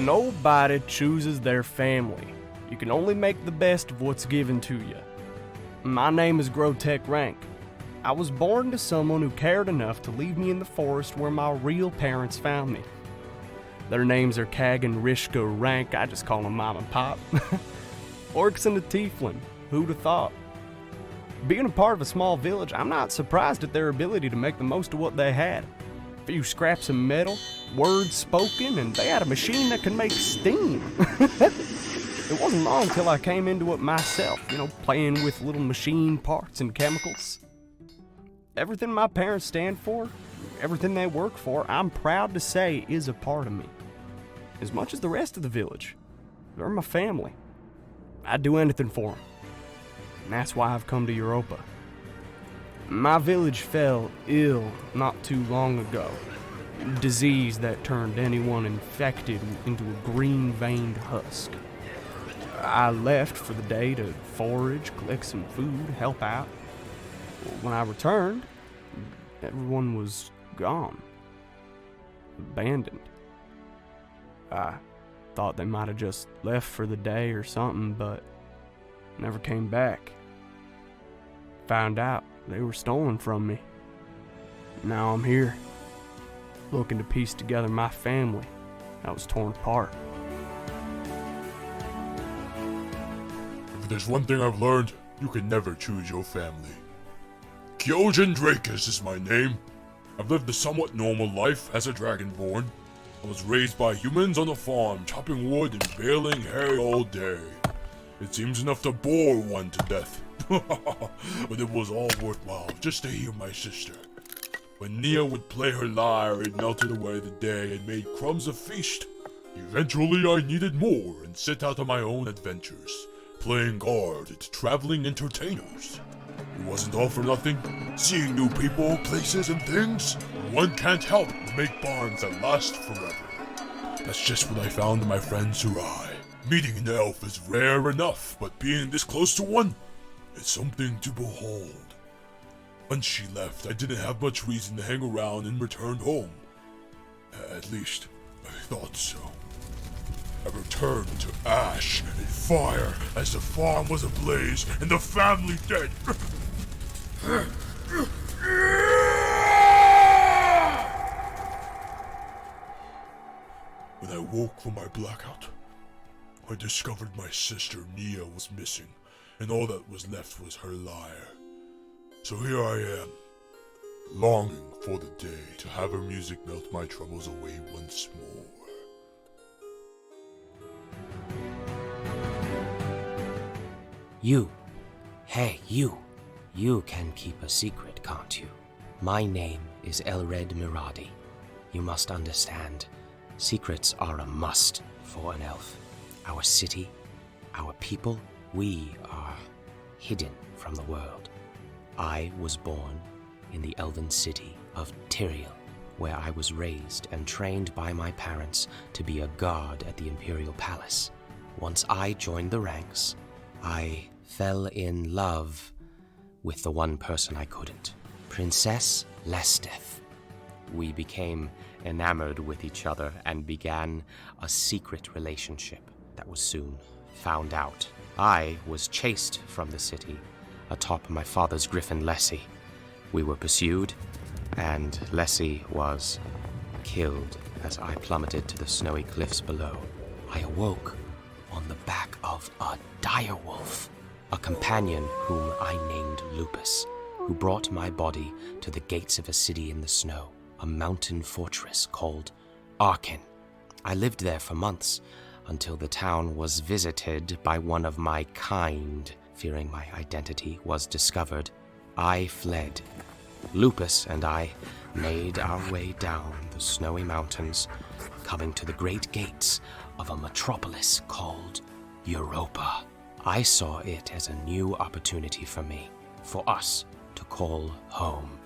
Nobody chooses their family. You can only make the best of what's given to you. My name is Grotech Rank. I was born to someone who cared enough to leave me in the forest where my real parents found me. Their names are Kag and Rishka Rank, I just call them Mom and Pop. Orcs and a Tieflin, who'd have thought? Being a part of a small village, I'm not surprised at their ability to make the most of what they had. A few scraps of metal, words spoken, and they had a machine that can make steam. It wasn't long till I came into it myself, playing with little machine parts and chemicals. Everything my parents stand for, everything they work for, I'm proud to say is a part of me. As much as the rest of the village. They're my family. I'd do anything for them. And that's why I've come to Europa. My village fell ill not too long ago. Disease that turned anyone infected into a green-veined husk. I left for the day to forage, collect some food, help out. When I returned, everyone was gone. Abandoned. I thought they might have just left for the day or something, but never came back. Found out they were stolen from me. Now I'm here, looking to piece together my family that was torn apart. If there's one thing I've learned, you can never choose your family. Kyogen Drakus is my name. I've lived a somewhat normal life as a dragonborn. I was raised by humans on a farm, chopping wood and baling hay all day. It seems enough to bore one to death. But it was all worthwhile just to hear my sister. When Nia would play her lyre, it melted away the day and made crumbs a feast. Eventually I needed more and set out on my own adventures, playing guard at traveling entertainers. It wasn't all for nothing. Seeing new people, places, and things, one can't help but make bonds that last forever. That's just what I found in my friend Surai. Meeting an elf is rare enough, but being this close to one, it's something to behold. Once she left, I didn't have much reason to hang around and returned home. At least, I thought so. I returned to ash and fire as the farm was ablaze and the family dead. When I woke from my blackout, I discovered my sister Nia was missing, and all that was left was her lyre. So here I am, longing for the day to have her music melt my troubles away once more. You. Hey, you. You can keep a secret, can't you? My name is Elred Miradi. You must understand, secrets are a must for an elf. Our city, our people, we are hidden from the world. I was born in the elven city of Tyrael, where I was raised and trained by my parents to be a guard at the Imperial Palace. Once I joined the ranks, I fell in love with the one person I couldn't, Princess Lesteth. We became enamored with each other and began a secret relationship that was soon found out. I was chased from the city atop my father's griffin Lessie. We were pursued, and Lessie was killed as I plummeted to the snowy cliffs below. I awoke on the back of a direwolf, a companion whom I named Lupus, who brought my body to the gates of a city in the snow, a mountain fortress called Arkin. I lived there for months, until the town was visited by one of my kind. Fearing my identity was discovered, I fled. Lupus and I made our way down the snowy mountains, coming to the great gates of a metropolis called Europa. I saw it as a new opportunity for me, for us to call home.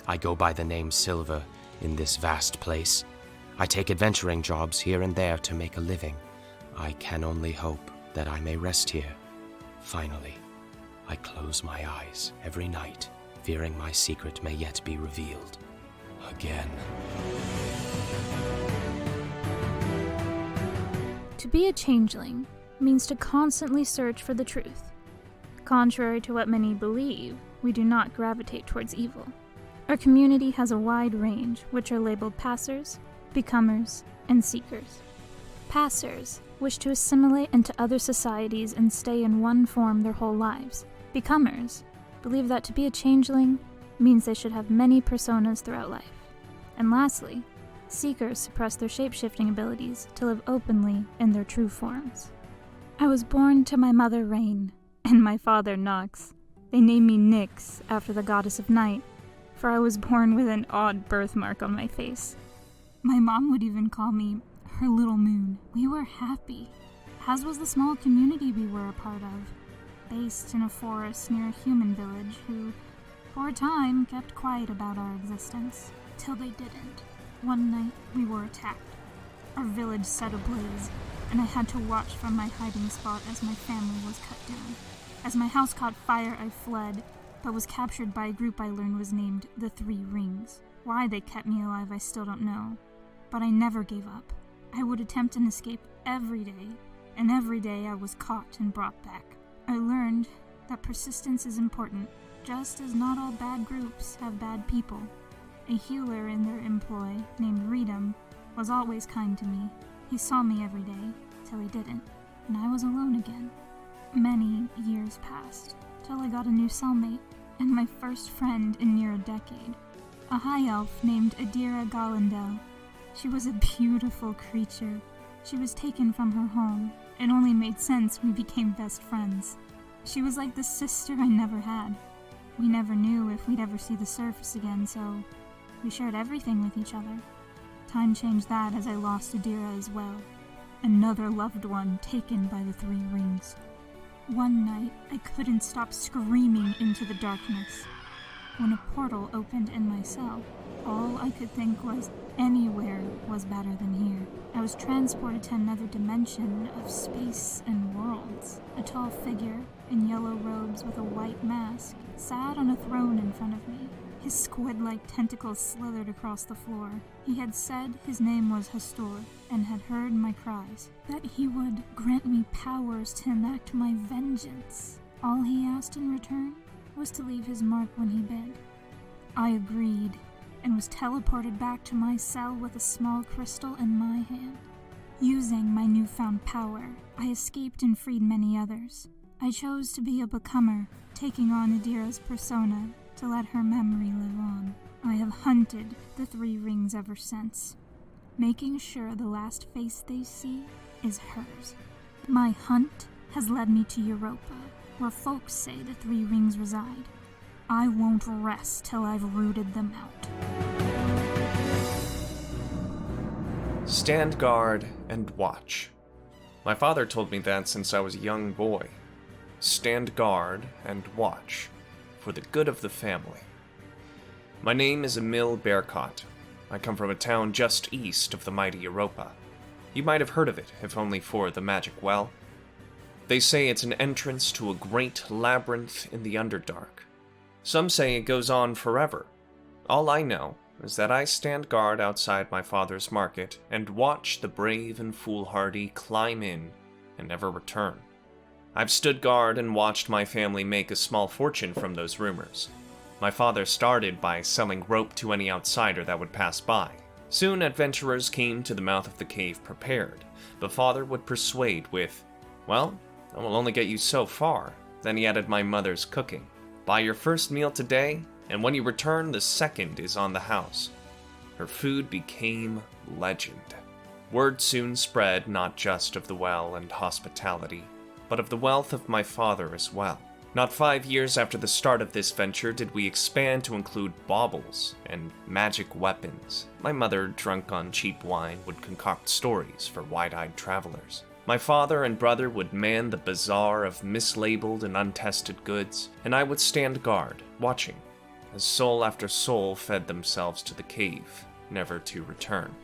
I go by the name Silver in this vast place. I take adventuring jobs here and there to make a living. I can only hope that I may rest here. Finally, I close my eyes every night, fearing my secret may yet be revealed again. To be a changeling means to constantly search for the truth. Contrary to what many believe, we do not gravitate towards evil. Our community has a wide range, which are labeled passers, becomers, and seekers. Passers wish to assimilate into other societies and stay in one form their whole lives. Becomers believe that to be a changeling means they should have many personas throughout life. And lastly, seekers suppress their shape-shifting abilities to live openly in their true forms. I was born to my mother Rain and my father Nox. They named me Nyx after the goddess of night, for I was born with an odd birthmark on my face. My mom would even call me her little moon. We were happy, as was the small community we were a part of, based in a forest near a human village who, for a time, kept quiet about our existence, till they didn't. One night, we were attacked. Our village set ablaze, and I had to watch from my hiding spot as my family was cut down. As my house caught fire, I fled, but was captured by a group I learned was named the Three Rings. Why they kept me alive, I still don't know, but I never gave up. I would attempt an escape every day, and every day I was caught and brought back. I learned that persistence is important, just as not all bad groups have bad people. A healer in their employ, named Redum, was always kind to me. He saw me every day, till he didn't, and I was alone again. Many years passed, till I got a new cellmate, and my first friend in near a decade. A high elf named Adira Gallandel. She was a beautiful creature. She was taken from her home. It only made sense we became best friends. She was like the sister I never had. We never knew if we'd ever see the surface again, so we shared everything with each other. Time changed that as I lost Adira as well. Another loved one taken by the Three Rings. One night, I couldn't stop screaming into the darkness. When a portal opened in my cell, all I could think was anywhere was better than here. I was transported to another dimension of space and worlds. A tall figure in yellow robes with a white mask sat on a throne in front of me. His squid-like tentacles slithered across the floor. He had said his name was Hastor and had heard my cries, that he would grant me powers to enact my vengeance. All he asked in return was to leave his mark when he bid. I agreed, and was teleported back to my cell with a small crystal in my hand. Using my newfound power, I escaped and freed many others. I chose to be a becomer, taking on Adira's persona to let her memory live on. I have hunted the Three Rings ever since, making sure the last face they see is hers. My hunt has led me to Europa, where folks say the Three Rings reside. I won't rest till I've rooted them out. Stand guard and watch. My father told me that since I was a young boy. Stand guard and watch, for the good of the family. My name is Emil Bearcott. I come from a town just east of the mighty Europa. You might have heard of it, if only for the magic well. They say it's an entrance to a great labyrinth in the Underdark. Some say it goes on forever. All I know is that I stand guard outside my father's market and watch the brave and foolhardy climb in and never return. I've stood guard and watched my family make a small fortune from those rumors. My father started by selling rope to any outsider that would pass by. Soon adventurers came to the mouth of the cave prepared, but father would persuade with, "Well, I will only get you so far." Then he added my mother's cooking. "Buy your first meal today, and when you return, the second is on the house." Her food became legend. Word soon spread not just of the well and hospitality, but of the wealth of my father as well. Not 5 years after the start of this venture did we expand to include baubles and magic weapons. My mother, drunk on cheap wine, would concoct stories for wide-eyed travelers. My father and brother would man the bazaar of mislabeled and untested goods, and I would stand guard, watching, as soul after soul fed themselves to the cave, never to return.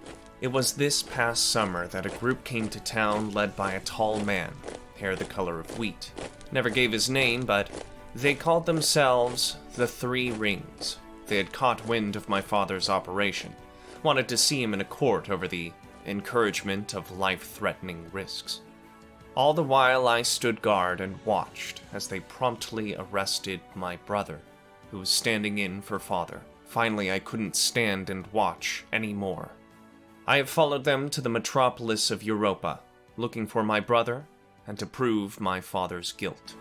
It was this past summer that a group came to town led by a tall man, hair the color of wheat. Never gave his name, but they called themselves the Three Rings. They had caught wind of my father's operation, wanted to see him in a court over the encouragement of life-threatening risks. All the while I stood guard and watched as they promptly arrested my brother, who was standing in for father. Finally, I couldn't stand and watch anymore. I have followed them to the metropolis of Europa, looking for my brother and to prove my father's guilt.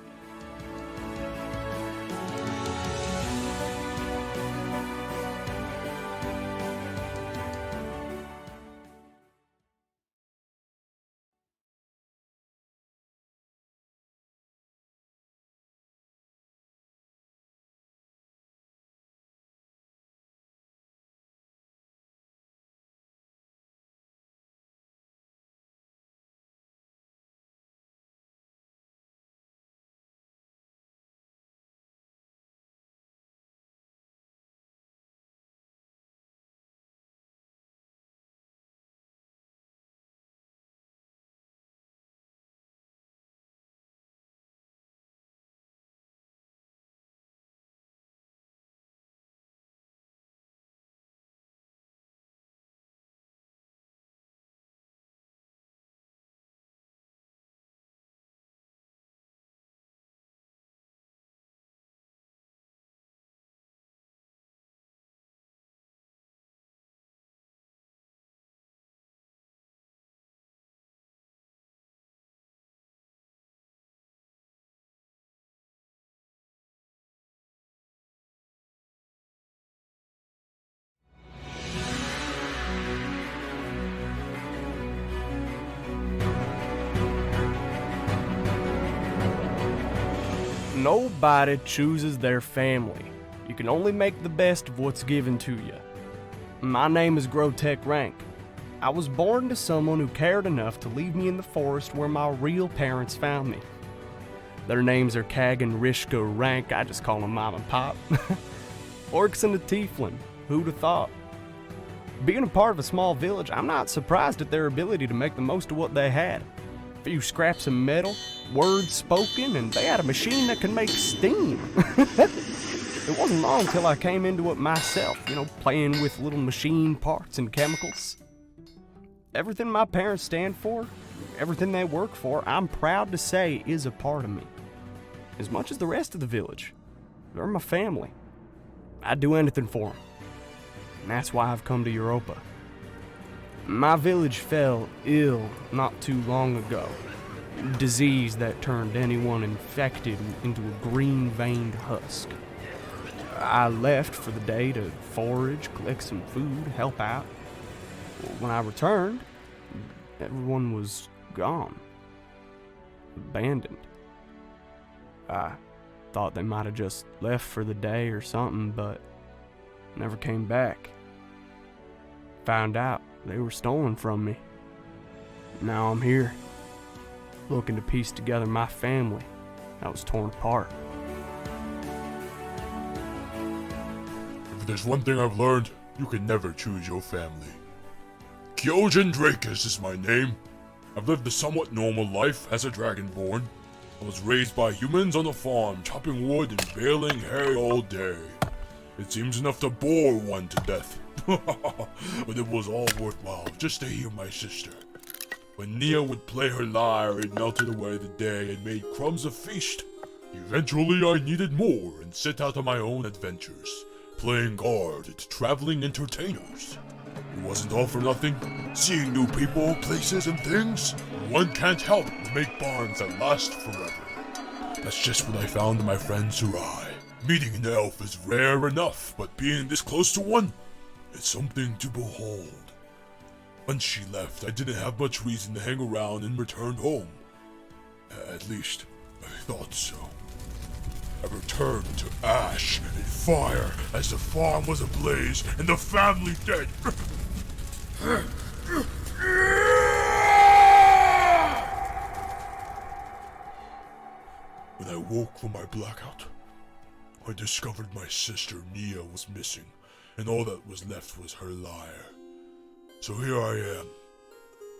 Nobody chooses their family. You can only make the best of what's given to you. My name is Grotech Rank. I was born to someone who cared enough to leave me in the forest where my real parents found me. Their names are Kag and Rishka Rank, I just call them Mom and Pop. Orcs and a Tieflin, who'd have thought? Being a part of a small village, I'm not surprised at their ability to make the most of what they had. A few scraps of metal, words spoken, and they had a machine that could make steam. It wasn't long till I came into it myself, playing with little machine parts and chemicals. Everything my parents stand for, everything they work for, I'm proud to say is a part of me. As much as the rest of the village. They're my family. I'd do anything for them. And that's why I've come to Europa. My village fell ill not too long ago. Disease that turned anyone infected into a green-veined husk. I left for the day to forage, collect some food, help out. When I returned, everyone was gone. Abandoned. I thought they might have just left for the day or something, but never came back. Found out they were stolen from me. Now I'm here, looking to piece together my family that was torn apart. If there's one thing I've learned, you can never choose your family. Kyojin Drakus is my name. I've lived a somewhat normal life as a dragonborn. I was raised by humans on a farm, chopping wood and baling hay all day. It seems enough to bore one to death. But it was all worthwhile just to hear my sister. When Nia would play her lyre, it melted away the day and made crumbs a feast. Eventually I needed more and set out on my own adventures, playing guard at traveling entertainers. It wasn't all for nothing. Seeing new people, places, and things, one can't help but make bonds that last forever. That's just what I found in my friend Sarai. Meeting an elf is rare enough, but being this close to one, it's something to behold. Once she left, I didn't have much reason to hang around and returned home. At least, I thought so. I returned to ash and fire as the farm was ablaze and the family dead. When I woke from my blackout, I discovered my sister Nia was missing, and all that was left was her lyre. So here I am,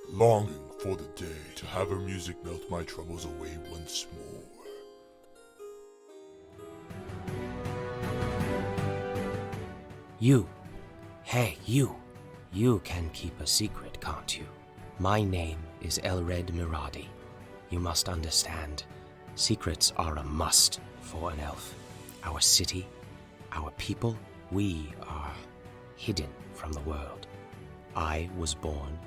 longing for the day to have her music melt my troubles away once more. You. Hey, you. You can keep a secret, can't you? My name is Elred Miradi. You must understand, secrets are a must for an elf. Our city, our people, we are hidden from the world. I was born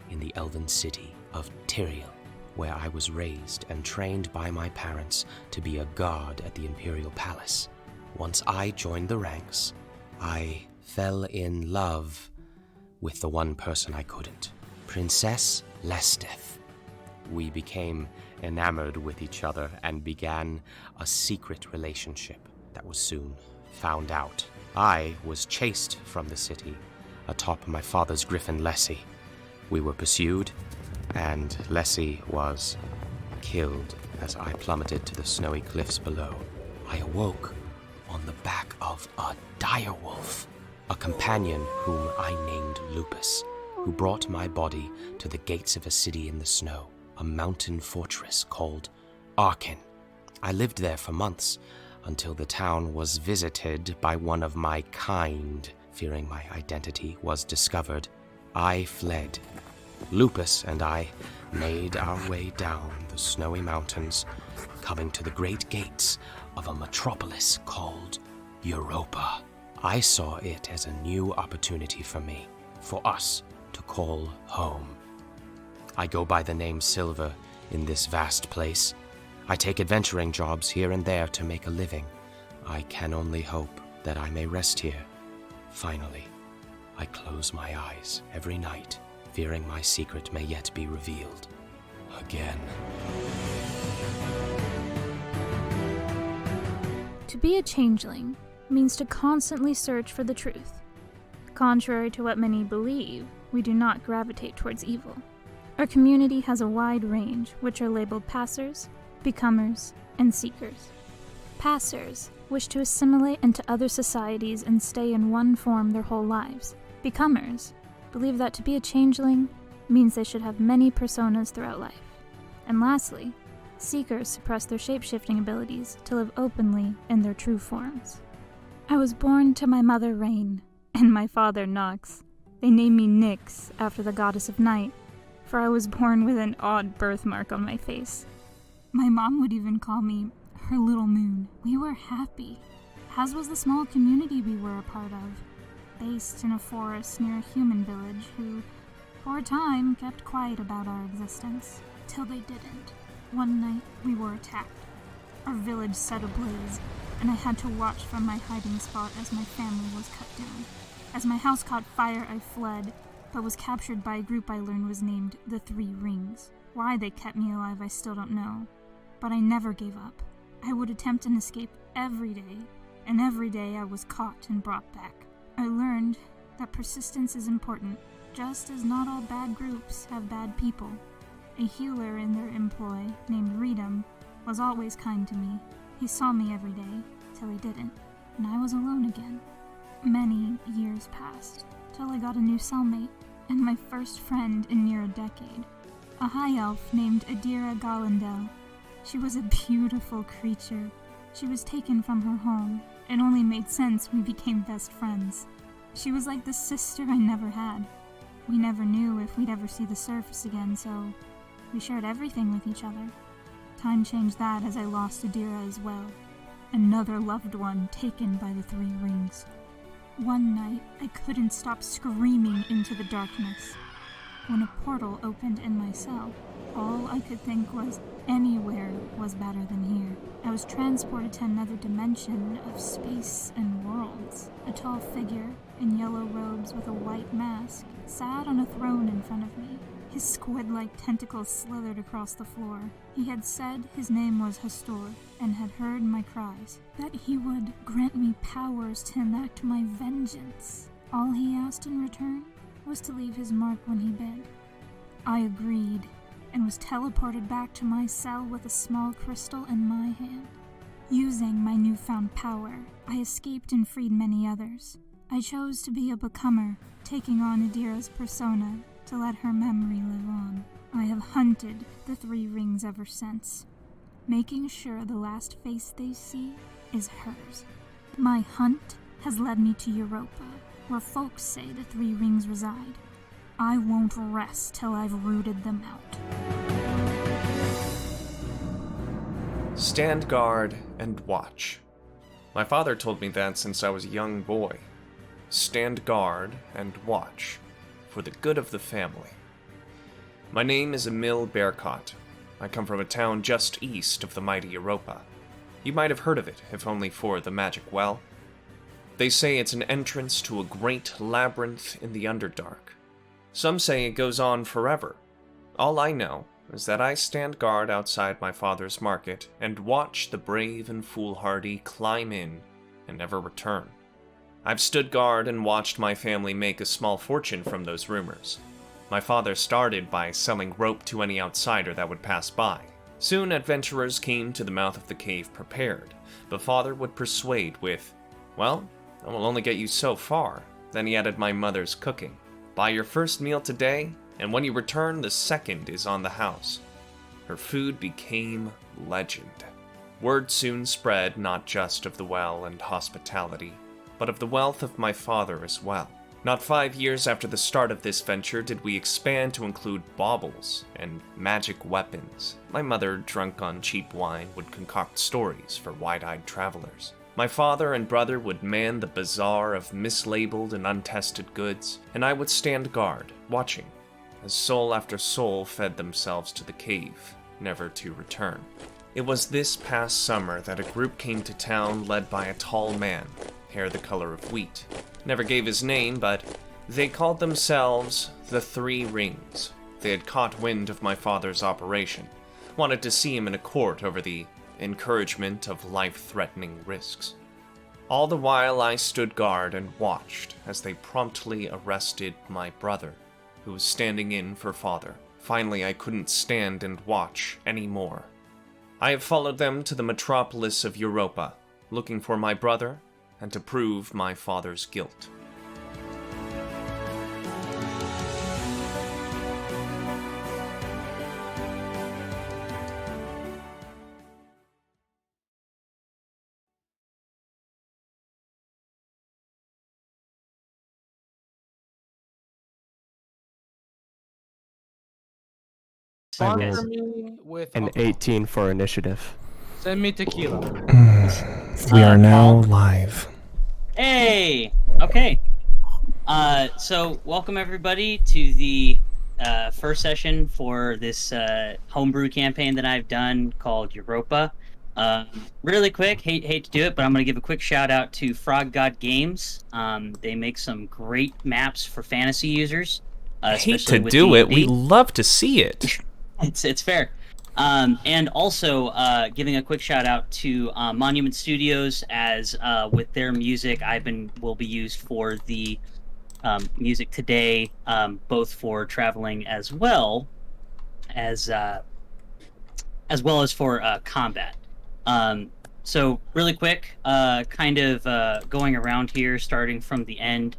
in the elven city of Tyrael, where I was raised and trained by my parents to be a guard at the Imperial Palace. Once I joined the ranks, I fell in love with the one person I couldn't, Princess Lesteth. We became enamored with each other and began a secret relationship that was soon found out. I was chased from the city atop my father's griffin Lessie. We were pursued, and Lessie was killed as I plummeted to the snowy cliffs below. I awoke on the back of a direwolf, a companion whom I named Lupus, who brought my body to the gates of a city in the snow, a mountain fortress called Arkin. I lived there for months, until the town was visited by one of my kind. Fearing my identity was discovered, I fled. Lupus and I made our way down the snowy mountains, coming to the great gates of a metropolis called Europa. I saw it as a new opportunity for me, for us to call home. I go by the name Silver in this vast place. I take adventuring jobs here and there to make a living. I can only hope that I may rest here. Finally, I close my eyes every night, fearing my secret may yet be revealed again. To be a changeling means to constantly search for the truth. Contrary to what many believe, we do not gravitate towards evil. Our community has a wide range, which are labeled passers, becomers, and seekers. Passers wish to assimilate into other societies and stay in one form their whole lives. Becomers believe that to be a changeling means they should have many personas throughout life. And lastly, seekers suppress their shape-shifting abilities to live openly in their true forms. I was born to my mother Rain and my father Nox. They named me Nyx after the goddess of night, for I was born with an odd birthmark on my face. My mom would even call me her little moon. We were happy, as was the small community we were a part of, based in a forest near a human village who, for a time, kept quiet about our existence, till they didn't. One night, we were attacked. Our village set ablaze, and I had to watch from my hiding spot as my family was cut down. As my house caught fire, I fled, but was captured by a group I learned was named the Three Rings. Why they kept me alive, I still don't know, but I never gave up. I would attempt an escape every day, and every day I was caught and brought back. I learned that persistence is important, just as not all bad groups have bad people. A healer in their employ, named Redum, was always kind to me. He saw me every day, till he didn't, and I was alone again. Many years passed, till I got a new cellmate, and my first friend in near a decade. A high elf named Adira Galandel. She was a beautiful creature. She was taken from her home. It only made sense we became best friends. She was like the sister I never had. We never knew if we'd ever see the surface again, so we shared everything with each other. Time changed that as I lost Adira as well. Another loved one taken by the Three Rings. One night, I couldn't stop screaming into the darkness. When a portal opened in my cell, all I could think was anywhere was better than here. I was transported to another dimension of space and worlds. A tall figure in yellow robes with a white mask sat on a throne in front of me. His squid-like tentacles slithered across the floor. He had said his name was Hastor and had heard my cries, that he would grant me powers to enact my vengeance. All he asked in return was to leave his mark when he bid. I agreed, and was teleported back to my cell with a small crystal in my hand. Using my newfound power, I escaped and freed many others. I chose to be a becomer, taking on Adira's persona to let her memory live on. I have hunted the Three Rings ever since, making sure the last face they see is hers. My hunt has led me to Europa, where folks say the Three Rings reside. I won't rest till I've rooted them out. Stand guard and watch. My father told me that since I was a young boy. Stand guard and watch, for the good of the family. My name is Emil Bearcott. I come from a town just east of the mighty Europa. You might have heard of it, if only for the magic well. They say it's an entrance to a great labyrinth in the Underdark. Some say it goes on forever. All I know is that I stand guard outside my father's market and watch the brave and foolhardy climb in and never return. I've stood guard and watched my family make a small fortune from those rumors. My father started by selling rope to any outsider that would pass by. Soon adventurers came to the mouth of the cave prepared, but father would persuade with, "Well, I will only get you so far." Then he added my mother's cooking. "Buy your first meal today, and when you return, the second is on the house." Her food became legend. Word soon spread not just of the well and hospitality, but of the wealth of my father as well. Not 5 years after the start of this venture did we expand to include baubles and magic weapons. My mother, drunk on cheap wine, would concoct stories for wide-eyed travelers. My father and brother would man the bazaar of mislabeled and untested goods, and I would stand guard, watching, as soul after soul fed themselves to the cave, never to return. It was this past summer that a group came to town led by a tall man, hair the color of wheat. Never gave his name, but they called themselves the Three Rings. They had caught wind of my father's operation, wanted to see him in a court over the encouragement of life-threatening risks. All the while I stood guard and watched as they promptly arrested my brother, who was standing in for father. Finally, I couldn't stand and watch anymore. I have followed them to the metropolis of Europa, looking for my brother and to prove my father's guilt. I Sponsor rolled me with an alcohol. 18 for initiative. Send me tequila. We are now Paul? live. Hey! Okay. So welcome everybody to the first session for this homebrew campaign that I've done called Europa. Really quick, hate to do it, but I'm going to give a quick shout out to Frog God Games. They make some great maps for fantasy users. Hate Especially to with do it. D&D. We love to see it. It's fair. And also giving a quick shout out to Monument Studios, as with their music, will be used for the music today, both for traveling as well as for combat. So really quick, kind of going around here, starting from the end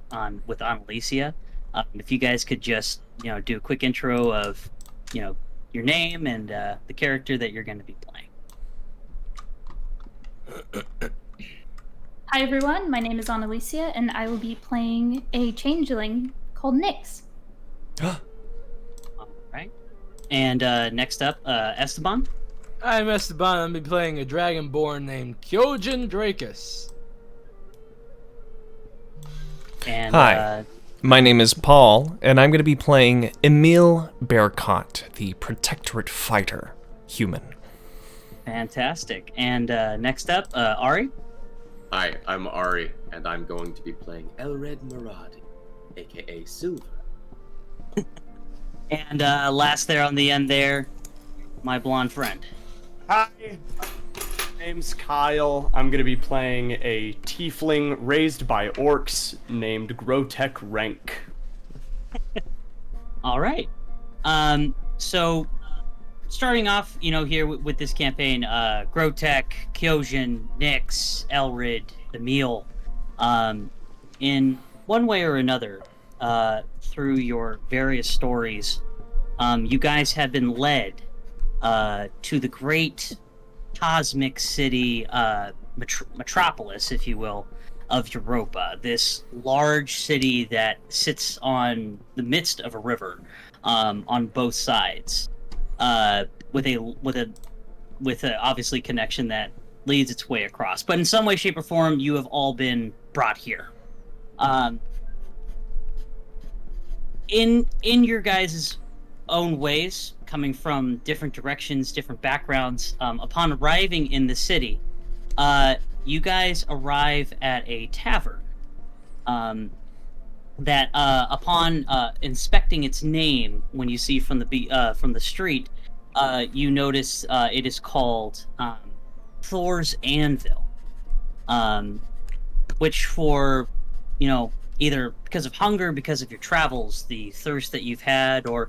with Annalicia. If you guys could just do a quick intro of your name and the character that you're going to be playing. Hi everyone, my name is Annalicia, and I will be playing a changeling called Nyx. All right. And next up, Esteban. I'm Esteban. I'm be playing a dragonborn named Kyojin Drakus. And Hi. My name is Paul, and I'm going to be playing Emil Bearcott, the Protectorate Fighter, human. Fantastic. And next up, Ari. Hi, I'm Ari, and I'm going to be playing Elred Maradi, aka Silver. And last there on the end there, my blonde friend. Hi, name's Kyle. I'm gonna be playing a tiefling raised by orcs named Grotek Rank. All right. So starting off, here with this campaign, Grotek, Kyojin, Nyx, Elrid, Emil, in one way or another, through your various stories, you guys have been led to the great cosmic city metropolis, if you will, of Europa, this large city that sits on the midst of a river, on both sides, with a obviously connection that leads its way across. But in some way, shape, or form, you have all been brought here. In your guys' own ways, coming from different directions, different backgrounds, upon arriving in the city, you guys arrive at a tavern. That upon inspecting its name, when you see from the street, you notice it is called Thor's Anvil, which for either because of hunger, because of your travels, the thirst that you've had, or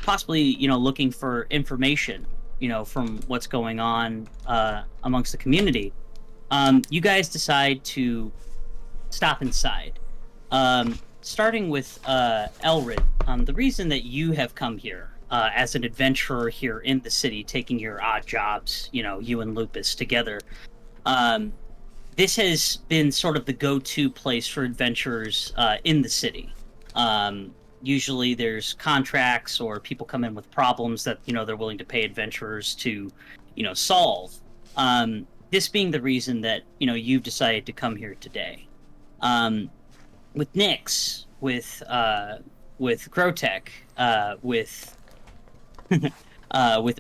possibly looking for information from what's going on amongst the community, you guys decide to stop inside. Starting with Elrid, the reason that you have come here as an adventurer here in the city, taking your odd jobs, you and Lupus together, this has been sort of the go-to place for adventurers in the city. Usually there's contracts or people come in with problems that, they're willing to pay adventurers to, solve. This being the reason that, you've decided to come here today. With Nyx, with Grotek, with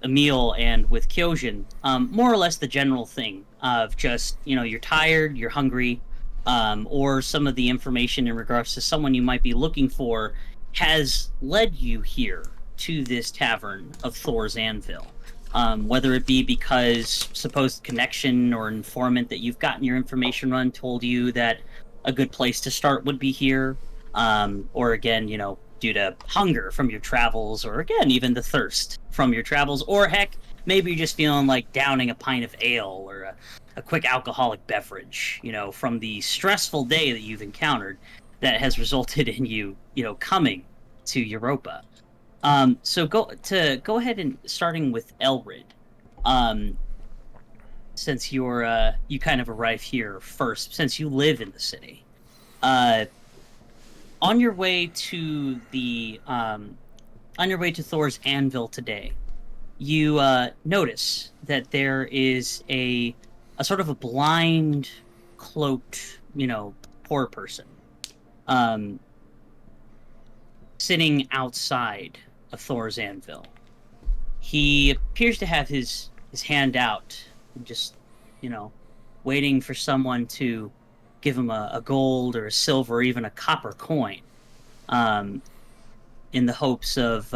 Emil, and with Kyojin, more or less the general thing of just, you're tired, you're hungry, or some of the information in regards to someone you might be looking for has led you here to this tavern of Thor's Anvil. Whether it be because supposed connection or informant that you've gotten your information on told you that a good place to start would be here, or again, due to hunger from your travels, or again, even the thirst from your travels, or heck, maybe you're just feeling like downing a pint of ale or a quick alcoholic beverage, from the stressful day that you've encountered that has resulted in you, coming to Europa. So go ahead and starting with Elrid, since you kind of arrive here first, since you live in the city. On your way to Thor's Anvil today, you notice that there is a sort of a blind, cloaked, poor person, sitting outside of Thor's Anvil. He appears to have his hand out, just, waiting for someone to give him a gold or a silver or even a copper coin, in the hopes of,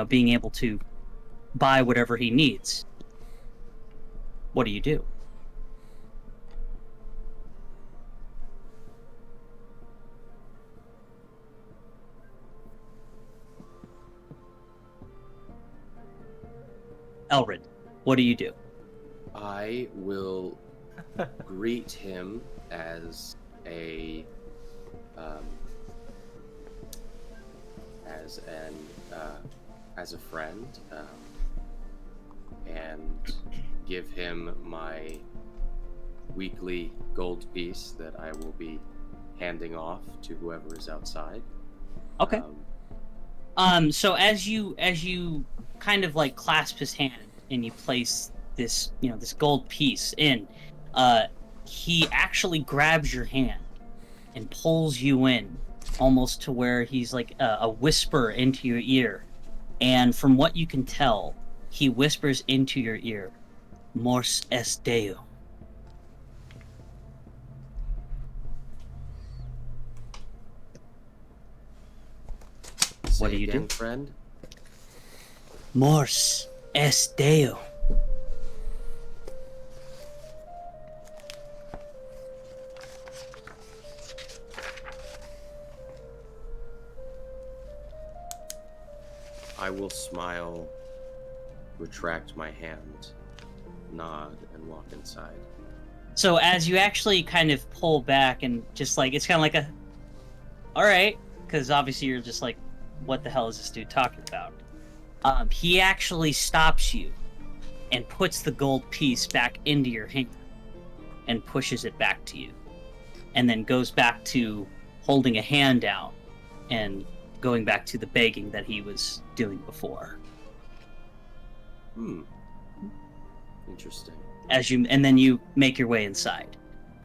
being able to buy whatever he needs. What do you do? Elrid, what do you do? I will greet him as a friend, and give him my weekly gold piece that I will be handing off to whoever is outside. Okay. So as you kind of like clasp his hand and you place this, this gold piece in, he actually grabs your hand and pulls you in, almost to where he's like a whisper into your ear. And from what you can tell, he whispers into your ear, "Mors est Deo." What do you do, friend? Mors est Deo. I will smile, retract my hand, nod, and walk inside. So as you actually kind of pull back and just like, it's kind of like a, all right, because obviously you're just like, what the hell is this dude talking about? He actually stops you and puts the gold piece back into your hand and pushes it back to you. and then goes back to holding a hand out and going back to the begging that he was doing before. Interesting. And then you make your way inside.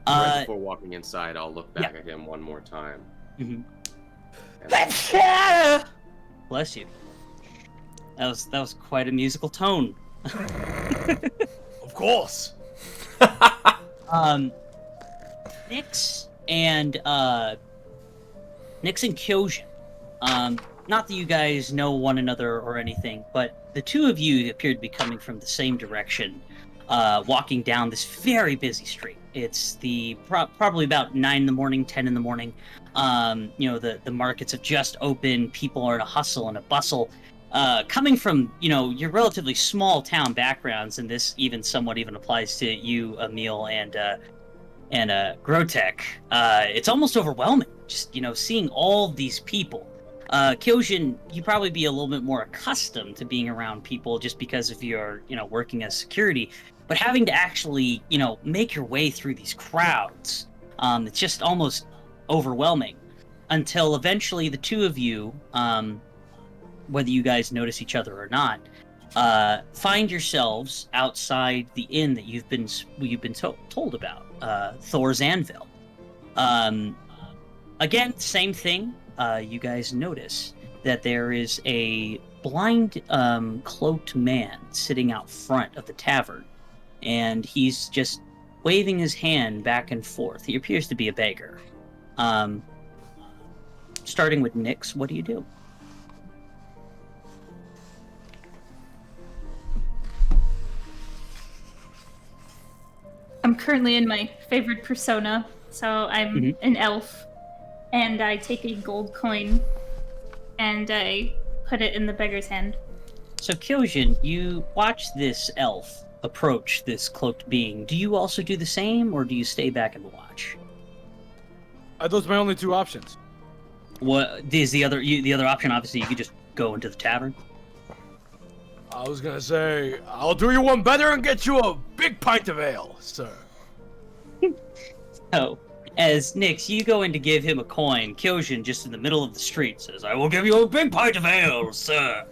Right before walking inside, I'll look back at him one more time. Mm-hmm. Bless you. That was quite a musical tone. Of course. Nyx and Kyojin. Not that you guys know one another or anything, but the two of you appear to be coming from the same direction, walking down this very busy street. It's probably about 9 in the morning, 10 in the morning. The markets have just opened. People are in a hustle and a bustle. Coming from, your relatively small town backgrounds, and this somewhat applies to you, Emil, and Grotek. It's almost overwhelming, just, seeing all these people. Kyojin, you probably be a little bit more accustomed to being around people just because of your, working as security. But having to actually, make your way through these crowds, it's just almost overwhelming. Until eventually the two of you, whether you guys notice each other or not, find yourselves outside the inn that you've been told about, Thor's Anvil. Again, same thing. You guys notice that there is a blind, cloaked man sitting out front of the tavern, and he's just waving his hand back and forth. He appears to be a beggar. Starting with Nyx, what do you do? I'm currently in my favorite persona, so I'm an elf, and I take a gold coin and I put it in the beggar's hand. So Kyojin, you watch this elf approach this cloaked being. Do you also do the same, or do you stay back and watch? Those are my only two options. What is the other option? Obviously, you could just go into the tavern. I was gonna say, I'll do you one better and get you a big pint of ale, sir. So, as Nyx, you go in to give him a coin, Kyojin, just in the middle of the street, says, "I will give you a big pint of ale, sir."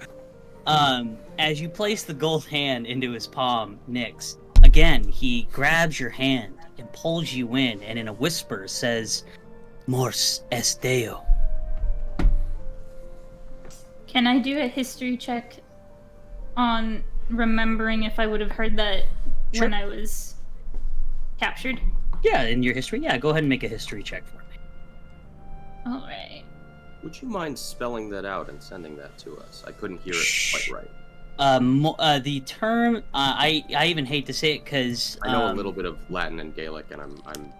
As you place the gold hand into his palm, Nyx, again, he grabs your hand and pulls you in, and in a whisper says, "Mors est Deo." Can I do a history check on remembering if I would have heard that when I was captured? Yeah, in your history. Yeah, go ahead and make a history check for me. All right. Would you mind spelling that out and sending that to us? I couldn't hear it quite right. The term, I even hate to say it because I know a little bit of Latin and Gaelic, and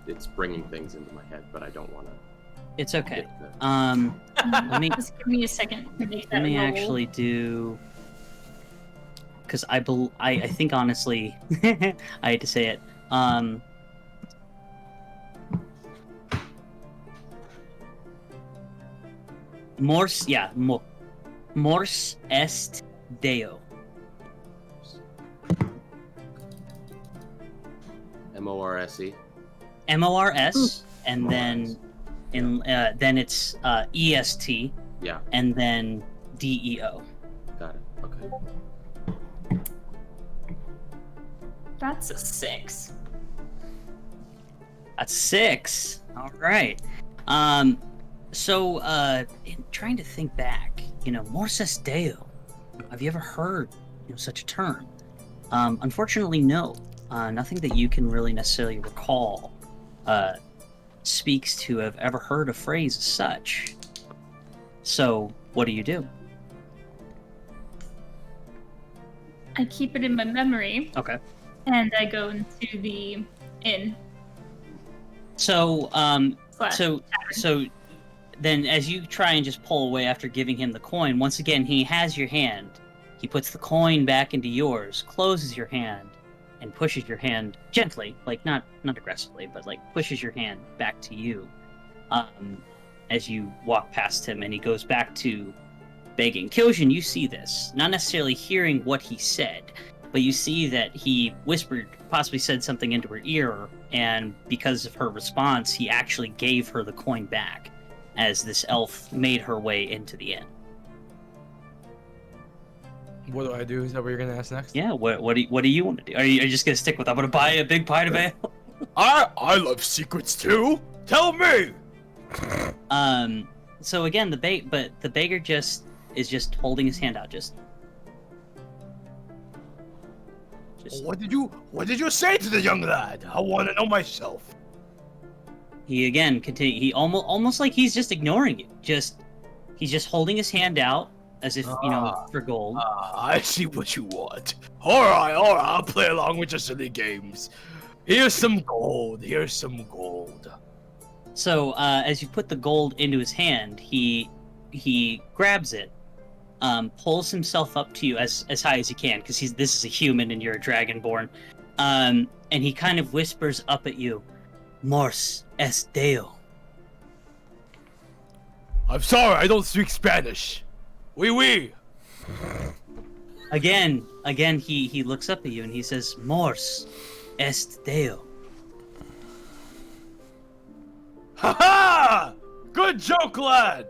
it's bringing things into my head, but I don't want to. It's okay. Let me just give me a second to make that Let me roll. actually do, because I think honestly, I hate to say it. Mors est Deo. M-O-R-S-E. M-O-R-S, and then then it's E-S-T. Yeah. And then D-E-O. Got it. Okay. That's a 6. That's 6. All right. So, in trying to think back, Mors est Deo. Have you ever heard, such a term? Unfortunately, no. Nothing that you can really necessarily recall speaks to have ever heard a phrase as such. So, what do you do? I keep it in my memory. Okay. And I go into the inn. So, Slash so then as you try and just pull away after giving him the coin, once again, he has your hand. He puts the coin back into yours, closes your hand, and pushes your hand gently, like not aggressively, but like pushes your hand back to you. As you walk past him, and he goes back to begging. Kyojin, you see this, not necessarily hearing what he said, but you see that he whispered, possibly said something into her ear, and because of her response, he actually gave her the coin back as this elf made her way into the inn. What do I do? Is that what you're gonna ask next? Yeah, what do you want to do? Are you just gonna stick with, I'm gonna buy a big pint of ale? I love secrets too. Tell me. So again, the beggar is just holding his hand out, just What did you say to the young lad? I want to know myself. he again continue. He almost like he's just ignoring you. He's just holding his hand out as if for gold. I see what you want. All right, I'll play along with your silly games. Here's some gold. So as you put the gold into his hand, he grabs it, pulls himself up to you as high as he can, because this is a human and you're a dragonborn, and he kind of whispers up at you, "Mors es Deo." I'm sorry, I don't speak Spanish. Oui. Again, he looks up at you and he says, "Mors est Deo." Ha ha! Good joke, lad.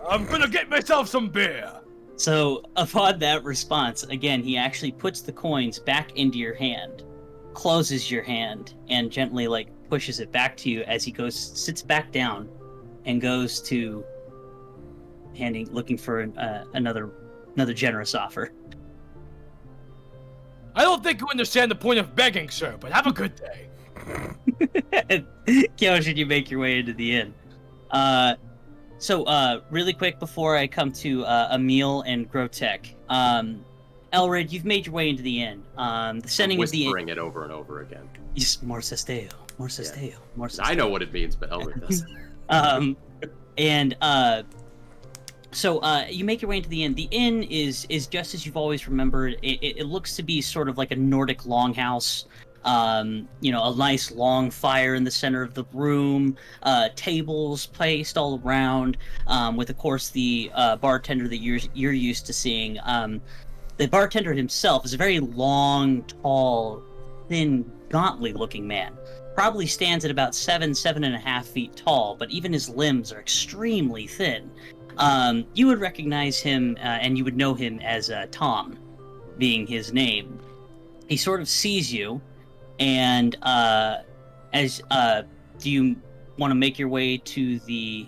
I'm gonna get myself some beer. So upon that response, again, he actually puts the coins back into your hand, closes your hand, and gently pushes it back to you as he sits back down, and goes to looking for another generous offer. I don't think you understand the point of begging, sir, but have a good day. Kyoshi, you make your way into the inn. So really quick before I come to Emil and Grotek, Elred, you've made your way into the inn. The setting of the inn. Whispering it over and over again. Yes, more Sesteo. I know what it means, but Elred doesn't. So you make your way into the inn. The inn is just as you've always remembered. It looks to be sort of like a Nordic longhouse. A nice long fire in the center of the room, tables placed all around, with of course the bartender that you're used to seeing. The bartender himself is a very long, tall, thin, gauntly-looking man. Probably stands at about 7.5 feet tall, but even his limbs are extremely thin. You would recognize him, and you would know him as Tom, being his name. He sort of sees you, and do you want to make your way to the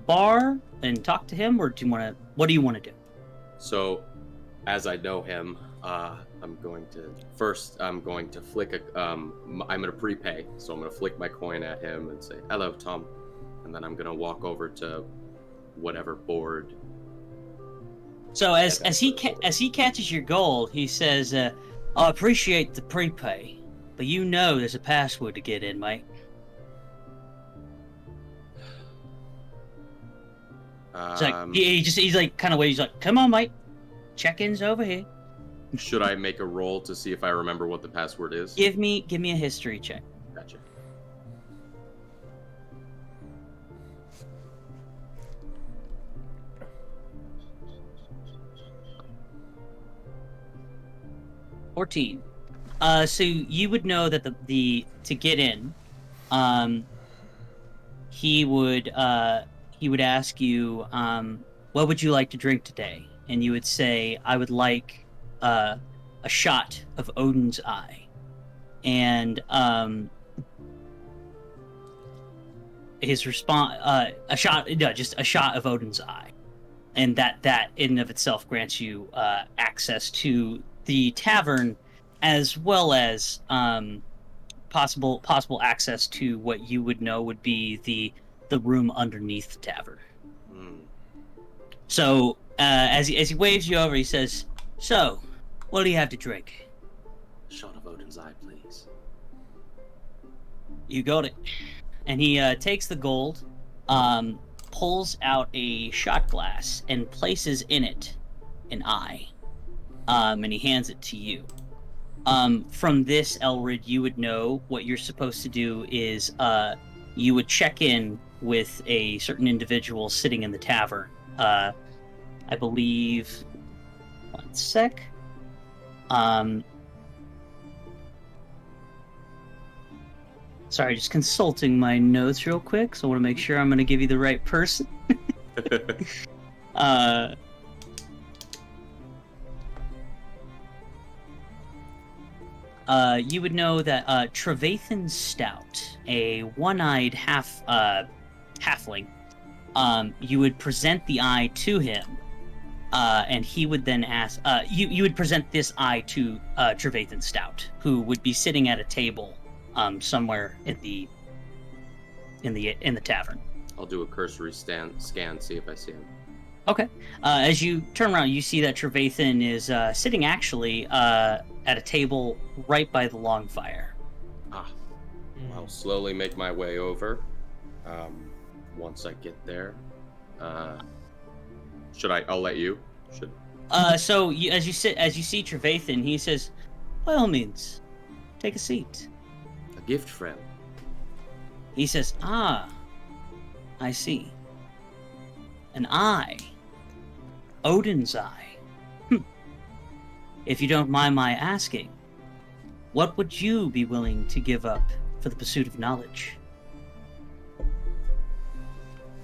bar and talk to him, or what do you want to do? So, as I know him, I'm going to flick I'm going to prepay, so I'm going to flick my coin at him and say, "Hello, Tom," and then I'm going to walk over to whatever board. So as he catches your gold, he says, "I appreciate the prepay, but there's a password to get in, mate." He's like kind of ways like, "Come on, mate, check-in's over here." Should I make a roll to see if I remember what the password is? Give me a history check. Gotcha. $14. So you would know that the to get in, he would ask you, "What would you like to drink today?" And you would say, "I would like a shot of Odin's Eye," and his response, just a shot of Odin's Eye, and that in and of itself grants you access to the tavern, as well as possible access to what you would know would be the room underneath the tavern. So as he waves you over, he says, "So, what do you have to drink?" A shot of Odin's Eye, please. You got it. And he takes the gold, pulls out a shot glass, and places in it an eye. And he hands it to you. From this, Elrid, you would know what you're supposed to do is you would check in with a certain individual sitting in the tavern. I believe... One sec. Sorry, just consulting my notes real quick, so I want to make sure I'm going to give you the right person. You would know that Trevathan Stout, a one-eyed halfling, you would present the eye to him, and he would then ask. You would present this eye to Trevathan Stout, who would be sitting at a table, somewhere in the tavern. I'll do a cursory scan, see if I see him. Okay. As you turn around, you see that Trevathan is sitting actually at a table right by the long fire. I'll slowly make my way over. Once I get there, I'll let you. So as you see Trevathan, he says, "By all means, take a seat." A gift, friend. He says, "Ah, I see. An eye. Odin's eye. If you don't mind my asking, what would you be willing to give up for the pursuit of knowledge?"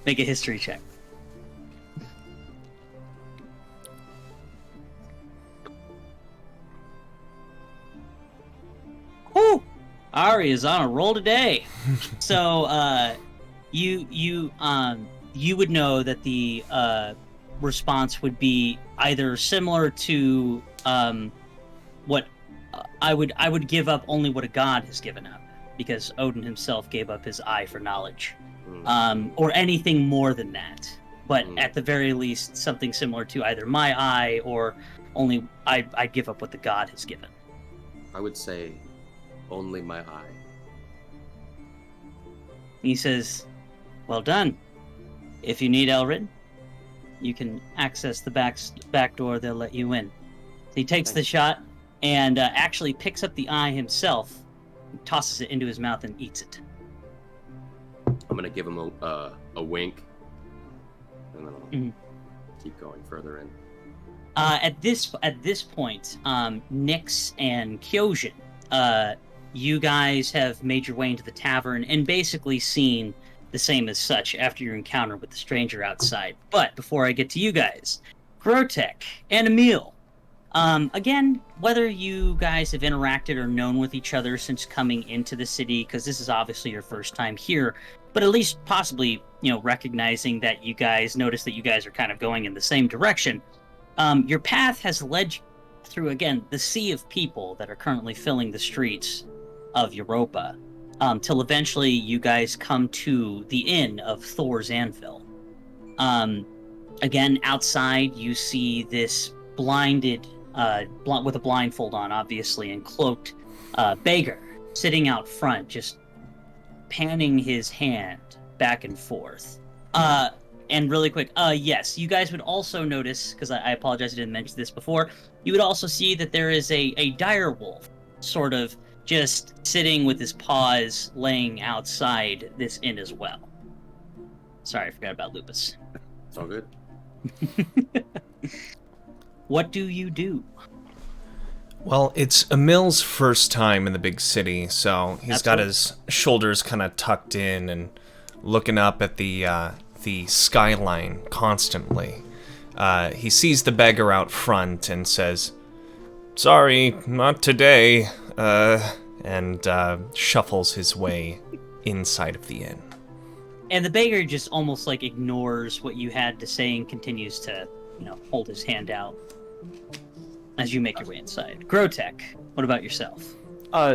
Make a history check. Whew! Ari is on a roll today. So, you would know that the response would be either similar to what I would give up only what a god has given up, because Odin himself gave up his eye for knowledge, or anything more than that. But at the very least, something similar to either my eye or only I'd give up what the god has given. I would say only my eye. He says, "Well done. If you need Elrid, you can access the back door. They'll let you in." So he takes the shot and actually picks up the eye himself, tosses it into his mouth, and eats it. I'm gonna give him a wink, and then I'll keep going further in. At this point, Nyx and Kyojin, you guys have made your way into the tavern and basically seen the same as such after your encounter with the stranger outside. But before I get to you guys, Grotek and Emil, again, whether you guys have interacted or known with each other since coming into the city, because this is obviously your first time here, but at least possibly, recognizing that you guys notice that you guys are kind of going in the same direction, your path has led you through, again, the sea of people that are currently filling the streets of Europa, till eventually you guys come to the inn of Thor's Anvil. Again, outside you see this blinded, with a blindfold on, obviously, and cloaked beggar sitting out front, just panning his hand back and forth. And really quick, yes, you guys would also notice, because I apologize I didn't mention this before, you would also see that there is a dire wolf sort of just sitting with his paws laying outside this inn as well. Sorry, I forgot about Lupus. It's all good. What do you do? Well, it's Emil's first time in the big city, so he's got his shoulders kind of tucked in and looking up at the skyline constantly. He sees the beggar out front and says, "Sorry, not today," and shuffles his way inside of the inn. And the beggar just almost like ignores what you had to say and continues to, hold his hand out as you make your way inside. Grotek, what about yourself?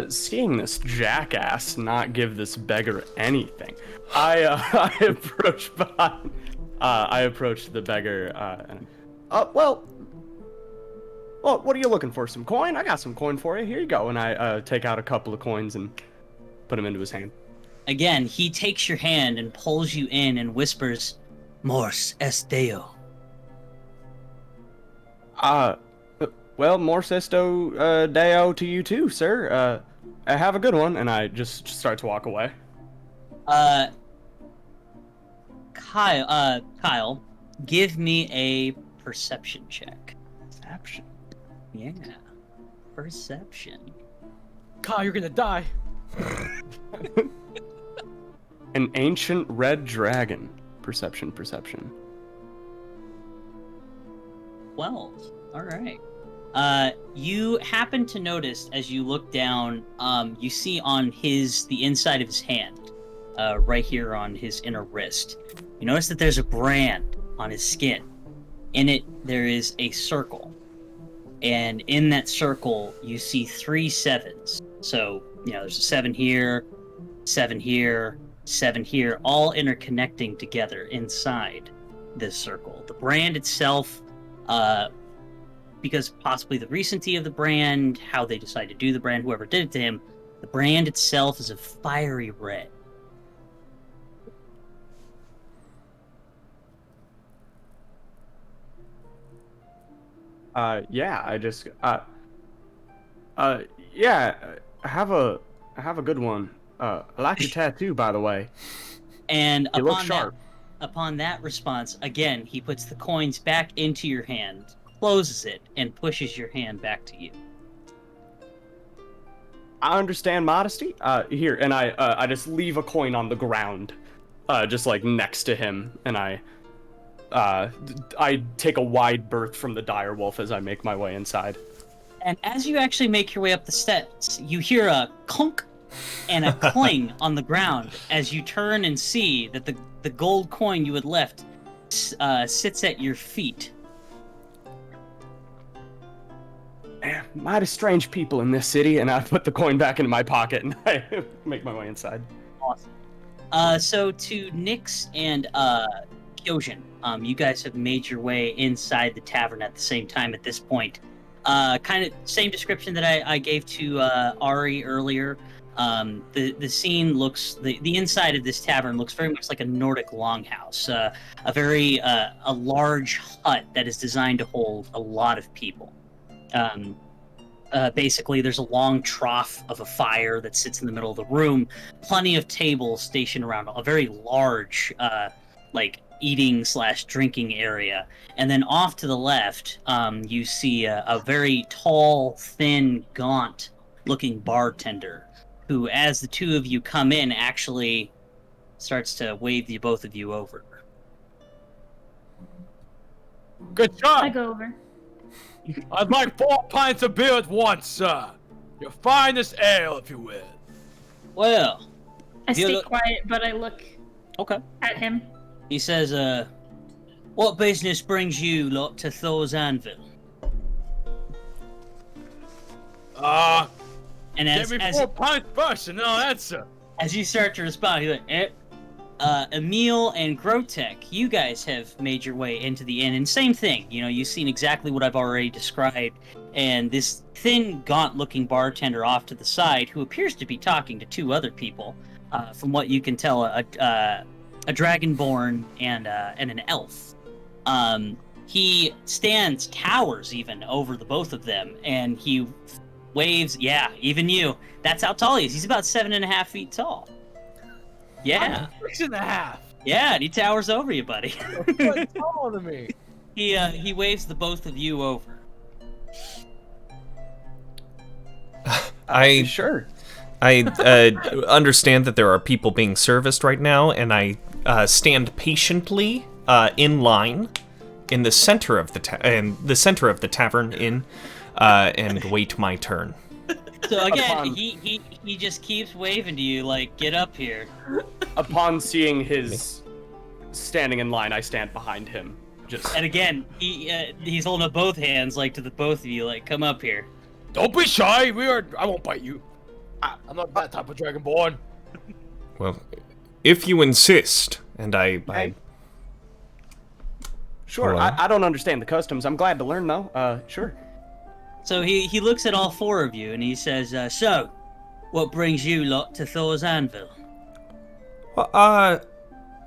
Seeing this jackass not give this beggar anything, I approached behind. I approached the beggar. Well, what are you looking for? Some coin? I got some coin for you. Here you go. And I take out a couple of coins and put them into his hand. Again, he takes your hand and pulls you in and whispers, "Mors est Deo." Well, Mors esto Deo to you too, sir. Have a good one. And I just start to walk away. Kyle, give me a perception check. Perception. Yeah. perception. Kyle, you're gonna die. An ancient red dragon. Perception. 12. All right. You happen to notice as you look down, you see on the inside of his hand, right here on his inner wrist, you notice that there's a brand on his skin. In it, there is a circle. And in that circle, you see 3 sevens. So, there's a 7 here, 7 here, 7 here, all interconnecting together inside this circle. The brand itself, because possibly the recency of the brand, how they decided to do the brand, whoever did it to him, the brand itself is a fiery red. Yeah, I just, have a good one. I like your tattoo, by the way. And You look sharp. upon that response, again, he puts the coins back into your hand, closes it, and pushes your hand back to you. I understand modesty. Here, and I just leave a coin on the ground, just like next to him, and I take a wide berth from the direwolf as I make my way inside. And as you actually make your way up the steps, you hear a clunk and a cling on the ground as you turn and see that the gold coin you had left sits at your feet. Mighty strange people in this city, and I put the coin back into my pocket and I make my way inside. Awesome. So to Nyx and Kyojin, you guys have made your way inside the tavern at the same time at this point. Kind of same description that I gave to Ari earlier. The scene looks, the inside of this tavern looks very much like a Nordic longhouse, a large hut that is designed to hold a lot of people. Basically, there's a long trough of a fire that sits in the middle of the room, plenty of tables stationed around a very large, eating/drinking area. And then off to the left, you see a very tall, thin, gaunt-looking bartender who, as the two of you come in, actually starts to wave both of you over. Good I job. go over. I'd like 4 pints of beer at once, sir. Your finest ale, if you will. Well, I You stay look- quiet, but I look okay. at him. He says, what business brings you lot to Thor's Anvil? And Get me 4 pints first and I'll answer. as you start to respond, he's like, Emil and Grotek, you guys have made your way into the inn, and same thing, you've seen exactly what I've already described, and this thin, gaunt-looking bartender off to the side, who appears to be talking to 2 other people, from what you can tell, a dragonborn and an elf. He towers even over the both of them, and he waves, even you. That's how tall he is. He's about 7.5 feet tall. Yeah. I'm 6.5. Yeah, and he towers over you, buddy. What's taller than me? He waves the both of you over. Sure. I understand that there are people being serviced right now, and I stand patiently in line in the center of the tavern inn, and wait my turn. So again, he just keeps waving to you like, get up here. Upon seeing his standing in line, I stand behind him. And again, he's holding up both hands like to the both of you, like, come up here. Don't be shy. I won't bite you. I'm not that type of dragonborn. Well, if you insist, and I Sure, Hello? I don't understand the customs. I'm glad to learn, though. Sure. So he looks at all 4 of you and he says, so, what brings you lot to Thor's Anvil? Well,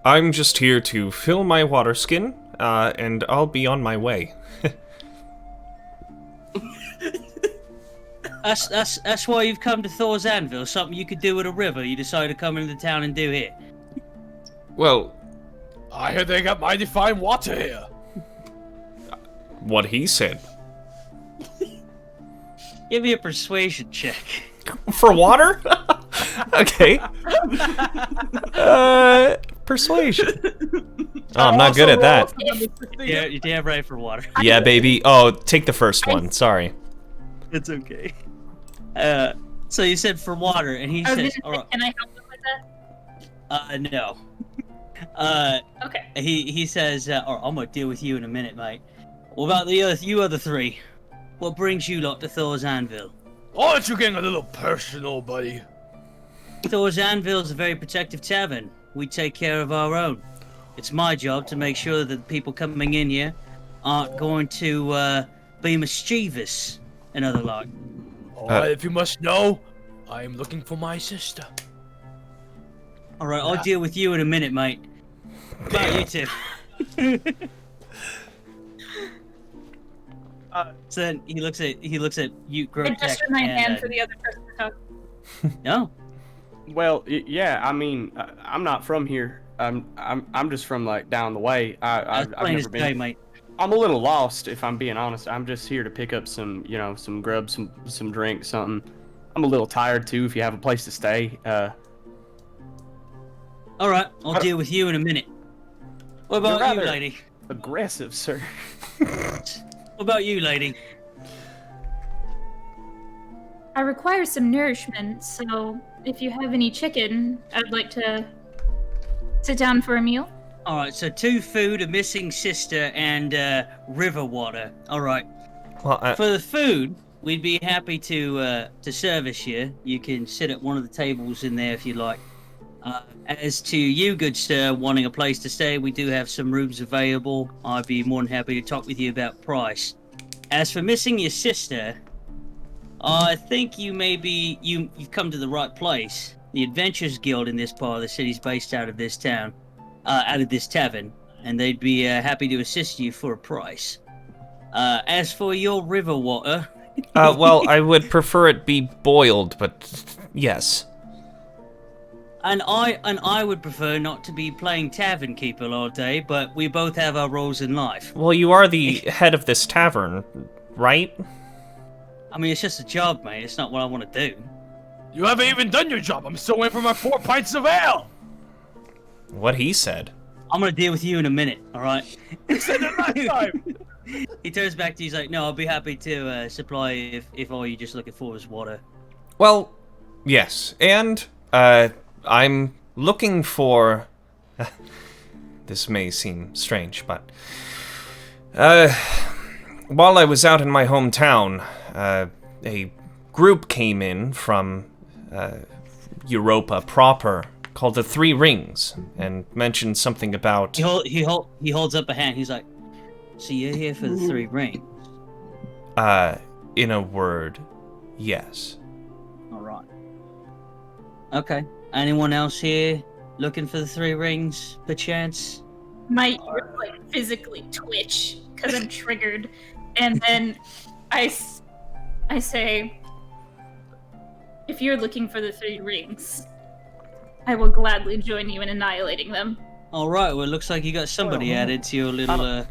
I'm just here to fill my water skin, and I'll be on my way. That's why you've come to Thor's Anvil. Something you could do at a river, you decided to come into town and do here. Well, I hear they got mighty fine water here. what he said. Give me a persuasion check. For water? Okay. Persuasion. Oh, I'm not good at that. Yeah, you're damn right for water. Yeah, baby. Oh, take the first one. Sorry. It's okay. So you said for water, and he says, "All right." Can I help him with that? No. Okay. He says, "All right, I'm gonna deal with you in a minute, mate. What about you other three? What brings you lot to Thor's Anvil?" Oh, aren't you getting a little personal, buddy? Thor's Anvil is a very protective tavern. We take care of our own. It's my job to make sure that the people coming in here aren't going to be mischievous and other like. Alright, if you must know, I am looking for my sister. All right, I'll deal with you in a minute, mate. What about you two? So then he looks at you, I Grotech, gesture my hand and for the other person to talk. no. Well, yeah. I mean, I'm not from here. I'm just from like down the way. I've Plain as never day, been. mate. I'm a little lost, if I'm being honest. I'm just here to pick up some, some grub, some drink, something. I'm a little tired too. If you have a place to stay, All right, I'll deal with you in a minute. What You're about you, rather- lady? aggressive, sir. What about you, lady? I require some nourishment, so if you have any chicken, I'd like to sit down for a meal. All right, so 2 food, a missing sister, and river water. All right. Well, For the food, we'd be happy to service you. You can sit at one of the tables in there if you like. As to you, good sir, wanting a place to stay, we do have some rooms available. I'd be more than happy to talk with you about price. As for missing your sister, I think you've come to the right place. The Adventurers Guild in this part of the city is based out of this town, out of this tavern, and they'd be happy to assist you for a price. As for your river water, well, I would prefer it be boiled, but yes. and I would prefer not to be playing tavern keeper all day, but we both have our roles in life. Well, you are the head of this tavern, right? I mean, it's just a job, mate. It's not what I want to do. You haven't even done your job. I'm still waiting for my 4 pints of ale. What he said. I'm gonna deal with you in a minute, all right? You said it last time. He turns back to you, he's like, "No, I'll be happy to supply if all you're just looking for is water." Well, yes, and I'm looking for. This may seem strange, but while I was out in my hometown, a group came in from Europa proper, called the 3 Rings, and mentioned something about. He holds up a hand. He's like, "So you're here for the 3 Rings?" In a word, yes. All right. Okay. Anyone else here looking for the 3 Rings, perchance? My ears like physically twitch because I'm triggered, and then I say, "If you're looking for the 3 rings, I will gladly join you in annihilating them." All right. Well, it looks like you got somebody added to your little.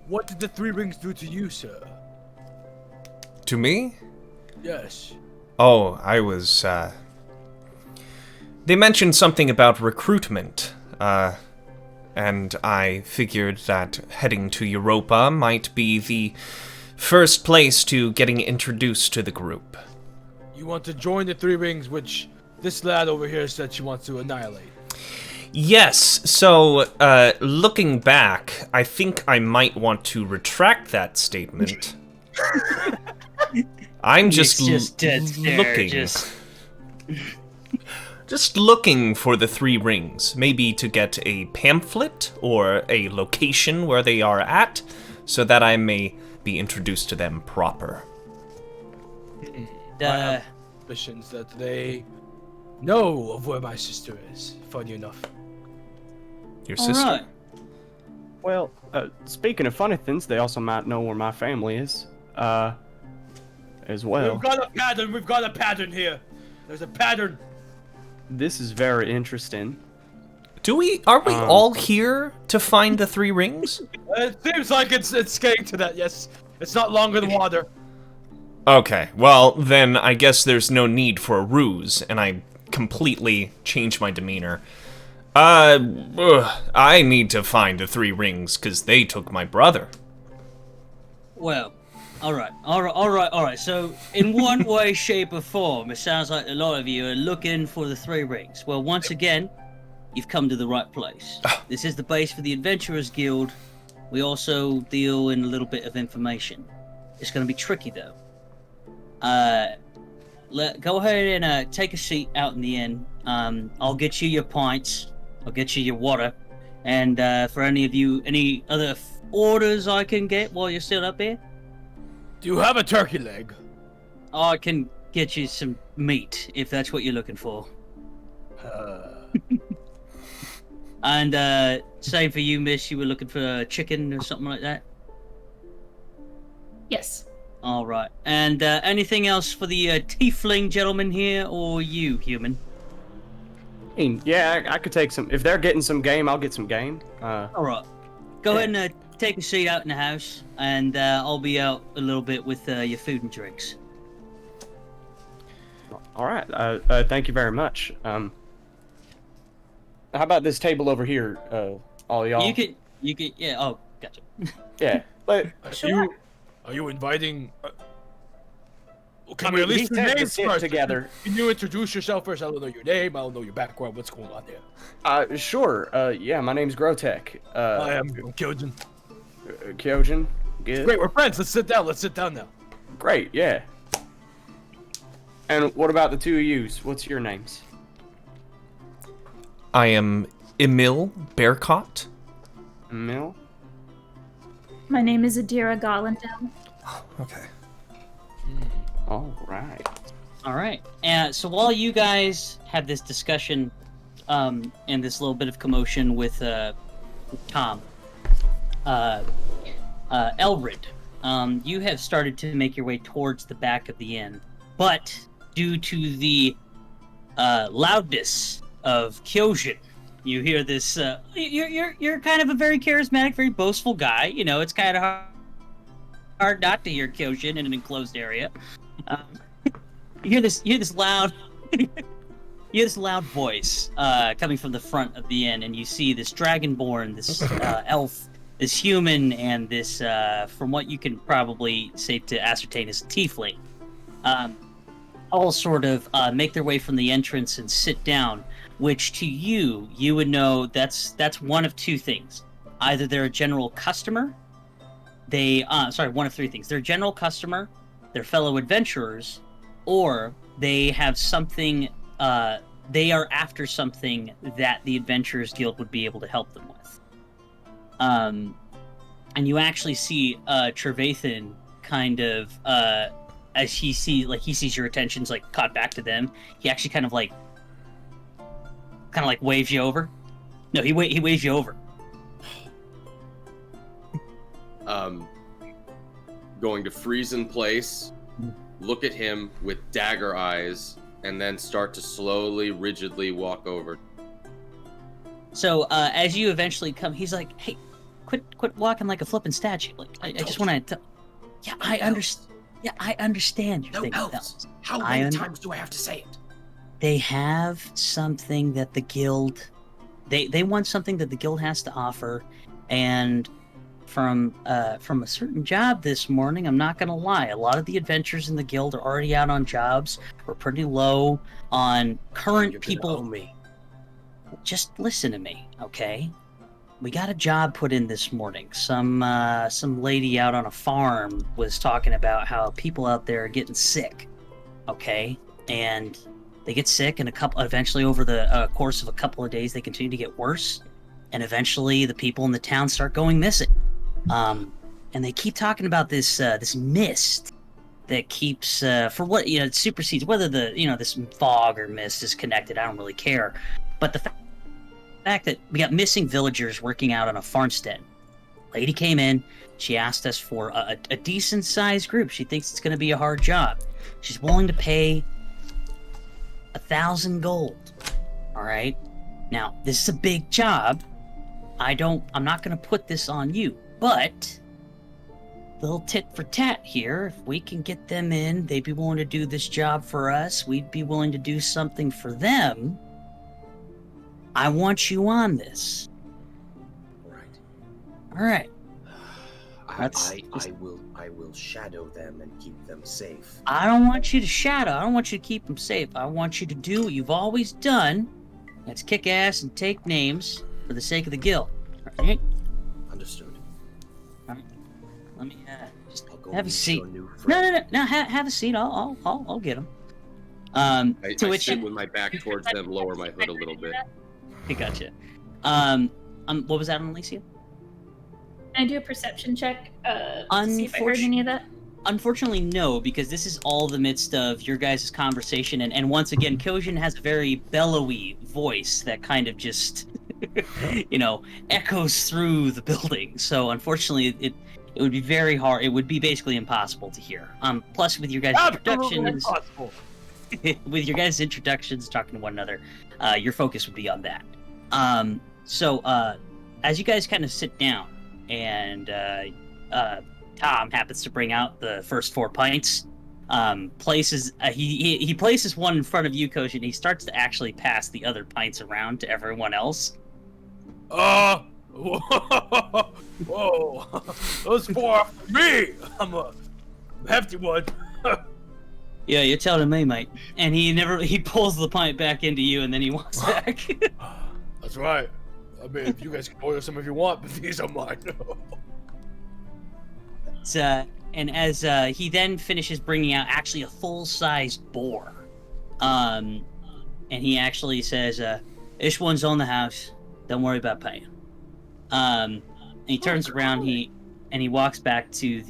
What did the 3 rings do to you, sir? To me? Yes. Oh, I was, They mentioned something about recruitment, and I figured that heading to Europa might be the first place to getting introduced to the group. You want to join the 3 rings, which this lad over here said she wants to annihilate. Yes, so, looking back, I think I might want to retract that statement. I'm just, dead stare, looking. Just looking for the 3 rings, maybe to get a pamphlet or a location where they are at, so that I may be introduced to them proper. I have suspicions that they know of where my sister is, funny enough. Your All sister? right. Well, speaking of funny things, they also might know where my family is, as well. We've got a pattern here. There's a pattern. This is very interesting. Are we all here to find the 3 rings? It seems like it's getting to that, yes. It's not longer than water. Okay, well, then I guess there's no need for a ruse, and I completely change my demeanor. I need to find the 3 rings, because they took my brother. Well, all right. So, in one way, shape, or form, it sounds like a lot of you are looking for the 3 rings. Well, once again, you've come to the right place. This is the base for the Adventurers Guild. We also deal in a little bit of information. It's going to be tricky, though. Go ahead and take a seat out in the inn. I'll get you your pints. I'll get you your water. And for any of you, any other orders I can get while you're still up here? Do you have a turkey leg? I can get you some meat, if that's what you're looking for. And same for you, miss. You were looking for chicken or something like that? Yes. All right. And anything else for the tiefling gentleman here, or you, human? I mean, yeah, I could take some. If they're getting some game, I'll get some game. All right. Go ahead and take a seat out in the house, and I'll be out a little bit with your food and drinks. All right. Thank you very much. How about this table over here, all y'all? You can, yeah. Oh, gotcha. Yeah. But Are you inviting? Can I we mean, at least he do said to names sit first? together. Can you introduce yourself first? I don't know your name. I don't know your background. What's going on there? Sure. Yeah, my name's Grotech. I am Kyojin. Kyojin. Good. Great, we're friends. Let's sit down. Let's sit down now. Great. Yeah. And what about the 2 of yous? What's your names? I am Emil Bearcott. Mill. My name is Adira Garlandell. Okay. All right. All right. So while you guys have this discussion, and this little bit of commotion with Tom, Elred, you have started to make your way towards the back of the inn, but due to the loudness of Kyojin, you hear this. You're kind of a very charismatic, very boastful guy. You know, it's kind of hard not to hear Kyojin in an enclosed area. You hear this loud, voice coming from the front of the inn, and you see this dragonborn, this elf, this human, and this, from what you can probably say to ascertain, is a tiefling. All sort of make their way from the entrance and sit down. Which to you would know that's one of 2 things. Either they're a general customer, one of 3 things. They're a general customer, they're fellow adventurers, or they have something, they are after something that the Adventurers Guild would be able to help them with. And you actually see Trevathan kind of, as he sees your attention's like caught back to them, he actually kind of like waves you over. No, he waves you over. Going to freeze in place, look at him with dagger eyes, and then start to slowly, rigidly walk over. So as you eventually come, he's like, "Hey, quit walking like a flippin' statue. Like I just want to. Yeah, I understand. Yeah, I understand your thing. How many times do I have to say it? They have something that the guild, they want something that the guild has to offer, and from a certain job this morning, I'm not gonna lie, a lot of the adventurers in the guild are already out on jobs. We're pretty low on current people. Just listen to me, okay? We got a job put in this morning. Some lady out on a farm was talking about how people out there are getting sick, okay? And they get sick, and eventually over the course of a couple of days, they continue to get worse, and eventually the people in the town start going missing. And they keep talking about this mist that keeps for what it supersedes whether this fog or mist is connected. I don't really care, but the fact that we got missing villagers working out on a farmstead. Lady came in. She asked us for a decent sized group. She thinks it's going to be a hard job. She's willing to pay 1,000 gold. All right. Now, this is a big job. I'm not going to put this on you, but little tit for tat here. If we can get them in, they'd be willing to do this job for us. We'd be willing to do something for them. I want you on this. Right. All right. I will shadow them and keep them safe. I don't want you to shadow. I don't want you to keep them safe. I want you to do what you've always done. That's kick ass and take names for the sake of the guild. All right? Understood. All right. Let me just I'll go have a meet seat. your new friend. No. Have a seat. I'll get them. I To which sit with my back towards them, lower my hood a little bit. I gotcha. What was that on Alicia? Can I do a perception check to see if I heard any of that? Unfortunately, no, because this is all the midst of your guys' conversation, and once again, Kojin has a very bellowy voice that kind of just, echoes through the building. So unfortunately, it would be very hard. It would be basically impossible to hear. Plus, with your guys' introductions, talking to one another, your focus would be on that. So as you guys kind of sit down, and Tom happens to bring out the first 4 pints. He places one in front of you, Coach, and he starts to actually pass the other pints around to everyone else. Whoa! Those 4 are for me. I'm a hefty one. Yeah, you're telling me, mate. And he pulls the pint back into you, and then he walks back. That's right. I mean, if you guys can order some if you want, but these are mine. And as he then finishes bringing out actually a full-sized boar, and he actually says, "This one's on the house. Don't worry about paying." And he turns around, he walks back to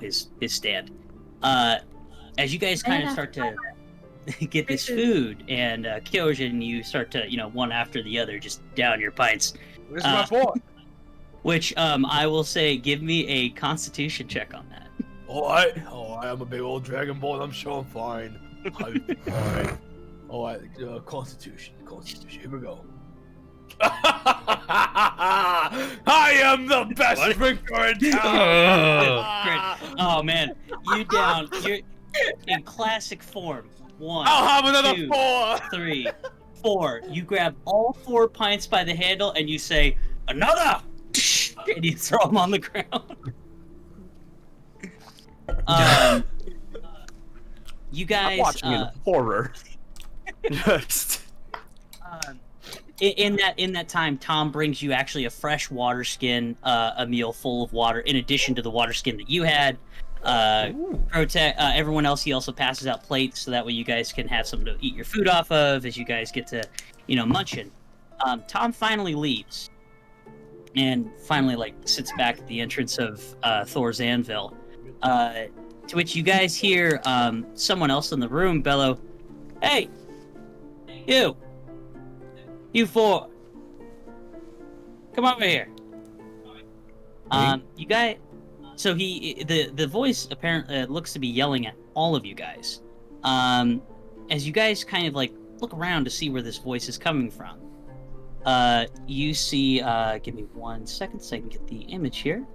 his stand. As you guys kind of start to get this food, and Kyojin, you start to, one after the other, just down your pints. Where's my boy? Which, I will say, give me a Constitution check on that. Alright, I'm a big old dragonborn, I'm sure I'm fine. Alright, Constitution, here we go. I am the best drinker in town! Oh man, you're in classic form. 1, I'll have another 2, 4! 3, 4. You grab all 4 pints by the handle and you say, "Another!" And you throw them on the ground. You guys. I'm watching in horror. In that time, Tom brings you actually a fresh water skin, a meal full of water, in addition to the water skin that you had. Everyone else, he also passes out plates so that way you guys can have something to eat your food off of as you guys get to, munching. Tom finally leaves and finally sits back at the entrance of Thor's anvil. To which you guys hear someone else in the room bellow, "Hey, you 4, come over here." You guys. So the voice apparently looks to be yelling at all of you guys. As you guys kind of look around to see where this voice is coming from. You see, give me 1 second so I can get the image here.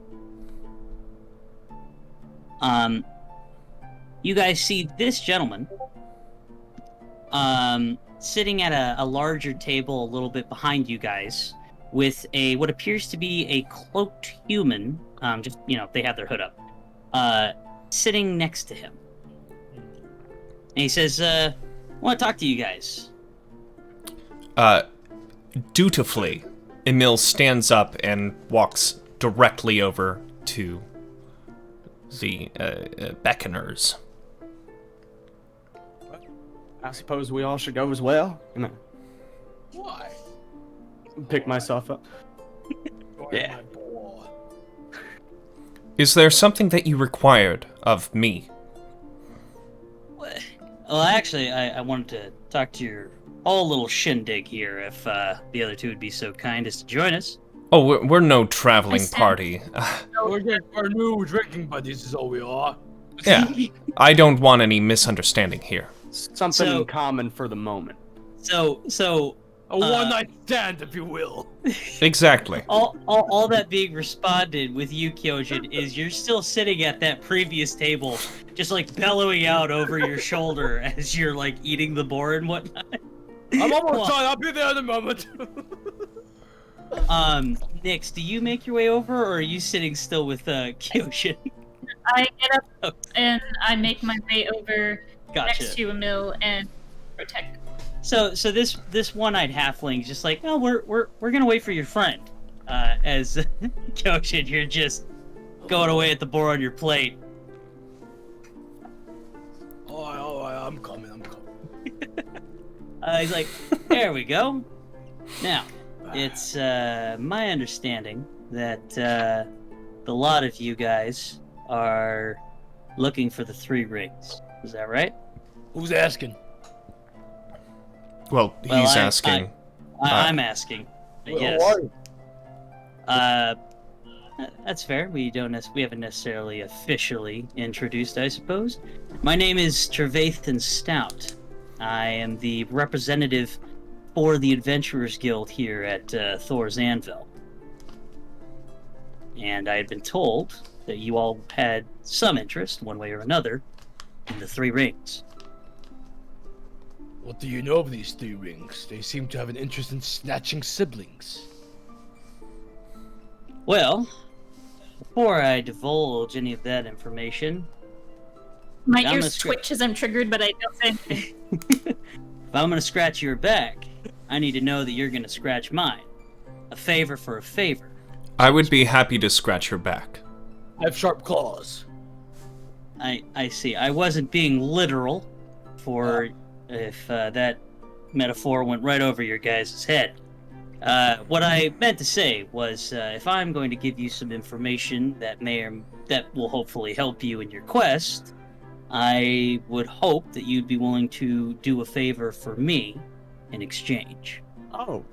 You guys see this gentleman, sitting at a larger table a little bit behind you guys, with what appears to be a cloaked human, they have their hood up, sitting next to him. And he says, "I want to talk to you guys." Dutifully, Emil stands up and walks directly over to the beckoners. I suppose we all should go as well. Why? Pick myself up. Yeah. Is there something that you required of me? Well, actually, I wanted to talk to your whole little shindig here, if the other two would be so kind as to join us. Oh, we're no traveling party. We're new drinking buddies is all we are. Yeah, I don't want any misunderstanding here. Something in common for the moment. So A one-night stand, if you will. Exactly. All that being responded with you, Kyojin, is you're still sitting at that previous table, just like bellowing out over your shoulder as you're like eating the boar and whatnot. I'm almost done. I'll be there in a moment. Nix, do you make your way over, or are you sitting still with Kyojin? I get up and I make my way over Gotcha. next to Emil and protect. So this one-eyed halfling is just like, oh, we're gonna wait for your friend. As Kyojin, you're just going away at the boar on your plate. All right, I'm coming. He's like, there we go. Now, it's my understanding that the lot of you guys are looking for the 3 rings. Is that right? Who's asking? Well, he's asking. I'm asking. Yes. That's fair. We haven't necessarily officially introduced, I suppose. My name is Trevathan Stout. I am the representative for the Adventurers Guild here at Thor's Anvil. And I had been told that you all had some interest, one way or another, in the 3 rings. What do you know of these 3 rings? They seem to have an interest in snatching siblings. Well, before I divulge any of that information, My I'm ears twitch as I'm triggered, but I don't say anything. if I'm gonna scratch your back, I need to know that you're gonna scratch mine. A favor for a favor. I would be happy to scratch your back. I have sharp claws. I see. I wasn't being literal, for if that metaphor went right over your guys' head. What I meant to say was, if I'm going to give you some information that will hopefully help you in your quest, I would hope that you'd be willing to do a favor for me in exchange. Oh.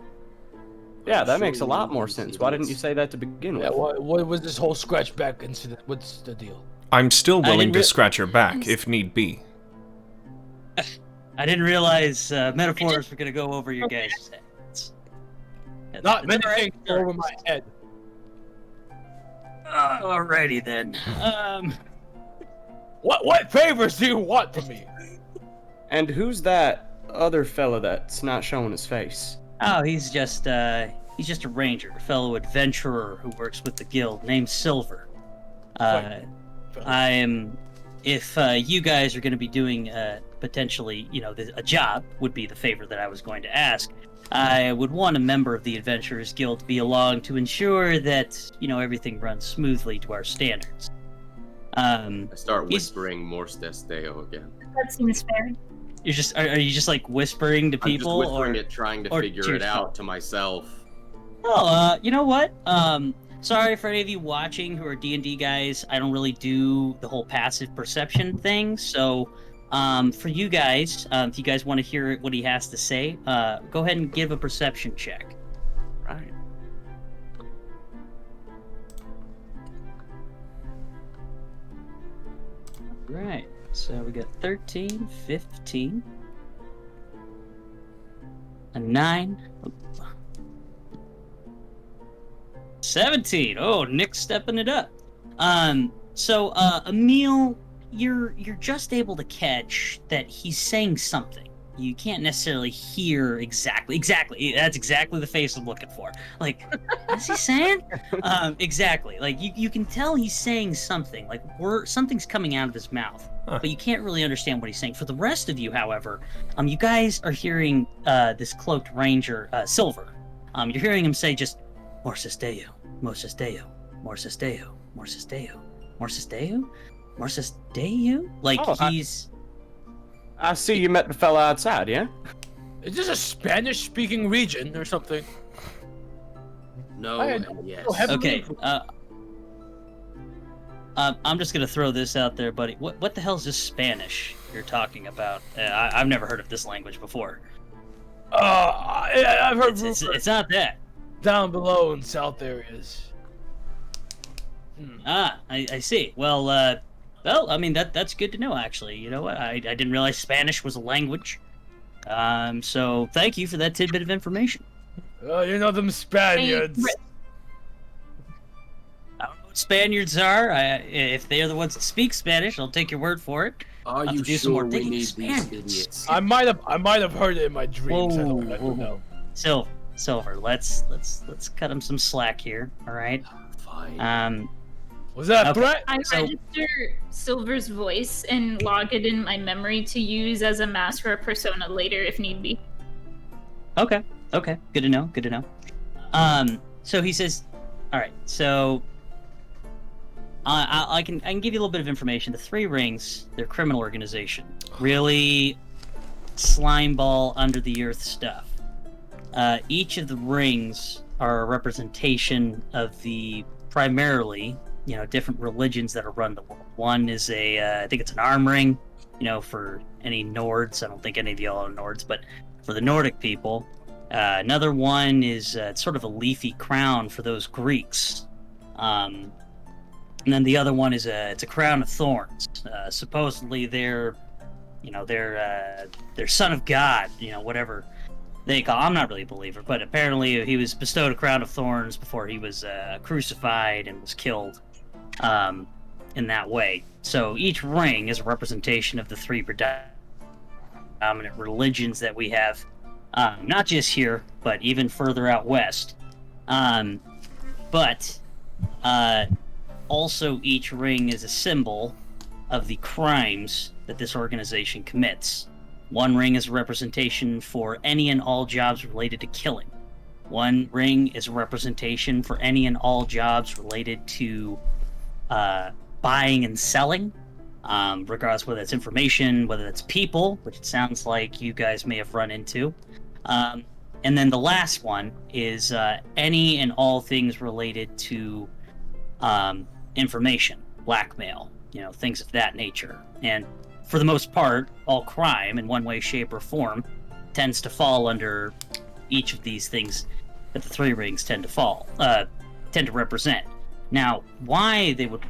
Yeah, that makes a lot more sense. Why didn't you say that to begin with? Yeah, what was this whole scratch back incident? What's the deal? I'm still willing to didn't scratch your back if need be. I didn't realize metaphors were going to go over your guys' heads. Not many things go over my head. Alrighty then. What favors do you want from me? And who's that other fella that's not showing his face? Oh, he's just a ranger, a fellow adventurer who works with the guild named Silver. If you guys are going to be doing potentially, a job would be the favor that I was going to ask. I would want a member of the Adventurers Guild to be along to ensure that, everything runs smoothly to our standards. I start whispering Morse Desteo again. That seems fair. Are you just like whispering to people? I'm just whispering it, trying to figure it out to myself. Oh, you know what? Sorry for any of you watching who are D&D guys. I don't really do the whole passive perception thing. So, for you guys, if you guys want to hear what he has to say, go ahead and give a perception check. Right. Right. So we got 13, 15, a 9, 17. Oh, Nick's stepping it up. So Emil, you're just able to catch that he's saying something. You can't necessarily hear exactly. That's exactly the face I'm looking for. Like, what's he saying? Exactly. Like, you can tell he's saying something. Like, something's coming out of his mouth. But you can't really understand what he's saying. For the rest of you, however, you guys are hearing this cloaked ranger, Silver. You're hearing him say just, Morsis Deo, Morsis Deo, Morsis Deo, Morsis Deo, Morsis Deo, Morsis Deo? Like, he's... I see you met the fella outside, yeah? Is this a Spanish-speaking region or something? No, and yes. Okay, I'm just gonna throw this out there, buddy. What the hell is this Spanish you're talking about? I've never heard of this language before. I've heard it's not that. Down below in south areas. I see. Well, I mean that's good to know. Actually, you know what? I didn't realize Spanish was a language. So thank you for that tidbit of information. Oh, you know them Spaniards. I don't know what Spaniards are. If they are the ones that speak Spanish, I'll take your word for it. Are I'll you do some more sure we digging. need these Spaniards. idiots? I might have heard it in my dreams. I don't know. Silver. Let's cut him some slack here. All right. Fine. Was that Okay. Brett? I So- register Silver's voice and log it in my memory to use as a mask or a persona later if need be. Okay. Good to know. So he says, all right. So I can give you a little bit of information. The Three Rings, they're a criminal organization. Really slimeball under the earth stuff. Each of the rings are a representation of the primarily, different religions that are run the world. One is I think it's an arm ring, for any Nords. I don't think any of y'all are Nords, but for the Nordic people. Another one is it's sort of a leafy crown for those Greeks. And then the other one is it's a crown of thorns. Supposedly they're son of God, whatever they call. I'm not really a believer, but apparently he was bestowed a crown of thorns before he was crucified and was killed in that way. So each ring is a representation of the three predominant religions that we have, not just here, but even further out west. But also each ring is a symbol of the crimes that this organization commits. One ring is a representation for any and all jobs related to killing. One ring is a representation for any and all jobs related to buying and selling, regardless whether it's information, whether it's people, which it sounds like you guys may have run into. And then the last one is any and all things related to information, blackmail, things of that nature. And for the most part, all crime in one way, shape, or form tends to fall under each of these things that the Three Rings tend to represent. Now, why they would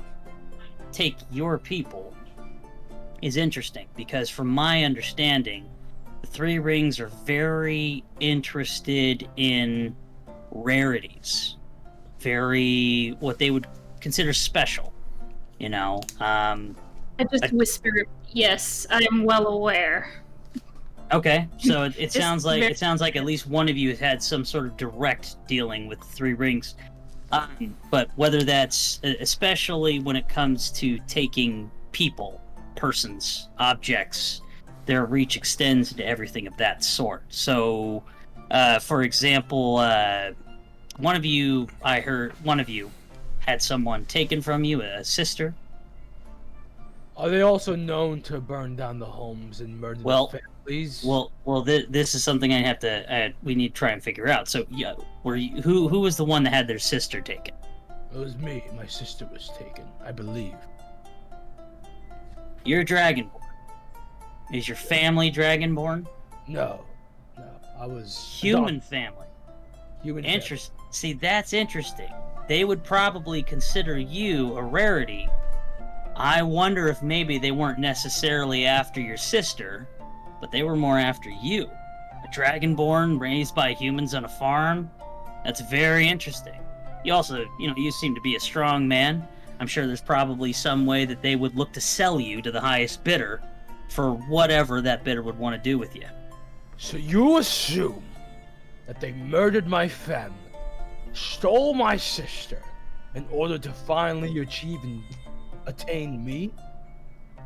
take your people is interesting, because from my understanding, the Three Rings are very interested in rarities, very what they would consider special. I just whisper, yes, I am well aware. Okay, so it sounds like very- at least one of you has had some sort of direct dealing with the Three Rings. But whether that's especially when it comes to taking people, persons, objects, their reach extends into everything of that sort. So, for example, one of you had someone taken from you, a sister. Are they also known to burn down the homes and murder the families? Well, this is something I have to. We need to try and figure out. So, yeah, who was the one that had their sister taken? It was me. My sister was taken, I believe. You're a Dragonborn. Is your family Dragonborn? No, I was Human family. Human. Interesting. See, that's interesting. They would probably consider you a rarity. I wonder if maybe they weren't necessarily after your sister, but they were more after you. A Dragonborn raised by humans on a farm? That's very interesting. You also, you seem to be a strong man. I'm sure there's probably some way that they would look to sell you to the highest bidder for whatever that bidder would want to do with you. So you assume that they murdered my family, stole my sister, in order to finally achieve and attain me?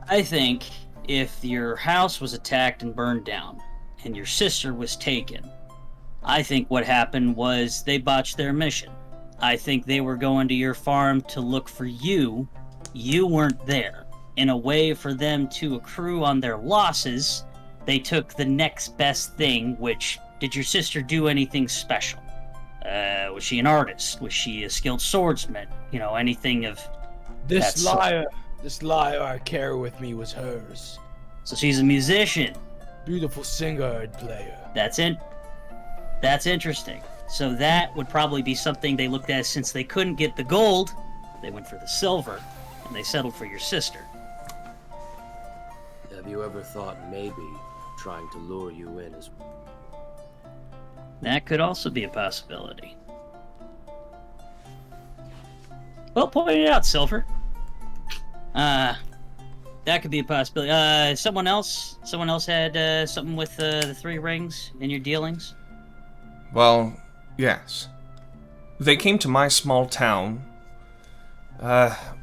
I think if your house was attacked and burned down, and your sister was taken, I think what happened was they botched their mission. I think they were going to your farm to look for you. You weren't there. In a way for them to accrue on their losses, they took the next best thing, which, did your sister do anything special? Was she an artist? Was she a skilled swordsman? Anything of This that lyre I carry with me was hers. So she's a musician. Beautiful singer and player. That's it. That's interesting. So that would probably be something they looked at. Since they couldn't get the gold, they went for the silver, and they settled for your sister. Have you ever thought maybe trying to lure you in as well. That could also be a possibility. Well pointed out, Silver. That could be a possibility. Someone else had something with the 3 rings in your dealings? Well, yes. They came to my small town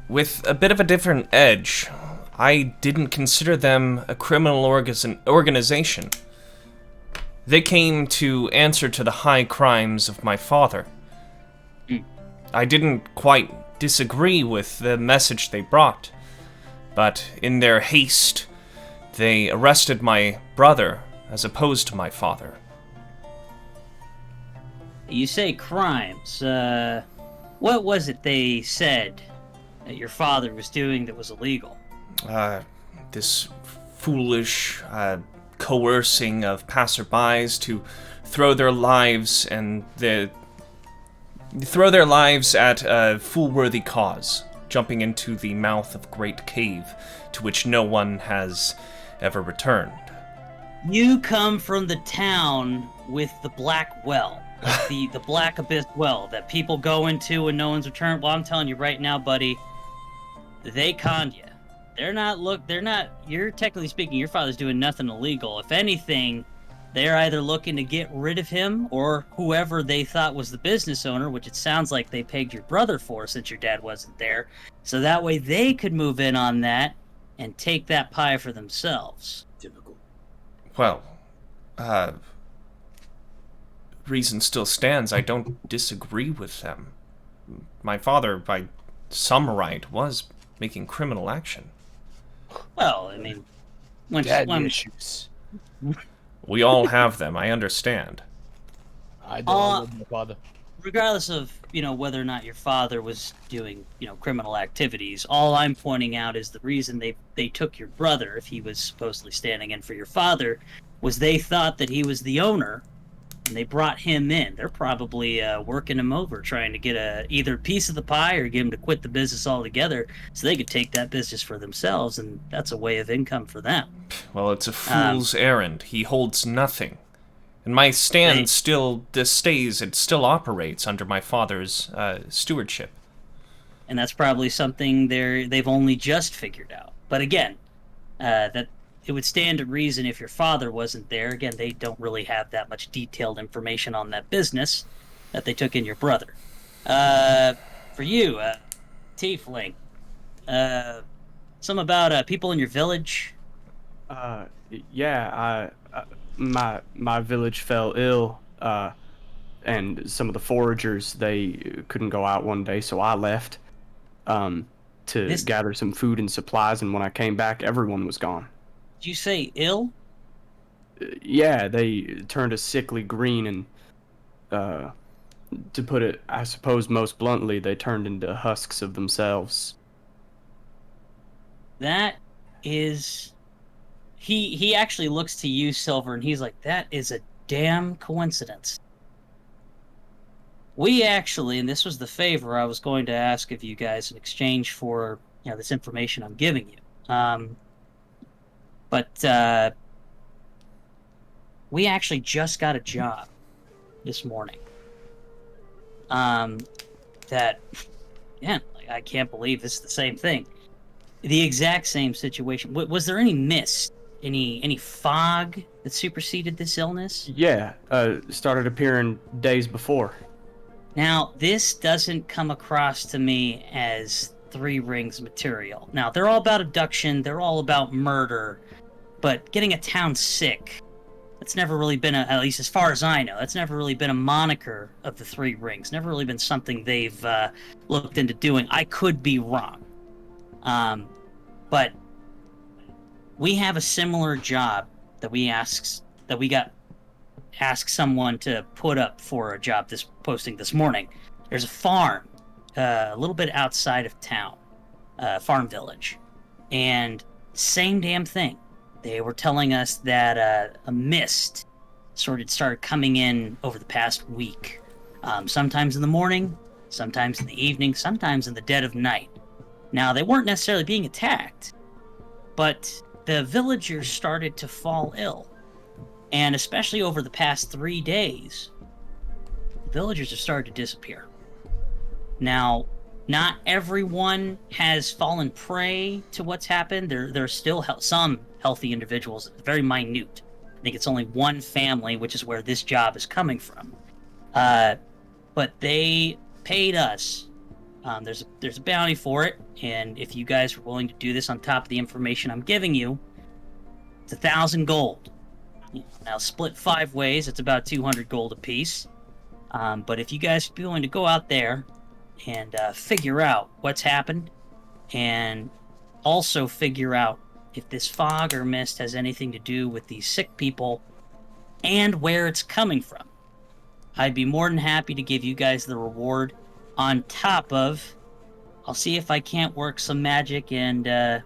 with a bit of a different edge. I didn't consider them a criminal organization. They came to answer to the high crimes of my father. I didn't quite disagree with the message they brought, but in their haste, they arrested my brother as opposed to my father. You say crimes. What was it they said that your father was doing that was illegal? This foolish coercing of passerbys to throw their lives at a fool-worthy cause, jumping into the mouth of a great cave to which no one has ever returned. You come from the town with the black well, the black abyss well that people go into and no one's returned. Well, I'm telling you right now, buddy, they conned you. You're technically speaking, your father's doing nothing illegal. If anything, they're either looking to get rid of him or whoever they thought was the business owner, which it sounds like they pegged your brother for since your dad wasn't there. So that way they could move in on that and take that pie for themselves. Typical. Well, reason still stands. I don't disagree with them. My father, by some right, was making criminal action. Well, I mean, issues. We all have them, I understand. I don't love my father. Regardless of, whether or not your father was doing, criminal activities, all I'm pointing out is the reason they took your brother, if he was supposedly standing in for your father, was they thought that he was the owner, and they brought him in. They're probably working him over, trying to get either a piece of the pie or get him to quit the business altogether so they could take that business for themselves, and that's a way of income for them. Well, it's a fool's errand. He holds nothing. And my stand still operates under my father's stewardship. And that's probably something they've only just figured out. But again, that it would stand to reason if your father wasn't there. Again, they don't really have that much detailed information on that business that they took in your brother. For you, Tiefling, some about people in your village. Yeah, my village fell ill, and some of the foragers, they couldn't go out one day, so I left to gather some food and supplies, and when I came back, everyone was gone. Did you say ill? Yeah, they turned a sickly green, and to put it, I suppose most bluntly, they turned into husks of themselves. That is... He actually looks to you, Silver, and he's like, that is a damn coincidence. We actually, and this was the favor I was going to ask of you guys in exchange for, this information I'm giving you. But we actually just got a job this morning. That, I can't believe this is the same thing. The exact same situation. Was there any mist? Any fog that superseded this illness? Yeah, started appearing days before. Now, this doesn't come across to me as 3 Rings material. Now, they're all about abduction, they're all about murder, but getting a town sick, that's never really been, at least as far as I know, that's never really been a moniker of the 3 Rings. Never really been something they've looked into doing. I could be wrong. But we have a similar job that we got asked someone to put up for a job posting this morning. There's a farm a little bit outside of town, farm village, and same damn thing. They were telling us that a mist sort of started coming in over the past week. Sometimes in the morning, sometimes in the evening, sometimes in the dead of night. Now, they weren't necessarily being attacked, but the villagers started to fall ill. And especially over the past 3 days, villagers have started to disappear. Now, not everyone has fallen prey to what's happened. There are still some healthy individuals, very minute. I think it's only one family, which is where this job is coming from. But they paid us. There's a bounty for it, and if you guys are willing to do this on top of the information I'm giving you, it's 1,000 gold. Now, split 5 ways, it's about 200 gold apiece. But if you guys would be willing to go out there and figure out what's happened, and also figure out if this fog or mist has anything to do with these sick people and where it's coming from, I'd be more than happy to give you guys the reward on top of, I'll see if I can't work some magic and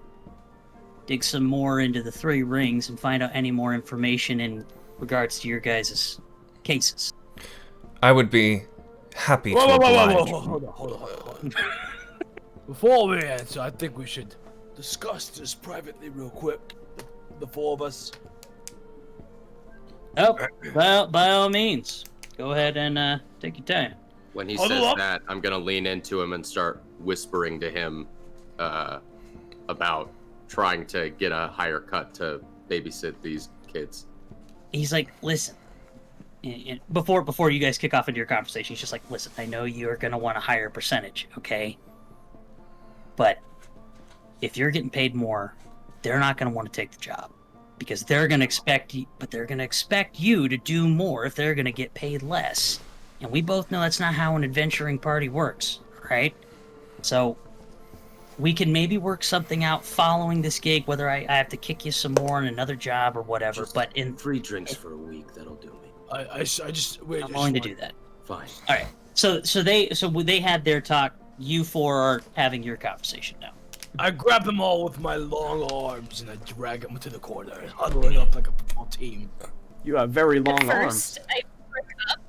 dig some more into the 3 rings and find out any more information in regards to your guys' cases. I would be happy to Whoa, oblige. hold on. Before we answer, I think we should discuss this privately real quick. The 4 of us. Oh, by all means. Go ahead and take your time. When he Hold says up. that, I'm gonna lean into him and start whispering to him about trying to get a higher cut to babysit these kids. He's like, listen. And before you guys kick off into your conversation, he's just like, listen, I know you're going to want a higher percentage, okay? But if you're getting paid more, they're not going to want to take the job. Because they're going to expect you to do more if they're going to get paid less. And we both know that's not how an adventuring party works, right? So we can maybe work something out following this gig, whether I have to kick you some more in another job or whatever. Just but in free drinks for a week, that'll do me. I'm willing to do that. Fine. All right. So they had their talk. You 4 are having your conversation now. I grab them all with my long arms and I drag them to the corner, huddling up like a football team. You have very long At arms. first, I perk up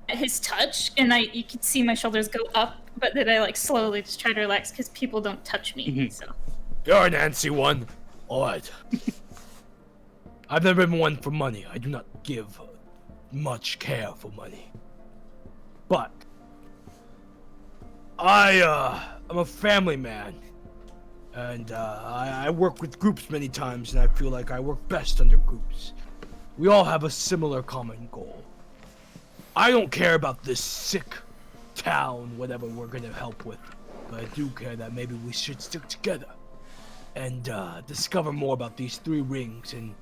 at his touch, and you can see my shoulders go up, but then I slowly just try to relax because people don't touch me. Mhm. So You're an antsy one. All right. I've never been one for money. I do not give much care for money. But I'm a family man. And I work with groups many times, and I feel like I work best under groups. We all have a similar common goal. I don't care about this sick town, whatever we're gonna help with, but I do care that maybe we should stick together and discover more about these 3 rings and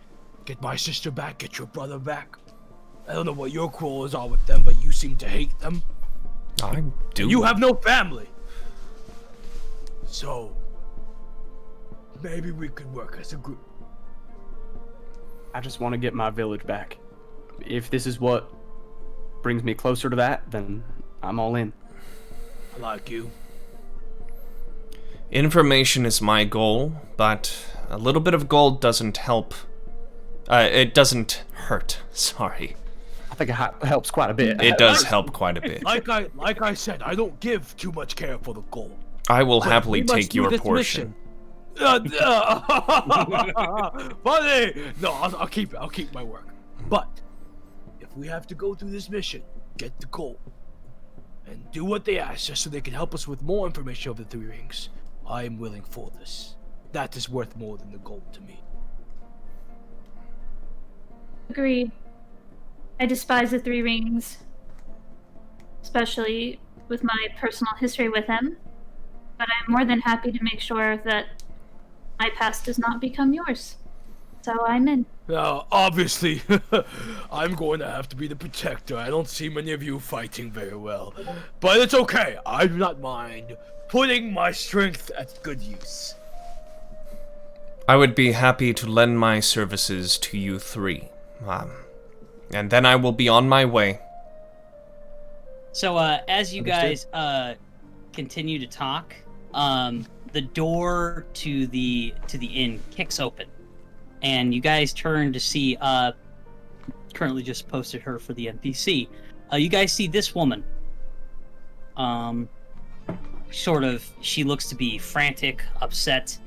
get my sister back, get your brother back. I don't know what your quarrels are with them, but you seem to hate them. I do. You have no family. So, maybe we could work as a group. I just want to get my village back. If this is what brings me closer to that, then I'm all in. I like you. Information is my goal, but a little bit of gold doesn't help. It doesn't hurt. Sorry. I think it helps quite a bit. It does help quite a bit. Like I said, I don't give too much care for the goal. I will But happily we must take do your this portion. mission. Funny. No, I'll keep it. I'll keep my work. But if we have to go through this mission, get the gold, and do what they ask, just so they can help us with more information of the 3 rings, I am willing for this. That is worth more than the gold to me. Agreed. I despise the 3 rings, especially with my personal history with him. But I'm more than happy to make sure that my past does not become yours. So I'm in. Now, obviously, I'm going to have to be the protector. I don't see many of you fighting very well. But it's okay. I do not mind putting my strength at good use. I would be happy to lend my services to you 3. And then I will be on my way. So as you guys continue to talk, the door to the inn kicks open, and you guys turn to see. Currently, just posted her for the NPC. You guys see this woman. She looks to be frantic, upset.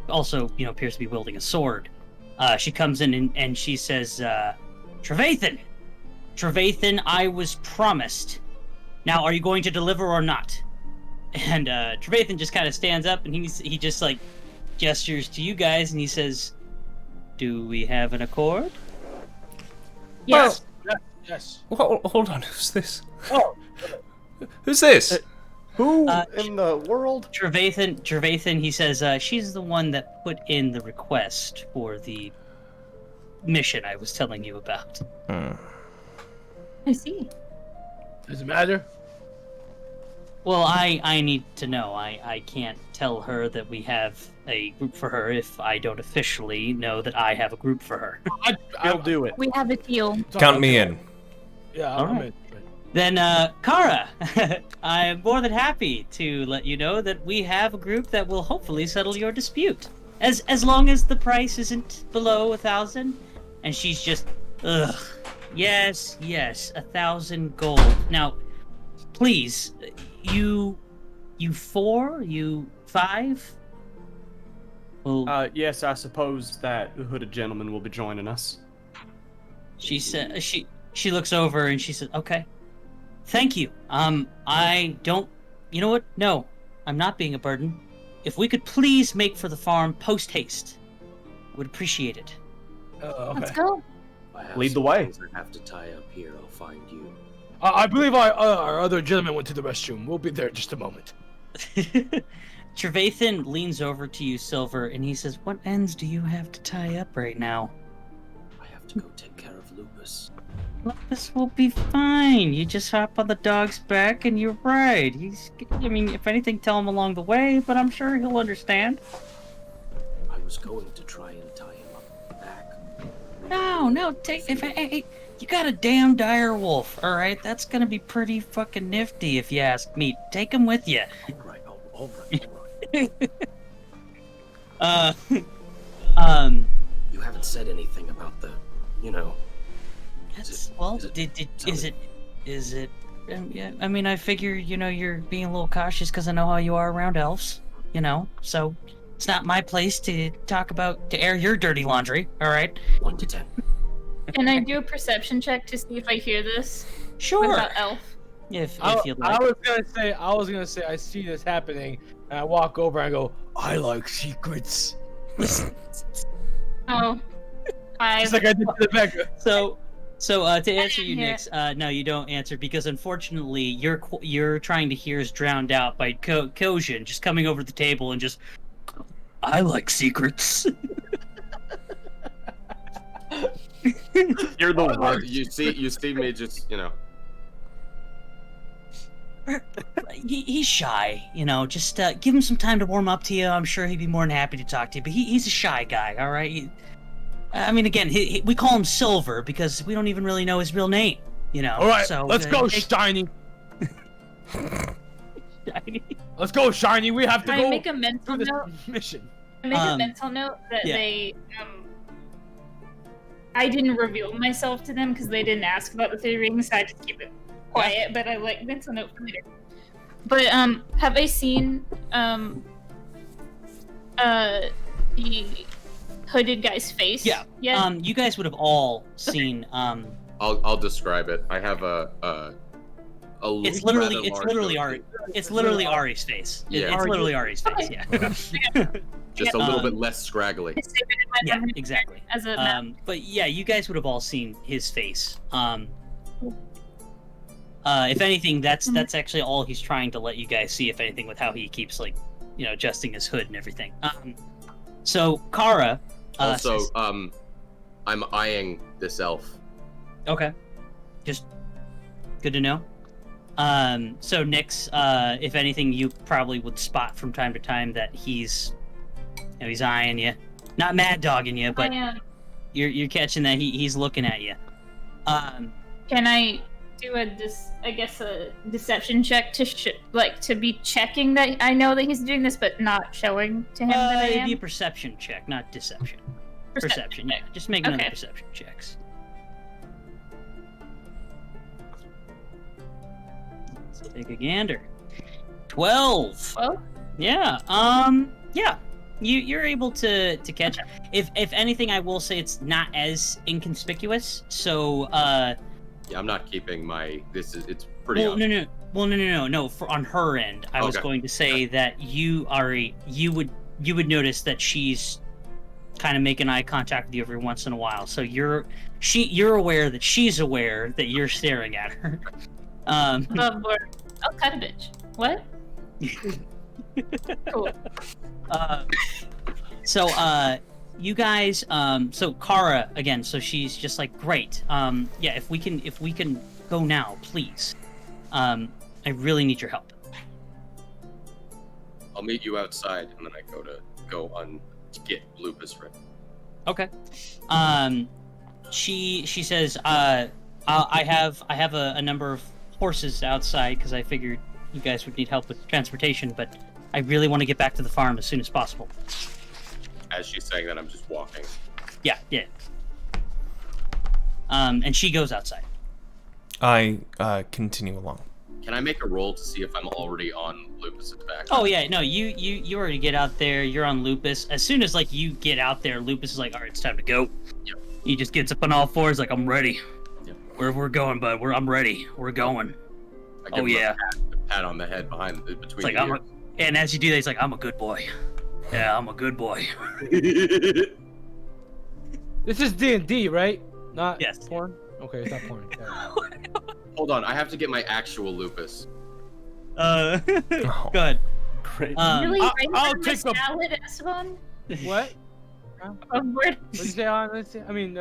Also, appears to be wielding a sword. She comes in and she says, Trevathan, I was promised. Now, are you going to deliver or not? And Trevathan just kind of stands up and he just like gestures to you guys and he says, do we have an accord? Yes. Yes. Hold on, who's this? Oh. Who's this? Who in the world? Trevathan, he says, she's the one that put in the request for the mission I was telling you about. I see. Does it matter? Well, I need to know. I can't tell her that we have a group for her if I don't officially know that I have a group for her. I'll do it. We have a deal. Count me in. Yeah, All I'm right. in. Then, Kara, I'm more than happy to let you know that we have a group that will hopefully settle your dispute. As long as the price isn't below 1,000. And she's just, ugh. Yes, 1,000 gold. Now, please, you 4? You 5? Well, Yes, I suppose that the hooded gentleman will be joining us. she said she looks over and she says, "Okay, thank you. I don't. You know what? No, I'm not being a burden. If we could please make for the farm post haste, would appreciate it." Okay. Let's go. I have Lead the some way. things I have to tie up here. I'll find you. I believe our other gentleman went to the restroom. We'll be there in just a moment. Trevathan leans over to you, Silver, and he says, "What ends do you have to tie up right now?" I have to go take care of Lupus. This will be fine. You just hop on the dog's back and you ride. If anything, tell him along the way, but I'm sure he'll understand. I was going to try and tie him up back. No, you got a damn dire wolf, all right? That's gonna be pretty fucking nifty if you ask me. Take him with you. All right. You haven't said anything about the, Is it? Yeah, I figure, you're being a little cautious because I know how you are around elves, so it's not my place to air your dirty laundry, all right? 1 to 10. Can I do a perception check to see if I hear this? Sure. About Elf. If you'd I like. was gonna say I see this happening, and I walk over and I go, I like secrets. Oh. Just like I did to the beggar. So to answer you, hear Nyx, no, you don't answer because unfortunately you're trying to hear is drowned out by Kojin just coming over the table and just, I like secrets. You're the worst. You see me just, He's shy, just give him some time to warm up to you. I'm sure he'd be more than happy to talk to you, but he's a shy guy, all right? Again, we call him Silver because we don't even really know his real name, All right, so, let's go, Shiny. Shiny. Let's go, Shiny. We have to Can go I make a mental do this note? mission. Make a mental note that yeah. I didn't reveal myself to them because they didn't ask about the 3 rings, so I just keep it quiet, but I like mental note for later. But, have I seen, the hooded guy's face? Yeah. Yet? You guys would have all seen, I'll describe it. I have a It's literally Ari's face. Yeah. It's literally Ari's face. Yeah. Just a little bit less scraggly. I saved it in my Yeah, memory exactly. As a map. But yeah, you guys would have all seen his face. If anything, that's actually all he's trying to let you guys see. If anything, with how he keeps adjusting his hood and everything. So Kara. Also, says, I'm eyeing this elf. Okay. Just good to know. So Nyx, if anything, you probably would spot from time to time that he's eyeing you, not mad dogging you, but you're catching that he's looking at you. Can I do a deception check to be checking that I know that he's doing this, but not showing to him that I It'd am? be a perception check, not deception. Perception, yeah. Just make another perception checks. Let's take a gander. 12. Well, Yeah. Yeah. you're able to catch. If anything, I will say it's not as inconspicuous. So Yeah, I'm not keeping my. It's pretty. well, obvious. no. For on her end, I was Okay. going to say that you would notice that she's kind of making eye contact with you every once in a while. So you're aware that she's aware that you're staring at her. Oh, Lord. Oh, kind of bitch. What? Cool. So you guys, so Kara again. So she's just like, great. Yeah, if we can go now, please. I really need your help. I'll meet you outside, and then I go to get Lupus ready. Okay. She says, I have a number of horses outside because I figured you guys would need help with transportation, but I really want to get back to the farm as soon as possible. As she's saying that, I'm just walking. Yeah. And she goes outside. I continue along. Can I make a roll to see if I'm already on Lupus's back? Oh yeah, no, you already get out there. You're on Lupus. As soon as like you get out there, Lupus is like, all right, it's time to go. Yep. He just gets up on all fours, like, I'm ready. Yep. Where we're going, bud? I'm ready. We're going. I give Oh him yeah. a pat on the head between It's the like ears. and as you do that, he's like, I'm a good boy. Yeah, I'm a good boy. This is D&D, right? Not Yes. porn? Okay, it's not porn. Yeah. Hold on, I have to get my actual Lupus. Oh. Good. Great. Really? I'll Right now, take my a- salad, Esteban? What? Word. What did you say? I mean,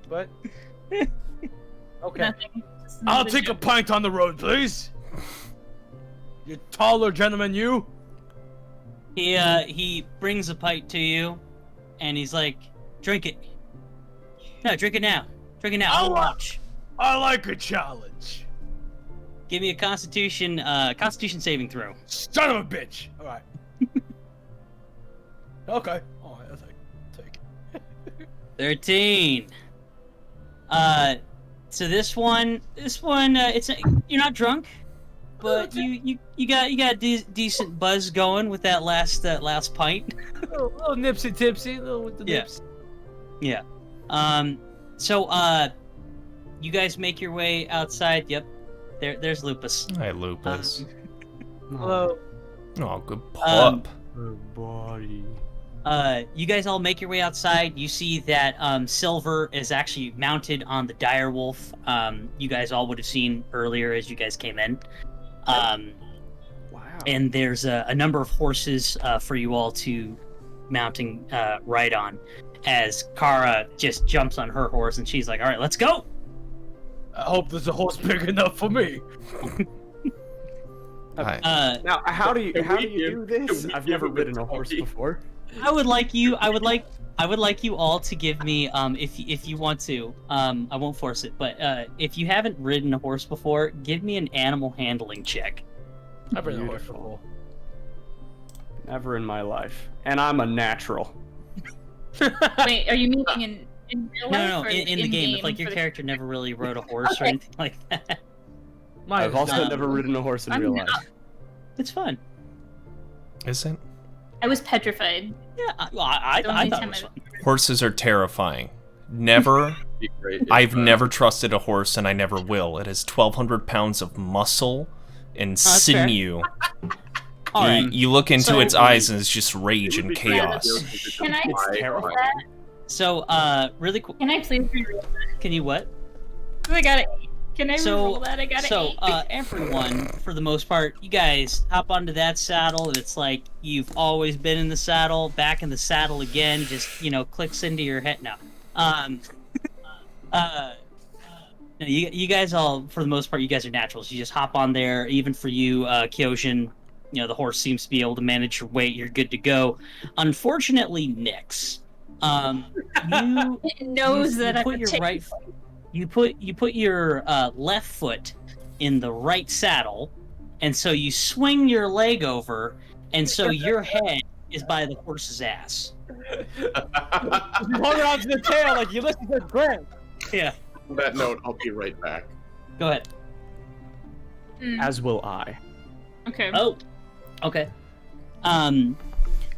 what? Okay. Nothing. Just I'll another take a joke. pint on the road, please. You taller gentleman, you. He brings a pipe to you, and he's like, drink it. No, drink it now. Drink it now. I'll watch. I like a challenge. Give me a Constitution saving throw. Son of a bitch. All right. Okay. All right, I'll take it. 13. So this one, you're not drunk, but you got decent buzz going with that last pint. little nipsy tipsy, little with the Yeah. nips. Yeah. So you guys make your way outside. Yep. There's Lupus. Hi, Lupus. Hello. Oh, good pup. Good body. You guys all make your way outside. You see that Silver is actually mounted on the direwolf. You guys all would have seen earlier as you guys came in. Wow. And there's a number of horses for you all to mounting ride on. As Kara just jumps on her horse and she's like, "All right, let's go." I hope there's a horse big enough for me. Hi. Now, how do you Can we do this? can we I've give never him ridden a a horse turkey? before. I would like you all to give me if you want to. I won't force it, but if you haven't ridden a horse before, give me an animal handling check. I've ridden a horse Beautiful. before. Never in my life, and I'm a natural. Wait, are you meaning in real life? No, or in the game. If like your for the- character never really rode a horse or Okay. anything like that, Mine I've is also not. never ridden a horse in I'm real not- life. it's fun. Is it? I was petrified. Yeah, I The thought only it time was I- fun. Horses are terrifying. Never. Be great if, I've never trusted a horse, and I never will. It has 1,200 pounds of muscle and that's fair. sinew. All right. You look into So- its eyes, and it's just rage it would and be great if chaos. it Can I was It's terrifying. that? So really quick. Can I please reroll that? Can you what? I got it. Can I So- reroll that? I got So, it. everyone, for the most part, you guys hop onto that saddle, and it's like you've always been in the saddle, back in the saddle again, just, clicks into your head. No. No, you guys all, for the most part, you guys are naturals. You just hop on there. Even for you, Kyojin, the horse seems to be able to manage your weight. You're good to go. Unfortunately, Nyx, you It knows that I put your right you put your left foot in the right saddle, and so you swing your leg over, and so your head is by the horse's ass. You hold on to the tail like you listen to Grant. Yeah, On that note, I'll be right back. go ahead. Mm, As will I. okay. Oh, okay.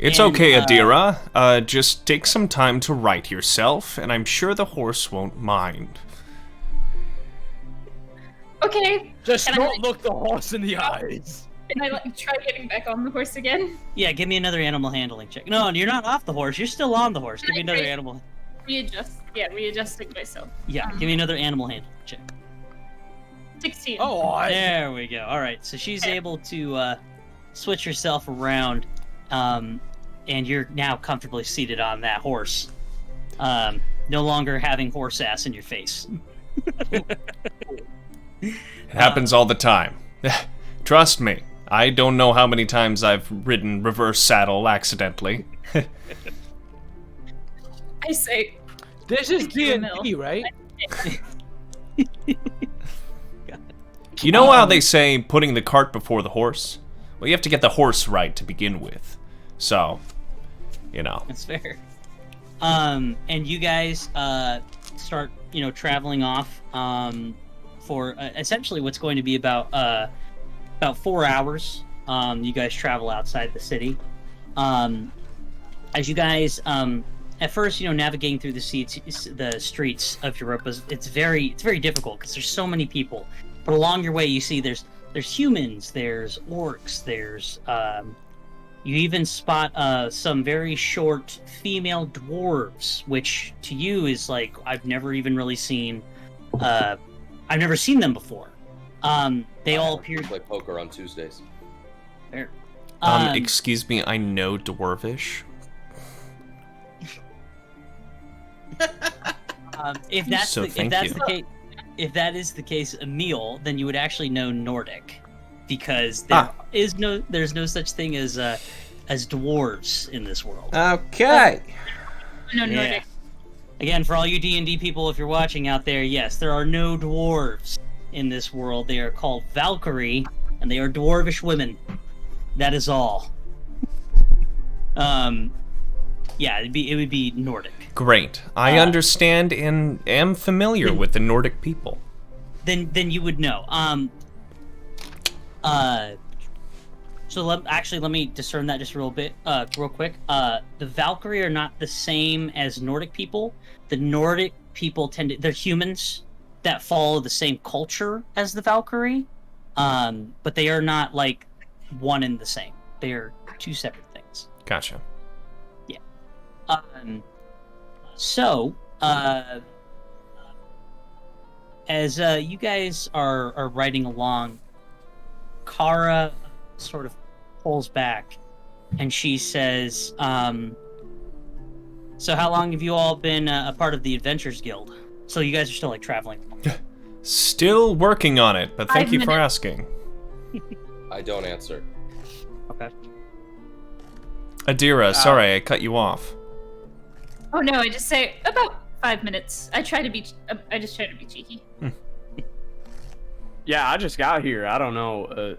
It's And, okay, Adira. Just take some time to right yourself, and I'm sure the horse won't mind. Okay. Just Can I, don't like, look the horse in the eyes. Can I try getting back on the horse again? Yeah, give me another animal handling check. No, you're not off the horse. You're still on the horse. Give me another animal. Readjusting myself. Yeah, give me another animal handling check. 16. Oh, There we go. All right, so she's able to switch herself around, and you're now comfortably seated on that horse. No longer having horse ass in your face. It happens all the time. Trust me, I don't know how many times I've ridden reverse saddle accidentally. I say, this is D&D, right? You know how they say putting the cart before the horse? Well, you have to get the horse right to begin with. So, you know. That's fair. And you guys start, traveling off for essentially what's going to be about 4 hours. You guys travel outside the city. As you guys, at first, navigating through the streets of Europa, it's very difficult because there's so many people. But along your way, you see there's humans, there's orcs, there's you even spot some very short female dwarves, which to you is like I've never even really seen. I've never seen them before. They all appear to play poker on Tuesdays. Fair. Excuse me, I know Dwarvish. If that is the case, Emil, then you would actually know Nordic, because there's no such thing as dwarves in this world. Okay. No, Nordic. Again, for all you D&D people, if you're watching out there, yes, there are no dwarves in this world. They are called Valkyrie, and they are dwarvish women. That is all. Yeah, it would be Nordic. Great. I understand and am familiar with the Nordic people. Then you would know. So let me discern that just real quick. The Valkyrie are not the same as Nordic people. The Nordic people they're humans that follow the same culture as the Valkyrie, but they are not like one and the same. They are two separate things. Gotcha. Yeah. So, as you guys are riding along, Kara sort of pulls back, and she says, so how long have you all been a part of the Adventures Guild? So you guys are still, like, traveling? Still working on it, but thank you for asking. I don't answer. Okay. Adira, sorry, I cut you off. Oh no, I just say about 5 minutes. I just try to be cheeky. Yeah, I just got here. I don't know.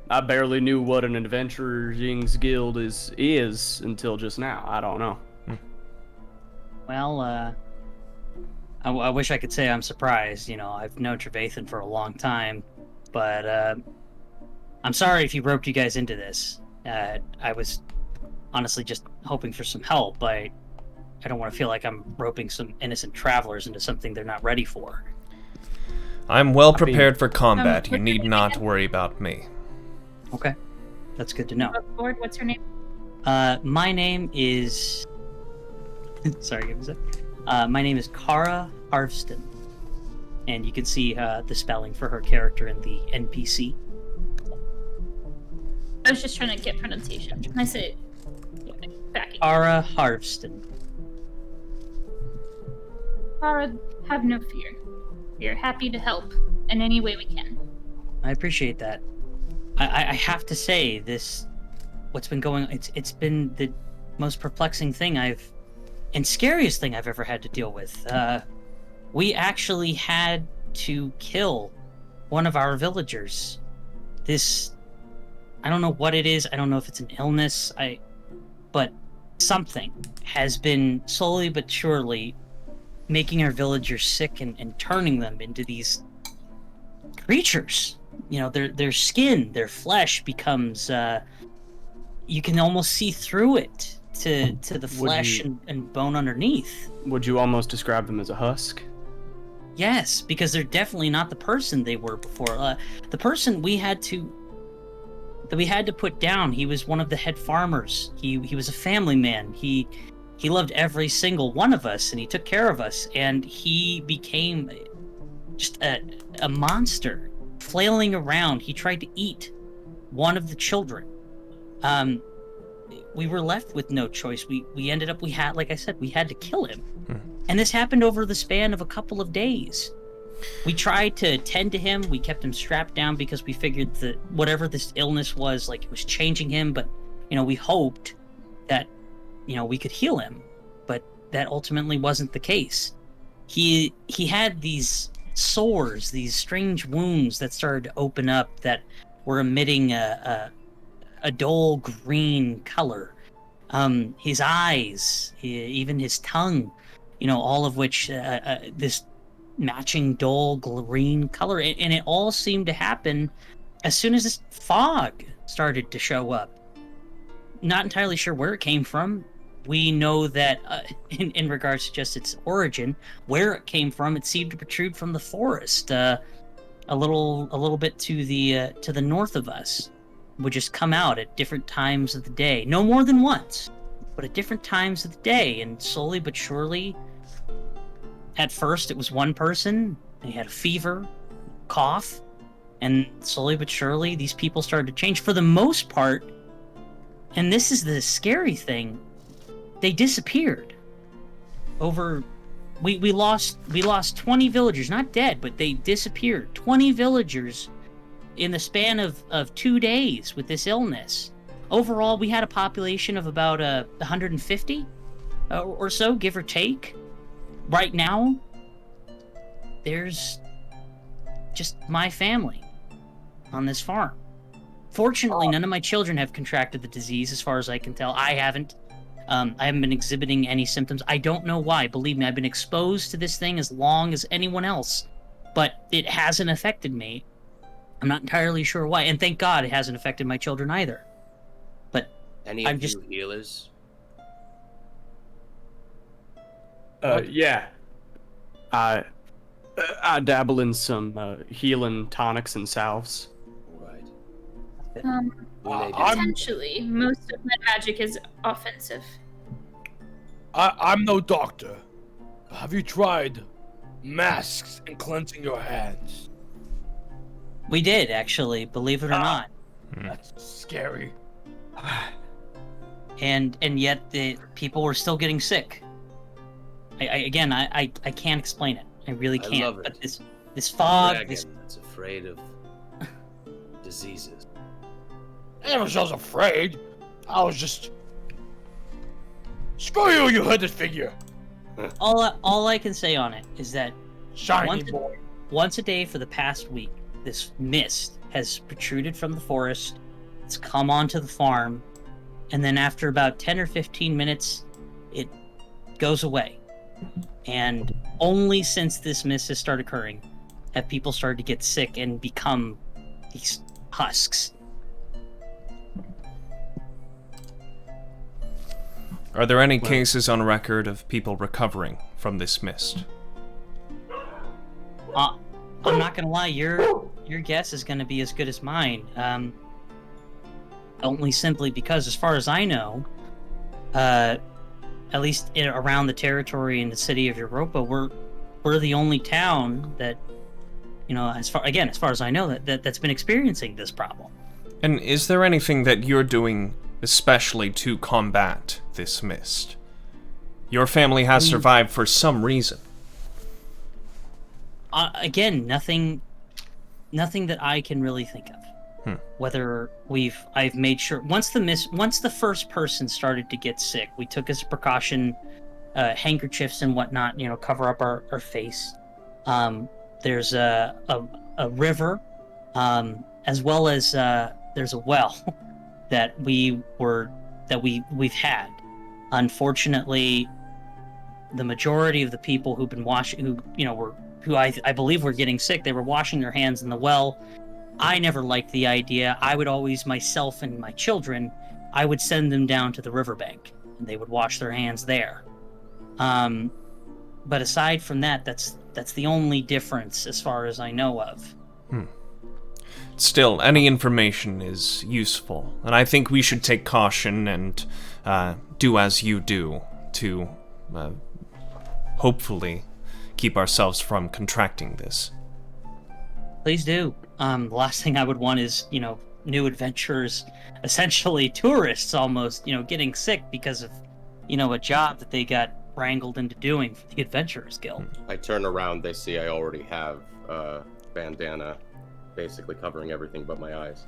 I barely knew what an Adventurers Guild is until just now. I don't know. Well, I wish I could say I'm surprised. I've known Trevathan for a long time, but I'm sorry if he roped you guys into this. I was honestly just hoping for some help. I don't want to feel like I'm roping some innocent travelers into something they're not ready for. I'm well prepared for combat. You need not worry about me. Okay. That's good to know. What's your name? My name is... Sorry, give me a sec. My name is Kara Harvston. And you can see the spelling for her character in the NPC. I was just trying to get pronunciation. Can I say it? Back. Kara Harvston. Kara, have no fear. We are happy to help in any way we can. I appreciate that. I have to say, what's been going on, it's been the most perplexing thing and scariest thing I've ever had to deal with. We actually had to kill one of our villagers. I don't know what it is. I don't know if it's an illness. But something has been slowly but surely making our villagers sick and turning them into these creatures. Their skin, their flesh becomes you can almost see through it to the flesh you- and bone underneath. Would you almost describe them as a husk? Yes, because they're definitely not the person they were before. The person we had to put down, he was one of the head farmers. He was a family man. He loved every single one of us, and he took care of us. And he became just a monster, flailing around. He tried to eat one of the children. We were left with no choice. We ended up, like I said, we had to kill him. And this happened over the span of a couple of days. We tried to tend to him. We kept him strapped down because we figured that whatever this illness was, like, it was changing him. But, we hoped that, we could heal him. But that ultimately wasn't the case. He had these sores, these strange wounds that started to open up that were emitting a dull green color. His eyes, even his tongue, all of which this matching dull green color, and it all seemed to happen as soon as this fog started to show up. Not entirely sure where it came from. We know that in regards to just its origin, where it came from, it seemed to protrude from the forest, a little bit to the north of us. Would just come out at different times of the day, no more than once, but at different times of the day, and slowly but surely. At first, it was one person. They had a fever, cough, and slowly but surely, these people started to change. For the most part, and this is the scary thing, they disappeared. We lost 20 villagers, not dead, but they disappeared. 20 villagers in the span of 2 days with this illness. Overall, we had a population of about 150 or so, give or take. Right now, there's just my family on this farm. Fortunately, none of my children have contracted the disease, as far as I can tell. I haven't. I haven't been exhibiting any symptoms. I don't know why. Believe me, I've been exposed to this thing as long as anyone else, but it hasn't affected me. I'm not entirely sure why, and thank God it hasn't affected my children either. But Any I'm of just you healers? Yeah. I dabble in some healing tonics and salves. Right. Um, We may be- Potentially, most of my magic is offensive. I'm no doctor. But have you tried masks and cleansing your hands? we did, actually, believe it or not. That's scary. And yet the people were still getting sick. I can't explain it. I really I can't. love But it. this fog, Dragon that's afraid of diseases. I never was afraid. I was just... Screw you, you hooded figure! all I can say on it is that Shiny boy. once a day for the past week, this mist has protruded from the forest. It's come onto the farm, and then after about 10 or 15 minutes, it goes away. And only since this mist has started occurring have people started to get sick and become these husks. Are there any cases on record of people recovering from this mist? I'm not gonna lie, your guess is gonna be as good as mine. Only simply because, as far as I know, at least around the territory in the city of Europa, we're the only town that, as far as I know, that's been experiencing this problem. And is there anything that you're doing especially to combat this mist? Your family has survived for some reason. Again, nothing that I can really think of. Whether I've made sure once the first person started to get sick, we took as a precaution handkerchiefs and whatnot, cover up our face. There's a river, as well as there's a well that we've had. Unfortunately, the majority of the people who've been washing, who I believe were getting sick, they were washing their hands in the well. I never liked the idea. I would always, myself and my children, I would send them down to the riverbank, and they would wash their hands there. But aside from that, that's the only difference as far as I know of. Still, any information is useful, and I think we should take caution and do as you do to hopefully keep ourselves from contracting this. Please do. The last thing I would want is, new adventurers, essentially tourists almost, getting sick because of, a job that they got wrangled into doing for the Adventurers Guild. I turn around, they see I already have a bandana basically covering everything but my eyes.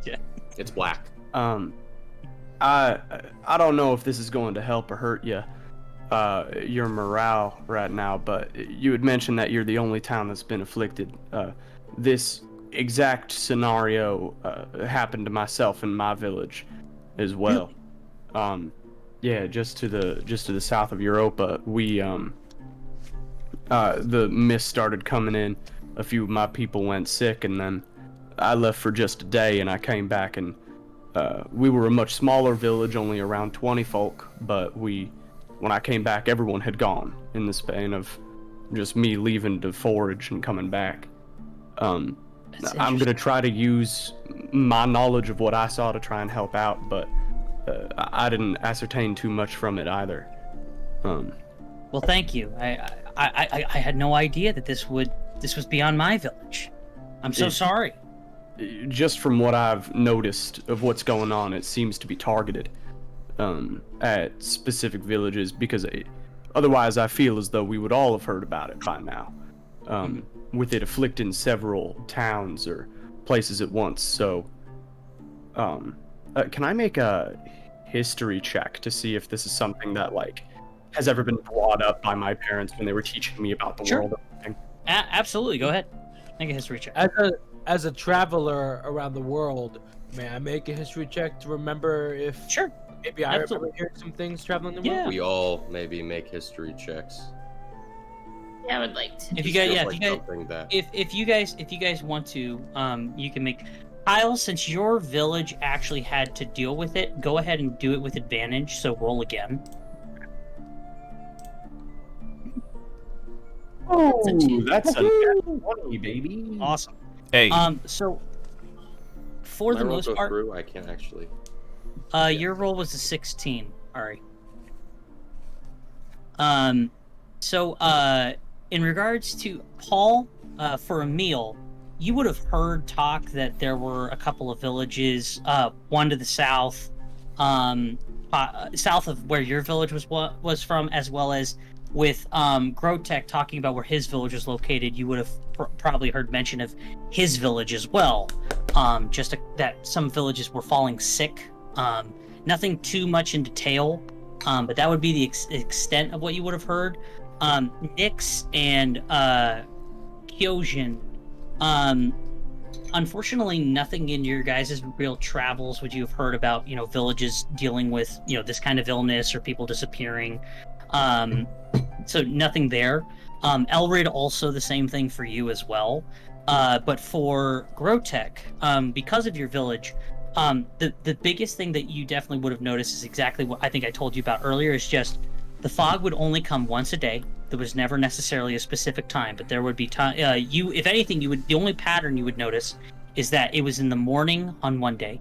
Yeah. It's black. I don't know if this is going to help or hurt you, your morale right now, but you had mentioned that you're the only town that's been afflicted. This exact scenario happened to myself in my village as well. Yeah, just to the south of Europa, we the mist started coming in. A few of my people went sick, and then I left for just a day, and I came back, and we were a much smaller village, only around 20 folk, but when I came back, everyone had gone in the span of just me leaving to forage and coming back. I'm gonna try to use my knowledge of what I saw to try and help out, but I didn't ascertain too much from it either. Well, thank you. I had no idea that this was beyond my village. I'm so sorry. Just from what I've noticed of what's going on, it seems to be targeted at specific villages, because otherwise I feel as though we would all have heard about it by now, with it afflicting several towns or places at once. So can I make a history check to see if this is something that has ever been brought up by my parents when they were teaching me about the world? Absolutely, go ahead. Make a history check. As a traveler around the world, may I make a history check to remember if maybe I remember hearing some things traveling the world? We all maybe make history checks. Yeah, I would like to. If you guys want to, you can make. Kyle, since your village actually had to deal with it, go ahead and do it with advantage. So roll again. Oh, that's a 20, baby. Awesome. Hey. So for the most part, I can't actually. Your roll was a 16, Ari. So in regards to Paul, for Emil, you would have heard talk that there were a couple of villages, one to the south, south of where your village was from, as well as with Grotek talking about where his village is located. You would have probably heard mention of his village as well. That some villages were falling sick. Nothing too much in detail, but that would be the extent of what you would have heard. Nyx and Kyojin, unfortunately, nothing in your guys' real travels would you have heard about, villages dealing with, this kind of illness or people disappearing. So nothing there. Elrid, also the same thing for you as well. But for Grotek, because of your village, the biggest thing that you definitely would have noticed is exactly what I think I told you about earlier, is just the fog would only come once a day. There was never necessarily a specific time, but there would be time. If anything, the only pattern you would notice is that it was in the morning on one day,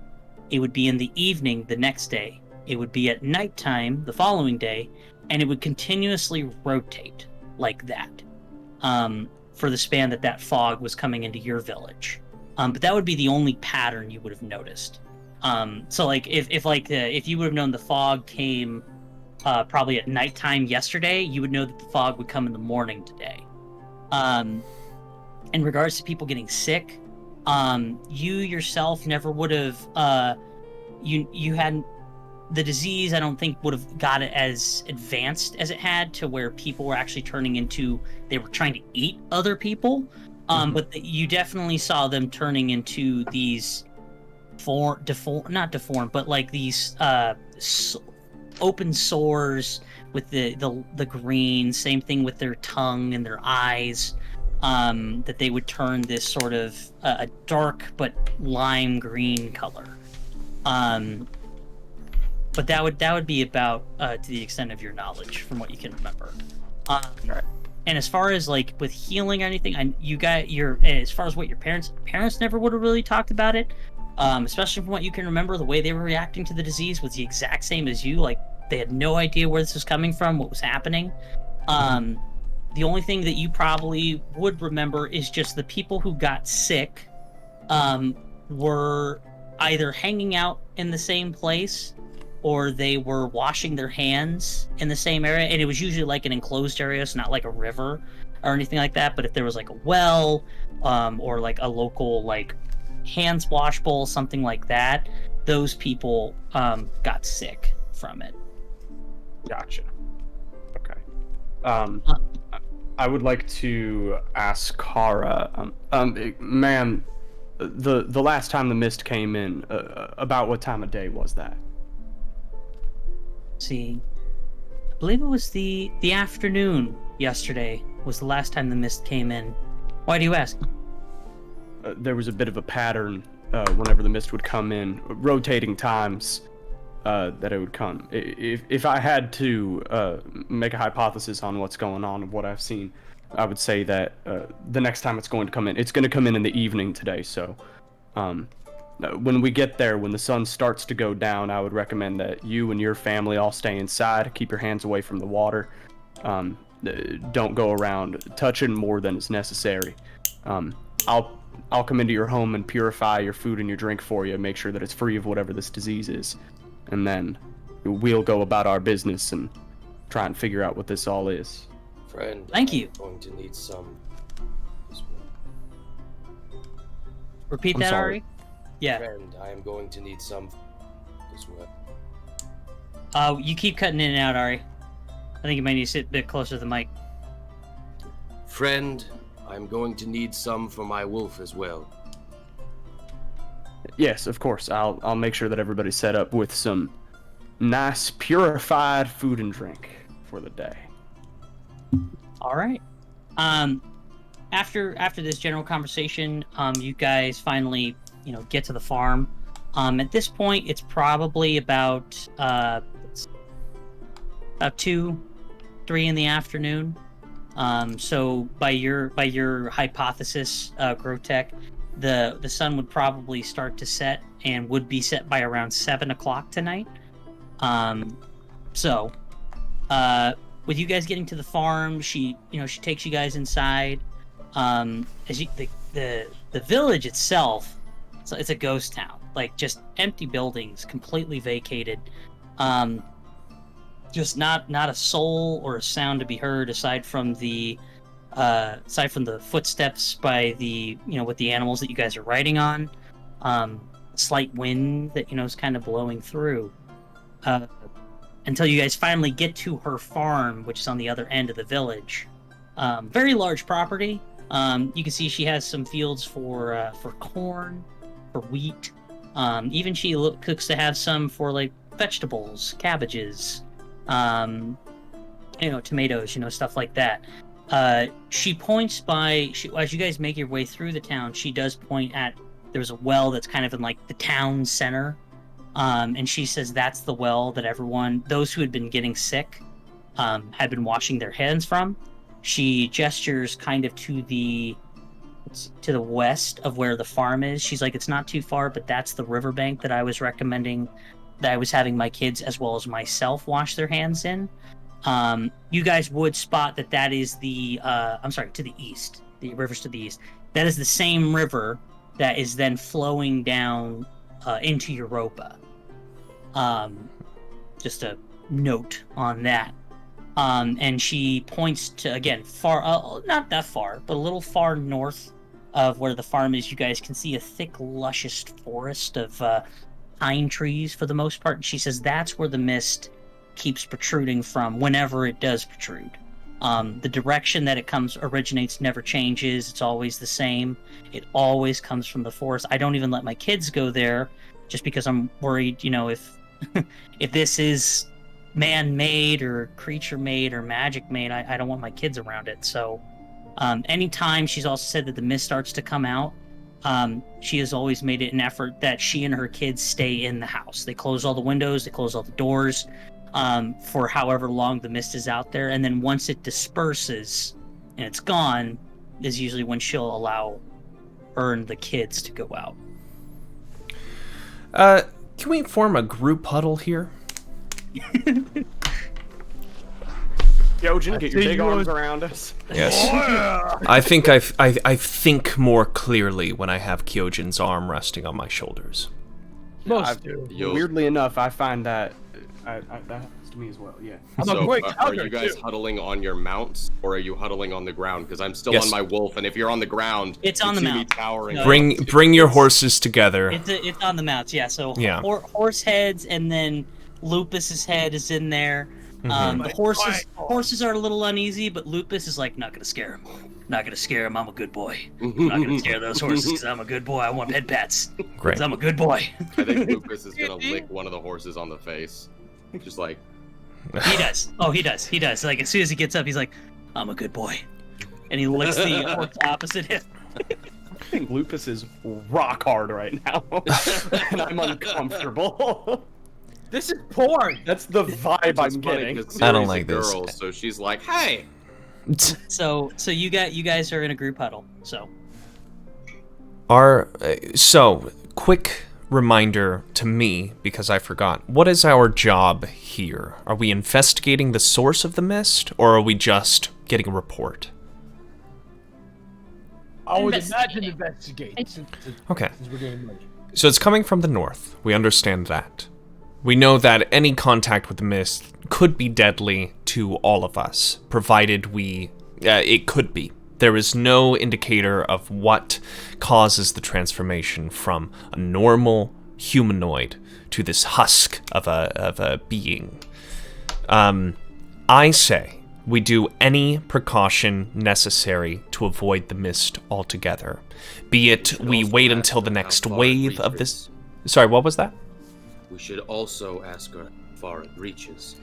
it would be in the evening the next day, it would be at nighttime the following day, and it would continuously rotate like that for the span that fog was coming into your village. But that would be the only pattern you would have noticed. So if you would have known the fog came probably at nighttime yesterday, you would know that the fog would come in the morning today. In regards to people getting sick, you yourself never would have. You hadn't. The disease, I don't think, would have got it as advanced as it had to where people were actually turning into. They were trying to eat other people. But you definitely saw them turning into these not deformed, but like these open sores with the green. Same thing with their tongue and their eyes. That they would turn this sort of a dark but lime green color. but that would be about to the extent of your knowledge from what you can remember. Right. And as far as like with healing or anything, as far as what your parents never would have really talked about it. Especially from what you can remember, the way they were reacting to the disease was the exact same as you. Like they had no idea where this was coming from, what was happening. The only thing that you probably would remember is just the people who got sick were either hanging out in the same place or they were washing their hands in the same area. And it was usually like an enclosed area, so not like a river or anything like that. But if there was like a well or like a local like hands wash bowl, something like that, those people got sick from it. Gotcha. Okay. I would like to ask Kara, ma'am, the last time the mist came in, about what time of day was that? See, I believe it was the afternoon yesterday was the last time the mist came in. Why do you ask? There was a bit of a pattern whenever the mist would come in, rotating times that it would come. If I had to make a hypothesis on what's going on and what I've seen, I would say that the next time it's going to come in, it's going to come in the evening today. So when we get there, when the sun starts to go down, I would recommend that you and your family all stay inside, keep your hands away from the water. Don't go around touching more than is necessary. I'll come into your home and purify your food and your drink for you, make sure that it's free of whatever this disease is. And then we'll go about our business and try and figure out what this all is. Friend, Thank you. I'm going to need some as well. Repeat I'm that, sorry. Ari? Yeah. Friend, I am going to need some as well. You keep cutting in and out, Ari. I think you might need to sit a bit closer to the mic. Friend, I'm going to need some for my wolf as well. Yes, of course. I'll make sure that everybody's set up with some nice purified food and drink for the day. All right. After this general conversation, you guys finally, get to the farm. At this point, it's probably about 2, 3 in the afternoon. So by your hypothesis, Grotech, the sun would probably start to set and would be set by around 7 o'clock tonight. With you guys getting to the farm, she takes you guys inside. The village itself, it's a ghost town, like just empty buildings, completely vacated. Just not a soul or a sound to be heard aside from the footsteps by with the animals that you guys are riding on. Slight wind that is kind of blowing through. Until you guys finally get to her farm, which is on the other end of the village. Very large property. You can see she has some fields for corn, for wheat. Even she cooks to have some for like vegetables, cabbages, tomatoes, stuff like that. She points as you guys make your way through the town, she does point at, there's a well that's kind of in like the town center. And she says that's the well that those who had been getting sick, had been washing their hands from. She gestures kind of to the west of where the farm is. She's like, it's not too far, but that's the riverbank that I was recommending, that I was having my kids as well as myself wash their hands in. You guys would spot that is to the east. The river's to the east. That is the same river that is then flowing down into Europa. Just a note on that. And she points to, again, far, not that far, but a little far north of where the farm is. You guys can see a thick, luscious forest of pine trees for the most part. And she says that's where the mist keeps protruding from whenever it does protrude. The direction that it originates never changes. It's always the same. It always comes from the forest. I don't even let my kids go there just because I'm worried, if this is man-made or creature-made or magic-made, I don't want my kids around it. So anytime, she's also said that the mist starts to come out, she has always made it an effort that she and her kids stay in the house. They close all the windows, they close all the doors, for however long the mist is out there, and then once it disperses and it's gone, is usually when she'll allow her and the kids to go out. Can we form a group huddle here? Yojin, get your big arms around us. Yes. I think I think more clearly when I have Kyojin's arm resting on my shoulders. Most do. Weirdly enough, I find that that happens to me as well. Yeah. So, are you guys huddling on your mounts, or are you huddling on the ground? Because I'm still on my wolf, and if you're on the ground, it's on the mount. Towering. No, bring your horses together. It's on the mounts, yeah. So yeah. Horse heads, and then Lupus's head is in there. The horses are a little uneasy, but Lupus is like, not gonna scare him. Not gonna scare him. I'm a good boy. I'm not gonna scare those horses because I'm a good boy. I want head pats. Great. I'm a good boy. I think Lupus is gonna lick one of the horses on the face, just like. He does. Oh, he does. He does. Like as soon as he gets up, he's like, I'm a good boy, and he licks the horse opposite him. I think Lupus is rock hard right now, and I'm uncomfortable. This is porn. That's the vibe I'm getting. I don't like this. Girls, so she's like, "Hey." So you guys are in a group huddle. So quick reminder to me because I forgot. What is our job here? Are we investigating the source of the mist, or are we just getting a report? I would imagine investigate. Okay. Since we're getting money. So it's coming from the north. We understand that. We know that any contact with the mist could be deadly to all of us, provided it could be. There is no indicator of what causes the transformation from a normal humanoid to this husk of a being. I say we do any precaution necessary to avoid the mist altogether. Be it we wait until the next wave of this... Sorry, what was that? We should also ask her how far it reaches.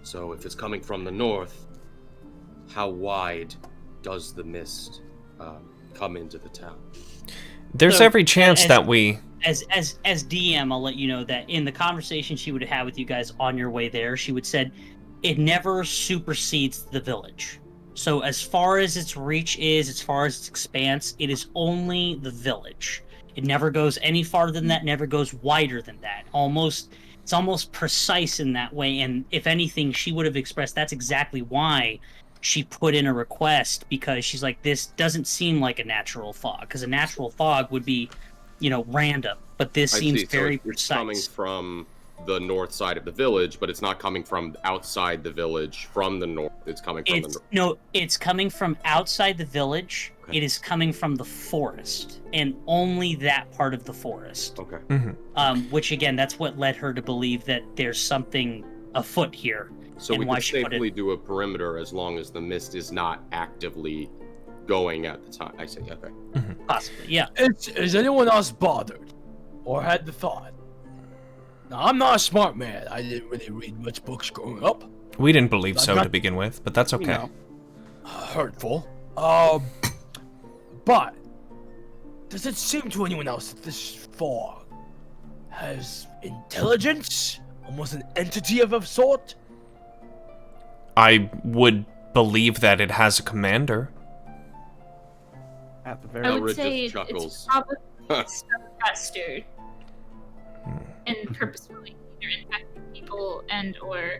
So if it's coming from the north, how wide does the mist come into the town? There's every chance that we... As DM, I'll let you know that in the conversation she would have had with you guys on your way there, she would said it never supersedes the village. So as far as its reach is, as far as its expanse, it is only the village. It never goes any farther than that, never goes wider than that. It's almost precise in that way, and if anything, she would have expressed that's exactly why she put in a request, because she's like, this doesn't seem like a natural fog, because a natural fog would be, random, but this seems very precise. It's coming from the north side of the village, but it's not coming from outside the village from the north. It's coming from the north. No, it's coming from outside the village. Okay. It is coming from the forest, and only that part of the forest. Okay. Mm-hmm. Which again, that's what led her to believe that there's something afoot here. So we can safely do a perimeter as long as the mist is not actively going at the time. I see. Okay. Mm-hmm. Possibly, yeah. Is anyone else bothered, or had the thought? Now, I'm not a smart man. I didn't really read much books growing up. We didn't believe so to begin with, but that's okay. Hurtful. But does it seem to anyone else that this fog has intelligence? Almost an entity of a sort? I would believe that it has a commander. At the very I would say just chuckles. it's probably sequestered and purposefully either impacting people and or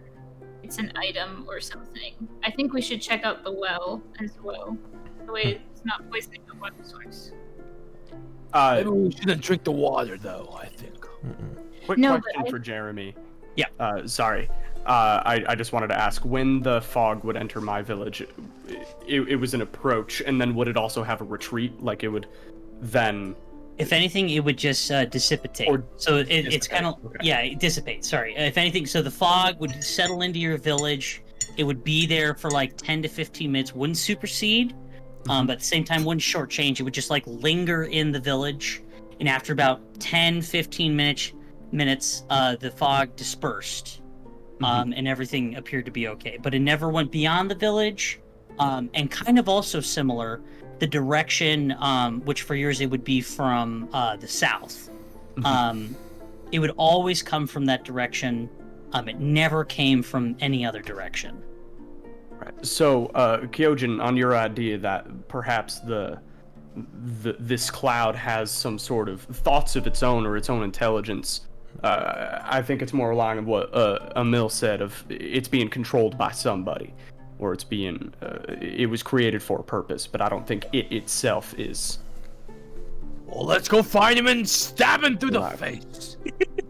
it's an item or something. I think we should check out the well as well. The way it's not poisoning the water source. Maybe we shouldn't drink the water, though, I think. Quick question for Jeremy. Yeah. Sorry. I just wanted to ask, when the fog would enter my village, it was an approach, and then would it also have a retreat? Like, it would then... If anything, it would just dissipate. So it's kind of... Okay. Yeah, it dissipates, sorry. If anything, so the fog would settle into your village. It would be there for like 10 to 15 minutes. Wouldn't supersede, but at the same time wouldn't shortchange. It would just like linger in the village. And after about 10, 15 minutes, the fog dispersed. And everything appeared to be okay. But it never went beyond the village. And kind of also similar, the direction, which for yours it would be from the south. It would always come from that direction. It never came from any other direction. Right. So, Kyojin, on your idea that perhaps this cloud has some sort of thoughts of its own or its own intelligence, I think it's more along with what Emil said of it's being controlled by somebody, or it's being it was created for a purpose, but I don't think it itself is. Well, let's go find him and stab him through the face.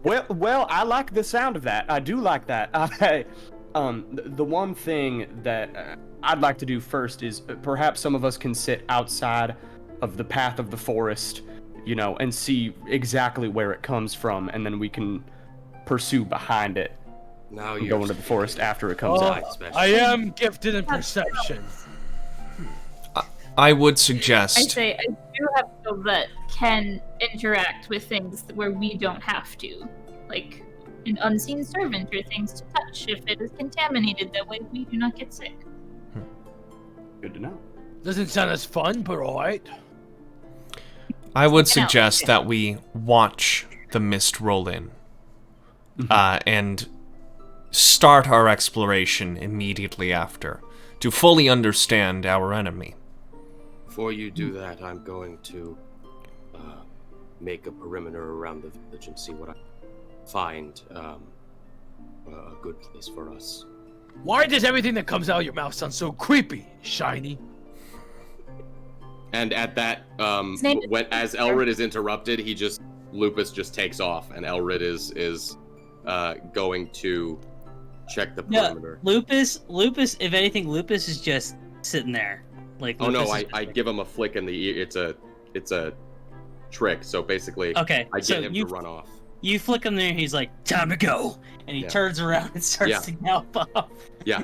Well, I like the sound of that. I do like that. The one thing that I'd like to do first is perhaps some of us can sit outside of the path of the forest, and see exactly where it comes from, and then we can pursue behind it. Now and you're go into the forest after it comes out. I am gifted in perception. I would suggest. I say I do have people that can interact with things where we don't have to, like an unseen servant or things to touch. If it is contaminated, that way we do not get sick. Good to know. Doesn't sound as fun, but alright. I would suggest that we watch the mist roll in, and start our exploration immediately after, to fully understand our enemy. Before you do that, I'm going to make a perimeter around the village and see what I find a good place for us. Why does everything that comes out of your mouth sound so creepy, Shiny? And at that, as Elrid is interrupted, Lupus just takes off, and Elrid is going to check the perimeter. No, Lupus. If anything, Lupus is just sitting there. Like, oh Lupus no, I give him a flick in the ear. It's a trick. So basically, okay, I get him to run off. You flick him there, and he's like, "Time to go," and he turns around and starts to gallop off. Yeah.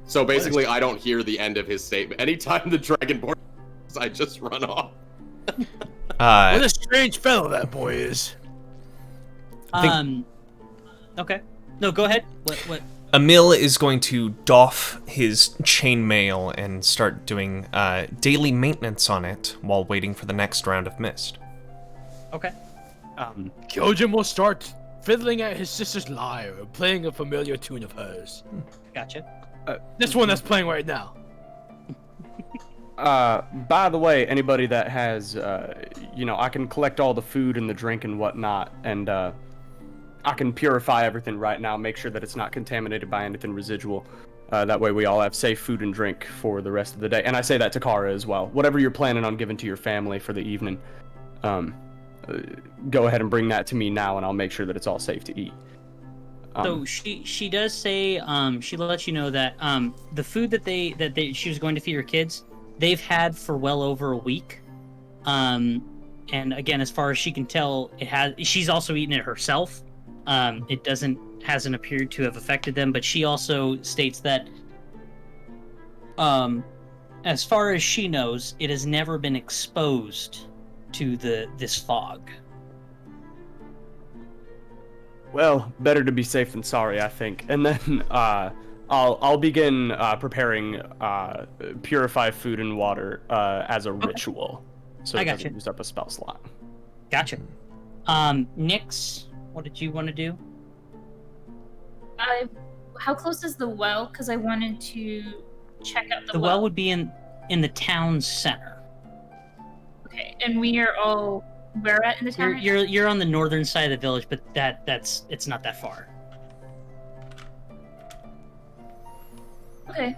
So basically, I don't hear the end of his statement. Anytime the Dragonborn, I just run off. What a strange fellow that boy is. Okay. No, go ahead. What? Emil is going to doff his chainmail and start doing daily maintenance on it while waiting for the next round of mist. Okay. Kyojin will start fiddling at his sister's lyre, playing a familiar tune of hers. Gotcha. This one that's playing right now. By the way, anybody that has, I can collect all the food and the drink and whatnot, and I can purify everything right now, make sure that it's not contaminated by anything residual. That way we all have safe food and drink for the rest of the day. And I say that to Kara as well. Whatever you're planning on giving to your family for the evening, go ahead and bring that to me now, and I'll make sure that it's all safe to eat. So she does say she lets you know that the food that she was going to feed her kids, they've had for well over a week. And again, as far as she can tell, she's also eaten it herself. It hasn't appeared to have affected them, but she also states that as far as she knows, it has never been exposed to this fog. Well, better to be safe than sorry, I think. And then I'll begin preparing purified food and water as a ritual, so it doesn't use up a spell slot. Gotcha. Nix, what did you want to do? How close is the well? Because I wanted to check out the well. The well would be in the town center. Okay, and we are all where at in the town? You're on the northern side of the village, but it's not that far. Okay.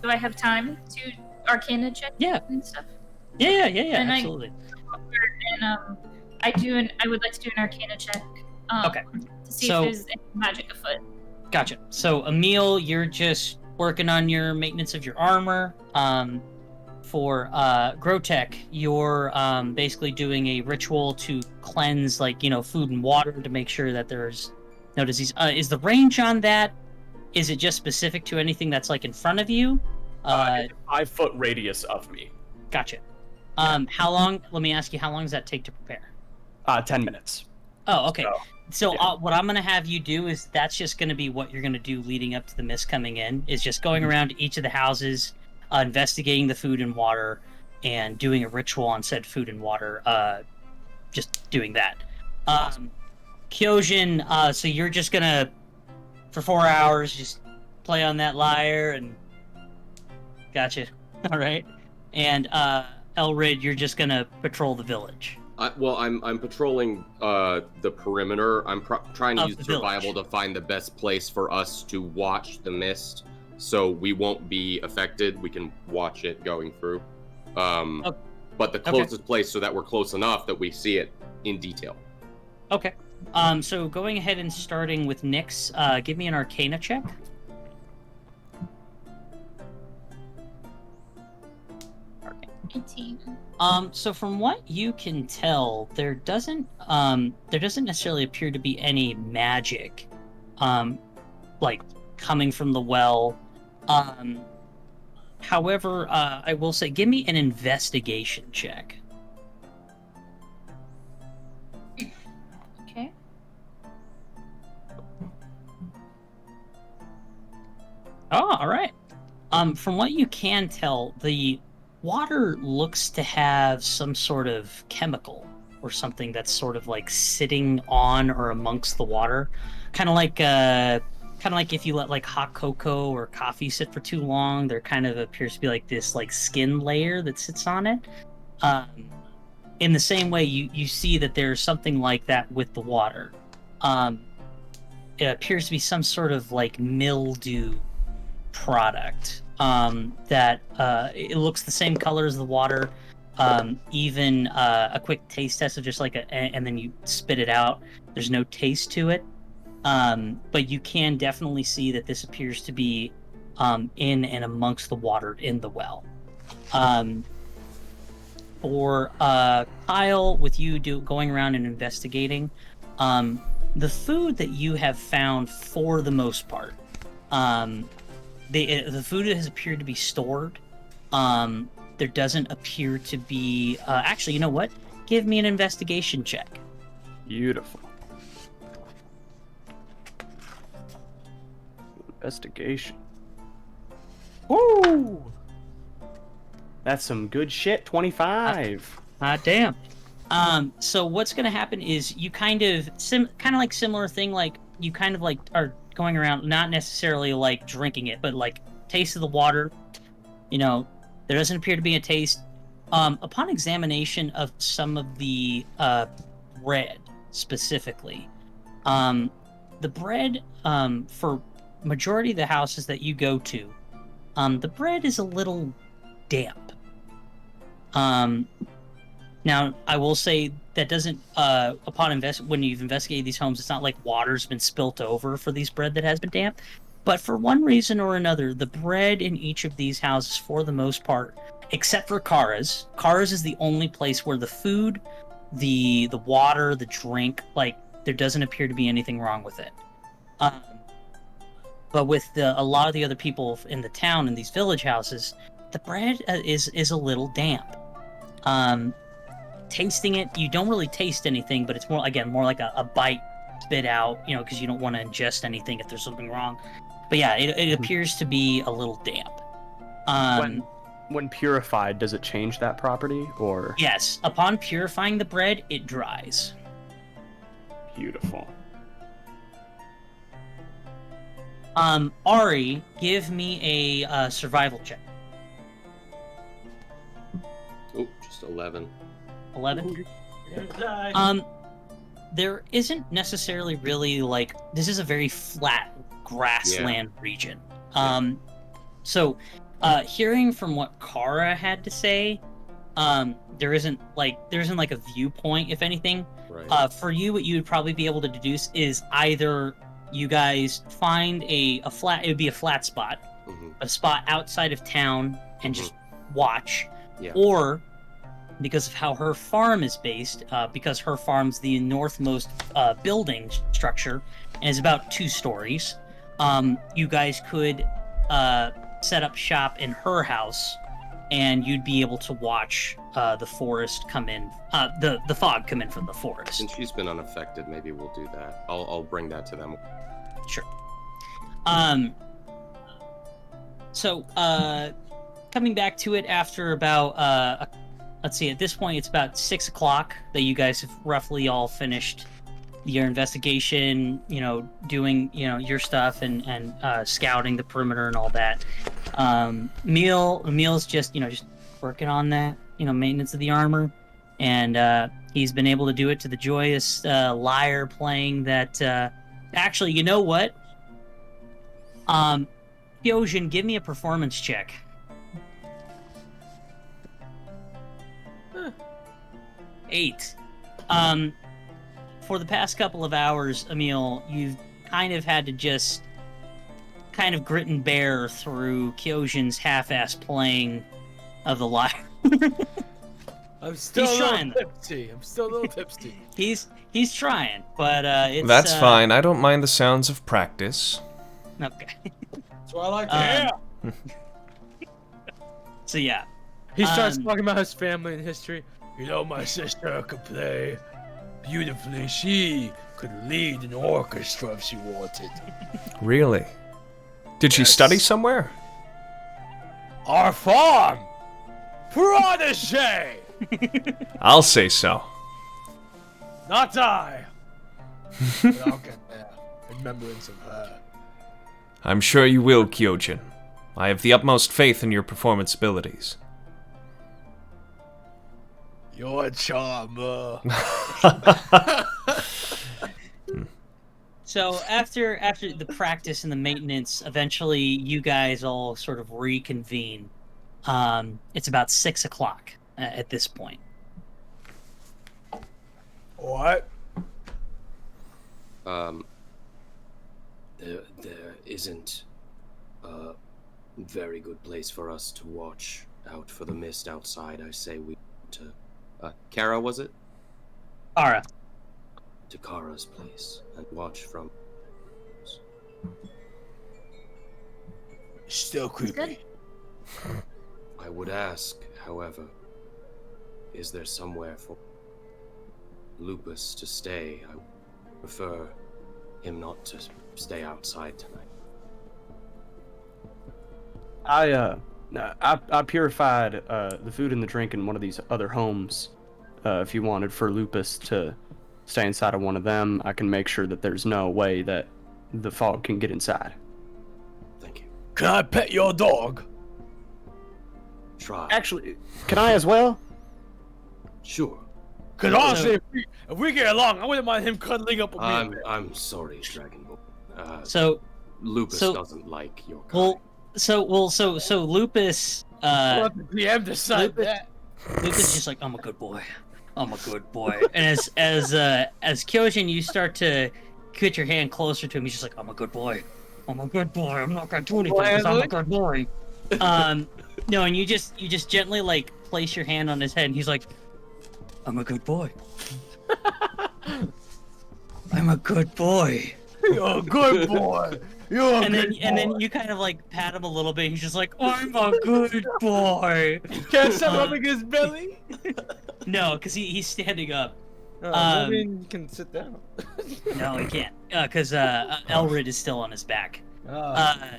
Do I have time to Arcana check? Yeah. And stuff. Yeah, and absolutely. I would like to do an Arcana check. Okay. To see if there's any magic afoot. Gotcha. So Emil, you're just working on your maintenance of your armor. For Grotek, you're basically doing a ritual to cleanse, food and water to make sure that there's no disease. Is the range on that? Is it just specific to anything that's in front of you? It's a 5-foot radius of me. Gotcha. How long? Let me ask you. How long does that take to prepare? 10 minutes. Oh, okay. So what I'm going to have you do is that's just going to be what you're going to do leading up to the mist coming in, is just going around to each of the houses, investigating the food and water and doing a ritual on said food and water. Just doing that. Kyojin, so you're just gonna, for 4 hours, just play on that lyre and... Gotcha. All right. And Elrid, you're just gonna patrol the village. I'm patrolling the perimeter. I'm trying to Of use the survival village. to find the best place for us to watch the mist, so we won't be affected. We can watch it going through. But the closest place, so that we're close enough that we see it in detail. Okay. So going ahead and starting with Nyx, give me an Arcana check. Okay. 18. So from what you can tell, there doesn't necessarily appear to be any magic, like coming from the well. However, I will say, give me an investigation check. Okay. Oh, all right. From what you can tell, the water looks to have some sort of chemical or something that's sort of like sitting on or amongst the water, kind of like if you let like hot cocoa or coffee sit for too long, there kind of appears to be like this like skin layer that sits on it. In the same way, you see that there's something like that with the water. It appears to be some sort of like mildew product that it looks the same color as the water. Even a quick taste test of just like and then you spit it out. There's no taste to it. But you can definitely see that this appears to be in and amongst the water in the well. For Kyle, with you going around and investigating, the food that you have found, for the most part, the food has appeared to be stored. There doesn't appear to be... actually, you know what? Give me an investigation check. Beautiful. Investigation. Woo! That's some good shit. 25. Damn. So what's going to happen is you kind of like similar thing, like you kind of like are going around, not necessarily like drinking it, but like taste of the water. You know, there doesn't appear to be a taste. Upon examination of some of the bread specifically, the bread for majority of the houses that you go to, the bread is a little damp. Now, I will say that doesn't, when you've investigated these homes, it's not like water's been spilt over for these bread that has been damp. But for one reason or another, the bread in each of these houses, for the most part, except for Kara's is the only place where the food, the water, the drink, like, there doesn't appear to be anything wrong with it. But with a lot of the other people in the town, in these village houses, the bread is a little damp. Tasting it, you don't really taste anything, but it's more like a bite, spit out, you know, because you don't want to ingest anything if there's something wrong. But yeah, it appears to be a little damp. When purified, does it change that property, or? Yes, upon purifying the bread, it dries. Beautiful. Ari, give me a survival check. Oh, just 11. 11? There isn't necessarily really, like, this is a very flat grassland region. So, hearing from what Kara had to say, there isn't like a viewpoint, if anything. Right. For you, what you would probably be able to deduce is either you guys find it would be a flat spot, a spot outside of town, and just watch, or because of how her farm is based, because her farm's the northmost building structure and is about 2 stories, you guys could set up shop in her house, and you'd be able to watch the forest come in, the fog come in from the forest. Since she's been unaffected, maybe we'll do that. I'll bring that to them. Sure. So, coming back to it after about let's see, at this point it's about 6 o'clock that you guys have roughly all finished your investigation, doing your stuff and scouting the perimeter and all that. Emil's just working on that maintenance of the armor, and he's been able to do it to the joyous lyre playing that. Actually, you know what? Kyojin, give me a performance check. 8. For the past couple of hours, Emil, you've kind of had to just kind of grit and bear through Kyojin's half-ass playing of the lyre. I'm still He's a little trying. tipsy. I'm still a little tipsy. He's trying, but it's That's fine. I don't mind the sounds of practice. Okay. That's what I like to hear. So yeah. He starts talking about his family and history. My sister could play beautifully. She could lead an orchestra if she wanted. Really? Did she study somewhere? Our farm! Protege! I'll say so. Not I! But I'll get there. Remembrance of her. I'm sure you will, Kyojin. I have the utmost faith in your performance abilities. You're a charmer. So after the practice and the maintenance, eventually you guys all sort of reconvene. It's about 6 o'clock at this point. What? There isn't a very good place for us to watch out for the mist outside. I say we to Kara, was it? Ara. to Kara's place and watch from. Still creepy. Good. I would ask, however, is there somewhere for Lupus to stay? I would prefer him not to stay outside tonight. I purified the food and the drink in one of these other homes. If you wanted for Lupus to stay inside of one of them, I can make sure that there's no way that the fog can get inside. Thank you. Can I pet your dog? Try. Actually, can I as well? Sure. Because honestly, if we get along, I wouldn't mind him cuddling up with me. I'm sorry, Dragonborn. So Lupus so- doesn't like your kind. so Lupus. I'll let the DM decide that. Lupus is just like, I'm a good boy. I'm a good boy. And as Kyojin, you start to get your hand closer to him, he's just like, I'm a good boy. I'm a good boy. I'm not gonna do anything because I'm a good boy. No, and you just gently like place your hand on his head, and he's like, I'm a good boy. I'm a good boy. You're a good boy. You're a And good then you kind of like pat him a little bit. He's just like, I'm a good boy. Can't stop rubbing his belly? No, because he's standing up. Maybe you can sit down. No, he can't. Because Elrid is still on his back.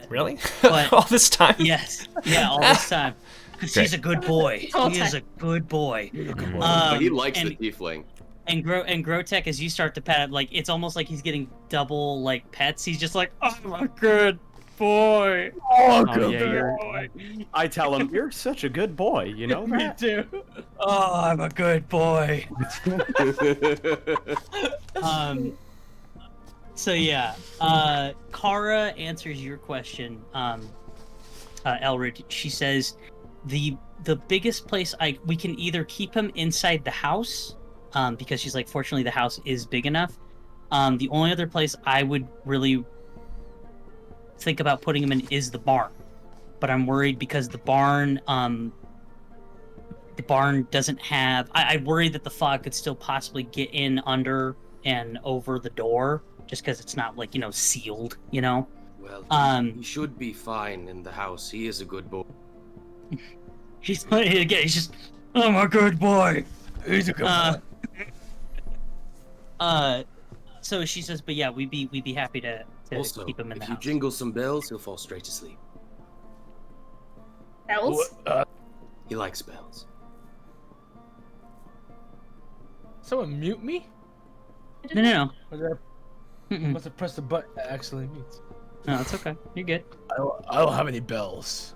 Really? But- All this time? Yes. Yeah, all this time. Because he's a good boy. All He is a time. good boy. But he likes and, the tiefling. And Grotech, as you start to pat him, like, it's almost like he's getting double, like, pets. He's just like, I'm a good boy. Oh, Oh, yeah, I tell him, you're such a good boy, you know Me that? too. Oh, I'm a good boy. So yeah, Kara answers your question, Elrid. She says, the biggest place we can either keep him inside the house, because she's like, fortunately the house is big enough. The only other place I would really think about putting him in is the barn, but I'm worried because the barn doesn't have. I worry that the fog could still possibly get in under and over the door, just because it's not like sealed. Well, Um, he should be fine in the house. He is a good boy. He's just, I'm a good boy. He's a good boy. So she says, but yeah, we'd be happy to Also, keep him in the if you house. jingle some bells, he'll fall straight to sleep. Bells? He likes bells. Someone mute me? No. Or did I Mm-mm. must have pressed the button that accidentally mutes. No, it's okay. You're good. I don't have any bells.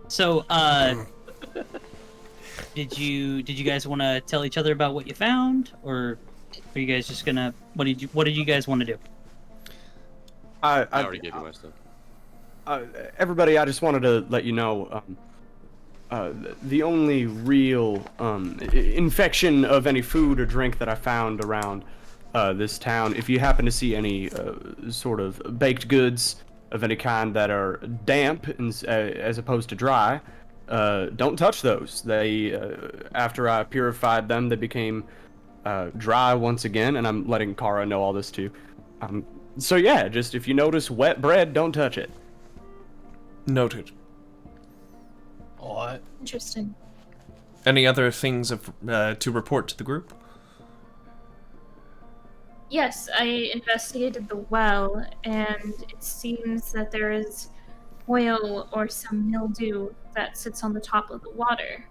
So, did you guys want to tell each other about what you found, or are you guys just gonna? What did you guys want to do? I already gave you my stuff. Everybody, I just wanted to let you know, the only real infection of any food or drink that I found around this town, if you happen to see any sort of baked goods of any kind that are damp as opposed to dry, don't touch those. They, after I purified them, they became dry once again, and I'm letting Kara know all this too. So yeah, just if you notice wet bread, don't touch it. Noted. What? Interesting. Any other things to report to the group? Yes, I investigated the well, and it seems that there is oil or some mildew that sits on the top of the water.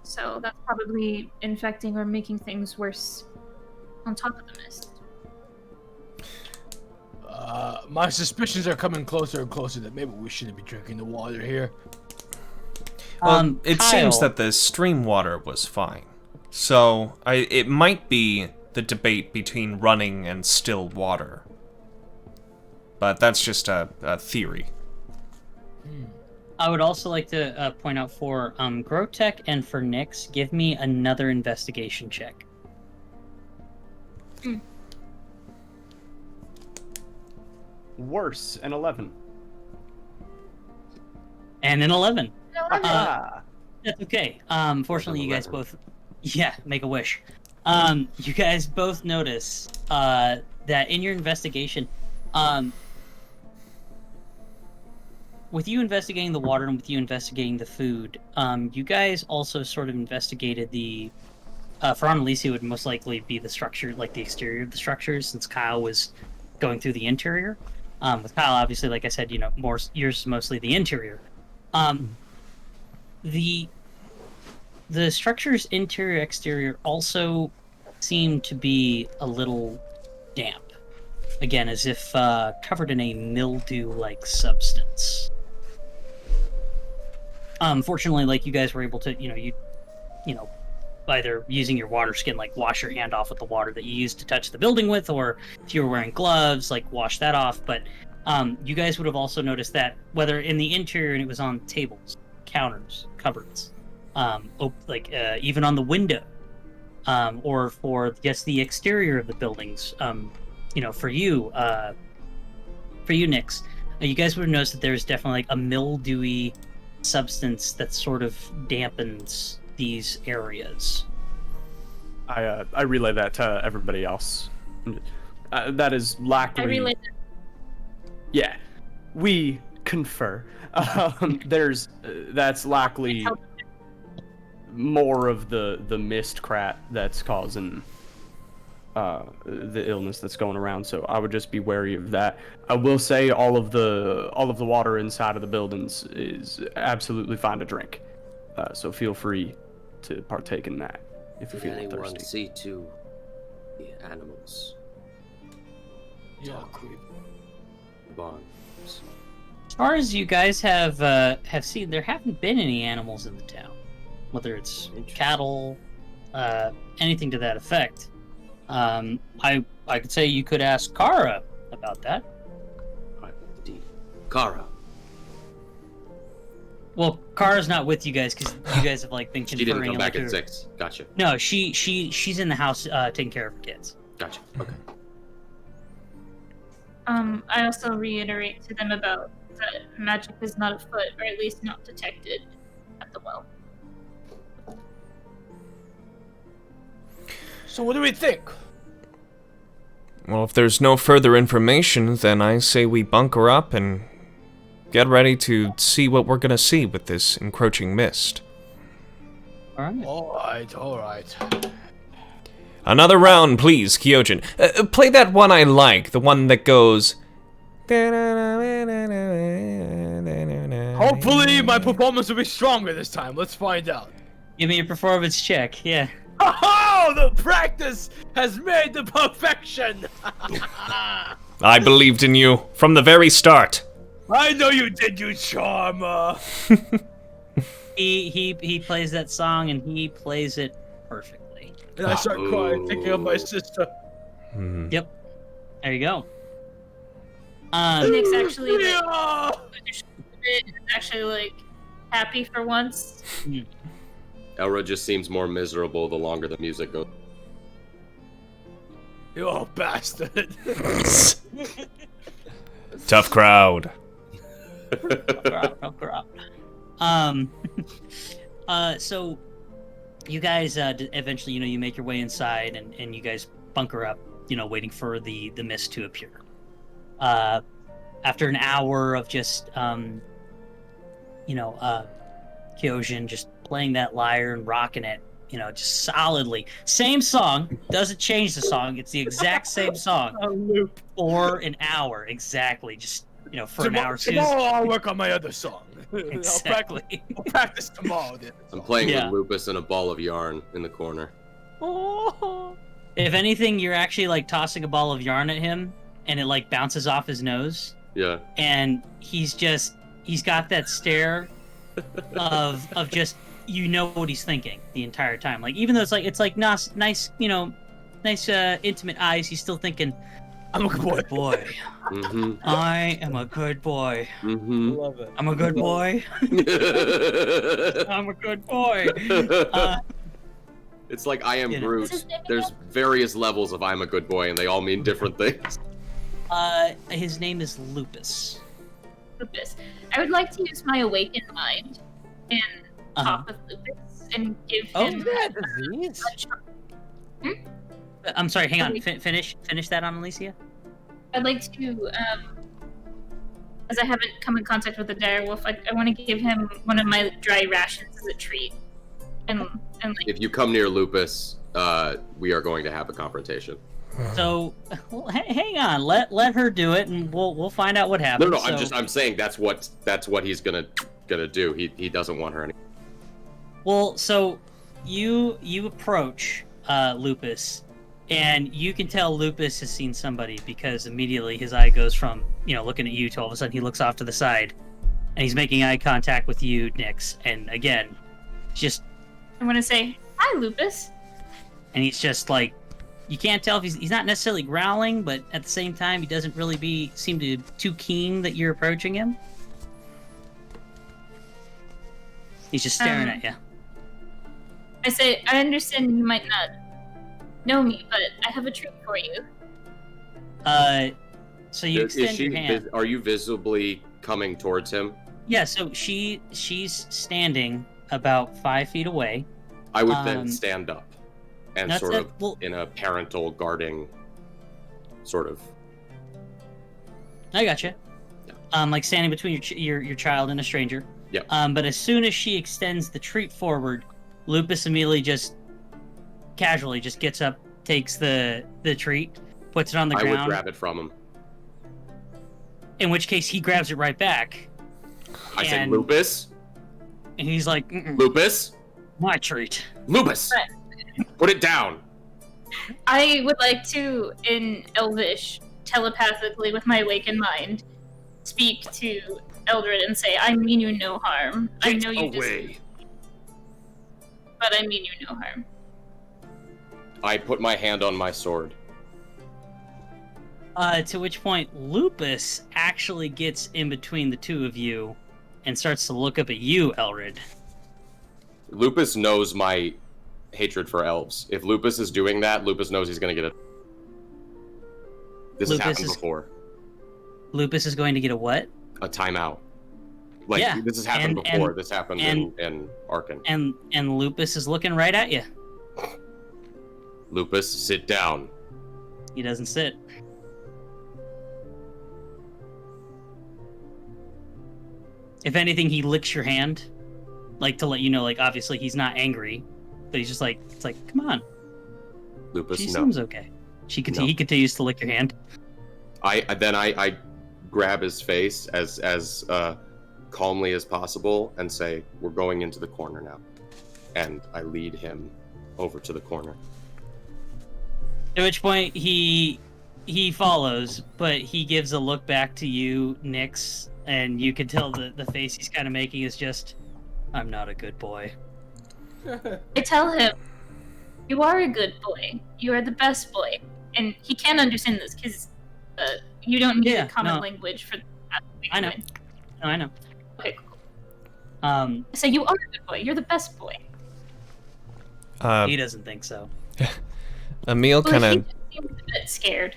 So that's probably infecting or making things worse on top of the mist. My suspicions are coming closer and closer that maybe we shouldn't be drinking the water here. Well, it seems Kyle. that the stream water was fine. So, it might be the debate between running and still water. But that's just a theory. I would also like to point out for Grotech and for Nyx, give me another investigation check. Worse, an 11. And an 11. Ah. That's okay. Fortunately, you guys both... Yeah, make a wish. You guys both notice that in your investigation, with you investigating the water and with you investigating the food, you guys also sort of investigated the... for Annalise, it would most likely be the structure, like the exterior of the structures, since Kyle was going through the interior. With Kyle, obviously, like I said, yours is mostly the interior. The structure's interior exterior also seem to be a little damp. Again, as if covered in a mildew-like substance. Fortunately, like, you guys were able to, either using your water skin, like, wash your hand off with the water that you used to touch the building with, or if you were wearing gloves, like, wash that off. But you guys would have also noticed that, whether in the interior and it was on tables, counters, cupboards, even on the window, or for just the exterior of the buildings, for you, Nyx, you guys would have noticed that there's definitely like a mildewy substance that sort of dampens these areas. I relay that to everybody else. That is likely. I relay that. Yeah, we confer. That's likely more of the mist crat that's causing the illness that's going around. So I would just be wary of that. I will say all of the water inside of the buildings is absolutely fine to drink. So feel free to partake in that if you Did feel anyone thirsty. see to the animals? Talk with barns. As far as you guys have seen, there haven't been any animals in the town, whether it's cattle, anything to that effect. I could say you could ask Kara about that. Indeed. Kara. Well, Kara's not with you guys because you guys have like been She conferring. didn't come back like, at 6. Gotcha. No, she's in the house taking care of her kids. Gotcha. Okay. I also reiterate to them about that magic is not afoot, or at least not detected at the well. So what do we think? Well, if there's no further information, then I say we bunker up and get ready to see what we're gonna see with this encroaching mist. All right. Another round, please, Kyojin. Play that one I like, the one that goes... Hopefully, my performance will be stronger this time. Let's find out. Give me a performance check. Yeah. Oh, the practice has made the perfection. I believed in you from the very start. I know you did, you charmer. He plays that song and he plays it perfectly. And I start crying, thinking of my sister. Yep. There you go. Nick's actually like, Yeah. actually like happy for once. Elra just seems more miserable the longer the music goes. You old bastard. Tough crowd. Tough crowd. So you guys eventually, you make your way inside and you guys bunker up, waiting for the mist to appear. After an hour of just, Kyojin just playing that lyre and rocking it, just solidly. Same song, doesn't change the song. It's the exact same song. A loop. For an hour, exactly. Just, for an hour. Tomorrow I'll work on my other song. Exactly. I'll practice tomorrow. Then. I'm playing Yeah. with Lupus and a ball of yarn in the corner. Oh. If anything, you're actually like tossing a ball of yarn at him and it like bounces off his nose. Yeah. And he's got that stare of just what he's thinking the entire time. Like even though it's like nice, intimate eyes, he's still thinking, I'm a good boy. Mm-hmm. I am a good boy. Mm-hmm. Love it. I'm a good boy. I'm a good boy. It's like I am Groot. Is his name There's various levels of I'm a good boy, and they all mean different things. His name is Lupus. Lupus. I would like to use my awakened mind and talk with Lupus and give him I'm sorry, hang on. Finish that on Alicia. I'd like to, as I haven't come in contact with the direwolf, I want to give him one of my dry rations as a treat. And like, If you come near Lupus, we are going to have a confrontation. So, hang on. Let her do it, and we'll find out what happens. No, So- I'm saying that's what he's gonna do. He doesn't want her any. Well, so you approach Lupus, and you can tell Lupus has seen somebody because immediately his eye goes from looking at you to all of a sudden he looks off to the side, and he's making eye contact with you, Nyx. And again, just I want to say, hi, Lupus. and he's just like, you can't tell if he's not necessarily growling, but at the same time he doesn't really seem to too keen that you're approaching him. He's just staring at you. I say, I understand you might not know me, but I have a treat for you. So you extend your hand. Are you visibly coming towards him? Yeah, so she's standing about 5 feet away. I would then stand up and that's sort it. of Well- in a parental guarding sort of. I gotcha. Like standing between your child and a stranger. Yep. But as soon as she extends the treat forward, Lupus immediately just casually just gets up, takes the treat, puts it on the I ground. would grab it from him. In which case he grabs it right back. I said, And- Lupus, And he's like, "Mm-mm, Lupus, my treat." Lupus, put it down. I would like to, in Elvish, telepathically with my awakened mind, speak to Eldred and say, I mean you no harm. I know you away. but I mean you no harm. I put my hand on my sword. To which point Lupus actually gets in between the two of you and starts to look up at you, Eldred. Lupus knows my hatred for elves. If Lupus is doing that, Lupus knows he's gonna get it. This has happened before. Lupus is going to get a what? A timeout. Like, Yeah, this has happened and- before. and- This happened and- in Arkan. And Lupus is looking right at you. Lupus, sit down. He doesn't sit. If anything, he licks your hand, like to let you know, like obviously he's not angry, but he's just like, it's like, come on, Lupus, she no. seems okay. He continues to lick your hand. I grab his face as calmly as possible and say, "We're going into the corner now," and I lead him over to the corner. At which point he follows, but he gives a look back to you, Nyx, and you can tell the face he's kind of making is just, "I'm not a good boy." I tell him, "You are a good boy. You are the best boy." And he can't understand this because you don't need a common language for that. I know. No, I know. Okay, cool. So you are a good boy. You're the best boy. He doesn't think so. Emil Well, kind he of... just seems a bit scared.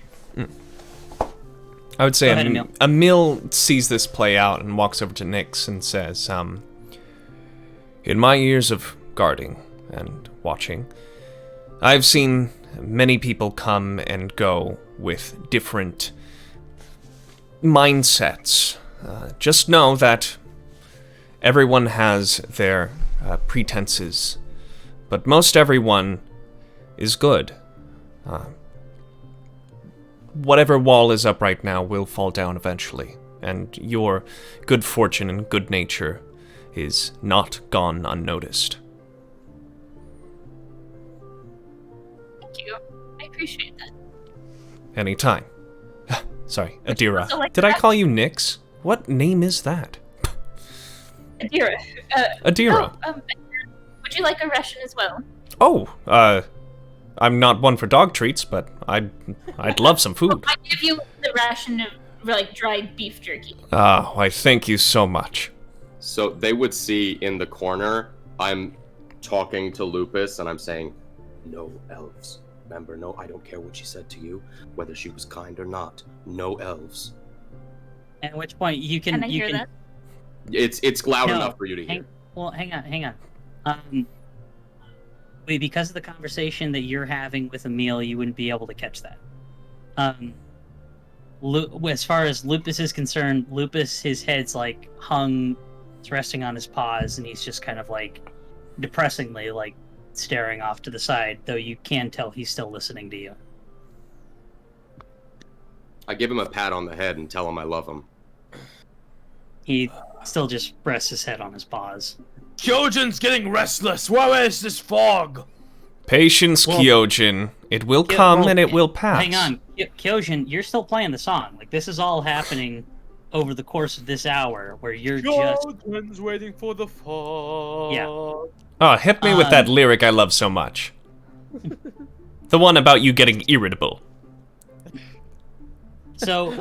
I would say Go ahead, Emil. Emil sees this play out and walks over to Nyx and says, in my years of guarding and watching, I've seen many people come and go with different mindsets. Just know that everyone has their pretenses, but most everyone is good. Whatever wall is up right now will fall down eventually, and your good fortune and good nature is not gone unnoticed. Thank you. I appreciate that. Anytime. Sorry, Adira. Also like Did I that. call you Nyx? What name is that? Adira. Adira. Would you like a ration as well? Oh, I'm not one for dog treats, but I'd love some food. I give you the ration of like dried beef jerky. Ah, why thank you so much. So they would see in the corner, I'm talking to Lupus and I'm saying, "No elves. Remember, no, I don't care what she said to you, whether she was kind or not. No elves." At which point you can... Can I hear that? It's loud No, enough for you to hear. Hang on. Because of the conversation that you're having with Emil, you wouldn't be able to catch that. As far as Lupus is concerned, Lupus, his head's like hung, it's resting on his paws, and he's just kind of like depressingly like staring off to the side, though you can tell he's still listening to you. I give him a pat on the head and tell him I love him. He still just rests his head on his paws. Kyojin's getting restless. Where is this fog? Patience, Kyojin. It will come and it will pass. Hang on, Kyojin, you're still playing the song. Like, this is all happening over the course of this hour, where you're Kyojin's waiting for the fog. Yeah. Oh, hit me with that lyric I love so much. The one about you getting irritable. So,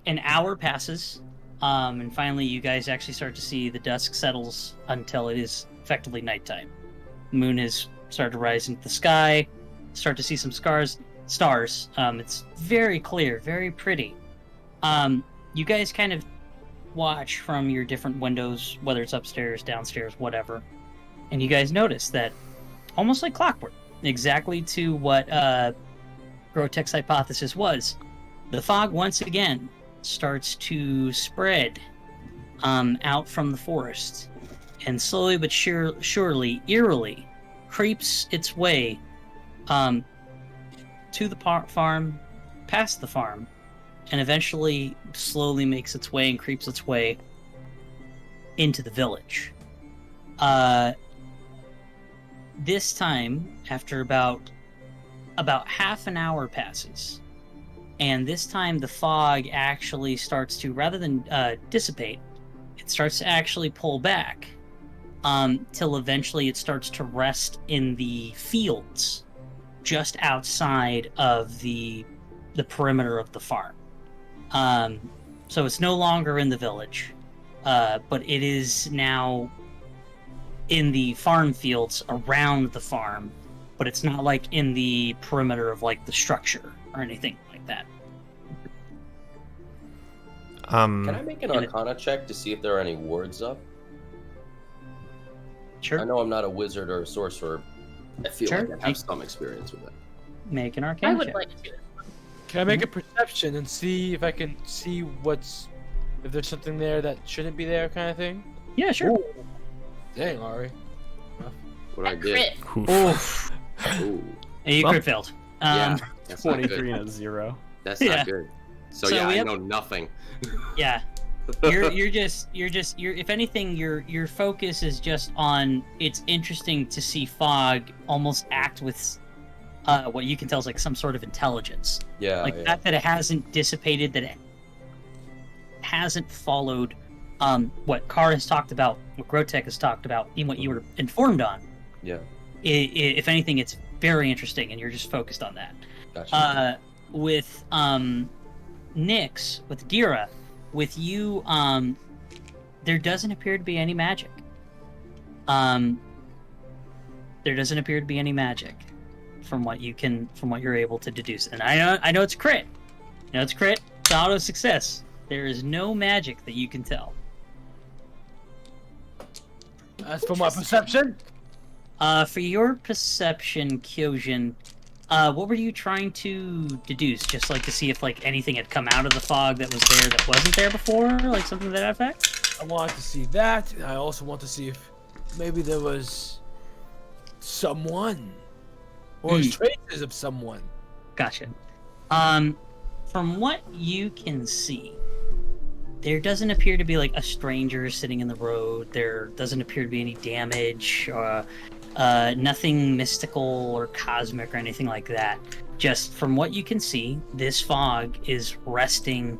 an hour passes, and finally you guys actually start to see the dusk settles until it is effectively nighttime. The moon has started to rise into the sky, start to see some stars. It's very clear, very pretty. You guys kind of watch from your different windows, whether it's upstairs, downstairs, whatever, and you guys notice that, almost like clockwork, exactly to what Grotech's hypothesis was, the fog once again starts to spread out from the forest, and slowly but surely, eerily, creeps its way to the farm, past the farm, and eventually slowly makes its way and creeps its way into the village. This time, after about half an hour passes, and this time the fog actually starts to, rather than dissipate, it starts to actually pull back, till eventually it starts to rest in the fields just outside of the perimeter of the farm. So it's no longer in the village, but it is now in the farm fields around the farm, but it's not like in the perimeter of like the structure or anything like that. Can I make an Arcana check to see if there are any words up? Sure. I know I'm not a wizard or a sorcerer. I feel Sure. like I have some experience with it. Make an Arcana I would check. like to. Can I make a perception and see if I can see if there's something there that shouldn't be there, kind of thing? Yeah, sure. Ooh. Dang, Ari. What I did. Oof. Ooh. And you Well, crit failed. Yeah, that's not 23 good. and a 0. That's Yeah. not good. So, So yeah, we I have- know nothing. Yeah. You're if anything, your focus is just on, it's interesting to see fog almost act with what you can tell is like some sort of intelligence. Yeah, Like the fact that it hasn't dissipated, that it hasn't followed what Kara has talked about, what Grotek has talked about, even what you were informed on. Yeah. If anything, it's very interesting, and you're just focused on that. Gotcha. With Nyx, with Dira, with you, there doesn't appear to be any magic. There doesn't appear to be any magic from what you're able to deduce. And I know it's crit. It's auto success. There is no magic that you can tell. As for my perception, For your perception, Kyojin, what were you trying to deduce? Just like to see if like anything had come out of the fog that was there that wasn't there before, like something to that effect? I wanted to see that. I also want to see if maybe there was someone or traces of someone. Gotcha. From what you can see, there doesn't appear to be like a stranger sitting in the road. There doesn't appear to be any damage, nothing mystical or cosmic or anything like that. Just from what you can see, this fog is resting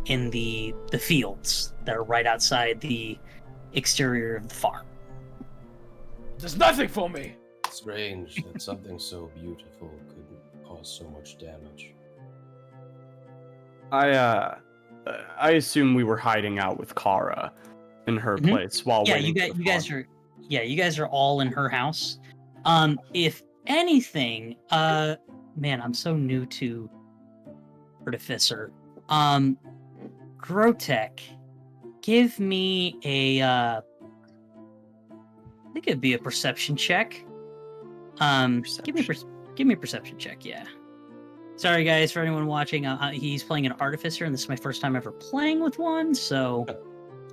in the fields that are right outside the exterior of the farm. There's nothing for me. Strange that something so beautiful could cause so much damage. I assume we were hiding out with Kara in her place while Yeah, waiting for the fog. you guys are all in her house. If anything, man, I'm so new to Artificer. Grotek, give me a I think it'd be a perception check. Give me a perception check, yeah. Sorry guys, for anyone watching, he's playing an Artificer, and this is my first time ever playing with one, so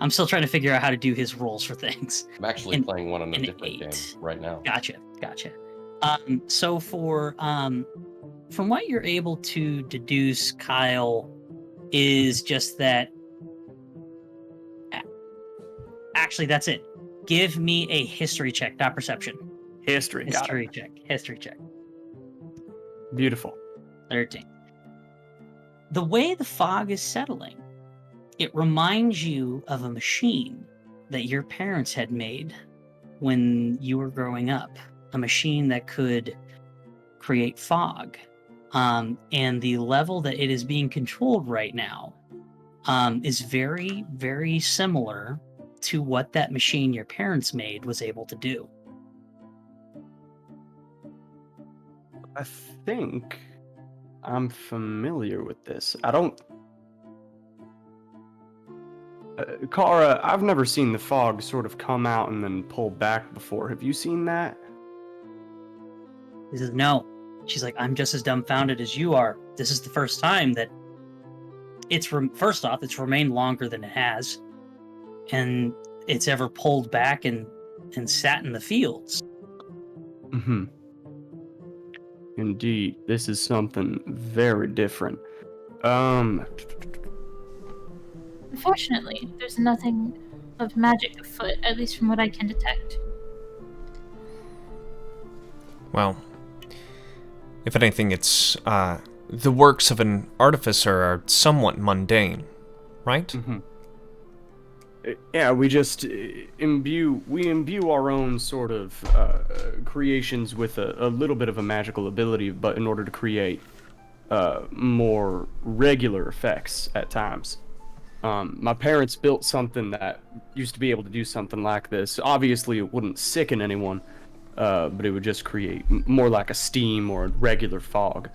I'm still trying to figure out how to do his rolls for things. I'm actually playing one on a an different 8. game right now. Gotcha. So for from what you're able to deduce, Kyle, is just that. Actually, that's it. Give me a history check, not perception. History. got it. History check. Beautiful. 13. The way the fog is settling, it reminds you of a machine that your parents had made when you were growing up. A machine that could create fog. And the level that it is being controlled right now is very, very similar to what that machine your parents made was able to do. I think I'm familiar with this. I don't. Kara, I've never seen the fog sort of come out and then pull back before. Have you seen that? He says, no. She's like, I'm just as dumbfounded as you are. This is the first time that first off, it's remained longer than it has. And it's ever pulled back and sat in the fields. Mm-hmm. Indeed, this is something very different. Unfortunately, there's nothing of magic afoot, at least from what I can detect. Well, if anything, it's the works of an artificer are somewhat mundane, right? Mm-hmm. Yeah, we just imbue our own sort of creations with a little bit of a magical ability, but in order to create more regular effects at times. My parents built something that used to be able to do something like this. Obviously, it wouldn't sicken anyone, but it would just create more like a steam or a regular fog.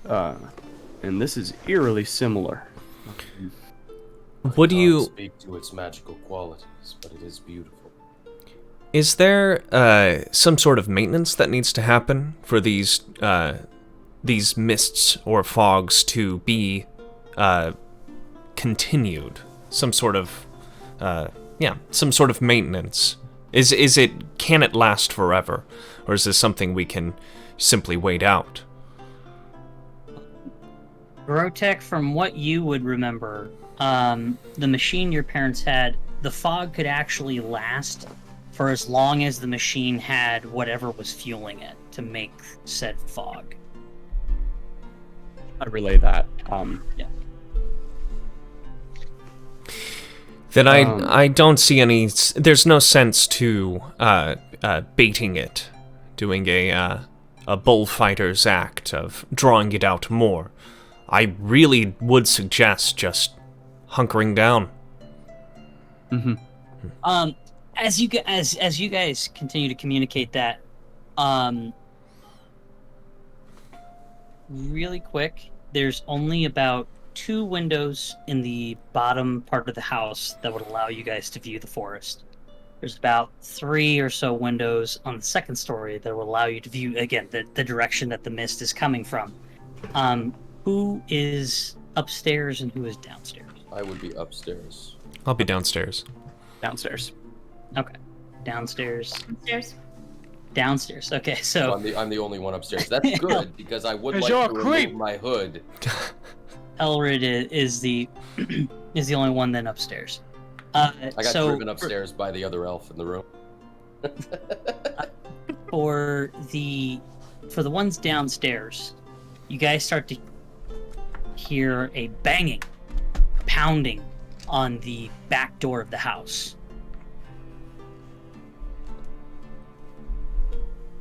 And this is eerily similar. What do you speak to its magical qualities, but it is beautiful. Is there some sort of maintenance that needs to happen for these mists or fogs to be continued? Some sort of maintenance. Can it last forever, or is this something we can simply wait out? Grotech, from what you would remember, the machine your parents had, the fog could actually last for as long as the machine had whatever was fueling it to make said fog. I relay that. Yeah. Then I don't see any. There's no sense to baiting it, doing a bullfighter's act of drawing it out more. I really would suggest just hunkering down. Mm-hmm. As you guys continue to communicate that, really quick, there's only about 2 windows in the bottom part of the house that would allow you guys to view the forest. There's about 3 or so windows on the second story that will allow you to view, again, the direction that the mist is coming from. Who is upstairs and who is downstairs? I would be upstairs. I'll be downstairs. Downstairs. Okay. Downstairs. Upstairs. Downstairs. Okay, so I'm the only one upstairs. That's good because I would like you're to a creep. remove my hood. Elrid is the is the only one then upstairs. I got driven upstairs by the other elf in the room. For the ones downstairs, you guys start to hear a banging, pounding on the back door of the house.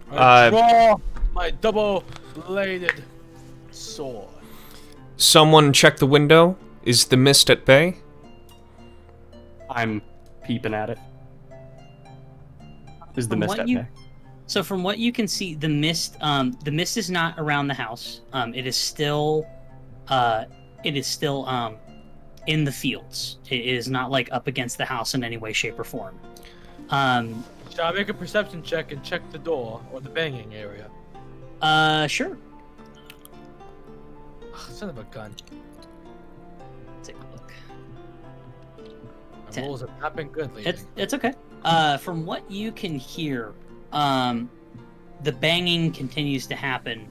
I draw my double-bladed sword. Someone check the window. Is the mist at bay? I'm peeping at it. Is the mist at bay? So from what you can see, the mist is not around the house. It is still in the fields. It is not like up against the house in any way, shape, or form. Should I make a perception check and check the door or the banging area? Sure. Ugh, son of a gun. Take a look. My 10. rolls have not been good lately. It's okay. From what you can hear, the banging continues to happen.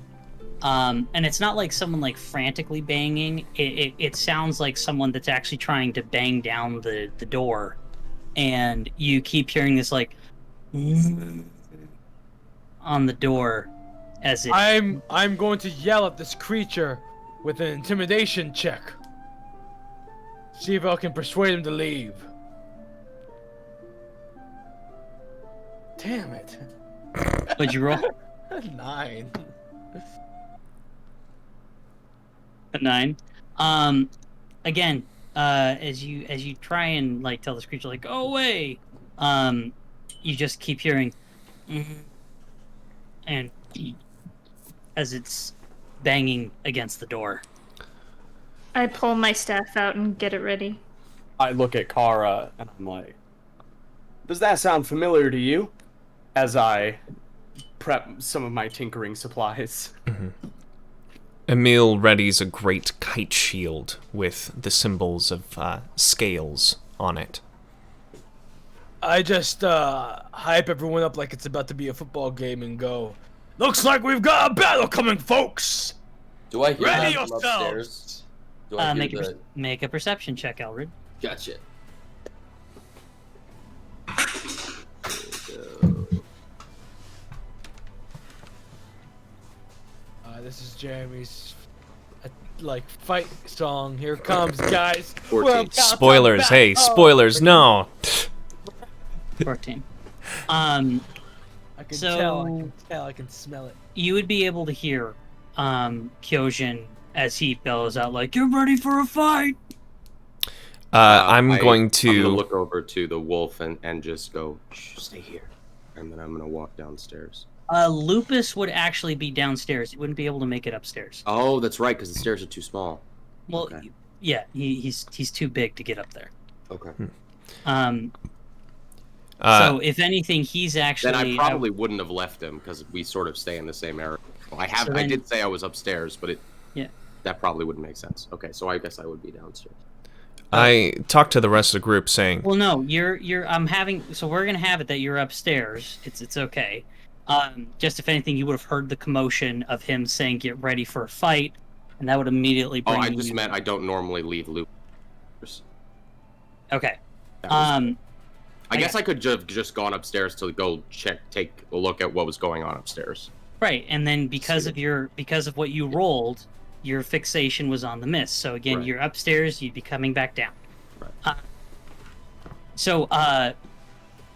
And it's not like someone like frantically banging. It sounds like someone that's actually trying to bang down the door. And you keep hearing this like on the door as it I'm going to yell at this creature with an intimidation check. See if I can persuade him to leave. Damn it. What'd you roll? 9. A 9. Again, as you try and like tell this creature like go away, you just keep hearing and as it's banging against the door. I pull my staff out and get it ready. I look at Kara and I'm like, does that sound familiar to you? As I prep some of my tinkering supplies. Emil readies a great kite shield with the symbols of scales on it. I just hype everyone up like it's about to be a football game and go, looks like we've got a battle coming, folks! Do I hear Ready that from yourselves! upstairs? Do I hear Make a perception check, Elrid. Gotcha. This is Jeremy's fight song. Here it comes, guys. 14. Spoilers, hey, spoilers, no. 14. I can So- tell, I can smell it. You would be able to hear Kyojin as he bellows out like, "You're ready for a fight!" I'm going I'm gonna to... look over to the wolf and just go, shh, stay here. And then I'm gonna walk downstairs. Lupus would actually be downstairs. He wouldn't be able to make it upstairs. Oh, that's right, because the stairs are too small. Well, Okay. yeah, he's too big to get up there. Okay. So if anything, he's actually. Then I probably wouldn't have left him because we sort of stay in the same area. Well, I did say I was upstairs, but that probably wouldn't make sense. Okay, so I guess I would be downstairs. I talked to the rest of the group saying... Well, no, so we're gonna have it that you're upstairs. It's okay. Just if anything, you would have heard the commotion of him saying, "Get ready for a fight," and that would immediately Oh, bring I you. just meant I don't normally leave Lupus. Okay. That was- I guess I could just gone upstairs to go take a look at what was going on upstairs. Right, and then because of what you rolled, your fixation was on the mist. So again, Right. you're upstairs. You'd be coming back down. Right. So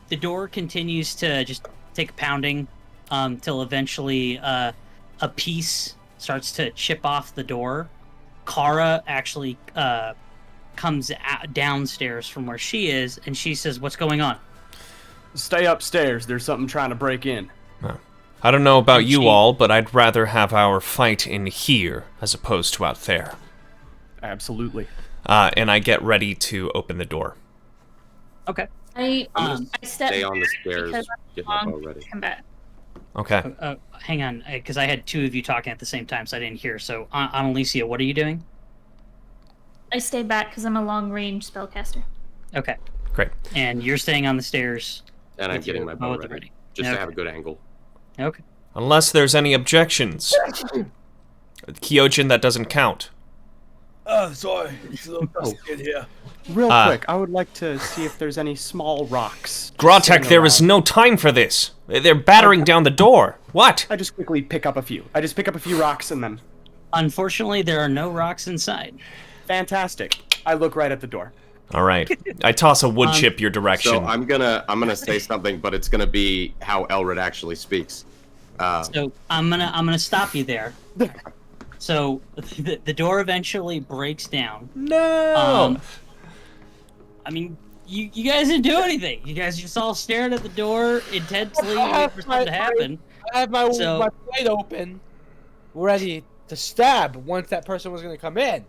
the door continues to just take pounding till eventually a piece starts to chip off the door. Kara actually comes downstairs from where she is, and she says, "What's going on?" Stay upstairs. There's something trying to break in. I don't know about you all, but I'd rather have our fight in here as opposed to out there. Absolutely. And I get ready to open the door. Okay. I step Stay on the back stairs, because get my I'm bow ready. come back. Okay. Hang on, because I had two of you talking at the same time, so I didn't hear. So, Annalicia, what are you doing? I stay back because I'm a long-range spellcaster. Okay. Great. And you're staying on the stairs. And I'm with getting your my bow bow ready. Just to have a good angle. Okay. Unless there's any objections. Kyojin, that doesn't count. Oh, sorry. It's a little dusty in here. Real quick, I would like to see if there's any small rocks. Grotek, there is no time for this. They're battering down the door. What? I just quickly pick up a few. I just pick up a few rocks and then... Unfortunately, there are no rocks inside. Fantastic. I look right at the door. All right. I toss a wood chip your direction. So I'm gonna say something, but it's gonna be how Elred actually speaks. So I'm gonna stop you there. So the door eventually breaks down. No. I mean, you guys didn't do anything. You guys just all stared at the door intensely waiting for something to happen. I have my So- blade open, ready to stab once that person was going to come in.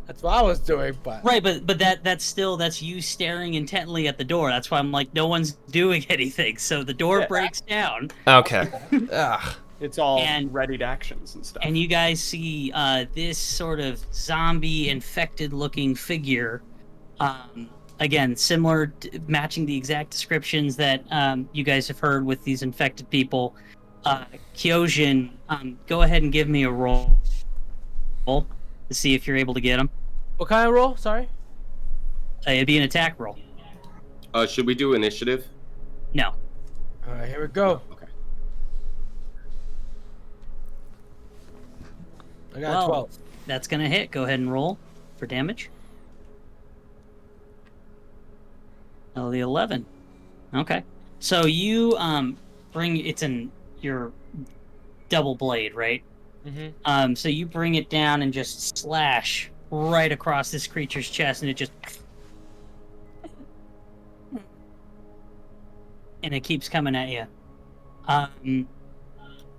That's what I was doing, but... Right, but that's you staring intently at the door. That's why I'm like, no one's doing anything. So the door breaks down. Okay. Ugh. It's all And- readied actions and stuff. And you guys see this sort of zombie infected looking figure. Again, matching the exact descriptions that you guys have heard with these infected people. Kyojin, go ahead and give me a roll to see if you're able to get him. What kind of roll? Sorry? It'd be an attack roll. Should we do initiative? No. Alright, here we go. Okay. I got 12. That's gonna hit. Go ahead and roll for damage. Oh, the 11. Okay. So you bring it's in your double blade, right? Mm-hmm. So you bring it down and just slash right across this creature's chest, and it just and it keeps coming at you. Let me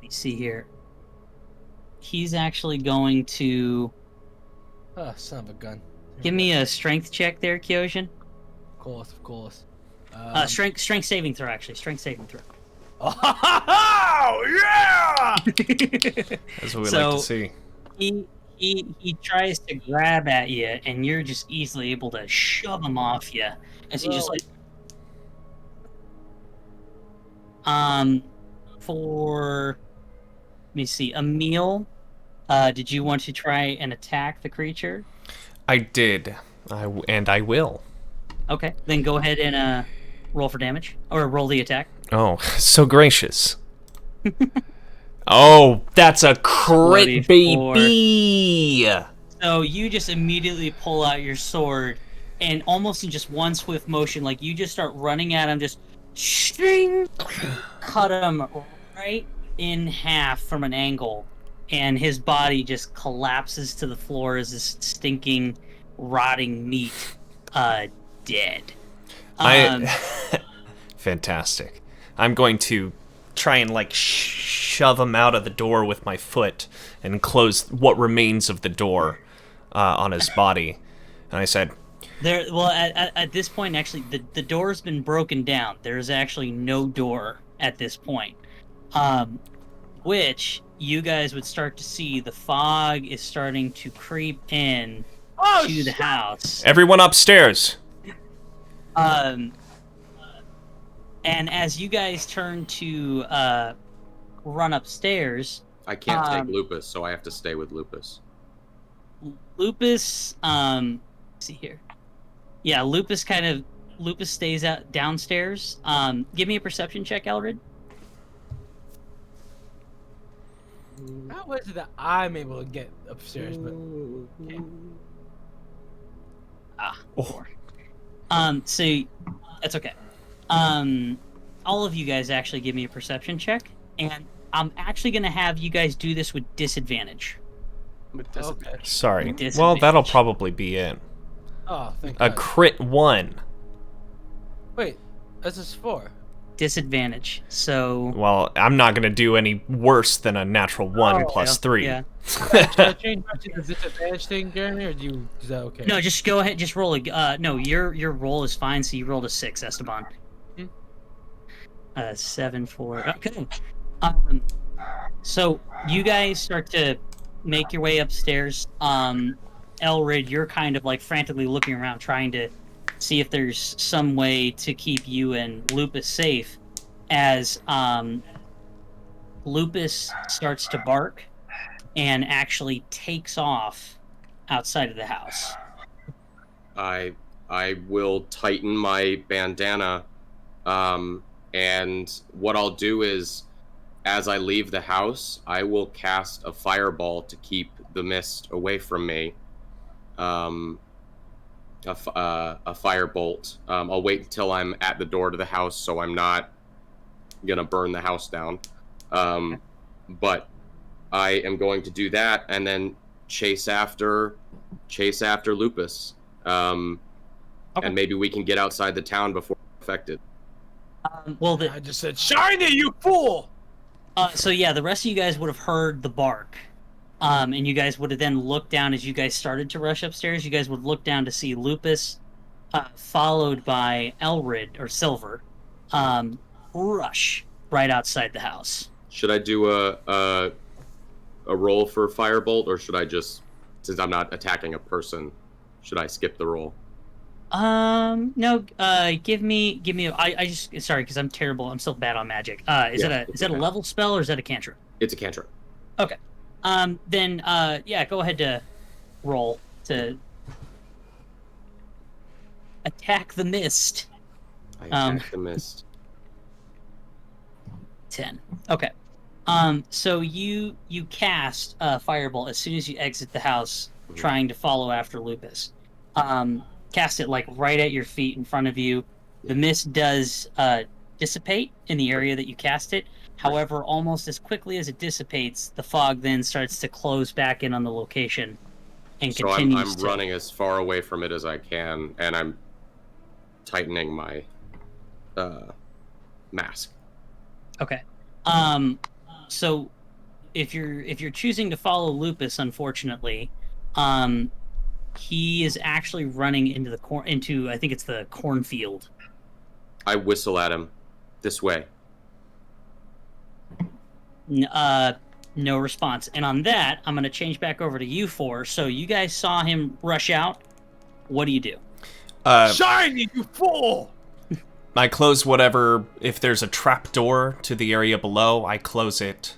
see here. He's actually going to Oh, son of a gun. give me a strength check there, Kyojin. Of course, of course. Strength saving throw, actually. Strength saving throw. Oh, yeah! That's what we like to see. He tries to grab at you, and you're just easily able to shove him off you as he just like. For let me see, Emil, did you want to try and attack the creature? I did. I will. Okay, then go ahead and roll for damage or roll the attack. Oh, so gracious. Oh, that's a crit, 44. baby! So you just immediately pull out your sword, and almost in just one swift motion, like you just start running at him, just string, cut him right in half from an angle, and his body just collapses to the floor as this stinking, rotting meat, dead. Fantastic. I'm going to try and like shove him out of the door with my foot and close what remains of the door on his body. And I said, At this point, actually, the door's been broken down. There's actually no door at this point. Which you guys would start to see the fog is starting to creep in to the house. everyone upstairs. And as you guys turn to run upstairs, I can't take Lupus, so I have to stay with Lupus. Lupus, let's see here. Yeah, Lupus stays out downstairs. Give me a perception check, Elred. How is it that I'm able to get upstairs, but okay. Four. So that's okay. All of you guys actually give me a perception check, and I'm actually gonna have you guys do this with disadvantage. With disadvantage. Sorry. Disadvantage. Well, that'll probably be it. Oh, thank A God. crit 1. Wait, this is 4. Disadvantage. So. Well, I'm not going to do any worse than a natural 1 Oh, plus 3. Yeah. Should I change back to the disadvantage thing, Jeremy, or is that okay? No, just go ahead. Just roll a. No, your roll is fine. So you rolled a 6, Esteban. 7, 4. Okay. So you guys start to make your way upstairs. Elrid, you're kind of like frantically looking around, trying to see if there's some way to keep you and Lupus safe. As Lupus starts to bark and actually takes off outside of the house. I will tighten my bandana, and what I'll do is, as I leave the house, I will cast a fireball to keep the mist away from me. A firebolt. I'll wait until I'm at the door to the house, so I'm not gonna burn the house down. But I am going to do that and then chase after Lupus. And maybe we can get outside the town before we're affected. I just said, "Shiny, you fool!" So yeah, the rest of you guys would have heard the bark. And you guys would have then looked down as you guys started to rush upstairs. You guys would look down to see Lupus, followed by Elrid or Silver, rush right outside the house. Should I do a roll for firebolt, or should I just, since I'm not attacking a person, should I skip the roll? No. Give me. I just sorry because I'm terrible. I'm still bad on magic. Is that a level spell or is that a cantrip? It's a cantrip. Okay. Then yeah, go ahead to roll to attack the mist. I attack the mist. 10. Okay. So you cast Firebolt as soon as you exit the house, trying to follow after Lupus. Cast it like right at your feet in front of you. The mist does dissipate in the area that you cast it. However, almost as quickly as it dissipates, the fog then starts to close back in on the location and So continues I'm running as far away from it as I can, and I'm tightening my mask. Okay. So if you're choosing to follow Lupus, unfortunately, he is actually running into I think it's the cornfield. I whistle at him. This way. No response. And on that, I'm going to change back over to you four. So you guys saw him rush out. What do you do? Shiny, you fool! I close whatever, if there's a trap door to the area below, I close it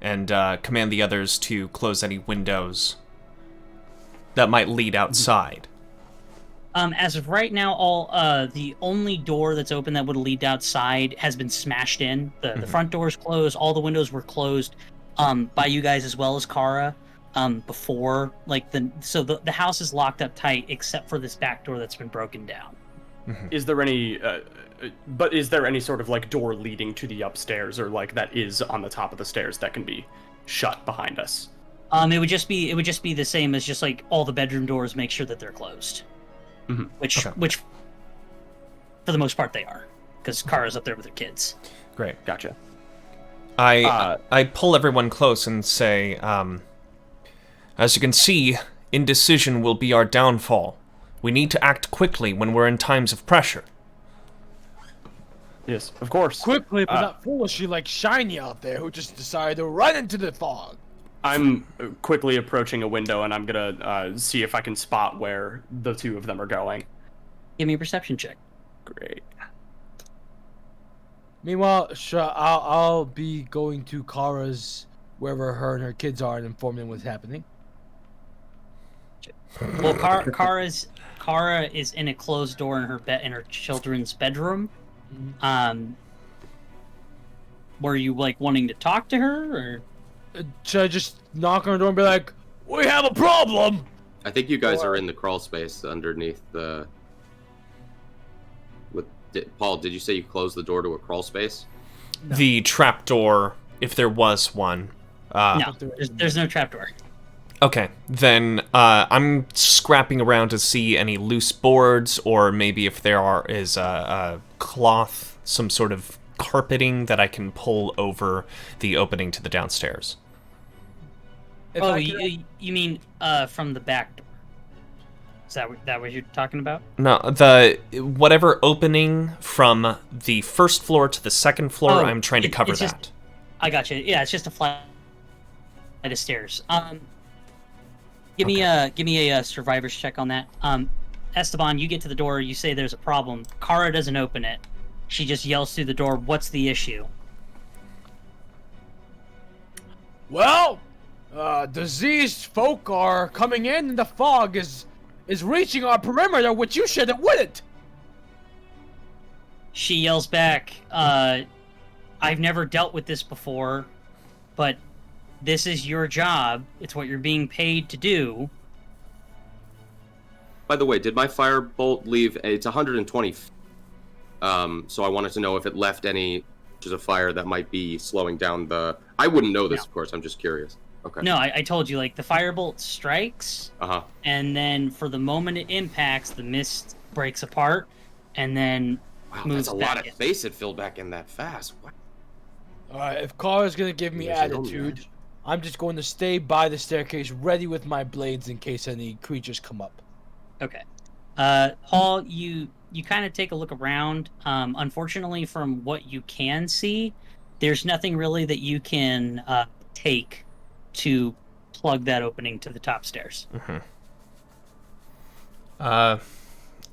and command the others to close any windows that might lead outside. As of right now, the only door that's open that would lead outside has been smashed in. The front door's closed. All the windows were closed by you guys as well as Kara before. The house is locked up tight except for this back door that's been broken down. Is there any? But is there any sort of like door leading to the upstairs, or like that is on the top of the stairs that can be shut behind us? It would just be the same as just like all the bedroom doors. Make sure that they're closed. Which for the most part they are, because Kara's up there with her kids. Great. Gotcha. I pull everyone close and say, as you can see, indecision will be our downfall. We need to act quickly when we're in times of pressure. Yes, of course. Quickly, but not foolishly like Shiny out there who just decided to run into the fog. I'm quickly approaching a window, and I'm gonna see if I can spot where the two of them are going. Give me a perception check. Great. Meanwhile, I'll be going to Kara's, wherever her and her kids are, and inform them what's happening. gotcha. Well, Kara is in a closed door in her children's bedroom. Were you like wanting to talk to her, or Should I just knock on her door and be like, "We have a problem"? I think you guys are in the crawl space underneath the. Paul, did you say you closed the door to a crawl space? No. The trapdoor, if there was one. No, there's no trapdoor. Okay, then I'm scrapping around to see any loose boards, or maybe if there is a cloth, some sort of carpeting that I can pull over the opening to the downstairs. You mean from the back door? Is that what you're talking about? No, whatever opening from the first floor to the second floor, I'm trying to cover that. I got you. Yeah, it's just a flight of stairs. Give me a survivor's check on that. Esteban, you get to the door. You say there's a problem. Kara doesn't open it. She just yells through the door, "What's the issue?" Well, diseased folk are coming in, and the fog is reaching our perimeter, which you said it wouldn't. She yells back, "I've never dealt with this before, but this is your job. It's what you're being paid to do." By the way, did my firebolt leave? It's 120 feet. So I wanted to know if it left any just a fire that might be slowing down the. I wouldn't know this, of course. I'm just curious. Okay. No, I told you, like, the firebolt strikes, and then for the moment it impacts, the mist breaks apart, and then moves that's a back lot of space it filled back in that fast. What? Alright, if Kara's gonna give me attitude, I'm just going to stay by the staircase, ready with my blades in case any creatures come up. Okay. Hall, you kind of take a look around. Unfortunately, from what you can see, there's nothing really that you can take to plug that opening to the top stairs. In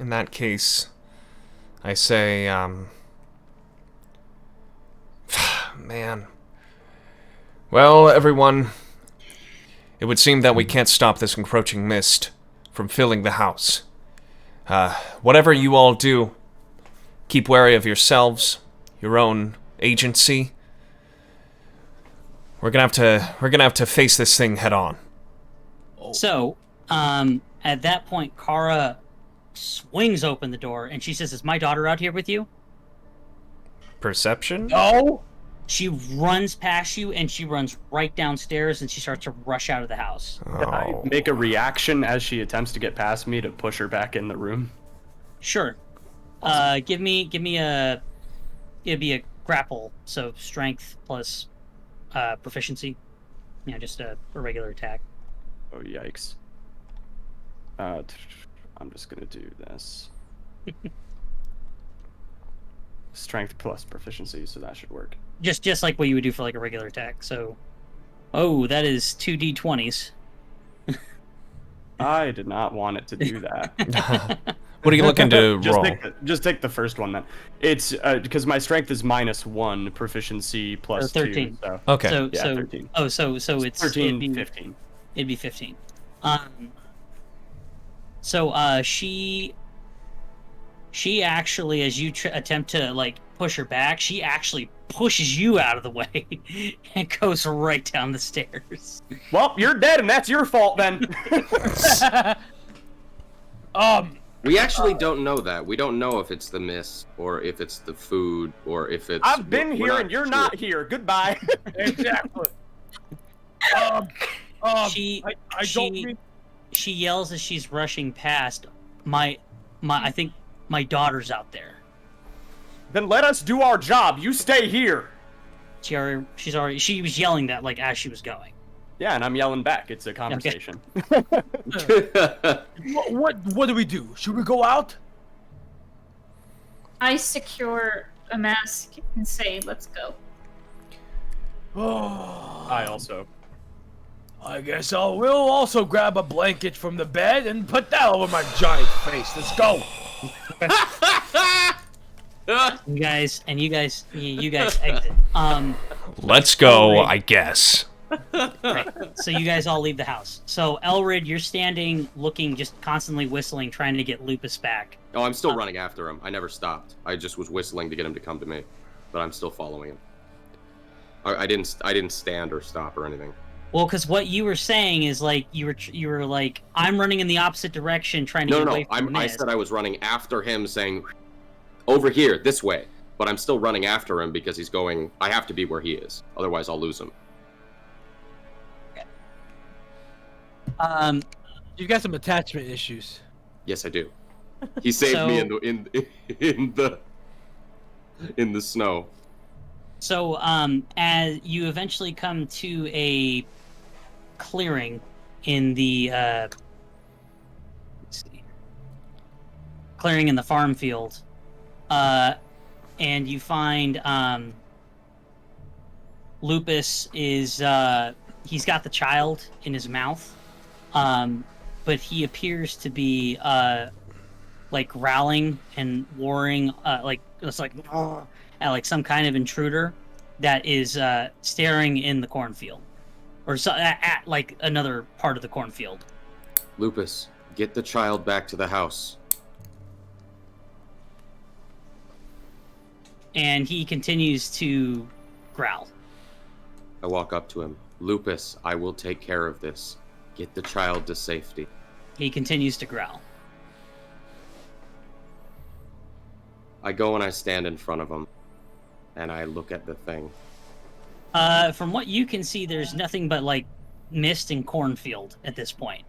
that case, I say, man. Well, everyone, it would seem that we can't stop this encroaching mist from filling the house. Whatever you all do, keep wary of yourselves, your own agency. We're gonna have to face this thing head on. So, at that point, Kara swings open the door and she says, "Is my daughter out here with you?" Perception? No. She runs past you and she runs right downstairs and she starts to rush out of the house. Can I make a reaction as she attempts to get past me to push her back in the room? Sure. Give me a grapple, so strength plus proficiency. You know, just a regular attack. Oh, yikes. I'm just gonna do this. Strength plus proficiency, so that should work. Just like what you would do for like a regular attack. So, that is 2 d20s. I did not want it to do that. What are you looking to roll? Just take the first one then. It's because my strength is -1, proficiency plus 13. 2. So. Okay. So 13. So it's 13, 15. It'd be 15. She actually, as you attempt to like push her back, she actually pushes you out of the way and goes right down the stairs. Well, you're dead, and that's your fault then. We actually don't know that. We don't know if it's the mist, or if it's the food, or if it's. I've been here and you're not here. Goodbye. Exactly. She yells as she's rushing past. I think my daughter's out there. Then let us do our job. You stay here. She was yelling that like as she was going. Yeah, and I'm yelling back. It's a conversation. What do we do? Should we go out? I secure a mask and say, "Let's go." I also. I guess we'll also grab a blanket from the bed and put that over my giant face. Let's go. You guys exit. Let's go, I guess. Right. So you guys all leave the house. So Elrid, you're standing, looking, just constantly whistling, trying to get Lupus back. Oh, I'm still running after him. I never stopped. I just was whistling to get him to come to me, but I'm still following him. I didn't stand or stop or anything. Well, because what you were saying is like you were like, I'm running in the opposite direction, trying to get away from I Mist. said I was running after him, saying, over here, this way. But I'm still running after him because he's going. I have to be where he is, otherwise I'll lose him. You've got some attachment issues. Yes, I do. He saved me in the snow. So, as you eventually come to a clearing in the let's see, clearing in the farm field, and you find Lupus is he's got the child in his mouth, but he appears to be like growling and warring, like it's like at like some kind of intruder that is staring in the cornfield, or at like another part of the cornfield. Lupus, get the child back to the house. And he continues to growl. I walk up to him. Lupus, I will take care of this. Get the child to safety. He continues to growl. I go and I stand in front of him, and I look at the thing. From what you can see, there's nothing but like mist and cornfield at this point.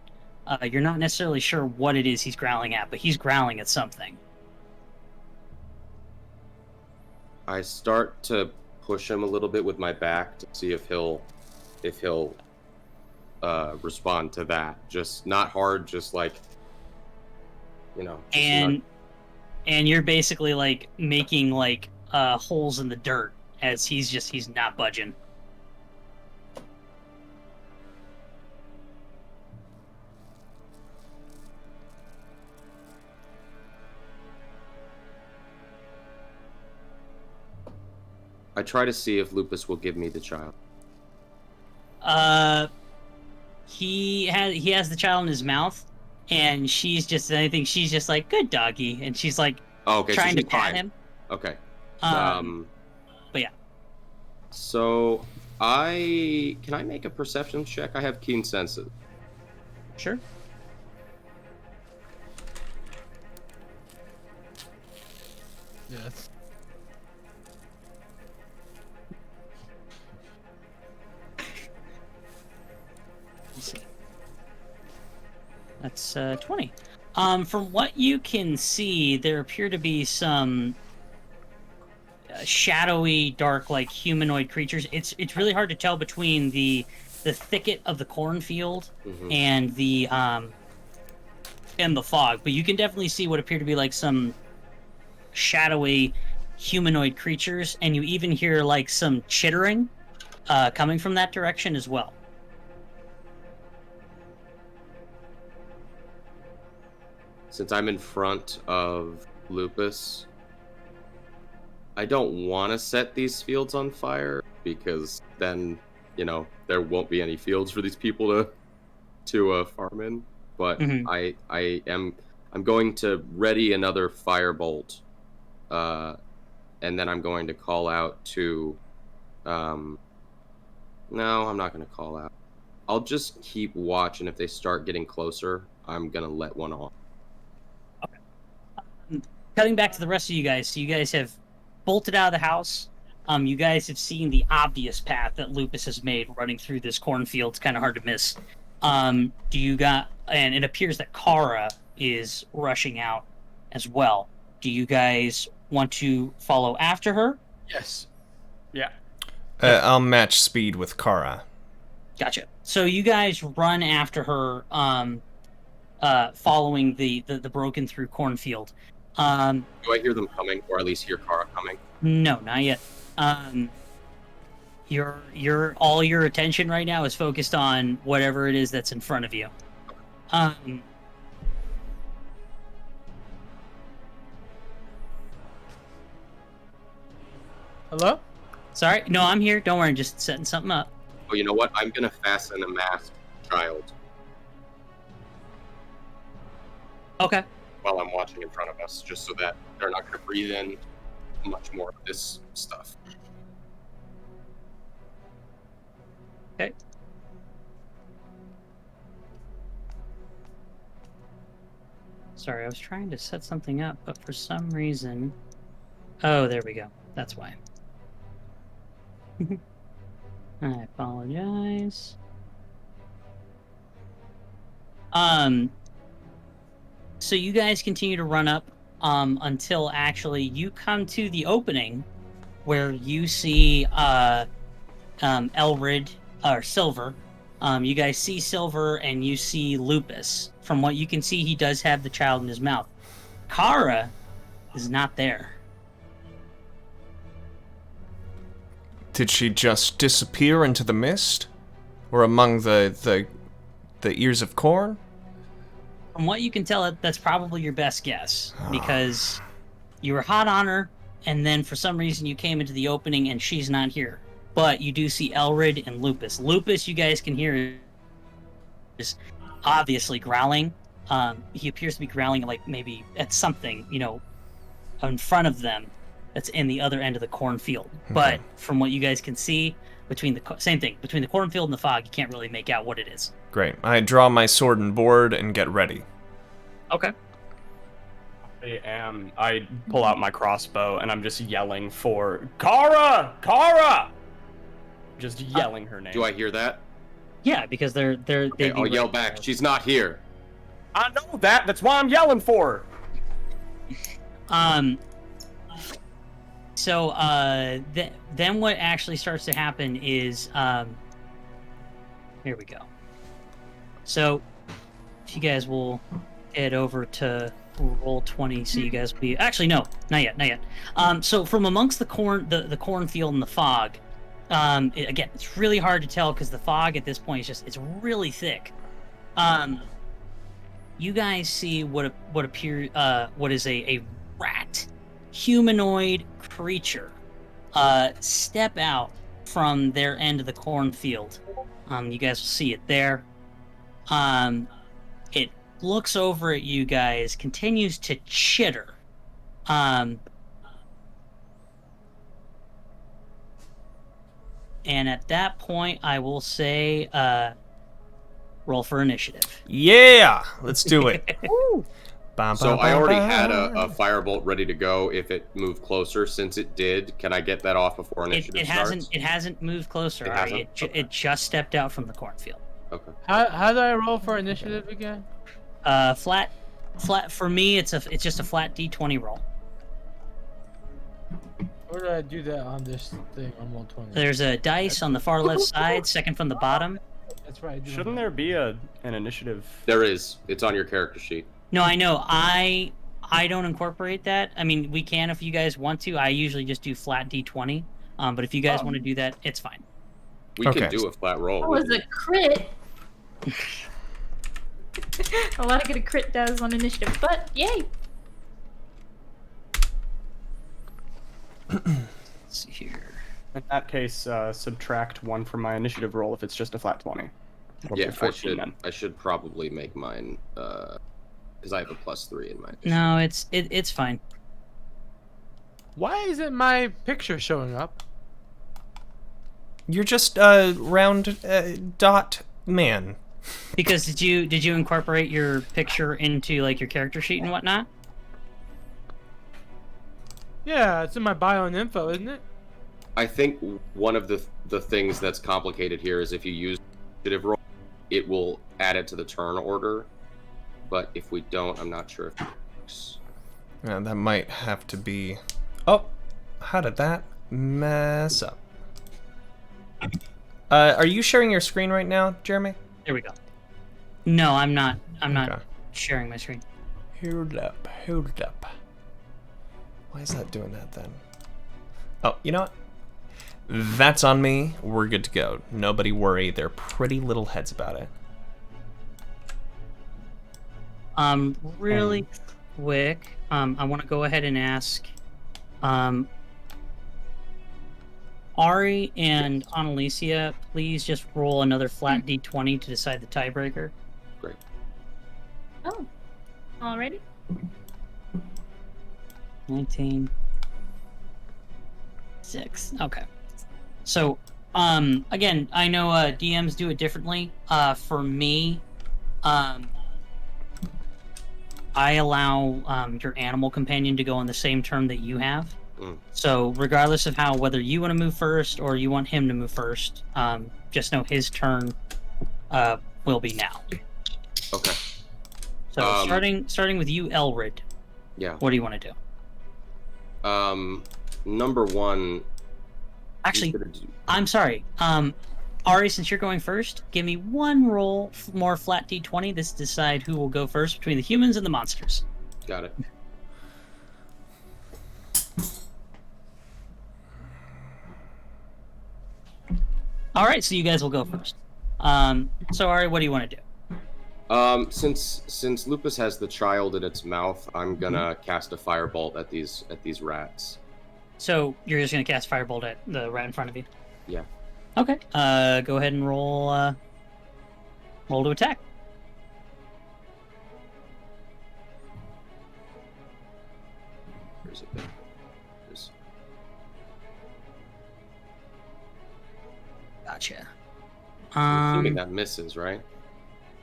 You're not necessarily sure what it is he's growling at, but he's growling at something. I start to push him a little bit with my back to see if he'll respond to that. Just not hard, just like, you know. And you're basically like making like holes in the dirt as he's not budging. I try to see if Lupus will give me the child. He has the child in his mouth, and she's just like, good doggy, and she's like trying to pat him. Okay. But yeah. So can I make a perception check? I have keen senses. Sure. Yes. Let's see. That's 20. From what you can see, there appear to be some shadowy, dark, like humanoid creatures. It's really hard to tell between the thicket of the cornfield and the fog, but you can definitely see what appear to be like some shadowy humanoid creatures, and you even hear like some chittering coming from that direction as well. Since I'm in front of Lupus, I don't want to set these fields on fire because then, you know, there won't be any fields for these people to farm in. But I'm going to ready another firebolt, and then I'm going to call out to. No, I'm not going to call out. I'll just keep watch, and if they start getting closer, I'm gonna let one off. Cutting back to the rest of you guys, so you guys have bolted out of the house. You guys have seen the obvious path that Lupus has made running through this cornfield. It's kind of hard to miss. And it appears that Kara is rushing out as well. Do you guys want to follow after her? Yes. Yeah. I'll match speed with Kara. Gotcha. So you guys run after her, following the broken through cornfield. Do I hear them coming, or at least hear Kara coming? No, not yet. All your attention right now is focused on whatever it is that's in front of you. Hello? Sorry, no, I'm here. Don't worry, just setting something up. Oh, you know what? I'm gonna fasten a masked child Okay. while I'm watching in front of us, just so that they're not gonna breathe in much more of this stuff. Okay. Sorry, I was trying to set something up, but for some reason... Oh, there we go. That's why. I apologize. So you guys continue to run up until actually you come to the opening where you see Elrid or Silver. You guys see Silver and you see Lupus. From what you can see, he does have the child in his mouth. Kara is not there. Did she just disappear into the mist? Or among the ears of corn? From what you can tell, that's probably your best guess, because you were hot on her, and then for some reason you came into the opening and she's not here. But you do see Elrid and Lupus. Lupus, you guys can hear, is obviously growling. He appears to be growling like maybe at something, in front of them that's in the other end of the cornfield. Okay. But from what you guys can see, between the cornfield and the fog, you can't really make out what it is. Great. I draw my sword and board and get ready. Okay. I pull out my crossbow and I'm just yelling for Kara! Kara! Just yelling her name. Do I hear that? Yeah, because they're Okay, I'll yell back. She's not here. I know that. That's why I'm yelling for her. So then what actually starts to happen is here we go. So if you guys will head over to roll 20, so you guys will be actually no, not yet. So from amongst the cornfield and the fog, again, it's really hard to tell because the fog at this point is it's really thick. You guys see what is a rat humanoid creature step out from their end of the cornfield. You guys will see it there. It looks over at you guys, continues to chitter. And at that point, I will say, roll for initiative. Yeah! Let's do it. So I already had a firebolt ready to go if it moved closer. Since it did, can I get that off before initiative starts? It hasn't moved closer. It just stepped out from the cornfield. Okay. How do I roll for initiative again? Flat. For me, it's just a flat D20 roll. Where do I do that on this thing on roll 20? There's a dice on the far left side, second from the bottom. That's right. Shouldn't there be an initiative? There is. It's on your character sheet. No, I know. I don't incorporate that. I mean, we can if you guys want to. I usually just do flat D20. But if you guys want to do that, it's fine. We can do a flat roll. That was a crit. A lot of good crit does on initiative, but yay! Let's see here. In that case, subtract 1 from my initiative roll if it's just a flat 20. Yeah, 14, I should probably make mine, because I have a +3 in mine. No, it's fine. Why isn't my picture showing up? You're just a round dot man. Because did you incorporate your picture into like your character sheet and whatnot? Yeah, it's in my bio and info, isn't it? I think one of the things that's complicated here is if you use initiative roll, it will add it to the turn order. But if we don't, I'm not sure if it works. Yeah, that might have to be... Oh, how did that mess up? Are you sharing your screen right now, Jeremy? There we go. No, I'm not. I'm not sharing my screen. Hold up. Why is that doing that then? Oh, you know what? That's on me. We're good to go. Nobody worry. They're pretty little heads about it. Really quick, I want to go ahead and ask, Ari and Annalicia, please just roll another flat d20 to decide the tiebreaker. Great. Oh, already? 19. 6. Okay. So, again, I know DMs do it differently. For me, I allow your animal companion to go on the same turn that you have. So, regardless of whether you want to move first or you want him to move first, just know his turn will be now. Okay. So, starting with you, Elrid. Yeah. What do you want to do? Number one. Actually, I'm sorry. Ari, since you're going first, give me one roll more flat d20. This decide who will go first between the humans and the monsters. Got it. All right, so you guys will go first. So Ari, what do you want to do? Since Lupus has the child in its mouth, I'm gonna cast a firebolt at these rats. So you're just gonna cast firebolt at the rat in front of you. Yeah. Okay. Go ahead and roll. Roll to attack. Where's it? There's... Gotcha. I'm assuming that misses, right?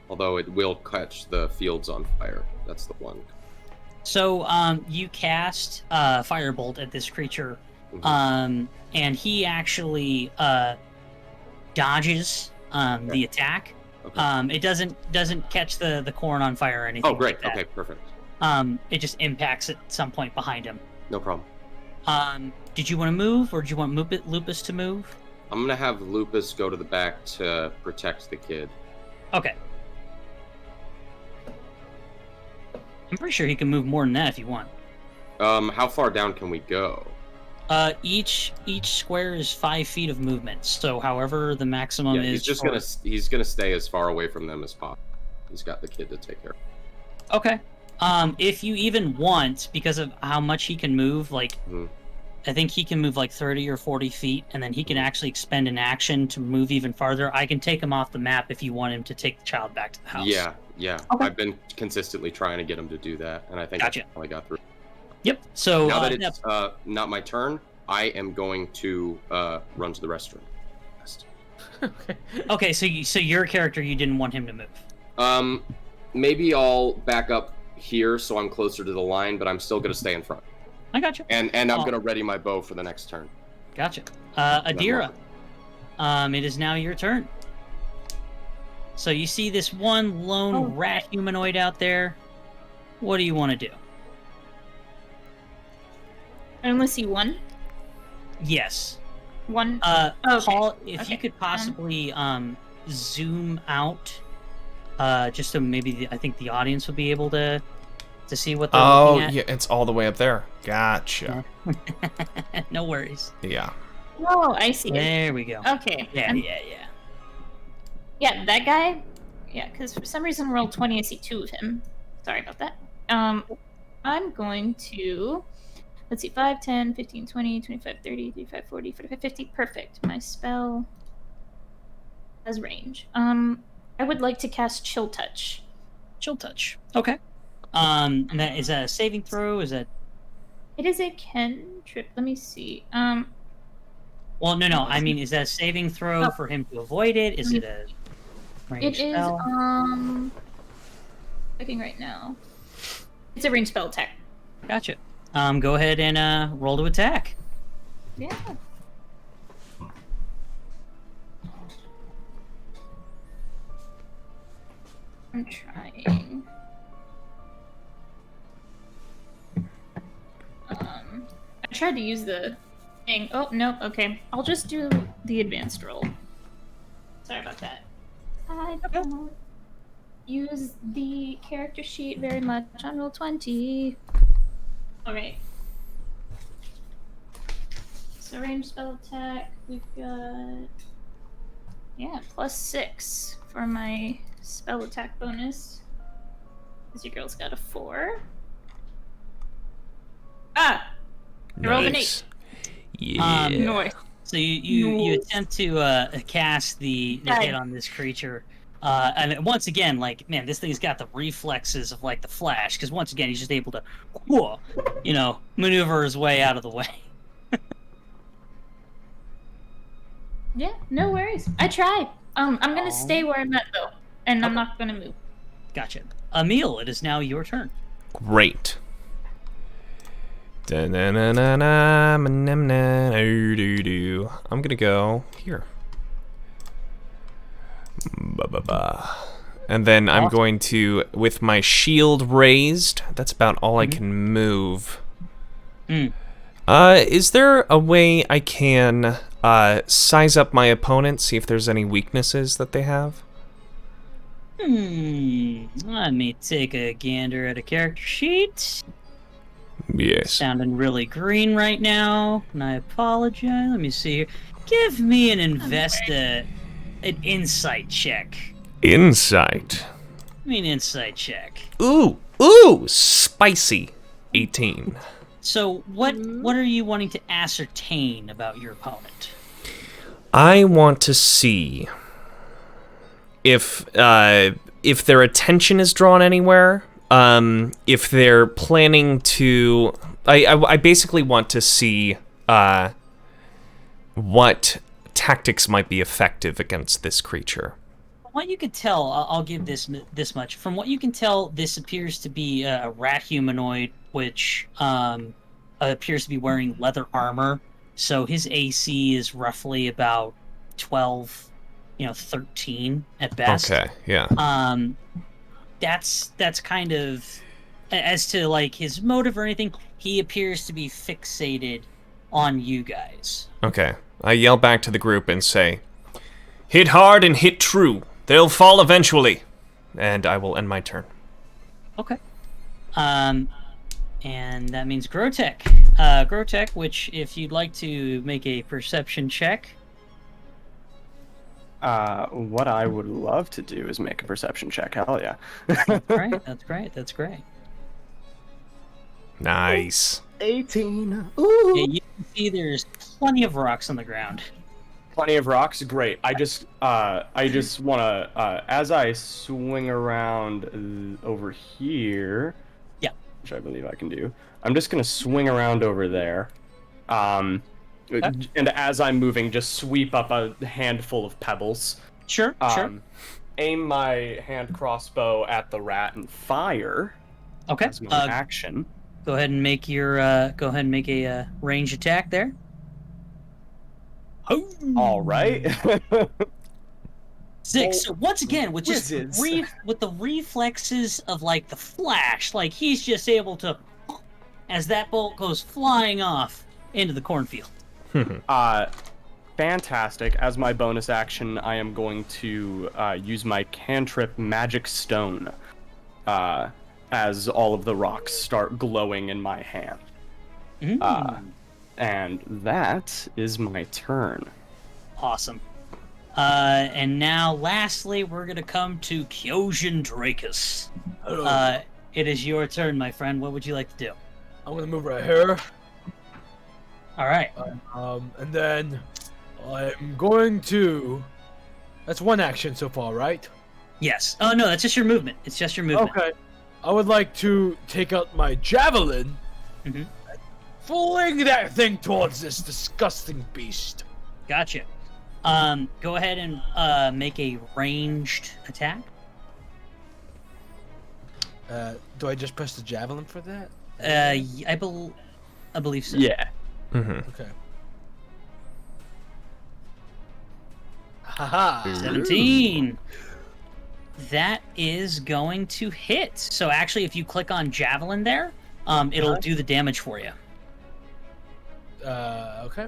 Although it will catch the fields on fire. That's the one. So, you cast firebolt at this creature, and he actually dodges the attack. Okay. It doesn't catch the corn on fire or anything. Oh, great. Like that. Okay, perfect. It just impacts at some point behind him. No problem. Did you want to move, or did you want Lupus to move? I'm gonna have Lupus go to the back to protect the kid. Okay. I'm pretty sure he can move more than that if you want. How far down can we go? Each square is 5 feet of movement. So, however, the maximum is. He's gonna stay as far away from them as possible. He's got the kid to take care of. Okay. If you even want, because of how much he can move, like, I think he can move like 30 or 40 feet, and then he can actually expend an action to move even farther. I can take him off the map if you want him to take the child back to the house. Yeah. Okay. I've been consistently trying to get him to do that, and I think I finally got through. Yep. So now that it's not my turn, I am going to run to the restroom. Okay. So your character, you didn't want him to move. Maybe I'll back up here so I'm closer to the line, but I'm still gonna stay in front. I gotcha. And I'm gonna ready my bow for the next turn. Gotcha. Adira, it is now your turn. So you see this one lone rat humanoid out there. What do you want to do? I only see one. Yes. One. Paul, if you could possibly zoom out, just so maybe I think the audience will be able to see what they're looking at. Oh, yeah, it's all the way up there. Gotcha. No worries. Yeah. Oh, I see. There we go. Okay. Yeah. Yeah, that guy. Yeah, because for some reason roll 20, I see 2 of him. Sorry about that. I'm going to... Let's see, 5, 10, 15, 20, 25, 30, 35, 40, 45, 50. Perfect. My spell has range. I would like to cast Chill Touch. Chill Touch. Okay. And that is a saving throw? Is that... It is a cantrip. Let me see. Well, no. I mean, is that a saving throw for him to avoid it? Is it a range spell? It is, checking right now. It's a range spell attack. Gotcha. Go ahead and roll to attack. Yeah. I'm trying. I tried to use the thing. Oh, no, okay. I'll just do the advanced roll. Sorry about that. I don't use the character sheet very much on roll 20. Alright. So range spell attack, we've got... Yeah, +6 for my spell attack bonus. Because your girl's got a 4. Ah! I rolled an 8. Yeah. Noise. So you attempt to cast the hit on this creature, and once again, like, man, this thing's got the reflexes of like the Flash, because once again he's just able to, maneuver his way out of the way. Yeah, no worries. I tried. I'm gonna stay where I'm at though, and I'm not gonna move. Gotcha. Emil, it is now your turn. Great. I'm gonna go here. And then I'm going to, with my shield raised, that's about all I can move. Is there a way I can size up my opponent, see if there's any weaknesses that they have? Let me take a gander at a character sheet. Yes. Sounding really green right now, and I apologize. Let me see here. Give me an insight check. Insight. Give me an insight check. Ooh, spicy. 18. So what are you wanting to ascertain about your opponent? I want to see if their attention is drawn anywhere. If they're planning to, I basically want to see what tactics might be effective against this creature. From what you can tell, I'll give this much. From what you can tell, this appears to be a rat humanoid, which appears to be wearing leather armor. So his AC is roughly about 12, 13 at best. Okay, yeah. That's kind of, as to like his motive or anything, he appears to be fixated on you guys. Okay. I yell back to the group and say, hit hard and hit true. They'll fall eventually. And I will end my turn. Okay. And that means Grotech. Grotech, which if you'd like to make a perception check. What I would love to do is make a perception check. Hell yeah. That's great. Nice. 18. Ooh. Yeah, you can see there's plenty of rocks on the ground. Plenty of rocks, great. I just wanna, as I swing around over here, which I believe I can do, I'm just gonna swing around over there, and as I'm moving, just sweep up a handful of pebbles. Sure. Aim my hand crossbow at the rat and fire. Okay. As my action. Go ahead and make your a range attack there. All right. 6. So once again, with just with the reflexes of like the Flash, like he's just able to, as that bolt goes flying off into the cornfield. Fantastic. As my bonus action, I am going to use my cantrip Magic Stone. As all of the rocks start glowing in my hand. And that is my turn. Awesome. And now, lastly, we're going to come to Kyojin Drakus. It is your turn, my friend. What would you like to do? I'm gonna move right here. All right. And then I'm going to. That's one action so far, right? Yes. Oh no, that's just your movement. It's just your movement. Okay. I would like to take out my javelin, and fling that thing towards this disgusting beast. Gotcha. Go ahead and make a ranged attack. Do I just press the javelin for that? I believe so. Yeah. Okay. Haha. 17. That is going to hit. So actually, if you click on javelin there, it'll do the damage for you. Okay.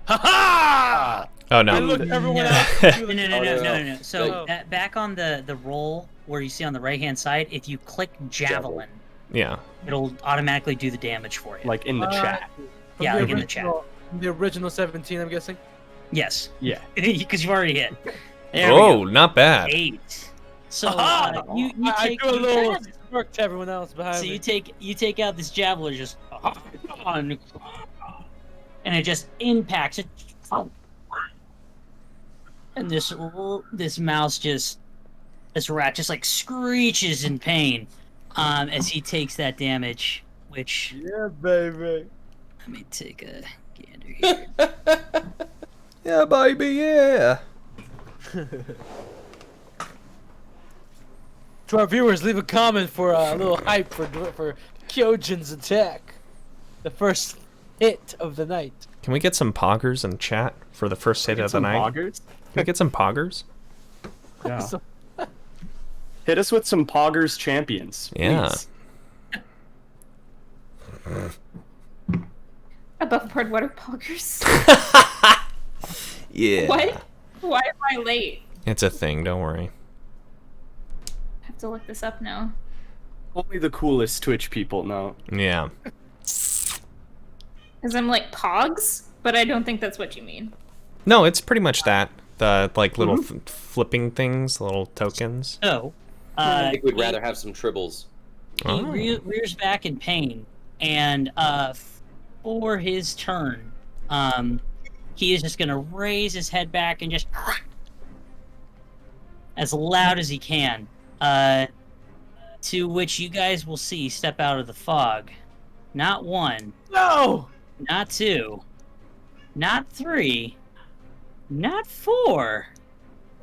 Ha! Oh no. Look, everyone else. No. So back on the roll where you see on the right hand side, if you click javelin, it'll automatically do the damage for you. Like in the chat. Yeah, like in the chat. The original 17, I'm guessing. Yes. Yeah. Because you've already hit. Oh, not bad. 8. So you I take do a little work to everyone else behind so me. you take out this javelin just and it just impacts it. And this rat just like screeches in pain as he takes that damage. Which Yeah, baby. let me take a gander here. Yeah, baby, yeah. To our viewers, leave a comment for a little hype for Kyojin's attack. The first hit of the night. Can we get some poggers in chat for the first hit of the night? Poggers? Can we get some poggers? Yeah. Hit us with some Poggers champions. Yeah. Please. Above board water poggers. Yeah. What? Why am I late? It's a thing, don't worry. I have to look this up now. Only the coolest Twitch people know. Yeah. Because I'm like, pogs? But I don't think that's what you mean. No, it's pretty much that. The like little flipping things, little tokens. So, I think we'd rather have some tribbles. he rears back in pain, and for his turn, he is just gonna raise his head back and just as loud as he can. To which you guys will see step out of the fog. Not one. No! Not two. Not three. Not four.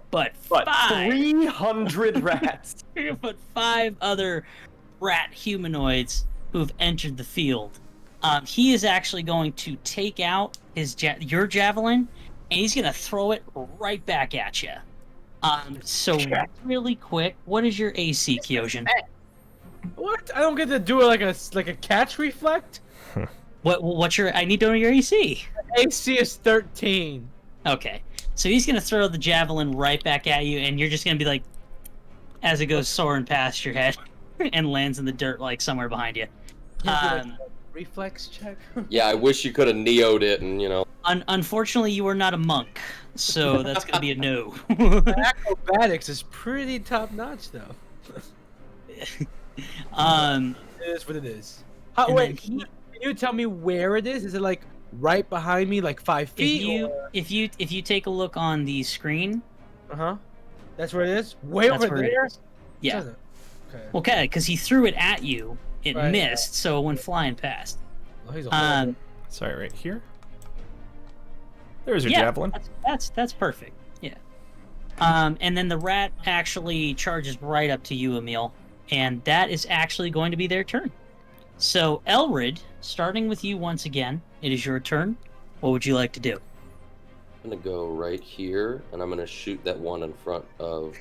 But five. 300 rats. But 5 other rat humanoids who've entered the field. He is actually going to take out your javelin, and he's going to throw it right back at you. So really quick, what is your AC, Kyojin? What? I don't get to do it like a catch reflect? What's your? I need to know your AC. AC is 13. Okay, so he's gonna throw the javelin right back at you, and you're just gonna be like, as it goes soaring past your head, and lands in the dirt like somewhere behind you. Reflex check. Yeah, I wish you could have neo'd it and, Unfortunately, you are not a monk, so that's gonna be a no. Acrobatics is pretty top notch, though. It is what it is. Wait, can you tell me where it is? Is it like right behind me, like 5 feet? If you take a look on the screen, that's where it is. Way that's over where it there. is. Yeah. Okay, because he threw it at you, it missed, so it went flying past. Sorry, right here. There's your javelin. That's perfect. Yeah. And then the rat actually charges right up to you, Emil, and that is actually going to be their turn. So, Elrid, starting with you once again, it is your turn. What would you like to do? I'm gonna go right here, and I'm gonna shoot that one in front of.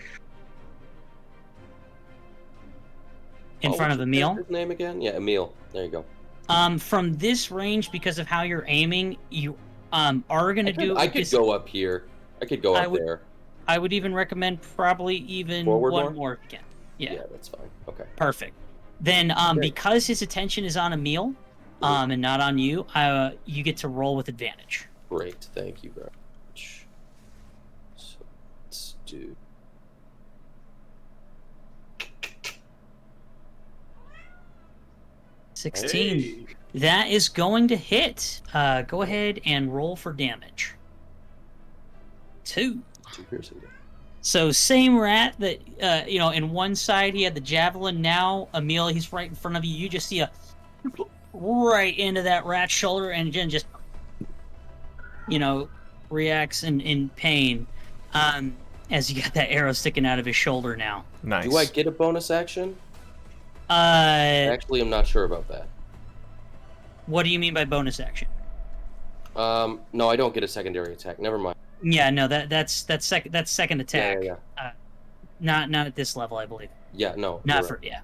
In front of Emil? His name again? Yeah, Emil. There you go. From this range, because of how you're aiming, you are gonna do. I could go up here. I could go up there. I would even recommend probably even Forward one more if you can. Yeah, that's fine. Okay. Perfect. Then, because his attention is on Emil, and not on you, you get to roll with advantage. Great, thank you very much. So let's do. $16. That is going to hit. Go ahead and roll for damage. 2. 2 piercing. So same rat that in one side he had the javelin. Now Emil, he's right in front of you. You just see a right into that rat's shoulder, and Jen just reacts in pain as you got that arrow sticking out of his shoulder now. Nice. Do I get a bonus action? Actually, I'm not sure about that. What do you mean by bonus action? No, I don't get a secondary attack. Never mind. Yeah, no, that's second attack. Yeah. Not at this level, I believe. Yeah, no. Not for yeah.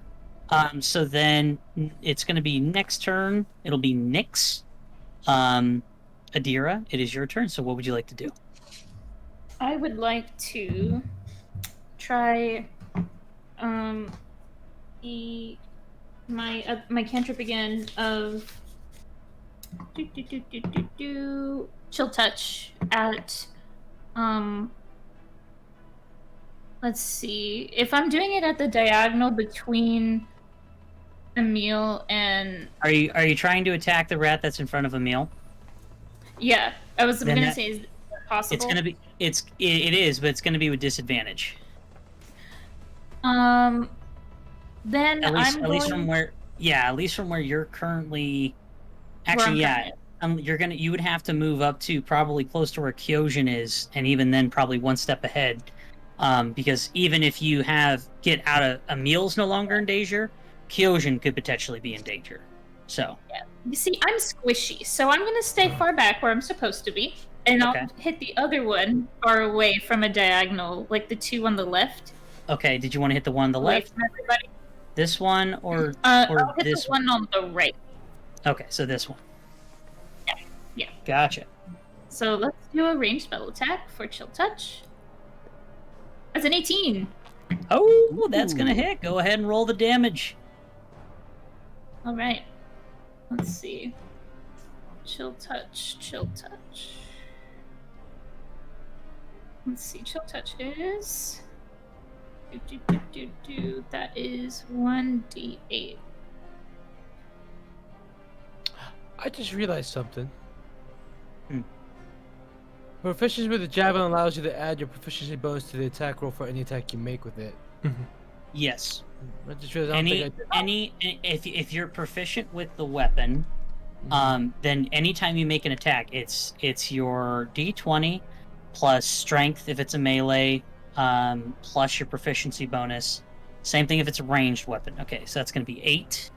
So then it's going to be next turn. It'll be Nyx. Adira, it is your turn. So what would you like to do? I would like to try my cantrip again of chill touch at let's see, if I'm doing it at the diagonal between Emil and are you trying to attack the rat that's in front of Emil? Yeah, I was Then gonna that- say, is that possible? It's gonna be it is, but it's gonna be with disadvantage. Then At least I'm going from where you're currently. where Actually, I'm yeah. You would have to move up to probably close to where Kyojin is, and even then probably one step ahead. Because even if you get out of Emil's no longer in danger, Kyojin could potentially be in danger. So Yeah. You see, I'm squishy, so I'm gonna stay far back where I'm supposed to be, and Okay. I'll hit the other one far away from a diagonal, like the two on the left. okay, did you want to hit the one on the Away left? from everybody. This one or I'll hit this the one on the right. Okay, so this one. Yeah. Gotcha. So let's do a ranged spell attack for Chill Touch. That's an 18. Oh, that's gonna hit. Go ahead and roll the damage. All right. Let's see. Chill Touch. Chill Touch. Let's see. Chill Touch is. That is 1d8. I just realized something. Proficiency with the javelin allows you to add your proficiency bonus to the attack roll for any attack you make with it. Yes. I just realized I don't think I did. If you're proficient with the weapon, then anytime you make an attack, it's your d20 plus strength if it's a melee, plus your proficiency bonus. Same thing if it's a ranged weapon. Okay, so that's going to be 8.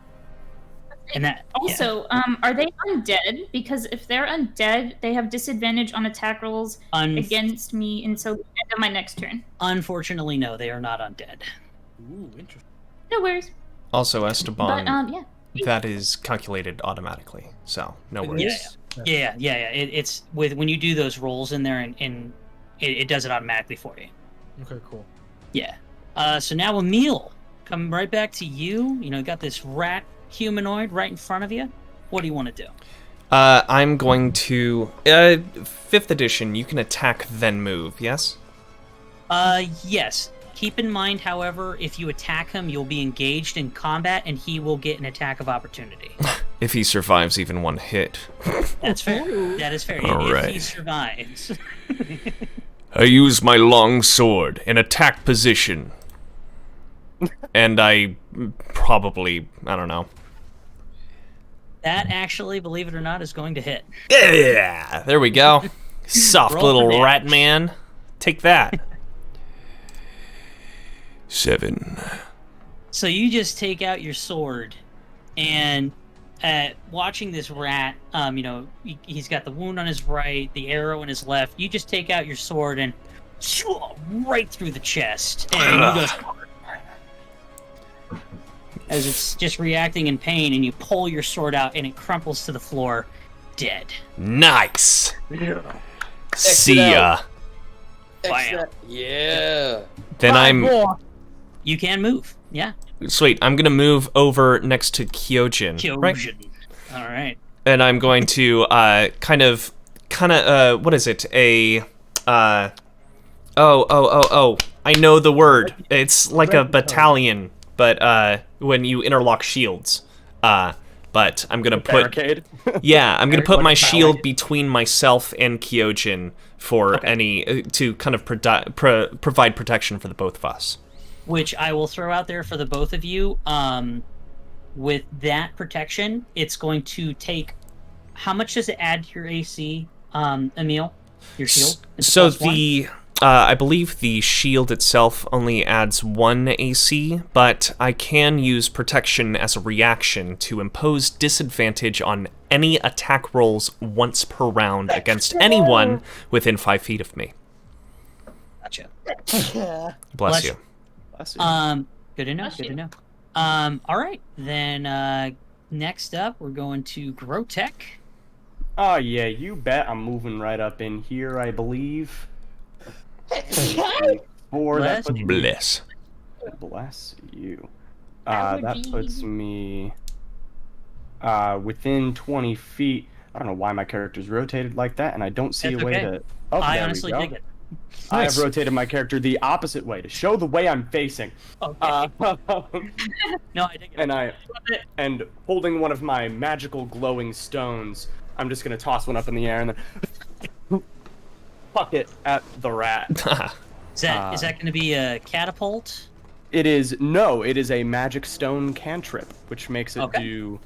And that also, are they undead? Because if they're undead, they have disadvantage on attack rolls against me until the end of my next turn. Unfortunately, no, they are not undead. Ooh, interesting. No worries. Also, Esteban, But yeah. that is calculated automatically, so no worries. Yeah. It's when you do those rolls in there, and it does it automatically for you. Okay, cool. Yeah. So now Emil, coming right back to you. You got this rat humanoid right in front of you. What do you want to do? I'm going to 5th edition. You can attack then move. Yes. Yes. Keep in mind, however, if you attack him, you'll be engaged in combat, and he will get an attack of opportunity. If he survives even one hit. That's fair. That is fair. All if right. he survives. I use my long sword in attack position. And I probably, I don't know. That actually, believe it or not, is going to hit. Yeah, there we go. Soft Roll little for damage. rat man. Take that. 7. So you just take out your sword, and watching this rat, he's got the wound on his right, the arrow in his left. You just take out your sword and right through the chest, and he goes as it's just reacting in pain, and you pull your sword out, and it crumples to the floor, dead. Nice. Exit See ya. Bam. Yeah. Then You can move. Yeah. Sweet. I'm gonna move over next to Kyojin. Right? Kyojin. All right. And I'm going to kind of what is it? I know the word. It's like a battalion, but when you interlock shields. But I'm gonna put Barricade. Yeah, I'm gonna put my Like a shield battalion. between myself and Kyojin for any to kind of provide protection for the both of us. Which I will throw out there for the both of you. With that protection, it's going to take. How much does it add to your AC, Emil? Your shield? It's So +1? the I believe the shield itself only adds 1 AC, but I can use protection as a reaction to impose disadvantage on any attack rolls once per round against anyone within 5 feet of me. Gotcha. Bless you. Bless you. Good to know. Good to know. All right, then. Next up, we're going to Grotech. Oh yeah, you bet. I'm moving right up in here, I believe. Bless. Bless. Bless you. That would That be- puts me within 20 feet. I don't know why my character's rotated like that, and I don't see That's a way okay. to. Oh, I there honestly we go. dig it. I have rotated my character the opposite way to show the way I'm facing. Okay. No, I dig it. And I Love it. and holding one of my magical glowing stones, I'm just gonna toss one up in the air and then fuck it at the rat. Is that going to be a catapult? It is a magic stone cantrip, which makes it do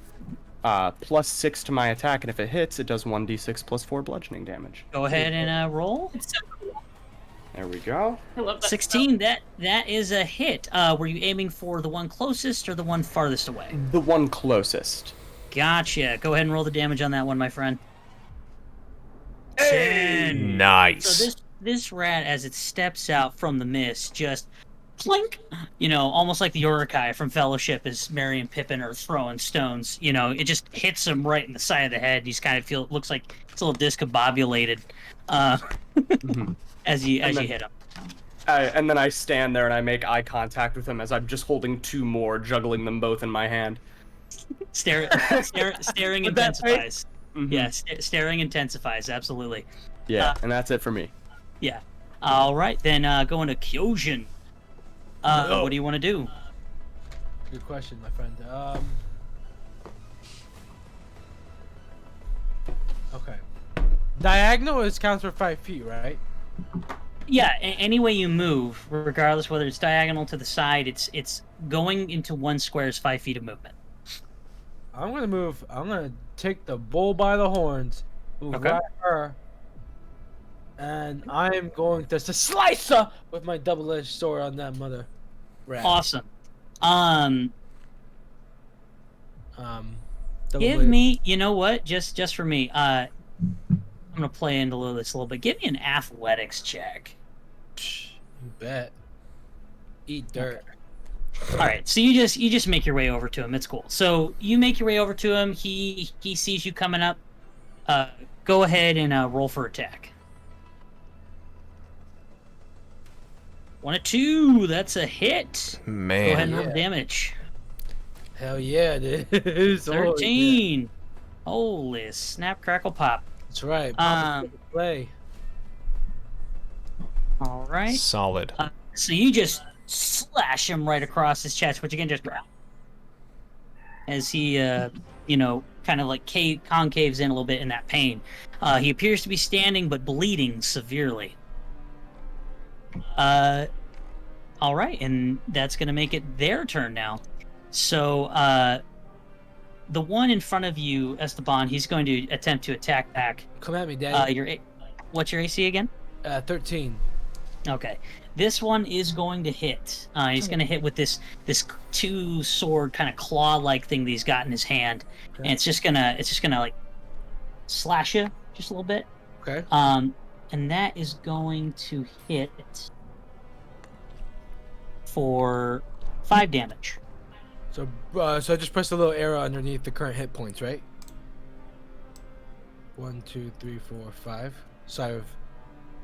+6 to my attack, and if it hits, it does 1d6 plus 4 bludgeoning damage. Go ahead and roll. It's so cool. There we go. I love that. 16. That is a hit. Were you aiming for the one closest or the one farthest away? The one closest. Gotcha. Go ahead and roll the damage on that one, my friend. Hey! 10. Nice. So this rat, as it steps out from the mist, just plink. Almost like the Urukai from Fellowship as Merry and Pippin are throwing stones. It just hits him right in the side of the head. He's kind of looks like it's a little discombobulated as you hit him. And then I stand there and I make eye contact with him as I'm just holding 2 more, juggling them both in my hand. Staring intensifies. Mm-hmm. Yeah, staring intensifies, absolutely. Yeah, and that's it for me. Yeah. All right, then going to Kyojin. What do you want to do? Good question, my friend. Okay. Diagonal counts for 5 feet, right? Yeah, any way you move, regardless whether it's diagonal to the side, it's going into one square is 5 feet of movement. I'm gonna take the bull by the horns, move right at her, and I'm going to slice her with my double-edged sword on that mother rat. Awesome. Give me, you know what? Just for me, I'm gonna play into this a little bit. Give me an athletics check. You bet. Eat dirt. All right, so you just make your way over to him. It's cool. So you make your way over to him. He sees you coming up. Go ahead and roll for attack. 1 or 2. That's a hit. Man. Go ahead and roll the damage. Hell yeah, dude. 13. Yeah. Holy snap, crackle, pop. That's right. Play. All right. Solid. So you just slash him right across his chest, which again just as he, kind of like concaves in a little bit in that pain. He appears to be standing but bleeding severely. All right, and that's going to make it their turn now. So the one in front of you, Esteban, he's going to attempt to attack back. Come at me, Daddy. What's your AC again? 13. Okay, this one is going to hit. He's going to hit with this 2-sword kind of claw-like thing that he's got in his hand, and it's just gonna like slash you just a little bit. Okay. And that is going to hit for 5 damage. So I just press the little arrow underneath the current hit points, right? 1, 2, 3, 4, 5. Side of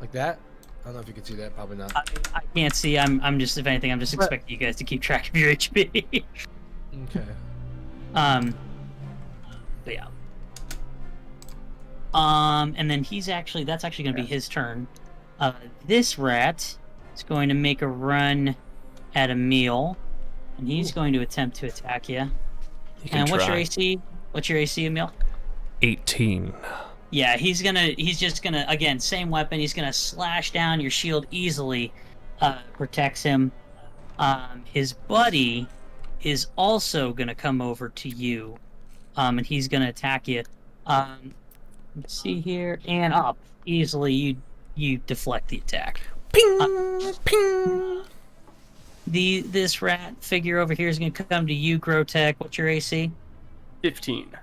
like that. I don't know if you can see that. Probably not. I can't see. I'm just, if anything, I'm just expecting you guys to keep track of your HP. Okay. But yeah. And then that's actually going to be his turn. This rat is going to make a run at Emil, and he's going to attempt to attack you. And what's your AC? What's your AC, Emil? 18. Yeah, he's just gonna, again, same weapon. He's gonna slash down your shield easily, protects him. His buddy is also gonna come over to you, and he's gonna attack you. Let's see here, and up easily. You deflect the attack. Ping, ping. This rat figure over here is gonna come to you, Grotech. What's your AC? 15.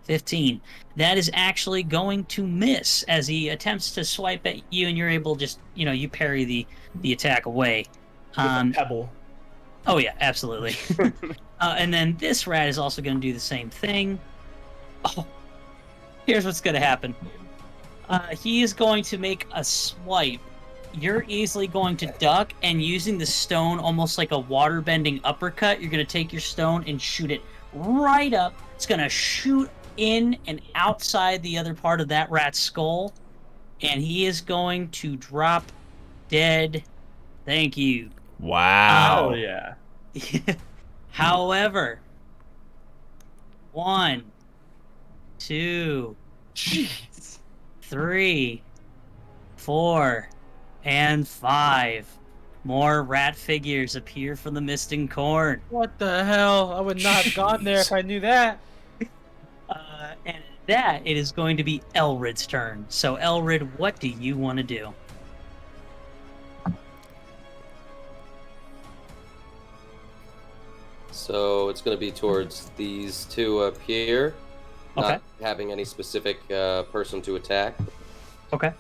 15. That is actually going to miss as he attempts to swipe at you, and you're able to just, you parry the attack away. With a pebble. Oh yeah, absolutely. And then this rat is also going to do the same thing. Oh, here's what's going to happen. He is going to make a swipe. You're easily going to duck, and using the stone almost like a water-bending uppercut, you're going to take your stone and shoot it right up. It's going to shoot in and outside the other part of that rat's skull, and he is going to drop dead. Thank you. Wow. Oh yeah. However, 1, 2, Jeez. 3, 4, and 5. More rat figures appear from the misting corn. What the hell? I would not have gone there if I knew that. And that it is going to be Elrid's turn. So Elrid, what do you want to do? So it's going to be towards these two up here. Okay. Not having any specific person to attack. Okay.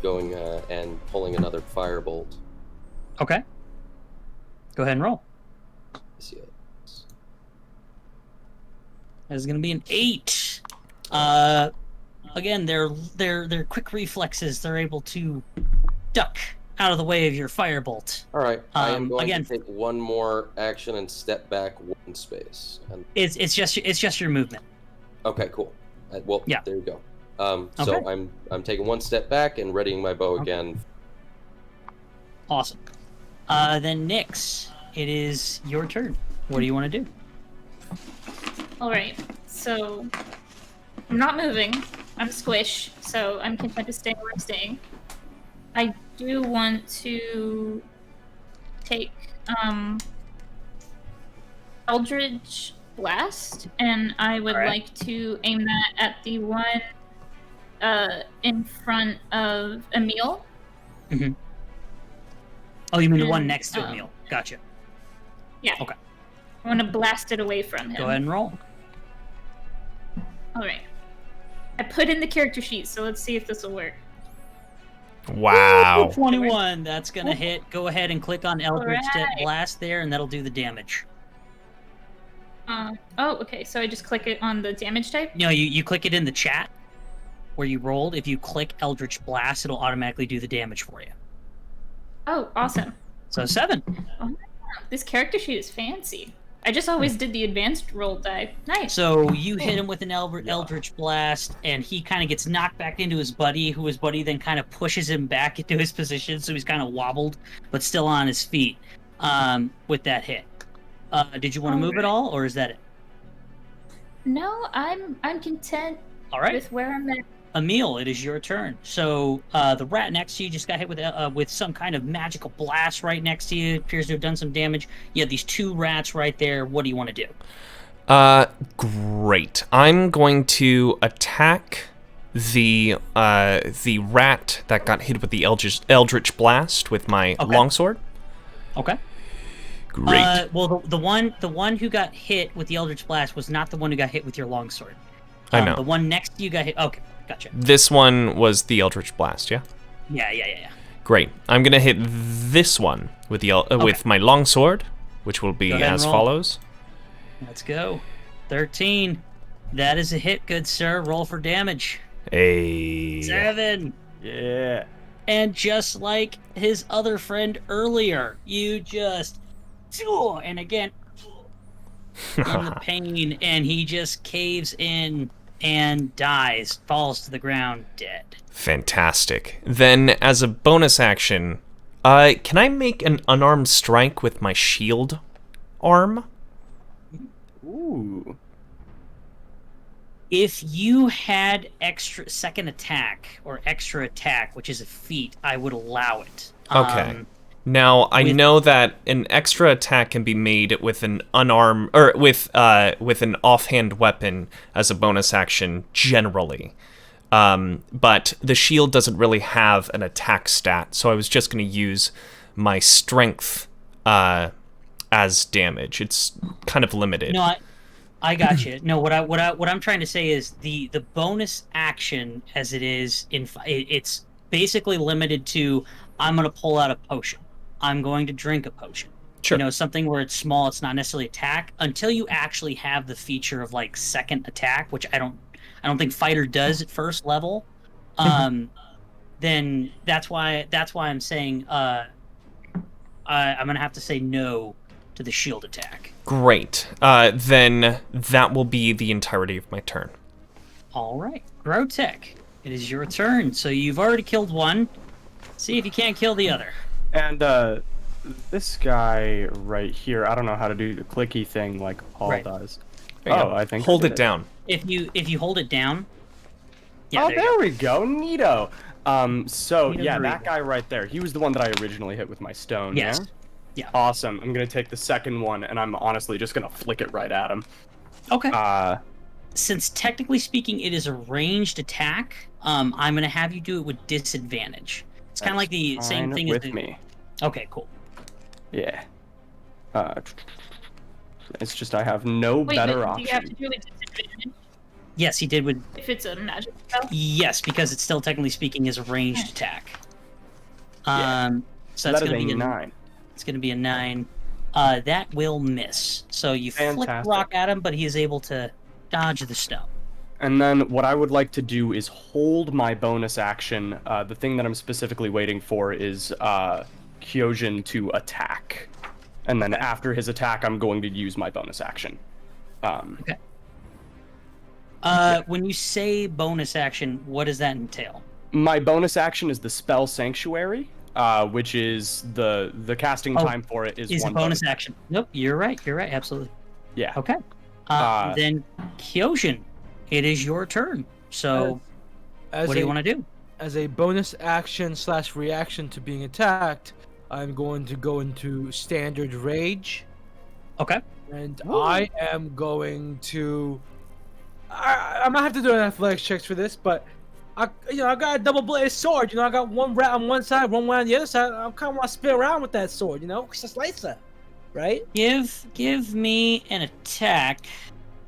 Going and pulling another firebolt. Okay. Go ahead and roll. Yes. That's going to be an 8. Again, they're quick reflexes. They're able to duck out of the way of your firebolt. All right. I am going again, to take one more action and step back one space. And... It's just your movement. Okay, cool. Well, yeah. There you go. So I'm taking one step back and readying my bow again. Awesome. Then Nyx, it is your turn. What do you want to do? All right. So I'm not moving. I'm squish, so I'm content to stay where I'm staying. I do want to take Eldritch Blast, and I would like to aim that at the one in front of Emil. Mm-hmm. Oh, you mean the one next to Emil? Gotcha. Yeah. Okay. I want to blast it away from him. Go ahead and roll. All right. I put in the character sheet, so let's see if this will work. Wow. 21. That's gonna hit. Go ahead and click on Eldritch Blast there, and that'll do the damage. Oh, okay. So I just click it on the damage type? No, you click it in the chat where you rolled. If you click Eldritch Blast, it'll automatically do the damage for you. Oh, awesome. So 7. Oh, this character sheet is fancy. I just always did the advanced roll die. Nice. So you hit him with an Eldritch Blast, and he kind of gets knocked back into his buddy, who his buddy then kind of pushes him back into his position, so he's kind of wobbled, but still on his feet with that hit. Did you want to move at all, or is that it? No, I'm content with where I'm at. Emil, it is your turn. So the rat next to you just got hit with some kind of magical blast right next to you. It appears to have done some damage. You have these 2 rats right there. What do you want to do? Great. I'm going to attack the rat that got hit with the Eldritch Blast with my longsword. Okay. Great. Well, the one who got hit with the Eldritch Blast was not the one who got hit with your longsword. I know. The one next to you got hit. Okay, gotcha. This one was the Eldritch Blast, yeah? Yeah. Great. I'm gonna hit this one with the with my longsword, which will be as follows. Let's go. 13. That is a hit, good sir. Roll for damage. 7. Yeah. And just like his other friend earlier, you just and again in the pain, and he just caves in and dies, falls to the ground dead. Fantastic. Then, as a bonus action, can I make an unarmed strike with my shield arm? Ooh. If you had extra second attack or extra attack, which is a feat, I would allow it. Okay. Now I know that an extra attack can be made with an unarmed or with an offhand weapon as a bonus action generally, but the shield doesn't really have an attack stat, so I was just going to use my strength as damage. It's kind of limited. No, I got you. No, what I'm trying to say is the bonus action as it is it's basically limited to I'm going to pull out a potion. I'm going to drink a potion. Sure. You know, something where it's small, it's not necessarily attack until you actually have the feature of like second attack, which I don't think fighter does at first level. Then that's why I'm saying I'm going to have to say no to the shield attack. Great. Then that will be the entirety of my turn. All right. Grotech, it is your turn. So you've already killed one. See if you can't kill the other. And this guy right here, I don't know how to do the clicky thing like Paul does. Oh, I think hold it down. If you hold it down, Yeah, Oh, there you there go. we go. Neato. So Neato yeah, burrito. that guy right there. He was the one that I originally hit with my stone. Yes. Yeah. Yeah. Awesome. I'm gonna take the second one, and I'm honestly just gonna flick it right at him. Okay. Since technically speaking, it is a ranged attack, I'm gonna have you do it with disadvantage. It's kind of like the same thing with as me. Okay, cool. Yeah. It's just I have no Wait, better but do you have option. to do it with disadvantage Yes, he did with. if it's a magic spell? Yes, because it's still technically speaking is a ranged attack. Yeah. So that that's is gonna a be 9. It's gonna be a 9. That will miss. So you flick the Fantastic. rock at him, but he is able to dodge the stone. And then what I would like to do is hold my bonus action. The thing that I'm specifically waiting for is Kyojin to attack. And then after his attack, I'm going to use my bonus action. Okay. When you say bonus action, what does that entail? My bonus action is the spell Sanctuary, which is the casting time for it is a one bonus action. Nope, you're right. You're right. Absolutely. Yeah. Okay. Then Kyojin, it is your turn. So, what do you want to do? As a bonus action / reaction to being attacked, I'm going to go into standard rage. Okay. And I am going to. I might have to do an athletics checks for this, but I got a double-bladed sword. I got one rat on one side, one rat on the other side. I kind of want to spin around with that sword. It's a slicer, right? Give me an attack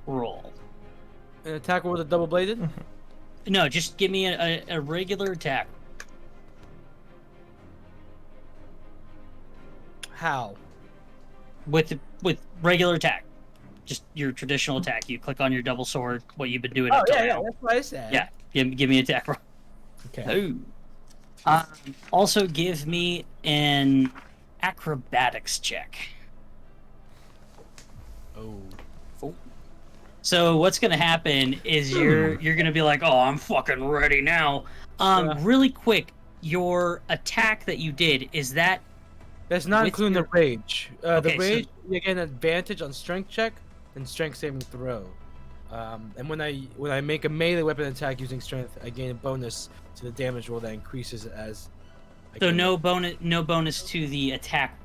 roll. An attack roll with a double-bladed. No, just give me a regular attack. How? With regular attack. Just your traditional attack. You click on your double sword, what you've been doing Oh up till yeah, now. that's what I said. Yeah, give me an attack roll. Okay. Also, give me an acrobatics check. Oh. So what's gonna happen is you're gonna be like, oh, I'm fucking ready now. Really quick, your attack that you did that's not including the rage. The Okay, rage, you get an advantage on strength check and strength saving throw. And when I make a melee weapon attack using strength, I gain a bonus to the damage roll that increases as. no bonus to the attack.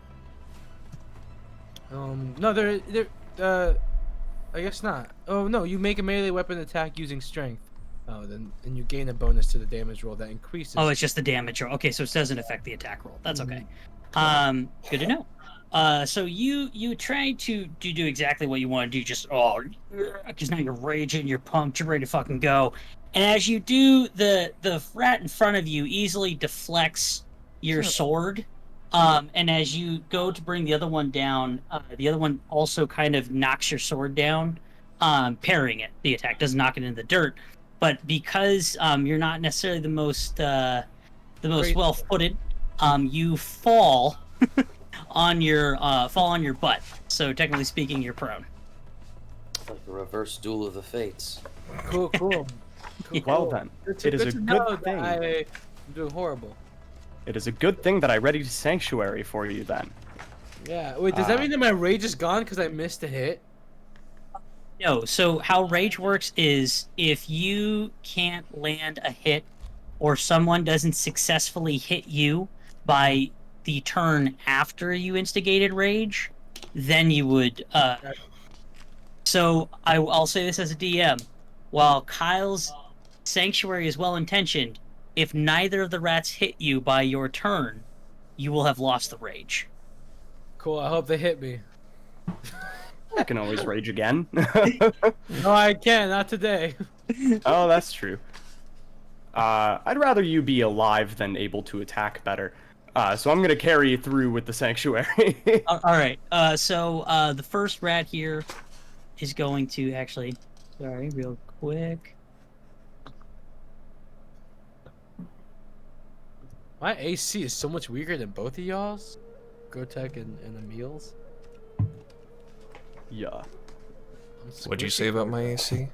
No, there. I guess not. Oh no, you make a melee weapon attack using strength. Oh, then and you gain a bonus to the damage roll that increases. Oh, it's just the damage roll. Okay, so it doesn't affect the attack roll. That's okay. Good to know. So you try to do exactly what you want to do, just because now you're raging, you're pumped, you're ready to fucking go. And as you do, the rat in front of you easily deflects your sword. And as you go to bring the other one down, the other one also kind of knocks your sword down, parrying it. The attack doesn't knock it into the dirt, but because you're not necessarily the most well-footed, you fall on your butt. So technically speaking, you're prone. Like a reverse duel of the fates. Cool. Well then, it is a good thing. I'm doing horrible. It is a good thing that I readied Sanctuary for you then. Yeah. Wait, does that mean that my rage is gone because I missed a hit? No. So how rage works is if you can't land a hit, or someone doesn't successfully hit you by the turn after you instigated rage, then you would. So I'll say this as a DM. While Kyle's Sanctuary is well intentioned, if neither of the rats hit you by your turn, you will have lost the rage. Cool. I hope they hit me. I can always rage again. No, I can't. Not today. Oh, that's true. I'd rather you be alive than able to attack better. So I'm gonna carry you through with the Sanctuary. All right. So the first rat here is going to actually. Sorry, real quick. My AC is so much weaker than both of y'all's. Gotek and Emil's. Yeah. What'd you say about my AC?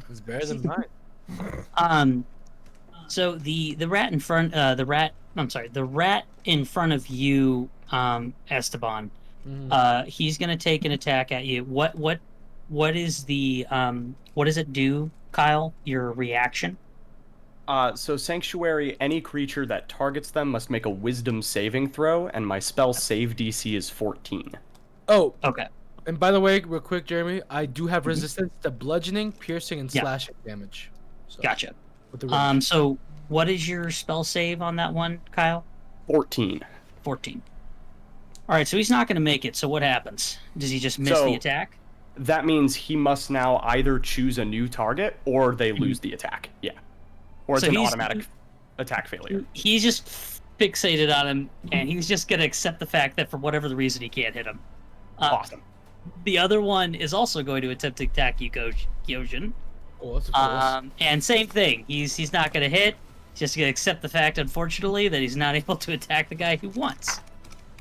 It's better than mine. So the rat in front, the rat in front of you, Esteban. He's gonna take an attack at you. What is the what does it do, Kyle? Your reaction? So Sanctuary, any creature that targets them must make a Wisdom saving throw, and my spell save DC is 14. Oh, Okay. and by the way, real quick, Jeremy, I do have resistance to bludgeoning, piercing, and Yeah. slashing damage. So, Gotcha. with the range. So what is your spell save on that one, Kyle? 14. 14. All right, so he's not going to make it. So what happens? Does he just miss the attack? That means he must now either choose a new target or they lose the attack. Yeah. Or it's So an he's- automatic attack failure. He's just fixated on him, and he's just going to accept the fact that for whatever the reason he can't hit him. Awesome. The other one is also going to attempt to attack you, Gyojin. Oh, that's a close. And same thing. He's not going to hit. He's just going to accept the fact, unfortunately, that he's not able to attack the guy he wants.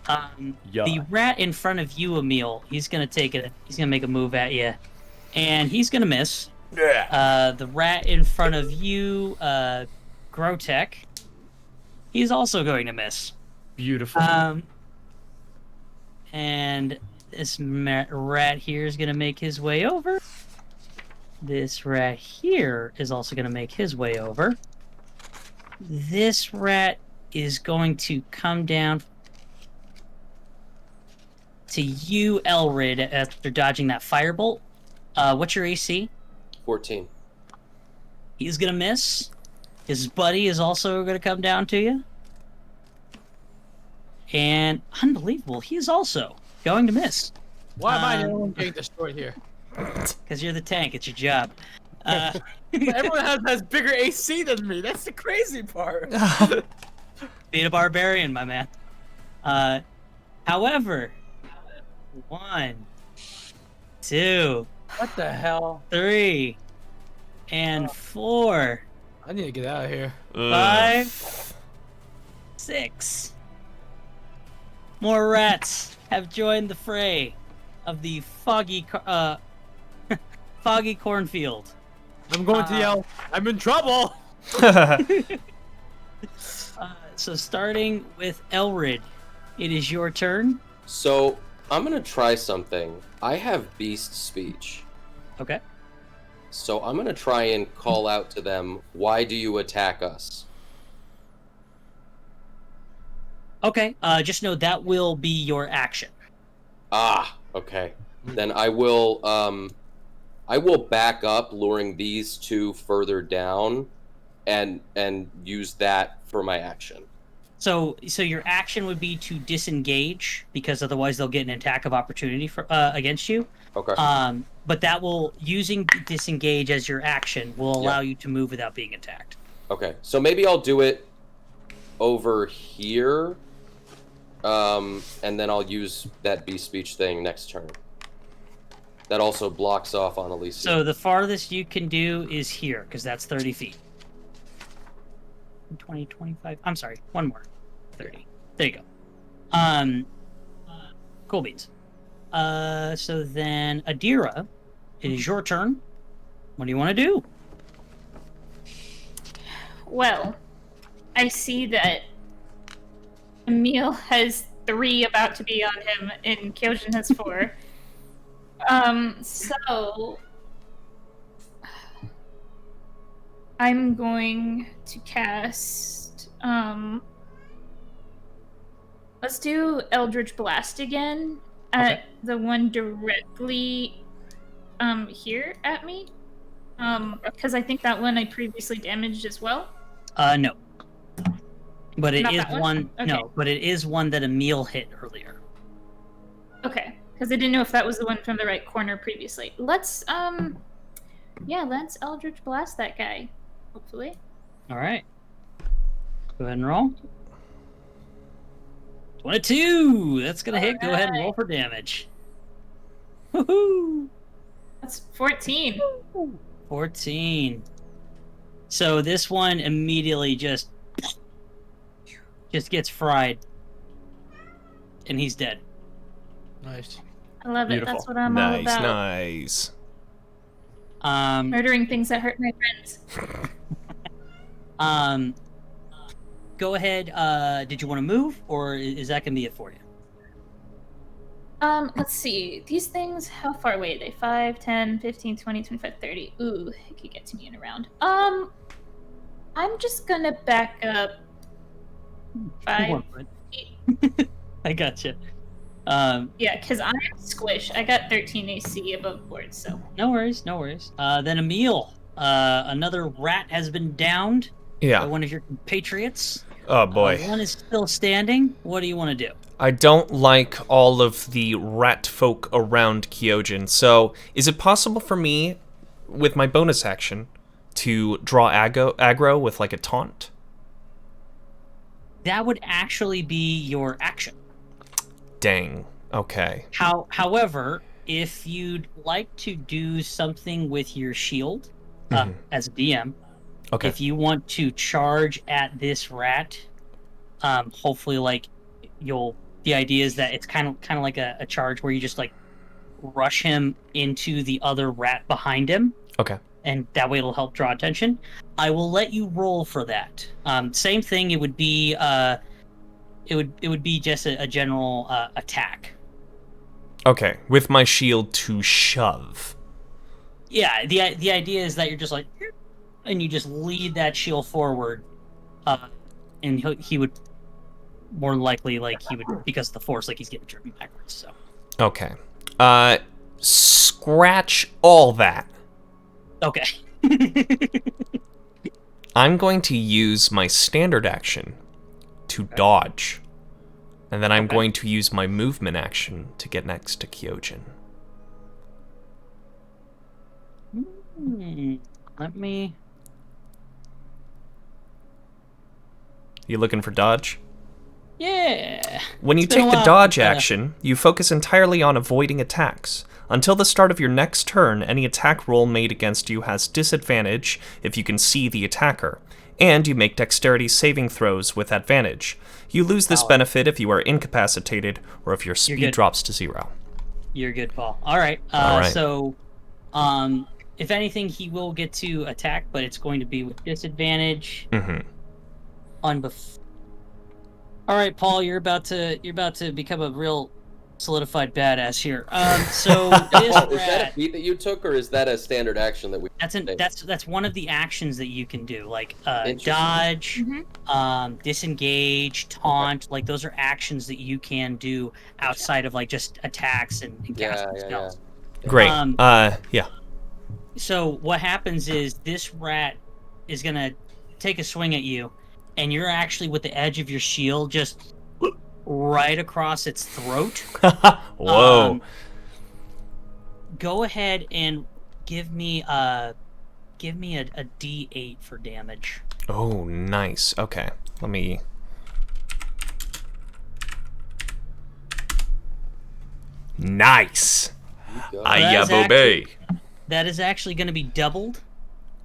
The rat in front of you, Emil, he's going to make a move at you, and he's going to miss. Yeah. The rat in front of you, Grotek, he's also going to miss. Beautiful. And this rat here is going to make his way over. This rat here is also going to make his way over. This rat is going to come down to you, Elrid, after dodging that firebolt. What's your AC? 14. He's going to miss. His buddy is also going to come down to you. And unbelievable, he is also going to miss. Why am I the only one getting destroyed here? Because you're the tank. It's your job. Everyone has bigger AC than me. That's the crazy part. Being a barbarian, my man. However, 1, 2, What the hell? 3, and 4, I need to get out of here. 5, 6. More rats have joined the fray of the foggy cornfield. I'm going to yell, I'm in trouble! So starting with Elrid, it is your turn. So I'm gonna try something. I have beast speech. Okay. So I'm gonna try and call out to them, why do you attack us? Okay, just know that will be your action. Ah, okay. Then I will back up, luring these two further down, and use that for my action. So your action would be to disengage, because otherwise they'll get an attack of opportunity for against you. Okay. But that will, using disengage as your action, will allow you to move without being attacked. Okay, so maybe I'll do it over here, and then I'll use that beast speech thing next turn. That also blocks off on Alicia. So the farthest you can do is here, because that's 30 feet. 20, 25. I'm sorry, one more. 30. There you go. Cool beans. So then, Adira, it is your turn. What do you want to do? Well, I see that Emil has 3 about to be on him, and Kyojin has 4. So I'm going to cast, let's do Eldritch Blast again at the one directly, here at me. Because I think that one I previously damaged as well. No. But it Not is that one? one. Okay. No, but it is one that Emil hit earlier. Okay, because I didn't know if that was the one from the right corner previously. Let's let's Eldritch Blast that guy. Hopefully. All right. Go ahead and roll. 22. That's gonna hit. Go ahead and roll for damage. Woohoo! That's 14. 14. So this one immediately just gets fried, and he's dead. Nice. I love it. Beautiful. That's what I'm all about. Nice. Murdering things that hurt my friends. Go ahead. Did you want to move, or is that gonna be it for you? Let's see. These things, how far away are they? 5, 10, 15, 20, 25, 30. Ooh, it could get to me in a round. I'm just gonna back up 5 1 foot. feet. I gotcha. Yeah, because I'm squish. I got 13 AC above board, so. No worries, no worries. Then Emil, another rat has been downed by one of your compatriots. Oh boy. One is still standing. What do you want to do? I don't like all of the rat folk around Kyojin, so is it possible for me, with my bonus action, to draw aggro with like a taunt? That would actually be your action. Dang. Okay. However, if you'd like to do something with your shield, as a DM, okay. If you want to charge at this rat, hopefully, like the idea is that it's kind of like a charge where you just like rush him into the other rat behind him. Okay. And that way it'll help draw attention. I will let you roll for that. Same thing. It would be it would be just a general attack. Okay, with my shield to shove. Yeah, the idea is that you're just like, and you just lead that shield forward, and he would more likely because of the force, like he's getting driven backwards. So. Okay. Scratch all that. Okay. I'm going to use my standard action to dodge. And then I'm going to use my movement action to get next to Kyojin. Let me... You looking for dodge? Yeah. When you take the dodge action, you focus entirely on avoiding attacks. Until the start of your next turn, any attack roll made against you has disadvantage if you can see the attacker, and you make dexterity saving throws with advantage. You lose this benefit if you are incapacitated or if your speed drops to 0. You're good, Paul. All right. So, if anything, he will get to attack, but it's going to be with disadvantage. All right, Paul, you're about to become a real solidified badass here. So this is that a feat that you took, or is that a standard action that we? That's one of the actions that you can do, like dodge, disengage, taunt. Like those are actions that you can do outside of like just attacks and casting spells. Great. Yeah. So what happens is this rat is gonna take a swing at you, and you're actually with the edge of your shield just right across its throat. Whoa. Go ahead and give me a D8 for damage. Oh, nice. Okay. Let me... Nice. That is actually going to be doubled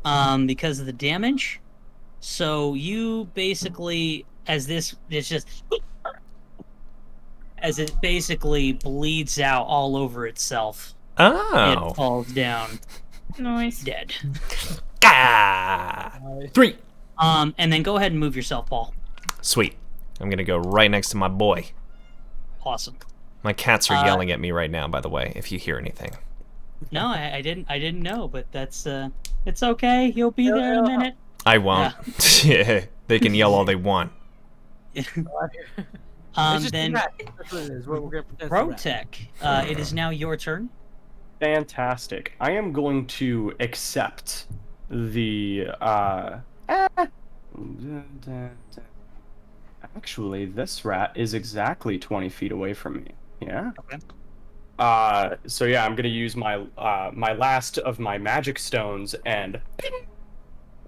because of the damage. So you basically, as it basically bleeds out all over itself. Oh. It falls down. Nice. Dead. 3. And then go ahead and move yourself, Paul. Sweet. I'm gonna go right next to my boy. Awesome. My cats are yelling at me right now, by the way, if you hear anything. No, I didn't know, but that's it's okay. You'll be there in a minute. I won't. Yeah. They can yell all they want. Then Protech, it is now your turn. Fantastic. I am going to accept the Actually, this rat is exactly 20 feet away from me. Yeah. Okay. So yeah, I'm gonna use my my last of my magic stones and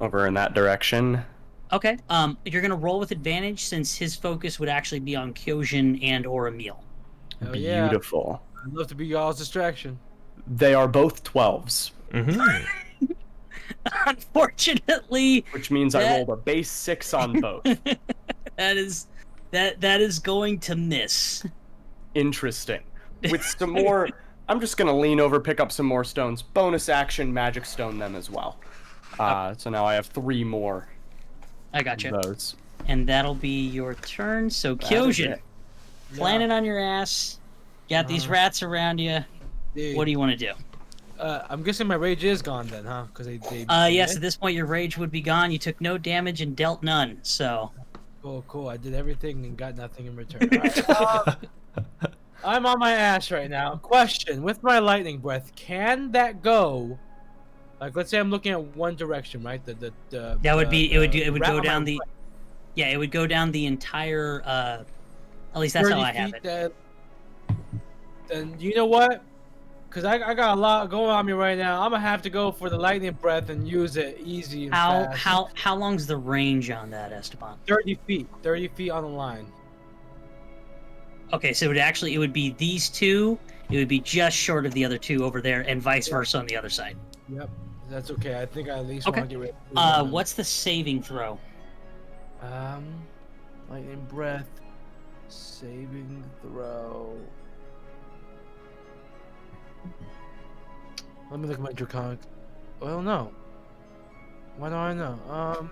over in that direction. Okay. You're gonna roll with advantage since his focus would actually be on Kyojin and or Emil. Oh, yeah. Beautiful. I'd love to be y'all's distraction. They are both 12s. Unfortunately, which means I rolled a base 6 on both. that is going to miss. Interesting. With some more, I'm just gonna lean over, pick up some more stones. Bonus action, magic stone them as well. So now I have 3 more. I got you. Those. And that'll be your turn. So Kyojin, planted on your ass. Got these rats around you. Dude. What do you want to do? I'm guessing my rage is gone then, huh? Because they. Yes. At this point, your rage would be gone. You took no damage and dealt none. So. Cool. I did everything and got nothing in return. I'm on my ass right now. Question: with my lightning breath, can that go? Like, let's say I'm looking at one direction, right? That would be it would go down the. Yeah, it would go down the entire. At least that's how I have it. Then you know what? Because I got a lot going on me right now. I'm gonna have to go for the lightning breath and use it easy and fast. How long's the range on that, Esteban? 30 feet. 30 feet on the line. Okay, so it would be these two. It would be just short of the other two over there, and vice versa on the other side. Yep, that's okay. I think I at least want to get rid of what's the saving throw? Lightning breath, saving throw. Let me look at my draconic. Well, no. Why do I know?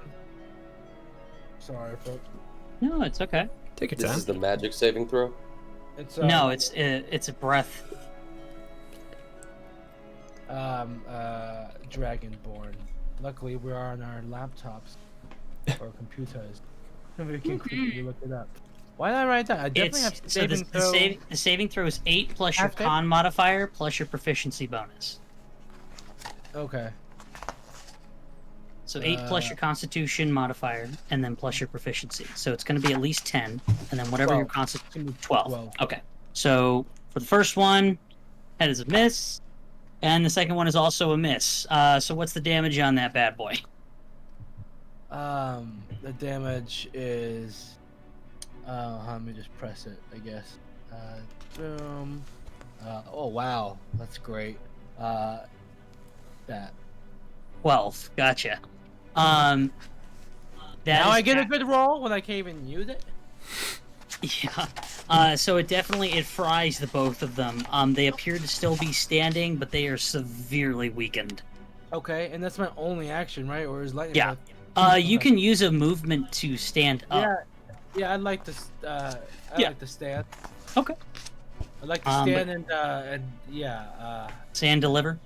Sorry, folks. No, it's okay. Take your time. This is the magic saving throw? It's no, it's a breath. Dragonborn. Luckily, we are on our laptops or computers. We can quickly look it up. Why did I write that? I definitely have to saving throw. The saving throw is 8 plus your con modifier plus your proficiency bonus. Okay. So 8 plus your constitution modifier, and then plus your proficiency. So it's going to be at least 10, and then whatever 12. Your constitution... 12. Okay. So for the first one, that is a miss, and the second one is also a miss. So what's the damage on that bad boy? The damage is... let me just press it, I guess. Boom. Oh, wow. That's great. That. 12. Gotcha. Now I get a good roll when I can't even use it? Yeah. So it fries the both of them. They appear to still be standing, but they are severely weakened. Okay, and that's my only action, right? Or is lightning? Yeah. You can use a movement to stand up. Yeah, I'd like to. Like to stand. Okay. I'd like to stand and stand deliver.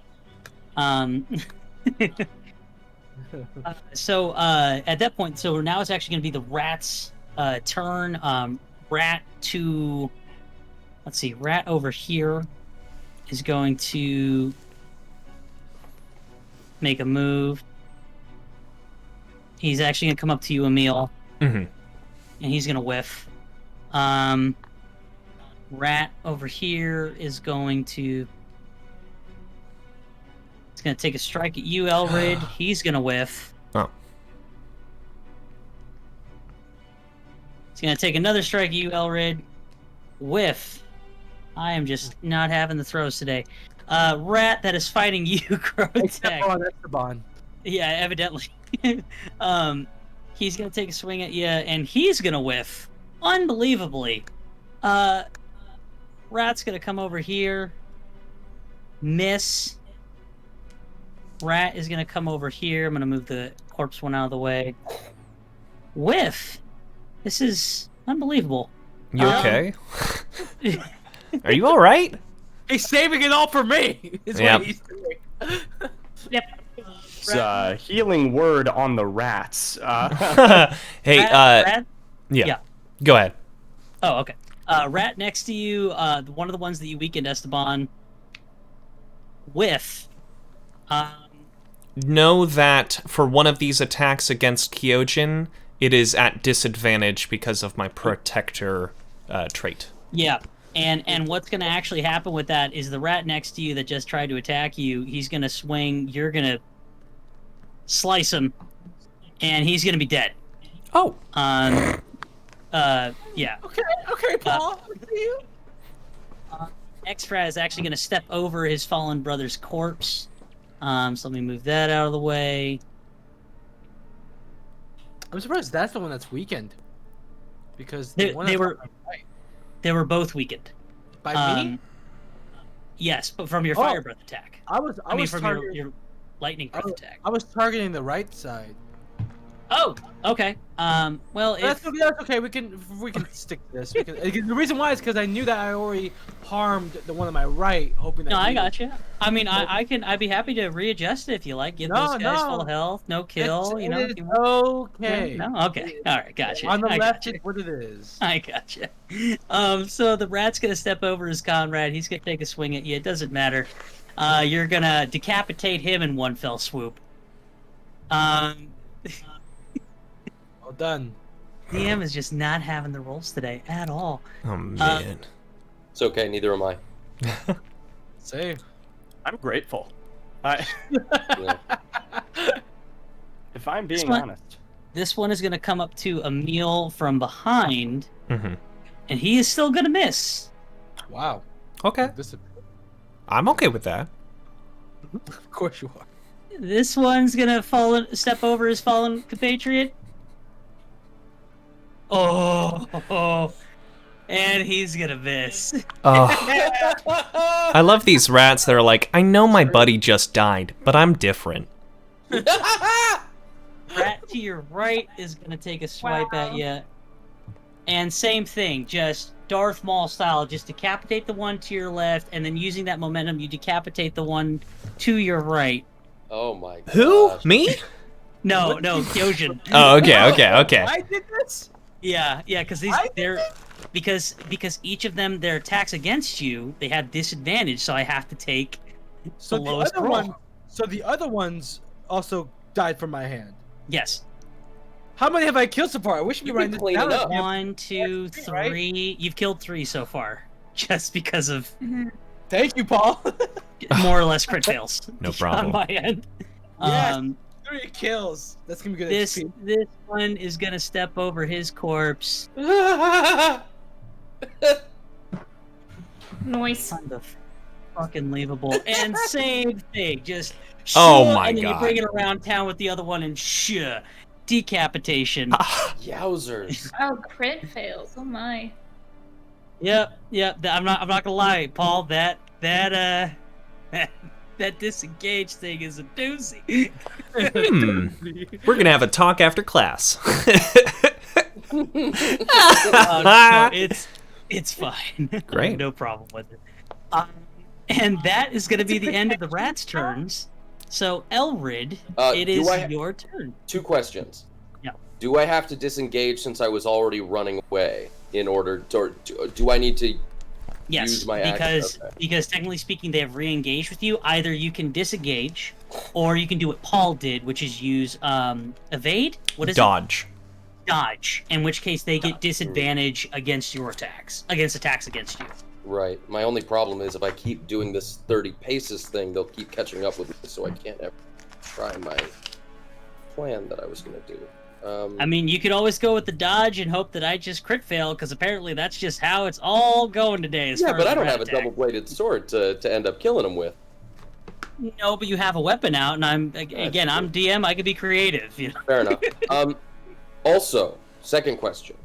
So at that point, so now it's actually going to be the rat's turn. Rat to, let's see, rat over here is going to make a move. He's actually going to come up to you, Emil. Mm-hmm. And he's going to whiff. Rat over here is going to... He's going to take a strike at you, Elrid. He's going to whiff. Oh. He's going to take another strike at you, Elrid. Whiff. I am just not having the throws today. Rat that is fighting you, Grotech. Oh, that's the bond. Yeah, evidently. He's going to take a swing at you, and he's going to whiff. Unbelievably. Rat's going to come over here. Miss. Rat is going to come over here. I'm going to move the corpse one out of the way. Whiff. This is unbelievable. You okay? Are you all right? He's saving it all for me. Is what he's doing. Yep. It's healing word on the rats. Hey, Rat? Yeah. Go ahead. Oh, okay. Rat next to you, one of the ones that you weakened, Esteban. Whiff. Know that for one of these attacks against Kyojin, it is at disadvantage because of my protector trait. Yeah, and what's going to actually happen with that is the rat next to you that just tried to attack you, he's going to swing, you're going to slice him, and he's going to be dead. Oh. Yeah. Okay, Paul. You. Next rat is actually going to step over his fallen brother's corpse. So let me move that out of the way. I'm surprised that's the one that's weakened. Because they were both weakened. By me? Yes, but from your fire breath attack. I mean from your lightning breath attack. I was targeting the right side. Oh, okay. Well, if That's okay. We can stick to this. The reason why is because I knew that I already harmed the one on my right, hoping that. no, I he would- got you. I mean, I'd be happy to readjust it if you like. Give those guys full health, no kill. You know, if It's you want. okay. No, okay, all right, gotcha. On the I left gotcha. is what it is. I gotcha. So the rat's gonna step over his comrade. He's gonna take a swing at you. It doesn't matter. You're gonna decapitate him in one fell swoop. Well done. DM is just not having the rolls today at all. Oh man. It's okay. Neither am I. Save. I'm grateful. Yeah. If I'm being one- honest. This one is gonna come up to Emil from behind, Mhm. and he is still gonna miss. Wow. Okay. I'm okay with that. Of course you are. This one's gonna step over his fallen compatriot. Oh, and he's gonna miss. Oh. I love these rats that are like, I know my buddy just died, but I'm different. Rat to your right is gonna take a swipe at you. And same thing, just Darth Maul style, just decapitate the one to your left, and then using that momentum, you decapitate the one to your right. Oh my god. Who? Me? No, Kyojin. Oh, okay. I did this. Yeah, because because each of them, their attacks against you, they have disadvantage, so I have to take So the lowest other roll. one. So the other ones also died from my hand. Yes. How many have I killed so far? I wish we You were can this clean down. it up. 1, 2, Right? 3. You've killed 3 so far, just because of Thank you, Paul. more or less crit fails. No problem. On my end. Yes. 3 kills. That's gonna be good. This XP. this one is gonna step over his corpse. Noise. Fucking and same thing, just Oh shoo, my and then you God. bring it around town with the other one and decapitation. Yowzers. Oh, crit fails. Oh my. Yep. I'm not gonna lie, Paul. That disengage thing is a doozy. We're gonna have a talk after class. No, it's fine. Great. No problem with it. And that is going to be the end of the rats' turns. So, Elrid, it is your turn. 2 questions. Yeah. Do I have to disengage since I was already running away in order to, or do I need to Yes, use my action? Okay. because technically speaking, they have re-engaged with you. Either you can disengage, or you can do what Paul did, which is use evade. What is Dodge. it? Dodge. In which case, they get disadvantage against your attacks against you. Right. My only problem is if I keep doing this 30 paces thing, they'll keep catching up with me, so I can't ever try my plan that I was going to do. I mean, you could always go with the dodge and hope that I just crit fail, because apparently that's just how it's all going today. Yeah, but I don't have a double-bladed sword to end up killing him with. No, but you have a weapon out, and I'm DM. I could be creative. You know? Fair enough. Also, second question.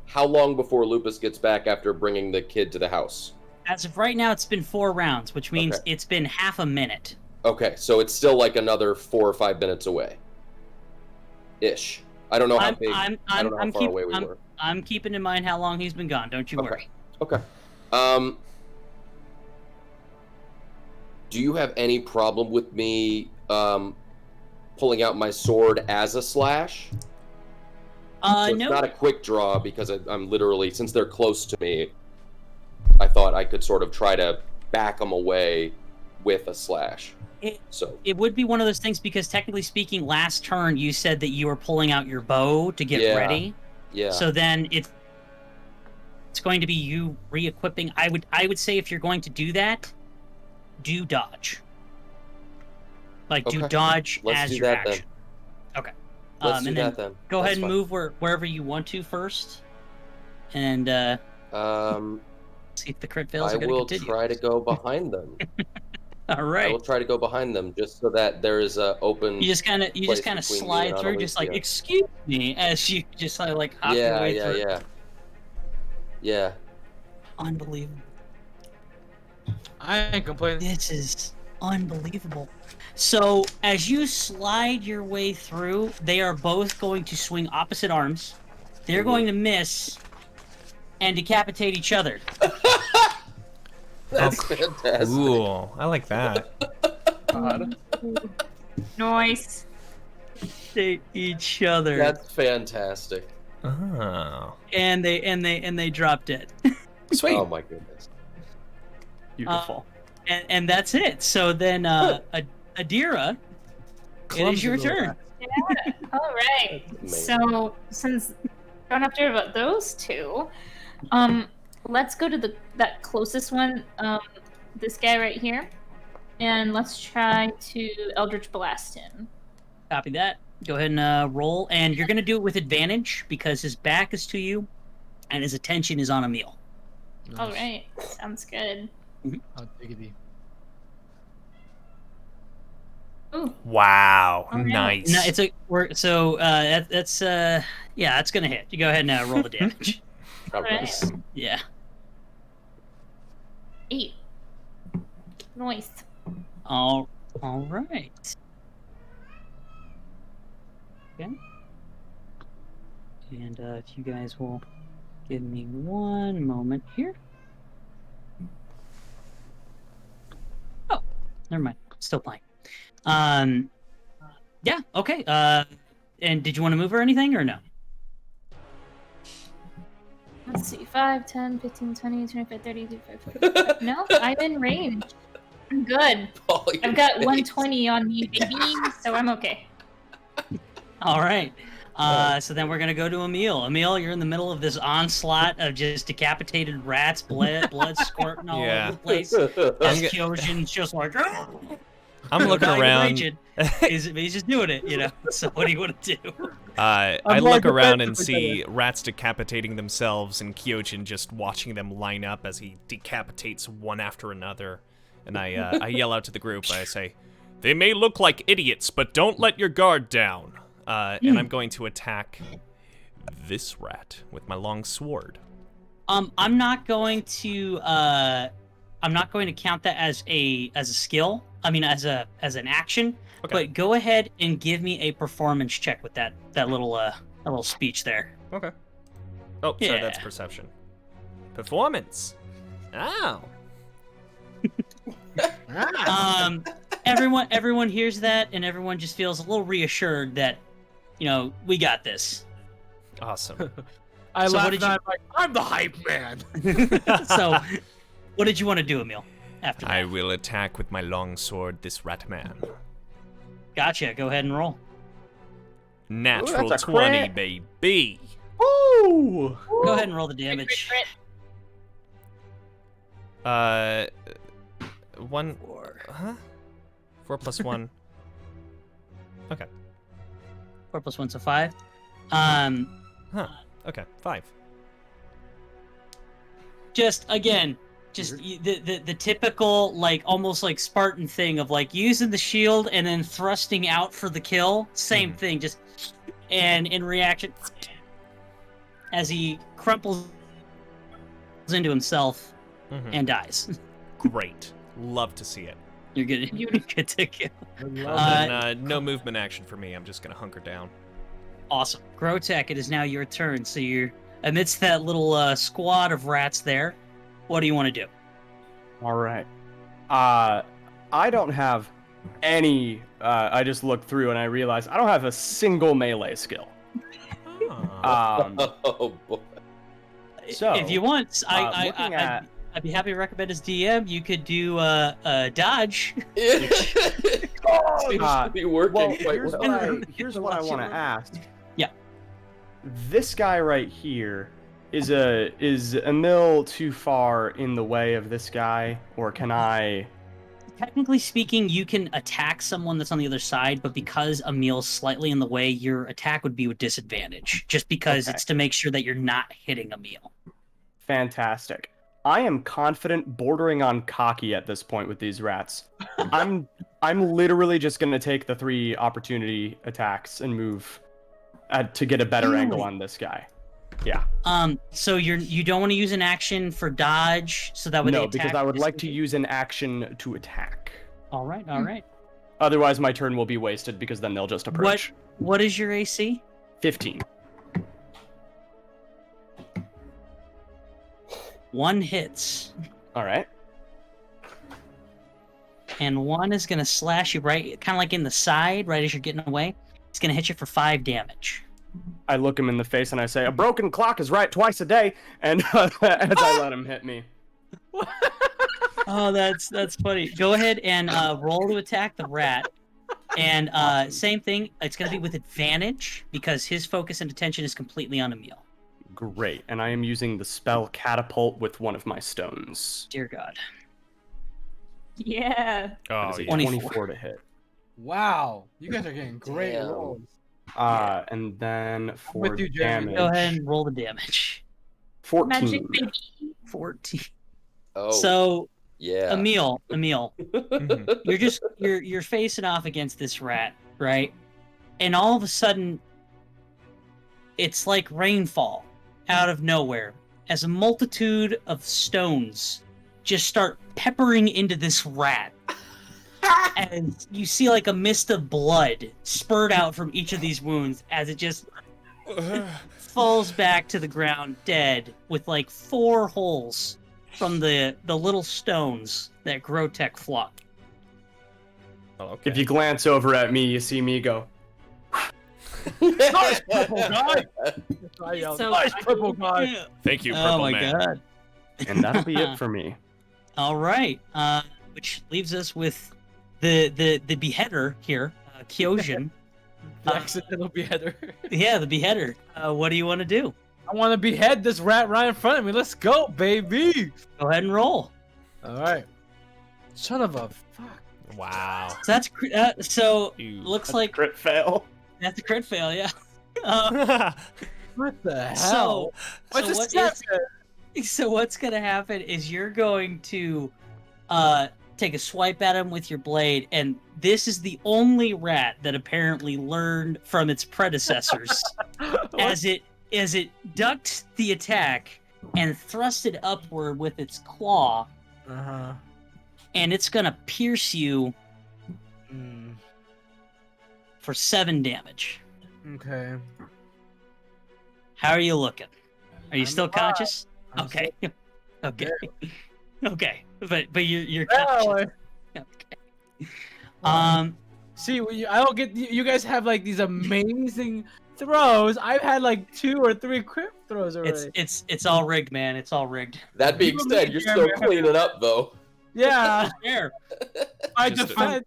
How long before Lupus gets back after bringing the kid to the house? As of right now, it's been 4 rounds, which means Okay. it's been half a minute. Okay, so it's still like another 4 or 5 minutes away. Ish. I don't know how big. I don't know how far away we were. I'm keeping in mind how long he's been gone. Don't you worry. Okay. Do you have any problem with me pulling out my sword as a slash? So it's No. not a quick draw because I'm literally, since they're close to me, I thought I could sort of try to back them away with a slash. It would be one of those things because technically speaking, last turn you said that you were pulling out your bow to get ready. Yeah. So then it's going to be you re-equipping. I would say if you're going to do that, do dodge. Like do dodge Let's as do your that action. Then. Okay. Let's do and that then. then. Go That's ahead and fine. move wherever you want to first. And see if the crit fails. I are gonna will continue. try to go behind them. All right. I will try to go behind them just so that there is a open. You just kind of slide through, just like excuse me, as you just like hop your way through. Yeah. Unbelievable. I ain't complaining. This is Unbelievable. So, as you slide your way through, they are both going to swing opposite arms. They're going to miss and decapitate each other. That's fantastic. Cool. I like that. Nice. They each other. That's fantastic. Oh. And they drop dead. Sweet. Oh my goodness. Beautiful. And that's it. So then, Adira, it is your turn. Yeah. All right. So since I don't have to worry about those two, let's go to that closest one. This guy right here, and let's try to Eldritch Blast him. Copy that. Go ahead and roll, and you're gonna do it with advantage because his back is to you, and his attention is on Emil. Nice. All right. Sounds good. I'll take it. Ooh. Wow. All right. Nice. No, that's that's gonna hit. You go ahead and roll the damage. Right. Yeah. 8. Nice. All right. Okay. And if you guys will give me one moment here. Oh, never mind. Still playing. Yeah. Okay. And did you want to move or anything, or no? Let's see. 5, 10, 15, 20, 25, 30, 35, 45. No, I'm in range. I'm good. I've got 120 on me, baby, so I'm okay. All right. So then we're gonna go to Emil. Emil, you're in the middle of this onslaught of just decapitated rats, blood squirting all over the place. As Kyojin's just like, I'm looking around. He's just doing it, you know. So what do you want to do? I look around and see rats decapitating themselves, and Kyojin just watching them line up as he decapitates one after another. And I yell out to the group. I say, "They may look like idiots, but don't let your guard down." And I'm going to attack this rat with my long sword. I'm not going to count that as a skill. I mean, as an action. Okay. But go ahead and give me a performance check with that little speech there. Okay. Oh, sorry, that's perception. Performance. Oh. Everyone hears that, and everyone just feels a little reassured that, you know, we got this. Awesome. I laughed and I'm like, I'm the hype man. So, what did you want to do, Emil? After that, I will attack with my long sword this rat man. Gotcha. Go ahead and roll. Natural 20, baby. Ooh. Go ahead and roll the damage. 1. Huh? 4 plus 1. Okay. 4 plus 1, so 5. Huh. Okay, 5. Just the typical, like, almost like Spartan thing of like using the shield and then thrusting out for the kill. Same thing, just and in reaction, as he crumples into himself and dies. Great. Love to see it. You're good to go. No movement action for me. I'm just gonna hunker down. Awesome. Grotech, it is now your turn. So you're amidst that little squad of rats there. What do you want to do? All right. I don't have any. I just looked through and I realized I don't have a single melee skill. Oh boy. So if you want, I'd be happy to recommend as DM. You could do dodge. Seems to be working quite well. Here's what I want to ask. Yeah. This guy right here, is Emil too far in the way of this guy, or can I? Technically speaking, you can attack someone that's on the other side, but because Emil's slightly in the way, your attack would be with disadvantage, just because it's to make sure that you're not hitting Emil. Fantastic. I am confident, bordering on cocky at this point with these rats. I'm literally just gonna take the 3 opportunity attacks and move to get a better angle on this guy. Yeah. So you don't want to use an action for dodge, so that would no, because I would like to use an action to attack. All right. Otherwise, my turn will be wasted because then they'll just approach. What is your AC? 15. 1 hits. All right. And 1 is going to slash you right, kind of like in the side, right as you're getting away. It's going to hit you for 5 damage. I look him in the face and I say, "A broken clock is right twice a day," and as I let him hit me. Oh, that's funny. Go ahead and roll to attack the rat. And same thing, it's going to be with advantage because his focus and attention is completely on Emil. Great, and I am using the spell Catapult with one of my stones. Dear God. Yeah. That is a 24 to hit. Wow, you guys are getting great Damn. rolls. And then for with you, Jeremy. damage, Go ahead and roll the damage. 14. Magic baby. 14. Oh, So, yeah. Emil, Mhm. you're facing off against this rat, right? And all of a sudden, it's like rainfall out of nowhere as a multitude of stones just start peppering into this rat. And you see like a mist of blood spurt out from each of these wounds as it just falls back to the ground dead with like 4 holes from the little stones that Grotech flung. Oh, okay. If you glance over at me, you see me go. Nice purple guy. I yelled, So nice funny. purple guy. Thank you, Oh Purple my Man. god. And that'll be it for me. All right. Which leaves us with the beheader here, Kyojin. The accidental beheader. Yeah, the beheader. What do you want to do? I want to behead this rat right in front of me. Let's go, baby. Go ahead and roll. All right. Son of a fuck. Wow. So that's so You- looks That's like crit fail. that's a crit fail. Yeah. What the hell? So, What's so the what step? so what's gonna happen is you're going to take a swipe at him with your blade, and this is the only rat that apparently learned from its predecessors as it ducked the attack and thrusted upward with its claw, Uh-huh. and it's gonna pierce you for 7 damage. Okay. How are you looking? Are you I'm still alive. conscious? I'm Okay. Okay. Okay. But you're Yeah, conscious. Okay. See, I don't get. You guys have like these amazing throws. I've had like 2 or 3 crit throws already. It's all rigged, man. It's all rigged. That being said, you're still cleaning up, though. Yeah. There. My Just a- defense.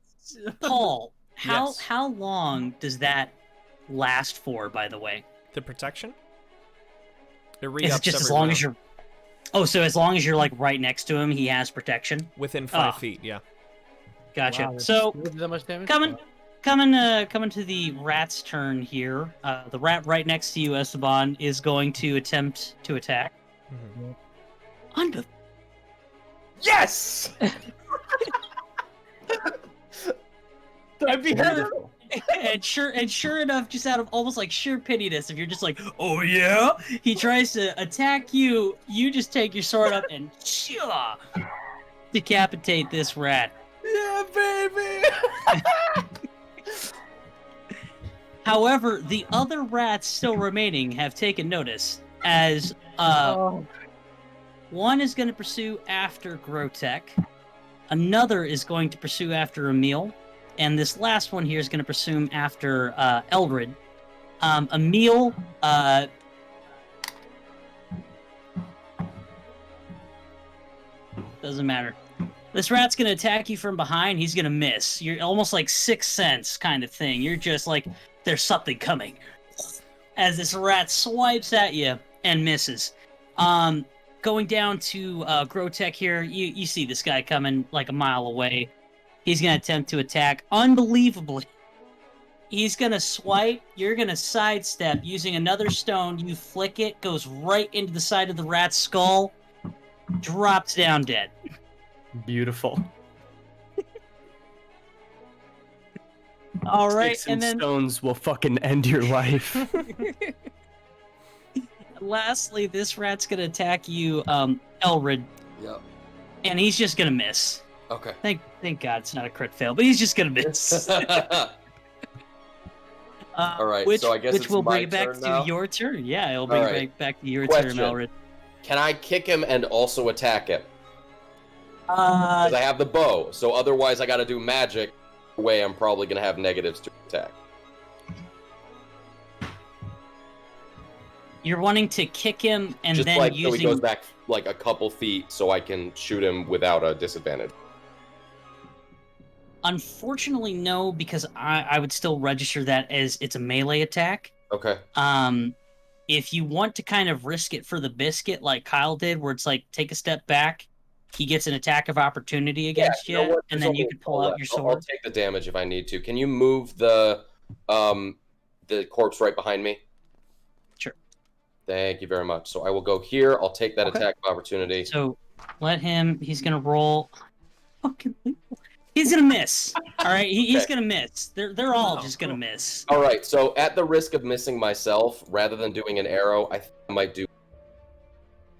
Paul, Yes. how long does that last for, by the way? The protection? It Is re-ups it just as every long round. as you're Oh, so as long as you're like right next to him, he has protection? Within 5 Ah. feet, yeah. Gotcha. Wow, So was it that much damage? coming to the rat's turn here. The rat right next to you, Esteban, is going to attempt to attack. Mhm. Under Yes. Did I behead him? and sure enough, just out of almost like sheer pittiness, if you're just like, oh yeah, he tries to attack you, you just take your sword up and decapitate this rat. Yeah, baby. However, the other rats still remaining have taken notice as Oh. one is going to pursue after Grotech, another is going to pursue after Emil, and this last one here is going to pursue after Eldred. Emil, doesn't matter. This rat's going to attack you from behind. He's going to miss. You're almost like Sixth Sense kind of thing. You're just like, there's something coming. As this rat swipes at you and misses. Going down to Grotech here, you see this guy coming like a mile away. He's going to attempt to attack. Unbelievably, he's going to swipe. You're going to sidestep using another stone. You flick it, goes right into the side of the rat's skull, drops down dead. Beautiful. All right, Sticks and and then stones will fucking end your life. lastly, this rat's going to attack you, Elrid, Yep. and he's just going to miss. Okay. Thank God it's not a crit fail, but he's just gonna miss. All right, Which, so I guess which it's will my bring it back turn to now? your turn. Yeah, it'll bring All it right. right back to your Question. turn, Elred. Can I kick him and also attack him? Because I have the bow, so otherwise I got to do magic. Way I'm probably gonna have negatives to attack. You're wanting to kick him and Just then like using. so he goes back like a couple feet, so I can shoot him without a disadvantage. Unfortunately, no, because I would still register that as it's a melee attack. Okay. If you want to kind of risk it for the biscuit, like Kyle did, where it's like take a step back, he gets an attack of opportunity against you, and then you can pull out your sword. I'll take the damage if I need to. Can you move the corpse right behind me? Sure. Thank you very much. So I will go here. I'll take that attack of opportunity. So let him. He's gonna roll. Fucking. He's gonna miss. All right, he's gonna miss. They're all just gonna miss. All right. So at the risk of missing myself, rather than doing an arrow, I think I might do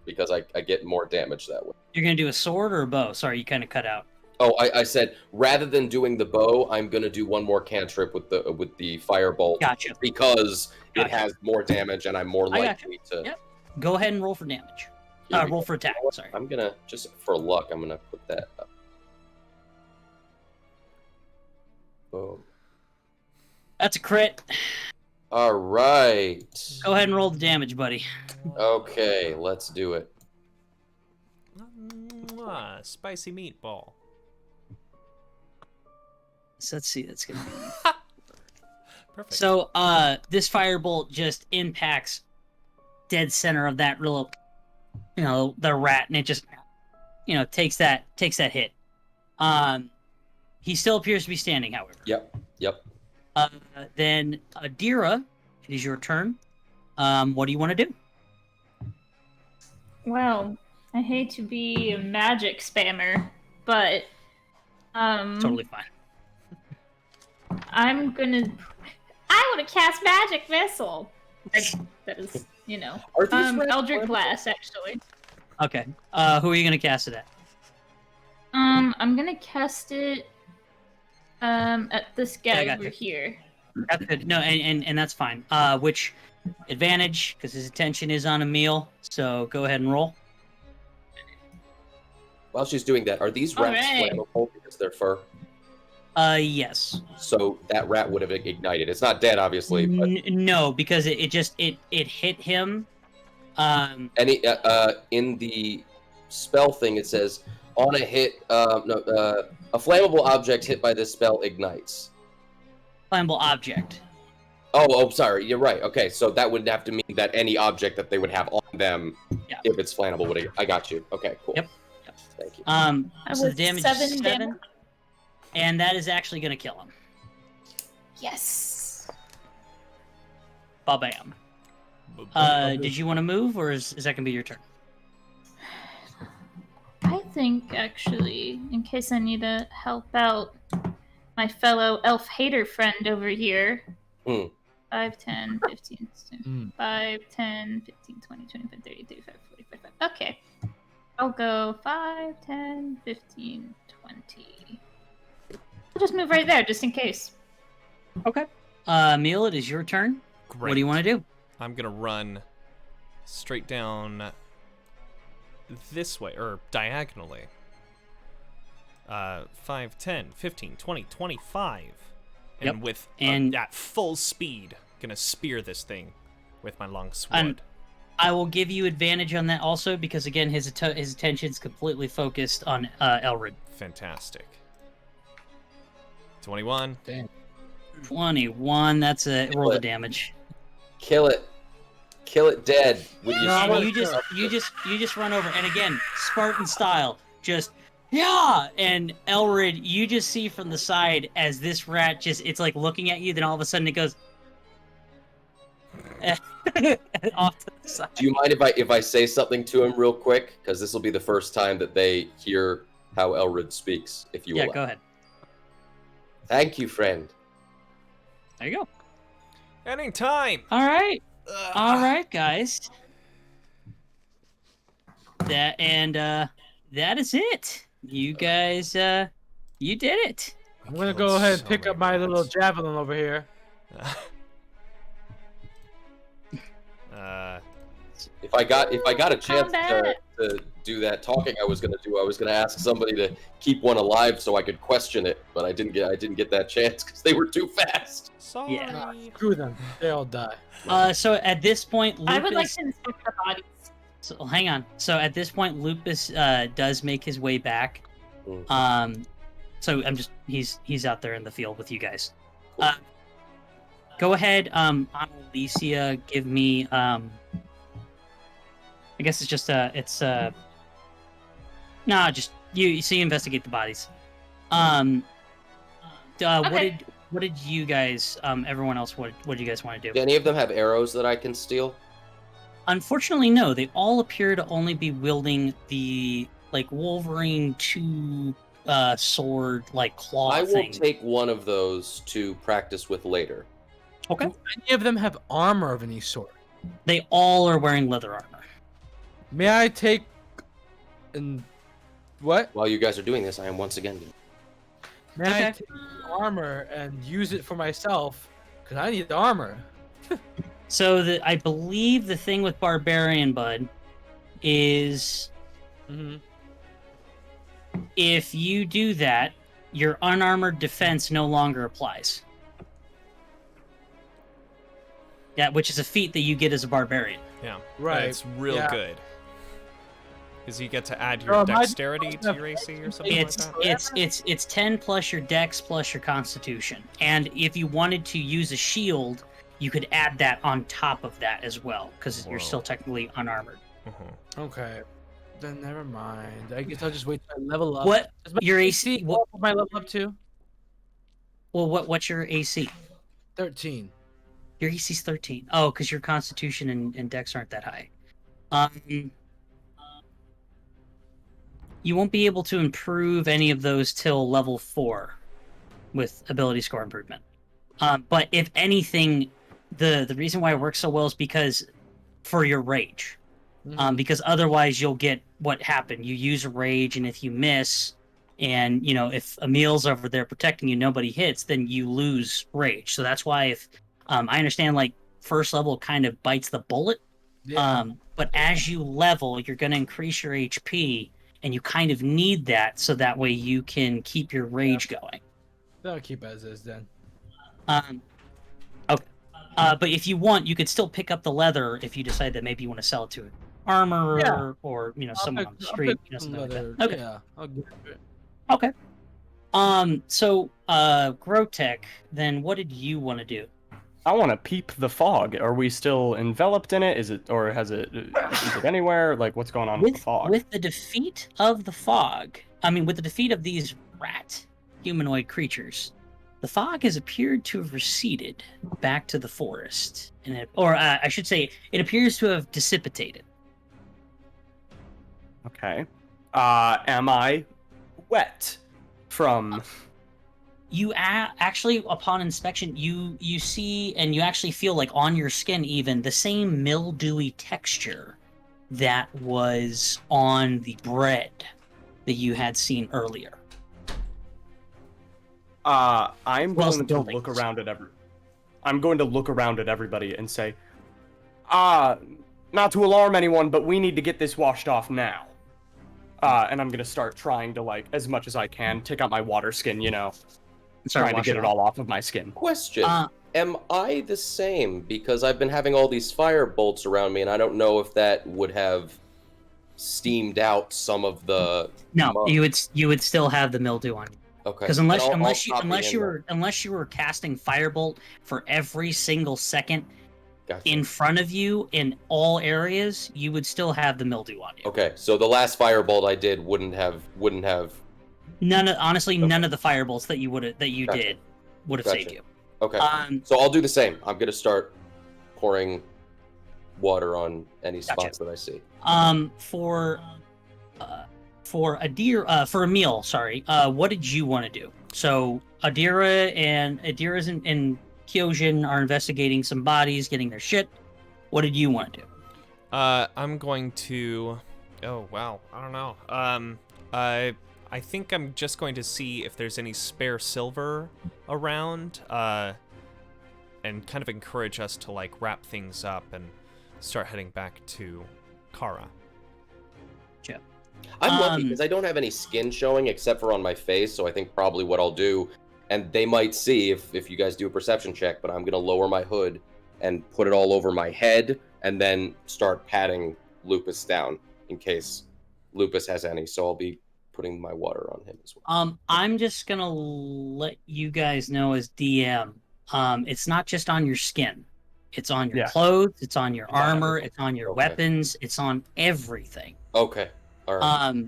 because I get more damage that way. You're gonna do a sword or a bow? Sorry, you kind of cut out. Oh, I said rather than doing the bow, I'm gonna do one more cantrip with the firebolt. Gotcha. Because it has more damage and I'm more likely to. Yep. Go ahead and roll for damage. Roll for attack. Sorry. I'm gonna just for luck. I'm gonna put that up. Boom. That's a crit. All right. Go ahead and roll the damage, buddy. Okay, let's do it. Spicy meatball. So let's see. That's gonna be perfect. So, this firebolt just impacts dead center of that little, the rat, and it just, takes that hit. He still appears to be standing, however. Yep. Then, Adira, it is your turn. What do you want to do? Well, I hate to be a magic spammer, but Totally fine. I want to cast magic missile. That is, Eldritch Blast, actually. Okay. Who are you gonna cast it at? I'm gonna cast it at this guy over here. That's good. No, and that's fine. Which advantage? Because his attention is on Emil. So go ahead and roll. While she's doing that, are these rats flammable because they're fur? Yes. So that rat would have ignited. It's not dead, obviously. But... No, because it hit him. In the spell thing, it says on a hit, a flammable object hit by this spell ignites. Flammable object. Oh, sorry. You're right. Okay, so that would have to mean that any object that they would have on them, if it's flammable, would. I got you. Okay, cool. Yep. Thank you. So the damage is 7, and that is actually going to kill him. Yes. Ba-bam. Did you want to move, or is that going to be your turn? I think, actually, in case I need to help out my fellow elf hater friend over here. 5, 10, 15, 5, 10, 15, 20, 25, 30, 35, 40, 45. Okay. I'll go 5, 10, 15, 20. I'll just move right there, just in case. Okay. Emil, it is your turn. Great. What do you want to do? I'm going to run straight down this way, or diagonally. 5, 10, 15, 20, 25. And with at full speed, going to spear this thing with my long sword. I will give you advantage on that also, because again, his attention's completely focused on Elred. Fantastic. 21. Damn. 21. That's a roll the damage. Kill it dead. You just run over, and again, Spartan style, just and Elred, you just see from the side as this rat it's like looking at you, then all of a sudden it goes off to the side. Do you mind if I say something to him real quick? Because this will be the first time that they hear how Elred speaks. If you will. Go ahead. Thank you, friend. There you go. Anytime. All right, guys. That is it. You guys, you did it. I'm gonna Killed go ahead and so pick many up my little rats. javelin over here. If I got a chance Combat. to do that talking I was gonna do, I was gonna ask somebody to keep one alive so I could question it, but I didn't get that chance because they were too fast. Sorry. Yeah. Screw them. They all die. So at this point, Lupus. I would like to inspect the bodies. So hang on. So at this point, Lupus does make his way back. Mm. So he's out there in the field with you guys. Go ahead, Alicia, give me I guess it's just just you investigate the bodies. Okay. What did you guys everyone else what did you guys want to do? Do any of them have arrows that I can steal? Unfortunately, no. They all appear to only be wielding the like Wolverine 2 sword like claw I will thing. take one of those to practice with later. Okay. Do any of them have armor of any sort? They all are wearing leather armor. May I take and what? While you guys are doing this, I am once again. May I Okay. take the armor and use it for myself? Because I need the armor. So I believe the thing with Barbarian Bud is if you do that, your unarmored defense no longer applies. Yeah, which is a feat that you get as a barbarian. Yeah. Right, It's real yeah. good. Because you get to add Bro, your my- dexterity to your AC or something like that. It's 10 plus your dex plus your constitution. And if you wanted to use a shield, you could add that on top of that as well, because you're Whoa. still technically unarmored. Okay. Then never mind. I guess I'll just wait till I level up. What Does my your AC? go up with my level up to? Well, what's your AC? 13. Your AC's 13. Oh, because your constitution and dex aren't that high. You won't be able to improve any of those till level 4 with ability score improvement. But if anything, the reason why it works so well is because for your rage. Because otherwise you'll get what happened. You use a rage, and if you miss, and if Emil's over there protecting you, nobody hits, then you lose rage. So that's why if I understand like first level kind of bites the bullet. Yeah. But as you level, you're going to increase your HP, and you kind of need that so that way you can keep your rage going. That'll keep as is then. Okay. But if you want, you could still pick up the leather if you decide that maybe you want to sell it to an armorer Yeah. or someone on the I'll street, pick some something like leather. that. Okay. Yeah, I'll give it. Okay. So Grotech, then what did you want to do? I want to peep the fog. Are we still enveloped in it? Is it anywhere? Like, what's going on with the fog? With the defeat of the fog, with the defeat of these rat humanoid creatures, the fog has appeared to have receded back to the forest, I should say, it appears to have dissipated. Okay. Am I wet from? You actually, upon inspection, you see and you actually feel like on your skin even the same mildewy texture that was on the bread that you had seen earlier. I'm Well, going to buildings. look around at I'm going to look around at everybody and say, not to alarm anyone, but we need to get this washed off now. And I'm going to start trying to, like, as much as I can, take out my water skin, trying to get it all off of my skin. Question. Am I the same? Because I've been having all these fire bolts around me, and I don't know if that would have steamed out some of the... No, you would still have the mildew on you. Okay. Because And unless I'll you were casting firebolt for every single second Gotcha. in front of you in all areas, you would still have the mildew on you. Okay, so the last firebolt I did wouldn't have. None of the firebolts that you Gotcha. did would have saved you. Okay. So I'll do the same. I'm gonna start pouring water on any spots that I see. For Emil, sorry. What did you want to do? So Adira and Kyojin are investigating some bodies, getting their shit. What did you want to do? I'm going to. Oh wow, I don't know. I I think I'm just going to see if there's any spare silver around, and kind of encourage us to, like, wrap things up and start heading back to Kara. Chip. I'm lucky because I don't have any skin showing except for on my face, so I think probably what I'll do, and they might see if you guys do a perception check, but I'm going to lower my hood and put it all over my head, and then start patting Lupus down in case Lupus has any, so I'll be putting my water on him as well. I'm just going to let you guys know as DM, it's not just on your skin. It's on your clothes, it's on your armor, it's on your weapons, it's on everything. Okay. All right.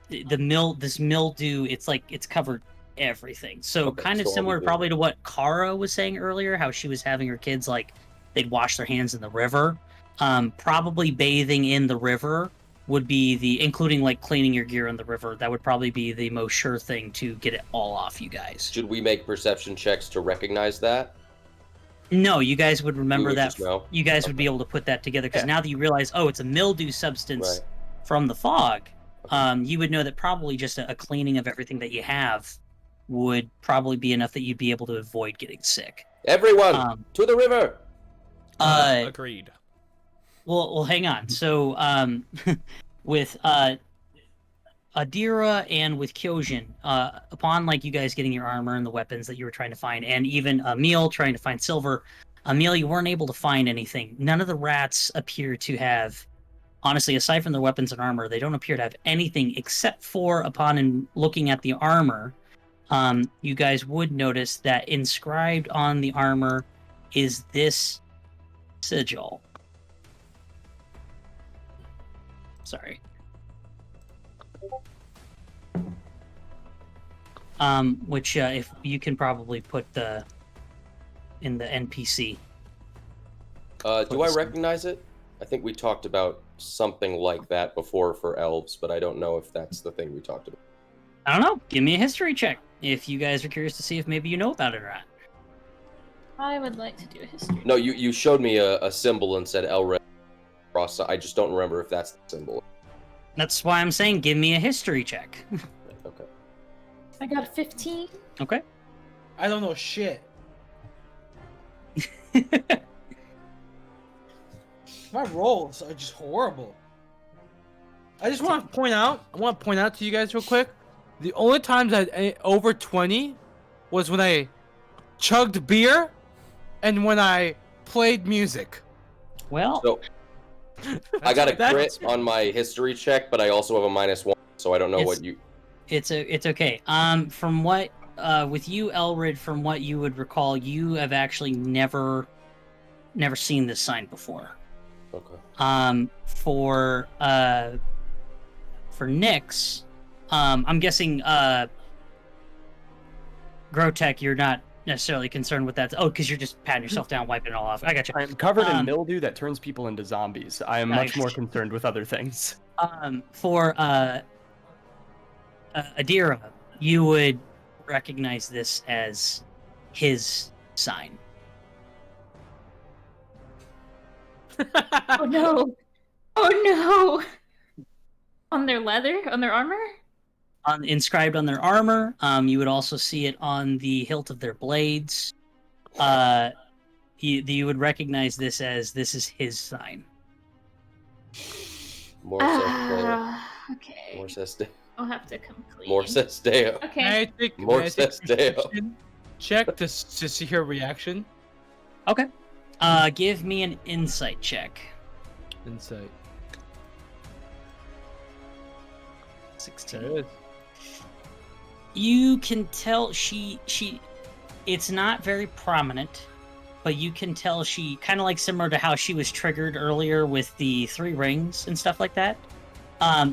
This mildew, it's covered everything. So kind of similar probably to what Kara was saying earlier, how she was having her kids, like, they'd wash their hands in the river. Probably bathing in the river would be including, like, cleaning your gear in the river, that would probably be the most sure thing to get it all off you guys. Should we make perception checks to recognize that? No, you guys would remember that. You guys would be able to put that together, because now that you realize, oh, it's a mildew substance from the fog, you would know that probably just a cleaning of everything that you have would probably be enough that you'd be able to avoid getting sick. Everyone, to the river! Agreed. Well, hang on. So, with Adira and with Kyojin, upon, like, you guys getting your armor and the weapons that you were trying to find, and even Emil trying to find silver, Emil, you weren't able to find anything. None of the rats appear to have, honestly, aside from their weapons and armor, they don't appear to have anything except for, upon looking at the armor, you guys would notice that inscribed on the armor is this sigil. Sorry. Which if you can probably put in the NPC. Do I recognize it? I think we talked about something like that before for elves, but I don't know if that's the thing we talked about. I don't know. Give me a history check if you guys are curious to see if maybe you know about it or not. I would like to do a history. No, you showed me a symbol and said Elred cross. I just don't remember if that's the symbol. That's why I'm saying give me a history check. Okay. I got a 15. Okay. I don't know shit. My rolls are just horrible. I want to point out to you guys real quick, the only times I over 20 was when I chugged beer and when I played music. Well, so, I got a crit on my history check, but I also have a -1, so I don't know what you... It's okay. From what, with you, Elrid, from what you would recall, you have actually never seen this sign before. Okay. For Nyx, I'm guessing, Grotech, you're not necessarily concerned with that. Oh, because you're just patting yourself down, wiping it all off. I got you. I'm covered in mildew that turns people into zombies. I am much more concerned with other things. For Adira, you would recognize this as his sign. Oh no! Oh no! On their leather? On their armor? Inscribed on their armor. You would also see it on the hilt of their blades. You would recognize this as this is his sign. Okay. More says Deo. I'll have to come clean. More says Deo. Okay. More says Deo. Check to see her reaction. Okay. Give me an insight check. Insight. 16. You can tell she it's not very prominent, but you can tell she kind of like similar to how she was triggered earlier with the 3 rings and stuff like that.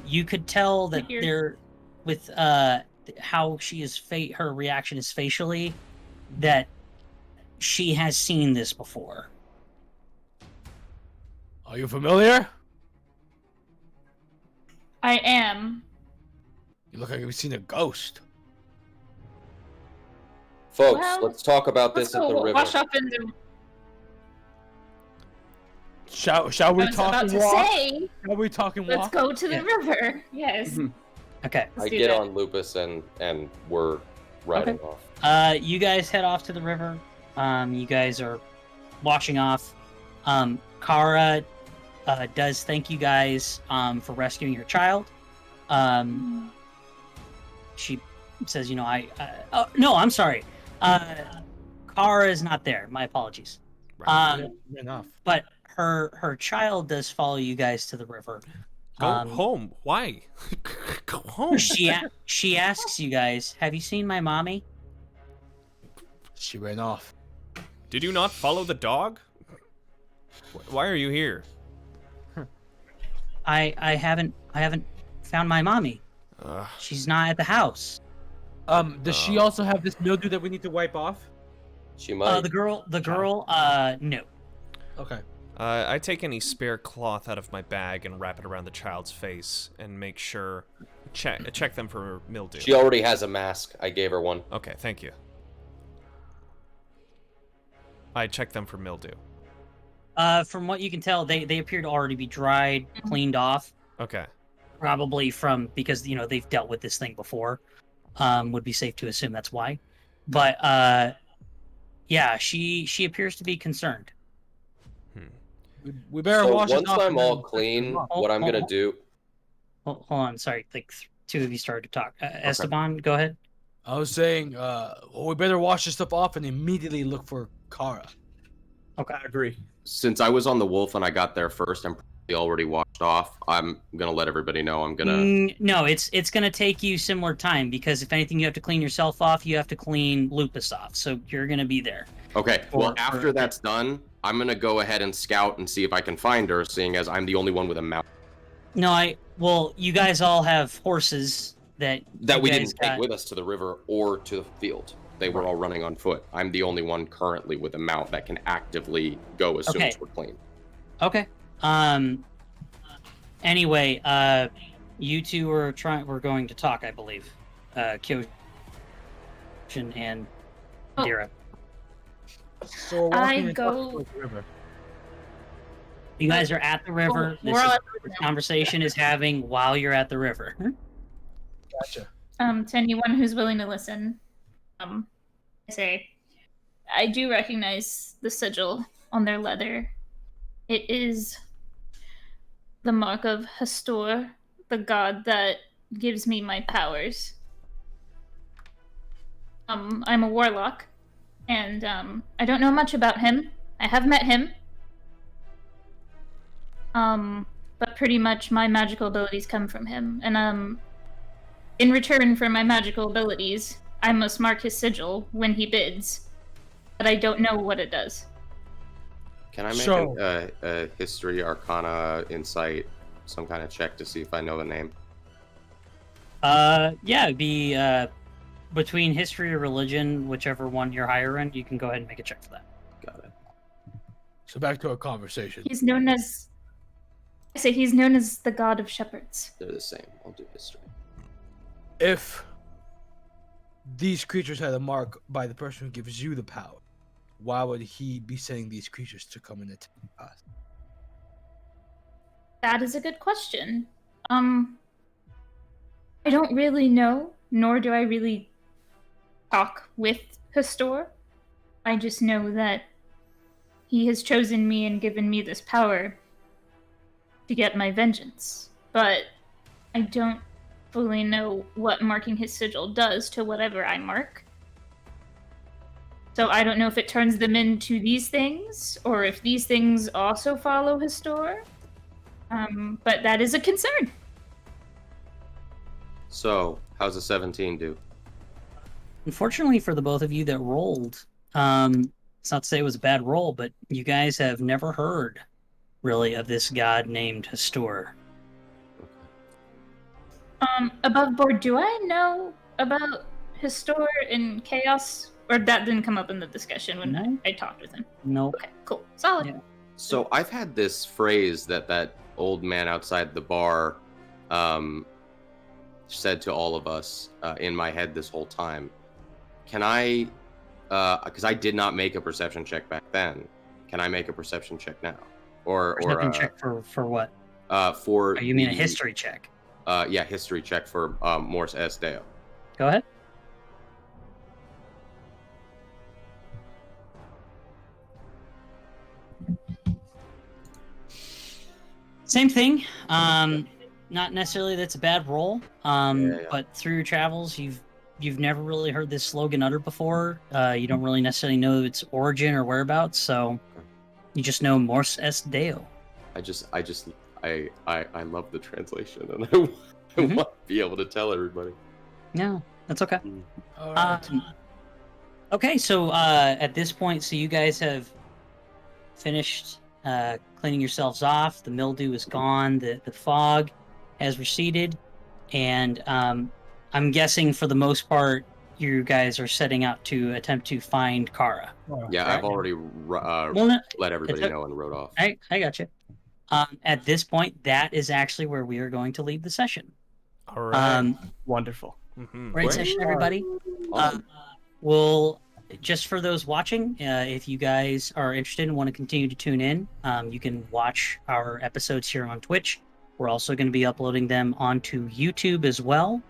You could tell that they're with how she is her reaction is facially, that she has seen this before. Are you familiar? I am. You look like you've seen a ghost. Folks, let's talk about this at the river. Wash up in the... Shall we talk and walk? Shall we talk and walk? Let's go to the river. Yes. Okay. I get on Lupus and we're riding off. You guys head off to the river. You guys are washing off. Kara does thank you guys for rescuing her child. She says, you know, oh, no, I'm sorry. Kara is not there. My apologies. Enough. But her child does follow you guys to the river. Go home. Why? Go home. She asks you guys, have you seen my mommy? She ran off. Did you not follow the dog? Why are you here? I haven't found my mommy. She's not at the house. Does she also have this mildew that we need to wipe off? She might. The girl, no. Okay. I take any spare cloth out of my bag and wrap it around the child's face and make sure, check them for mildew. She already has a mask. I gave her one. Okay, thank you. I check them for mildew. From what you can tell, they appear to already be dried, cleaned off. Okay. Probably because you know they've dealt with this thing before. Would be safe to assume that's why. But yeah, she appears to be concerned. We better wash it off. Once I'm all clean, what I'm gonna do. Hold on, sorry. Like two of you started to talk. Esteban, go ahead. I was saying, we better wash this stuff off and immediately look for Kara. Okay, I agree. Since I was on the wolf and I got there first, I'm probably already washed off. I'm gonna let everybody know. I'm gonna. No, it's gonna take you similar time because if anything, you have to clean yourself off. You have to clean Lupus off, so you're gonna be there. Okay. Well, after that's done, I'm gonna go ahead and scout and see if I can find her, seeing as I'm the only one with a mount. No, well, you guys all have horses that we didn't take with us to the river or to the field. They were all running on foot. I'm the only one currently with a mount that can actively go as soon as we're clean. Okay. Anyway, you two were going to talk, I believe. Kyojin and Dira. So I go. You guys are at the river. This conversation is having while you're at the river. Gotcha. To anyone who's willing to listen, I say, I do recognize the sigil on their leather. It is the mark of Hastur, the god that gives me my powers. I'm a warlock, and I don't know much about him. I have met him. But pretty much my magical abilities come from him, and in return for my magical abilities, I must mark his sigil when he bids, but I don't know what it does. Can I make a history, arcana, insight, some kind of check to see if I know the name? Yeah, it'd be between history or religion, whichever one you're higher in, you can go ahead and make a check for that. Got it. So back to our conversation. He's known as the god of shepherds. They're the same. I'll do history. If these creatures had a mark by the person who gives you the power, why would he be sending these creatures to come and attack us? That is a good question. I don't really know, nor do I really talk with Hastur. I just know that he has chosen me and given me this power to get my vengeance. But I don't fully know what marking his sigil does to whatever I mark. So I don't know if it turns them into these things, or if these things also follow Hastur. But that is a concern. So, how's a 17 do? Unfortunately for the both of you that rolled, it's not to say it was a bad roll, but you guys have never heard, really, of this god named Hastur. Above board, do I know about Hastur and Chaos? Or that didn't come up in the discussion when I talked with him? Nope. Okay, cool. Solid. Yeah. So I've had this phrase that old man outside the bar said to all of us in my head this whole time. Can I, because I did not make a perception check back then, can I make a perception check now? Or perception check for what? For you mean a history check? Yeah, history check for Morse S. Deo. Go ahead. Same thing. Not necessarily that's a bad roll. Yeah. But through your travels, you've never really heard this slogan uttered before. You don't really necessarily know its origin or whereabouts, so you just know Morse S. Deo. I love the translation, and I want to be able to tell everybody. No, that's okay. All right. Okay, so at this point, so you guys have finished cleaning yourselves off. The mildew is gone. The fog has receded, and I'm guessing for the most part, you guys are setting out to attempt to find Kara. Yeah, correct? I've already no, let everybody know and wrote off. I got you. At this point, that is actually where we are going to leave the session. All right. Wonderful. Great session, everybody. We'll just for those watching, if you guys are interested and want to continue to tune in, you can watch our episodes here on Twitch. We're also going to be uploading them onto YouTube as well.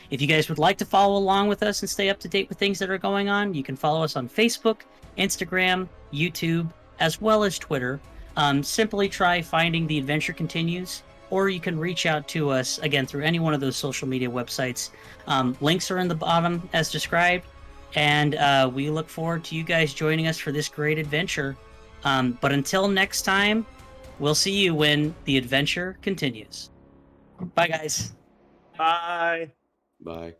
If you guys would like to follow along with us and stay up to date with things that are going on, you can follow us on Facebook, Instagram, YouTube, as well as Twitter. Simply try finding The Adventure Continues, or you can reach out to us, again, through any one of those social media websites. Links are in the bottom as described, and we look forward to you guys joining us for this great adventure. But until next time, we'll see you when the adventure continues. Bye, guys. Bye. Bye.